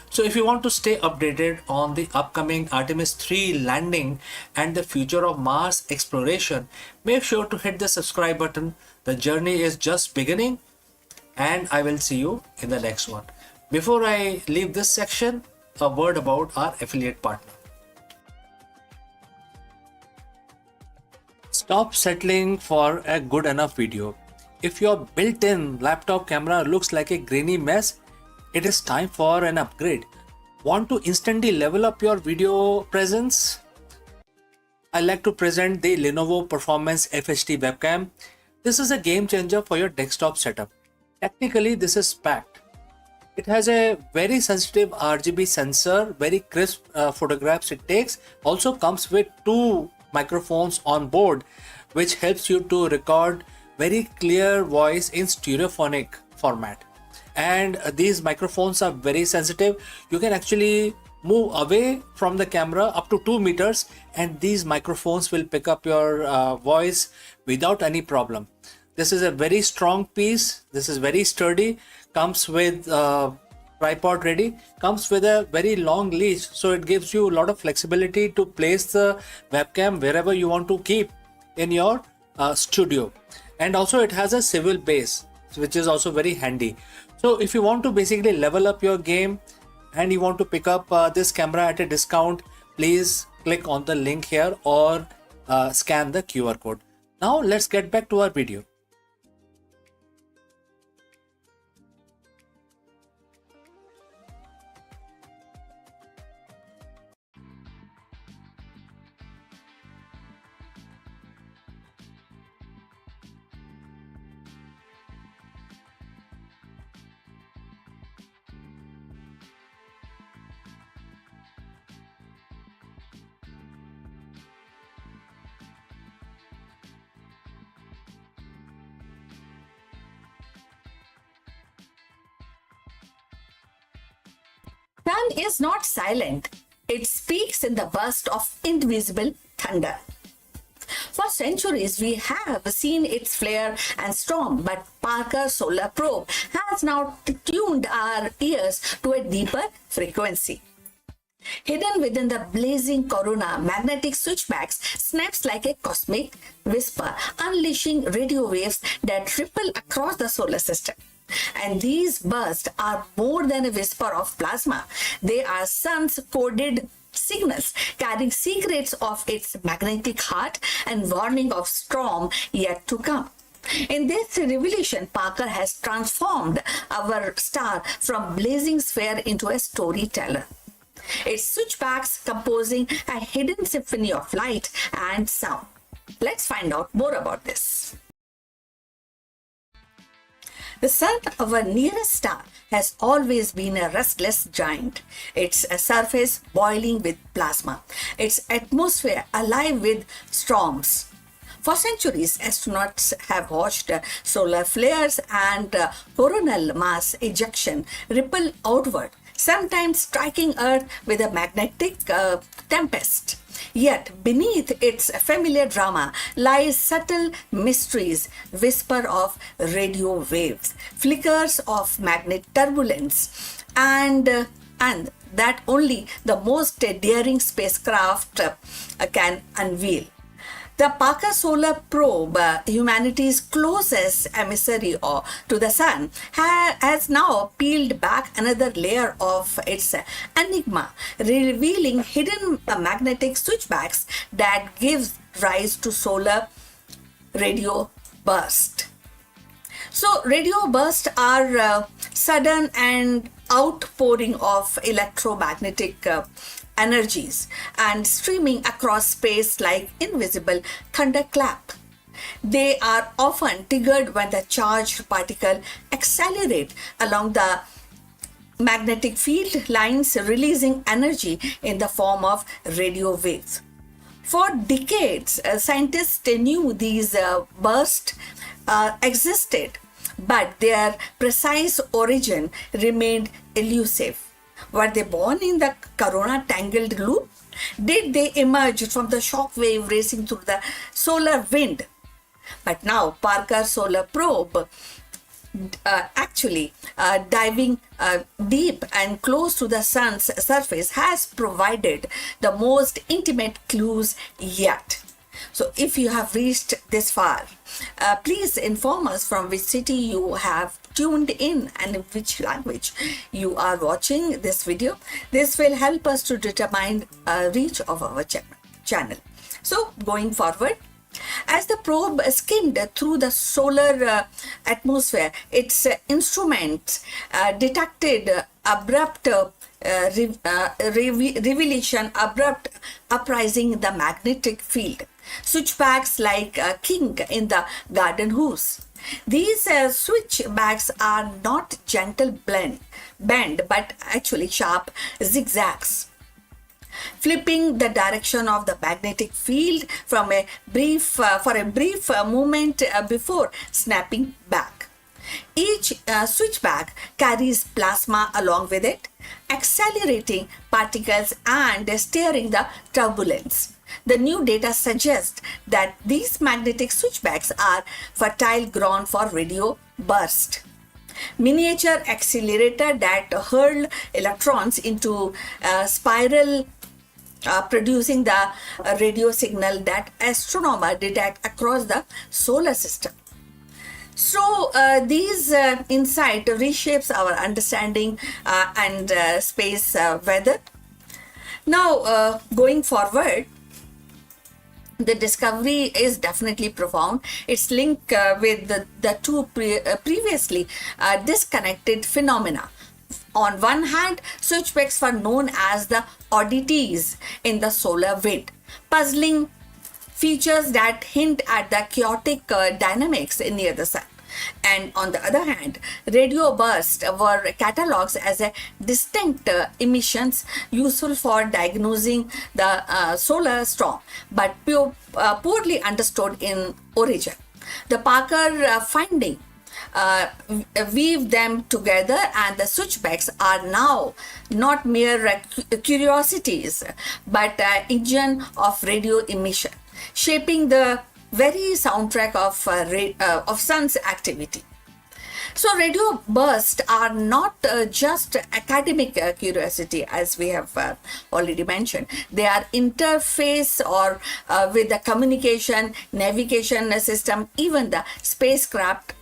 So if you want to stay updated on the upcoming Artemis 3 landing and the future of Mars exploration, make sure to hit the subscribe button. The journey is just beginning, and I will see you in the next one. Before I leave this section, a word about our affiliate partner. Stop settling for a good enough video. If your built-in laptop camera looks like a grainy mess, it is time for an upgrade. Want to instantly level up your video presence? I like to present the Lenovo Performance FHD webcam. This is a game changer for your desktop setup. Technically, this is packed. It has a very sensitive RGB sensor, very crisp photographs it takes. Also comes with 2 microphones on board, which helps you to record very clear voice in stereophonic format. And these microphones are very sensitive. You can actually move away from the camera up to 2 meters, and these microphones will pick up your voice without any problem. This is a very strong piece. This is very sturdy. Comes with tripod ready. Comes with a very long leash, so it gives you a lot of flexibility to place the webcam wherever you want to keep in your studio. And also it has a swivel base, which is also very handy. So if you want to basically level up your game and you want to pick up this camera at a discount, please click on the link here or scan the QR code. Now let's get back to our video. Sun is not silent. It speaks in the burst of invisible thunder. For centuries, we have seen its flare and storm, but Parker Solar Probe has now tuned our ears to a deeper frequency. Hidden within the blazing corona, magnetic switchbacks snaps like a cosmic whisper, unleashing radio waves that ripple across the solar system. And these bursts are more than a whisper of plasma. They are sun's coded signals carrying secrets of its magnetic heart and warning of storm yet to come. In this revelation, Parker has transformed our star from blazing sphere into a storyteller. Its switchbacks composing a hidden symphony of light and sound. Let's find out more about this. The sun, our nearest star, has always been a restless giant. Its surface boiling with plasma, its atmosphere alive with storms. For centuries, astronauts have watched solar flares and coronal mass ejection ripple outward, sometimes striking Earth with a magnetic tempest. Yet beneath its familiar drama lies subtle mysteries, whisper of radio waves, flickers of magnet turbulence, and that only the most daring spacecraft can unveil. The Parker Solar Probe, humanity's closest emissary to the sun, has now peeled back another layer of its enigma, revealing hidden magnetic switchbacks that gives rise to solar radio bursts. So, radio bursts are sudden and outpouring of electromagnetic energies and streaming across space like invisible thunderclap. They are often triggered when the charged particle accelerate along the magnetic field lines, releasing energy in the form of radio waves. For decades, scientists knew these bursts existed, but their precise origin remained elusive. Were they born in the corona tangled loop? Did they emerge from the shock wave racing through the solar wind? But now, Parker Solar Probe diving deep and close to the sun's surface has provided the most intimate clues yet. So if you have reached this far, please inform us from which city you have tuned in and in which language you are watching this video. This will help us to determine reach of our channel. So going forward, as the probe skimmed through the solar atmosphere, its instruments detected abrupt revelation, abrupt uprising the magnetic field. Switchbacks like a king in the garden hose. These switchbacks are not gentle bend, but actually sharp zigzags, flipping the direction of the magnetic field from a brief for a brief moment before snapping back. Each switchback carries plasma along with it, accelerating particles and steering the turbulence. The new data suggests that these magnetic switchbacks are fertile ground for radio burst, miniature accelerator that hurl electrons into spiral, producing the radio signal that astronomers detect across the solar system. So these insight reshapes our understanding and space weather. Now going forward, the discovery is definitely profound. Its link with the two previously disconnected phenomena. On one hand, switchbacks were known as the oddities in the solar wind, puzzling features that hint at the chaotic dynamics near the sun. And on the other hand, radio bursts were catalogued as a distinct emissions useful for diagnosing the solar storm, but poorly understood in origin. The Parker finding weave them together, and the switchbacks are now not mere curiosities, but engine of radio emission, shaping the very soundtrack of sun's activity. So radio bursts are not just academic curiosity, as we have already mentioned. They are interface or with the communication, navigation system, even the spacecraft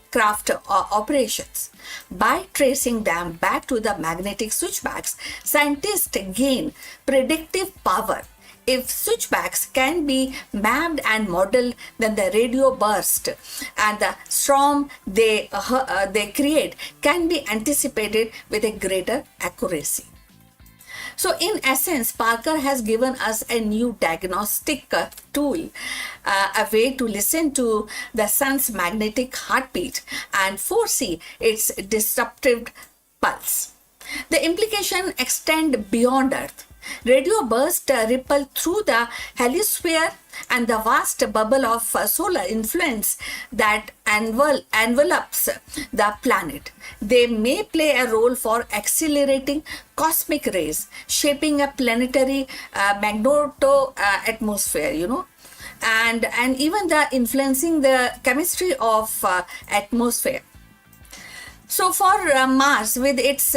operations. By tracing them back to the magnetic switchbacks, scientists gain predictive power. If switchbacks can be mapped and modeled, then the radio burst and the storm they create can be anticipated with a greater accuracy. So, in essence, Parker has given us a new diagnostic tool, a way to listen to the sun's magnetic heartbeat and foresee its disruptive pulse. The implication extend beyond Earth. Radio bursts ripple through the heliosphere and the vast bubble of solar influence that envelops the planet. They may play a role for accelerating cosmic rays, shaping a planetary magneto atmosphere, and even the influencing the chemistry of atmosphere. So for Mars, with its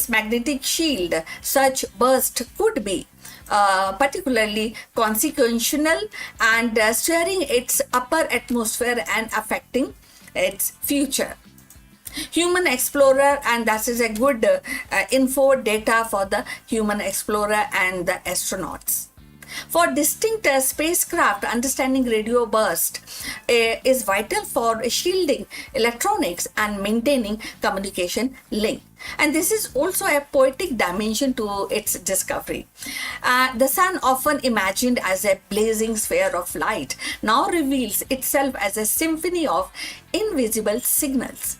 magnetic shield, such burst could be particularly consequential and steering its upper atmosphere and affecting its future. Human explorer, and that is a good info data for the human explorer and the astronauts. For distinct spacecraft, understanding radio burst is vital for shielding electronics and maintaining communication link. And this is also a poetic dimension to its discovery. The sun, often imagined as a blazing sphere of light, now reveals itself as a symphony of invisible signals.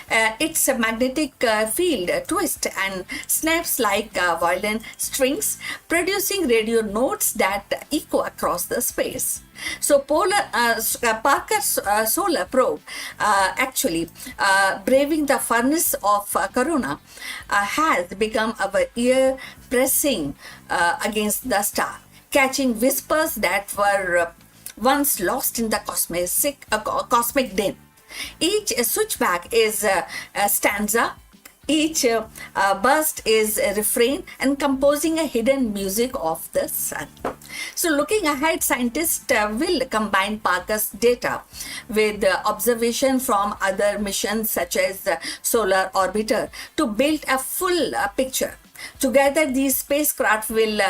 Its magnetic field twists and snaps like violin strings, producing radio notes that echo across the space. So, Parker's solar probe, actually braving the furnace of Corona, has become our ear pressing against the star, catching whispers that were once lost in the cosmic din. Each switchback is a stanza, each burst is a refrain and composing a hidden music of the sun. So looking ahead, scientists will combine Parker's data with observation from other missions such as the Solar Orbiter to build a full picture. Together, these spacecraft will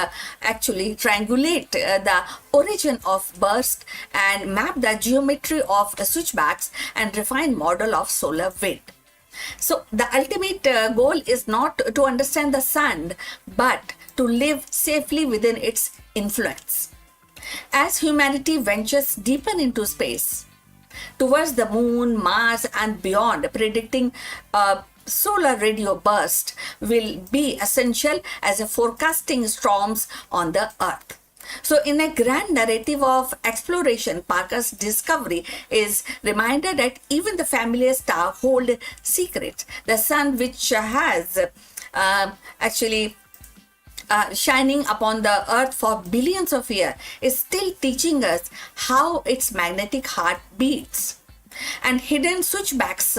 actually triangulate the origin of burst and map the geometry of switchbacks and refine model of solar wind. So the ultimate goal is not to understand the sun, but to live safely within its influence. As humanity ventures deeper into space, towards the moon, Mars, and beyond, predicting solar radio burst will be essential as a forecasting storms on the earth. So in a grand narrative of exploration, Parker's discovery is reminder that even the familiar star hold secrets. The sun, which has actually shining upon the earth for billions of years, is still teaching us how its magnetic heart beats. And hidden switchbacks,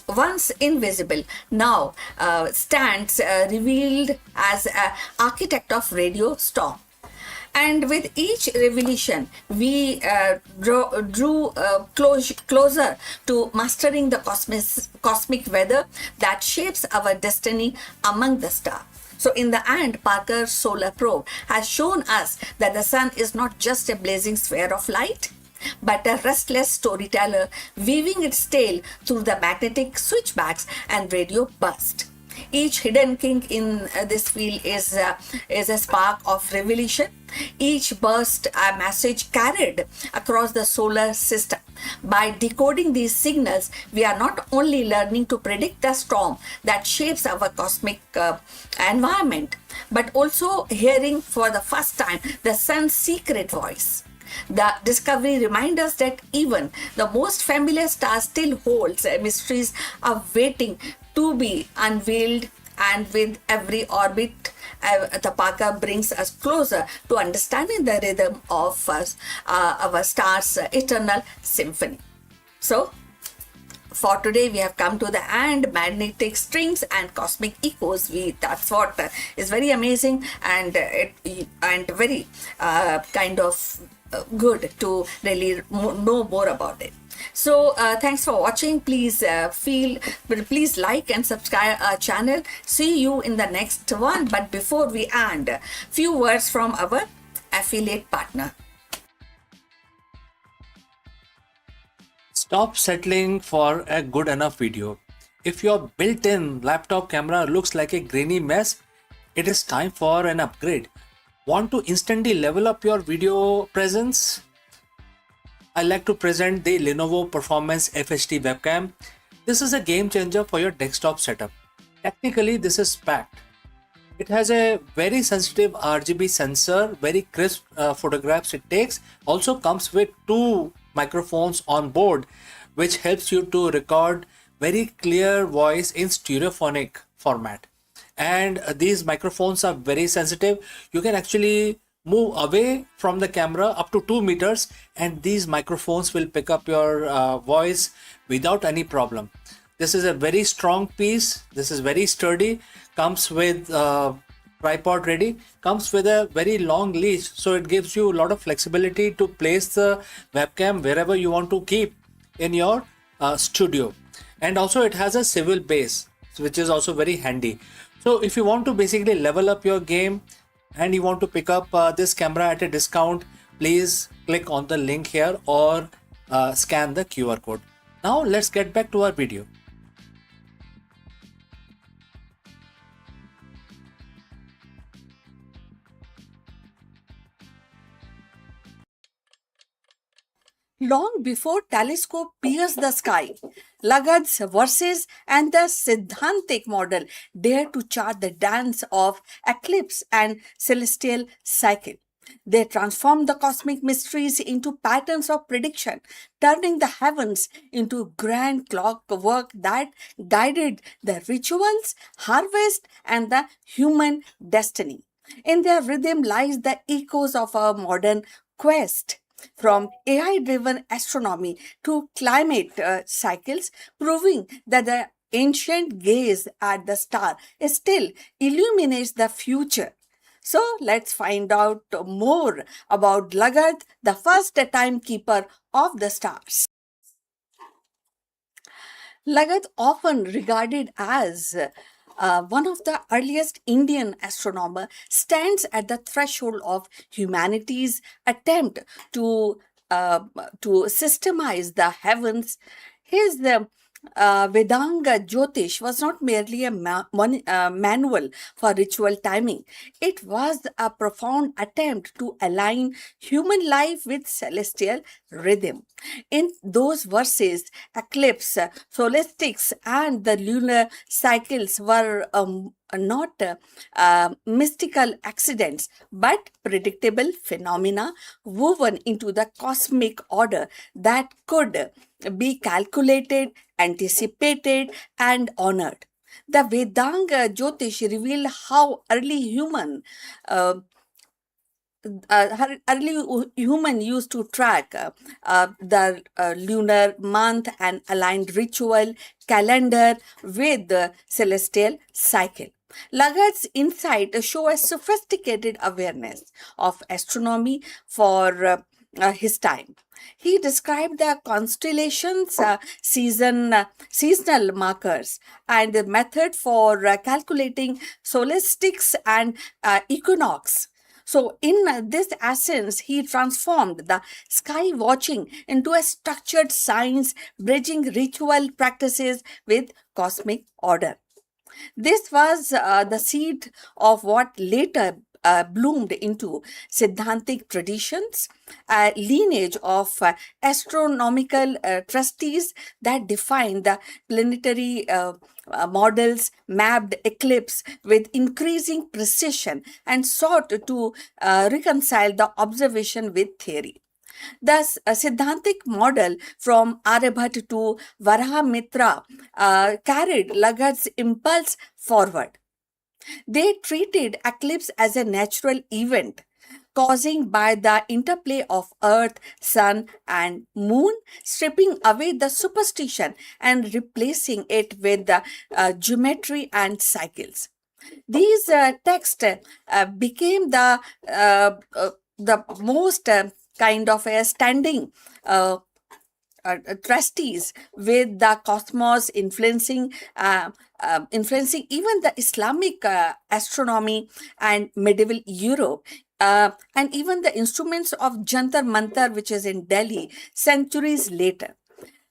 once invisible, now stands revealed as an architect of radio storm. And with each revelation, we drew closer to mastering the cosmic weather that shapes our destiny among the stars. So in the end, Parker's solar probe has shown us that the sun is not just a blazing sphere of light, but a restless storyteller weaving its tale through the magnetic switchbacks and radio burst. Each hidden kink in this field is a spark of revelation. Each burst a message carried across the solar system. By decoding these signals, we are not only learning to predict the storm that shapes our cosmic environment, but also hearing for the first time the sun's secret voice. The discovery reminds us that even the most familiar star still holds mysteries of waiting to be unveiled, and with every orbit, the Parker brings us closer to understanding the rhythm of our star's eternal symphony. So, for today, we have come to the end. Magnetic strings and cosmic echoes. That's what is very amazing and very kind of good to really know more about it. So thanks for watching. Please like and subscribe our channel. See you in the next one. But before we end, few words from our affiliate partner. Stop settling for a good enough video. If your built-in laptop camera looks like a grainy mess, it is time for an upgrade. Want to instantly level up your video presence? I like to present the Lenovo Performance FHD webcam. This is a game changer for your desktop setup. Technically, this is packed. It has a very sensitive RGB sensor, very crisp photographs it takes. Also comes with two microphones on board, which helps you to record very clear voice in stereophonic format. And these microphones are very sensitive. You can actually move away from the camera up to 2 meters, and these microphones will pick up your voice without any problem. This is a very strong piece. This is very sturdy. Comes with tripod ready. Comes with a very long leash, so it gives you a lot of flexibility to place the webcam wherever you want to keep in your studio. And also it has a swivel base, which is also very handy. So if you want to basically level up your game and you want to pick up this camera at a discount, please click on the link here or scan the QR code. Now let's get back to our video. Long before telescope pierced the sky, Lagarde's verses and the Siddhantic model dared to chart the dance of eclipse and celestial cycle. They transformed the cosmic mysteries into patterns of prediction, turning the heavens into grand clockwork that guided the rituals, harvest, and the human destiny. In their rhythm lies the echoes of our modern quest. From AI driven astronomy to climate cycles, proving that the ancient gaze at the star still illuminates the future. So let's find out more about Lagarde, the first timekeeper of the stars. Lagarde, often regarded as one of the earliest Indian astronomers, stands at the threshold of humanity's attempt to systemize the heavens. His Vedanga Jyotish was not merely a manual for ritual timing. It was a profound attempt to align human life with celestial rhythm. In those verses, eclipse, solstices, and the lunar cycles were not mystical accidents, but predictable phenomena woven into the cosmic order that could be calculated, anticipated, and honored. The Vedanga Jyotish revealed how early human used to track the lunar month and aligned ritual calendar with the celestial cycle. Lagarde's insight show a sophisticated awareness of astronomy for his time. He described the constellations, seasonal markers, and the method for calculating solstices and equinox. So, in this essence, he transformed the sky watching into a structured science, bridging ritual practices with cosmic order. This was the seed of what later bloomed into Siddhantic traditions, a lineage of astronomical trustees that defined the planetary models, mapped eclipse with increasing precision, and sought to reconcile the observation with theory. Thus, a Siddhantic model from Aryabhat to Varahamitra carried Lagarde's impulse forward. They treated eclipse as a natural event causing by the interplay of earth, sun, and moon, stripping away the superstition and replacing it with the geometry and cycles. These texts became the most kind of a standing trustees with the cosmos influencing even the Islamic astronomy and medieval Europe. And even the instruments of Jantar Mantar, which is in Delhi, centuries later.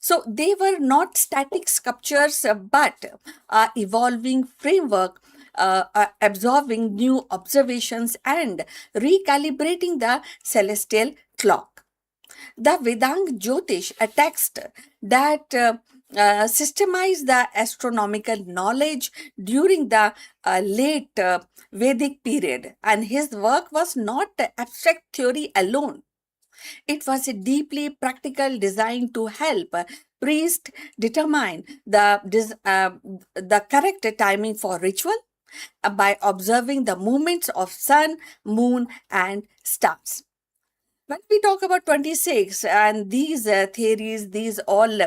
So they were not static sculptures, but evolving framework absorbing new observations and recalibrating the celestial clock. The Vedang Jyotish, a text that systemized the astronomical knowledge during the late Vedic period. And his work was not abstract theory alone. It was a deeply practical design to help priests determine the correct timing for ritual by observing the movements of sun, moon, and stars. When we talk about 26 and these theories, these all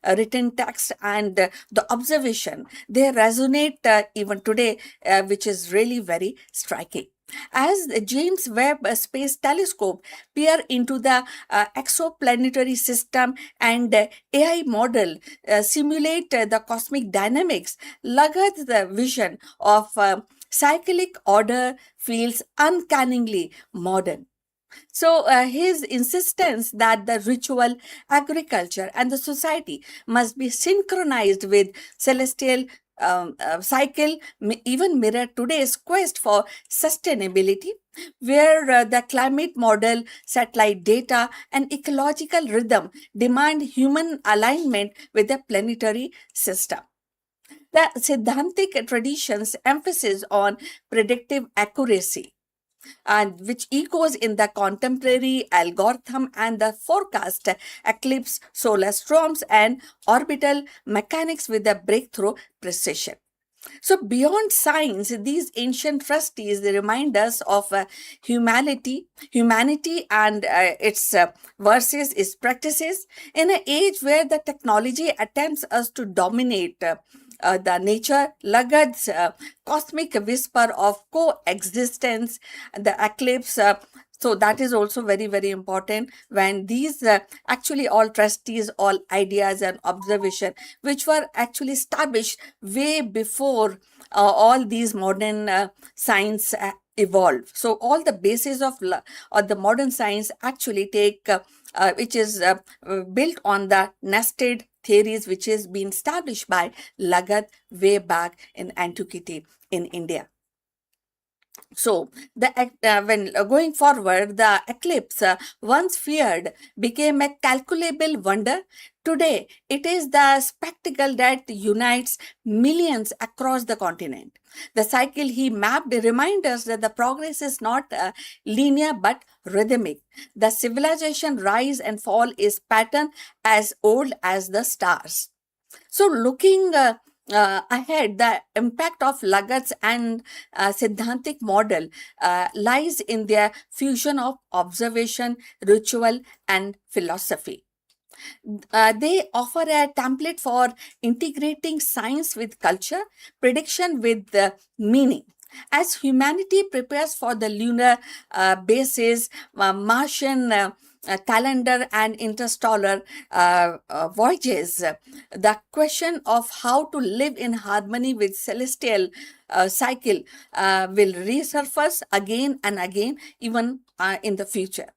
written text and the observation, they resonate even today, which is really very striking. As the James Webb Space Telescope peer into the exoplanetary system and AI model simulate the cosmic dynamics, Lagarde's vision of cyclic order feels uncannily modern. So, his insistence that the ritual, agriculture, and the society must be synchronized with celestial cycle even mirror today's quest for sustainability, where the climate model, satellite data, and ecological rhythm demand human alignment with the planetary system. The Siddhantic tradition's emphasis on predictive accuracy and which echoes in the contemporary algorithm and the forecast eclipse, solar storms, and orbital mechanics with a breakthrough precision. So, beyond science, these ancient trustees remind us of humanity and its versus its practices in an age where the technology attempts us to dominate. The nature, Lagarde's cosmic whisper of coexistence, the eclipse. So that is also very, very important when these actually all trustees, all ideas and observation, which were actually established way before all these modern science evolved. So all the basis of or the modern science actually take, which is built on the nested theories which has been established by Lagarde way back in antiquity in India. So, when going forward, the eclipse, once feared, became a calculable wonder. Today, it is the spectacle that unites millions across the continent. The cycle he mapped reminds us that the progress is not linear but rhythmic. The civilization rise and fall is pattern as old as the stars. So, looking ahead, the impact of Lagarde's and Siddhantic model lies in their fusion of observation, ritual, and philosophy. They offer a template for integrating science with culture, prediction with meaning. As humanity prepares for the lunar bases, Martian calendar, and interstellar voyages, the question of how to live in harmony with celestial cycle will resurface again and again, even in the future.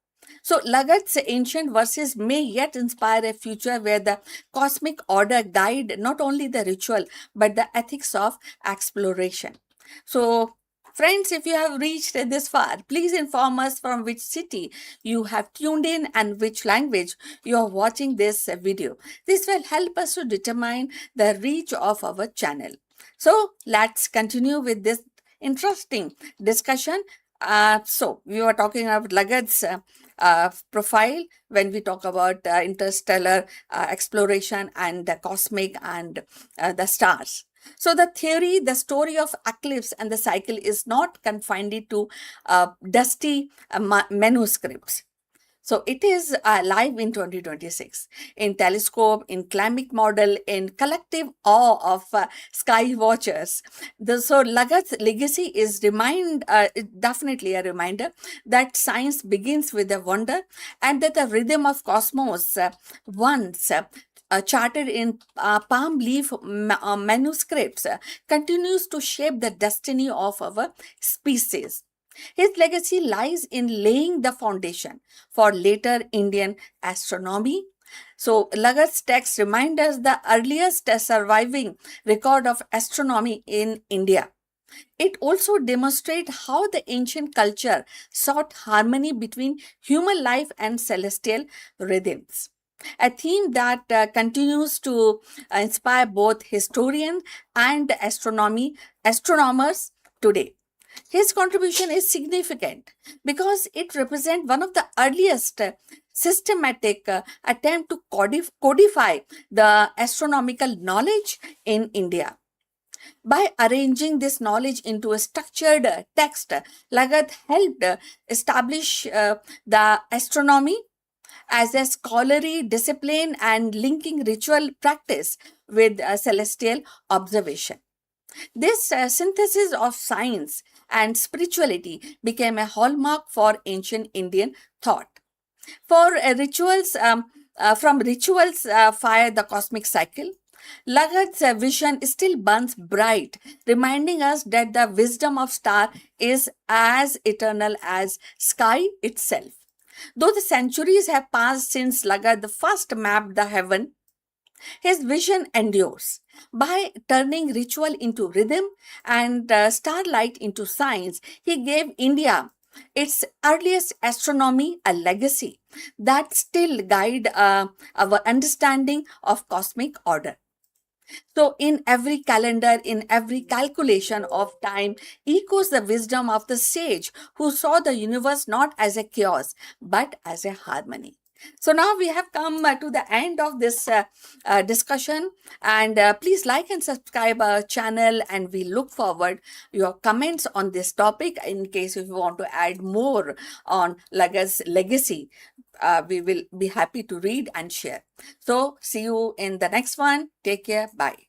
So, Lagarde's ancient verses may yet inspire a future where the cosmic order guide not only the ritual but the ethics of exploration. So, friends, if you have reached this far, please inform us from which city you have tuned in and which language you are watching this video. This will help us to determine the reach of our channel. So, let's continue with this interesting discussion. So, we were talking about Lagarde's profile when we talk about interstellar exploration and the cosmic and the stars. So the theory, the story of eclipse and the cycle is not confined to dusty manuscripts. So it is live in 2026 in telescope, in climate model, in collective awe of sky watchers. So Lagarde's legacy is definitely a reminder that science begins with a wonder and that the rhythm of cosmos once charted in palm leaf manuscripts continues to shape the destiny of our species. His legacy lies in laying the foundation for later Indian astronomy. So, Lagarde's text reminds us the earliest surviving record of astronomy in India. It also demonstrates how the ancient culture sought harmony between human life and celestial rhythms. A theme that continues to inspire both historians and astronomers today. His contribution is significant because it represents one of the earliest systematic attempt to codify the astronomical knowledge in India. By arranging this knowledge into a structured text, Lagat helped establish the astronomy as a scholarly discipline and linking ritual practice with celestial observation. This synthesis of science and spirituality became a hallmark for ancient Indian thought. For from rituals fire the cosmic cycle, Lagat's vision still burns bright, reminding us that the wisdom of star is as eternal as sky itself. Though the centuries have passed since Lagat the first mapped the heaven, his vision endures. By turning ritual into rhythm and starlight into science, he gave India its earliest astronomy a legacy that still guide our understanding of cosmic order. So, in every calendar, in every calculation of time, echoes the wisdom of the sage who saw the universe not as a chaos but as a harmony. So now we have come to the end of this discussion, and please like and subscribe our channel, and we look forward your comments on this topic. In case if you want to add more on Lagat's legacy, we will be happy to read and share. So see you in the next one. Take care. Bye.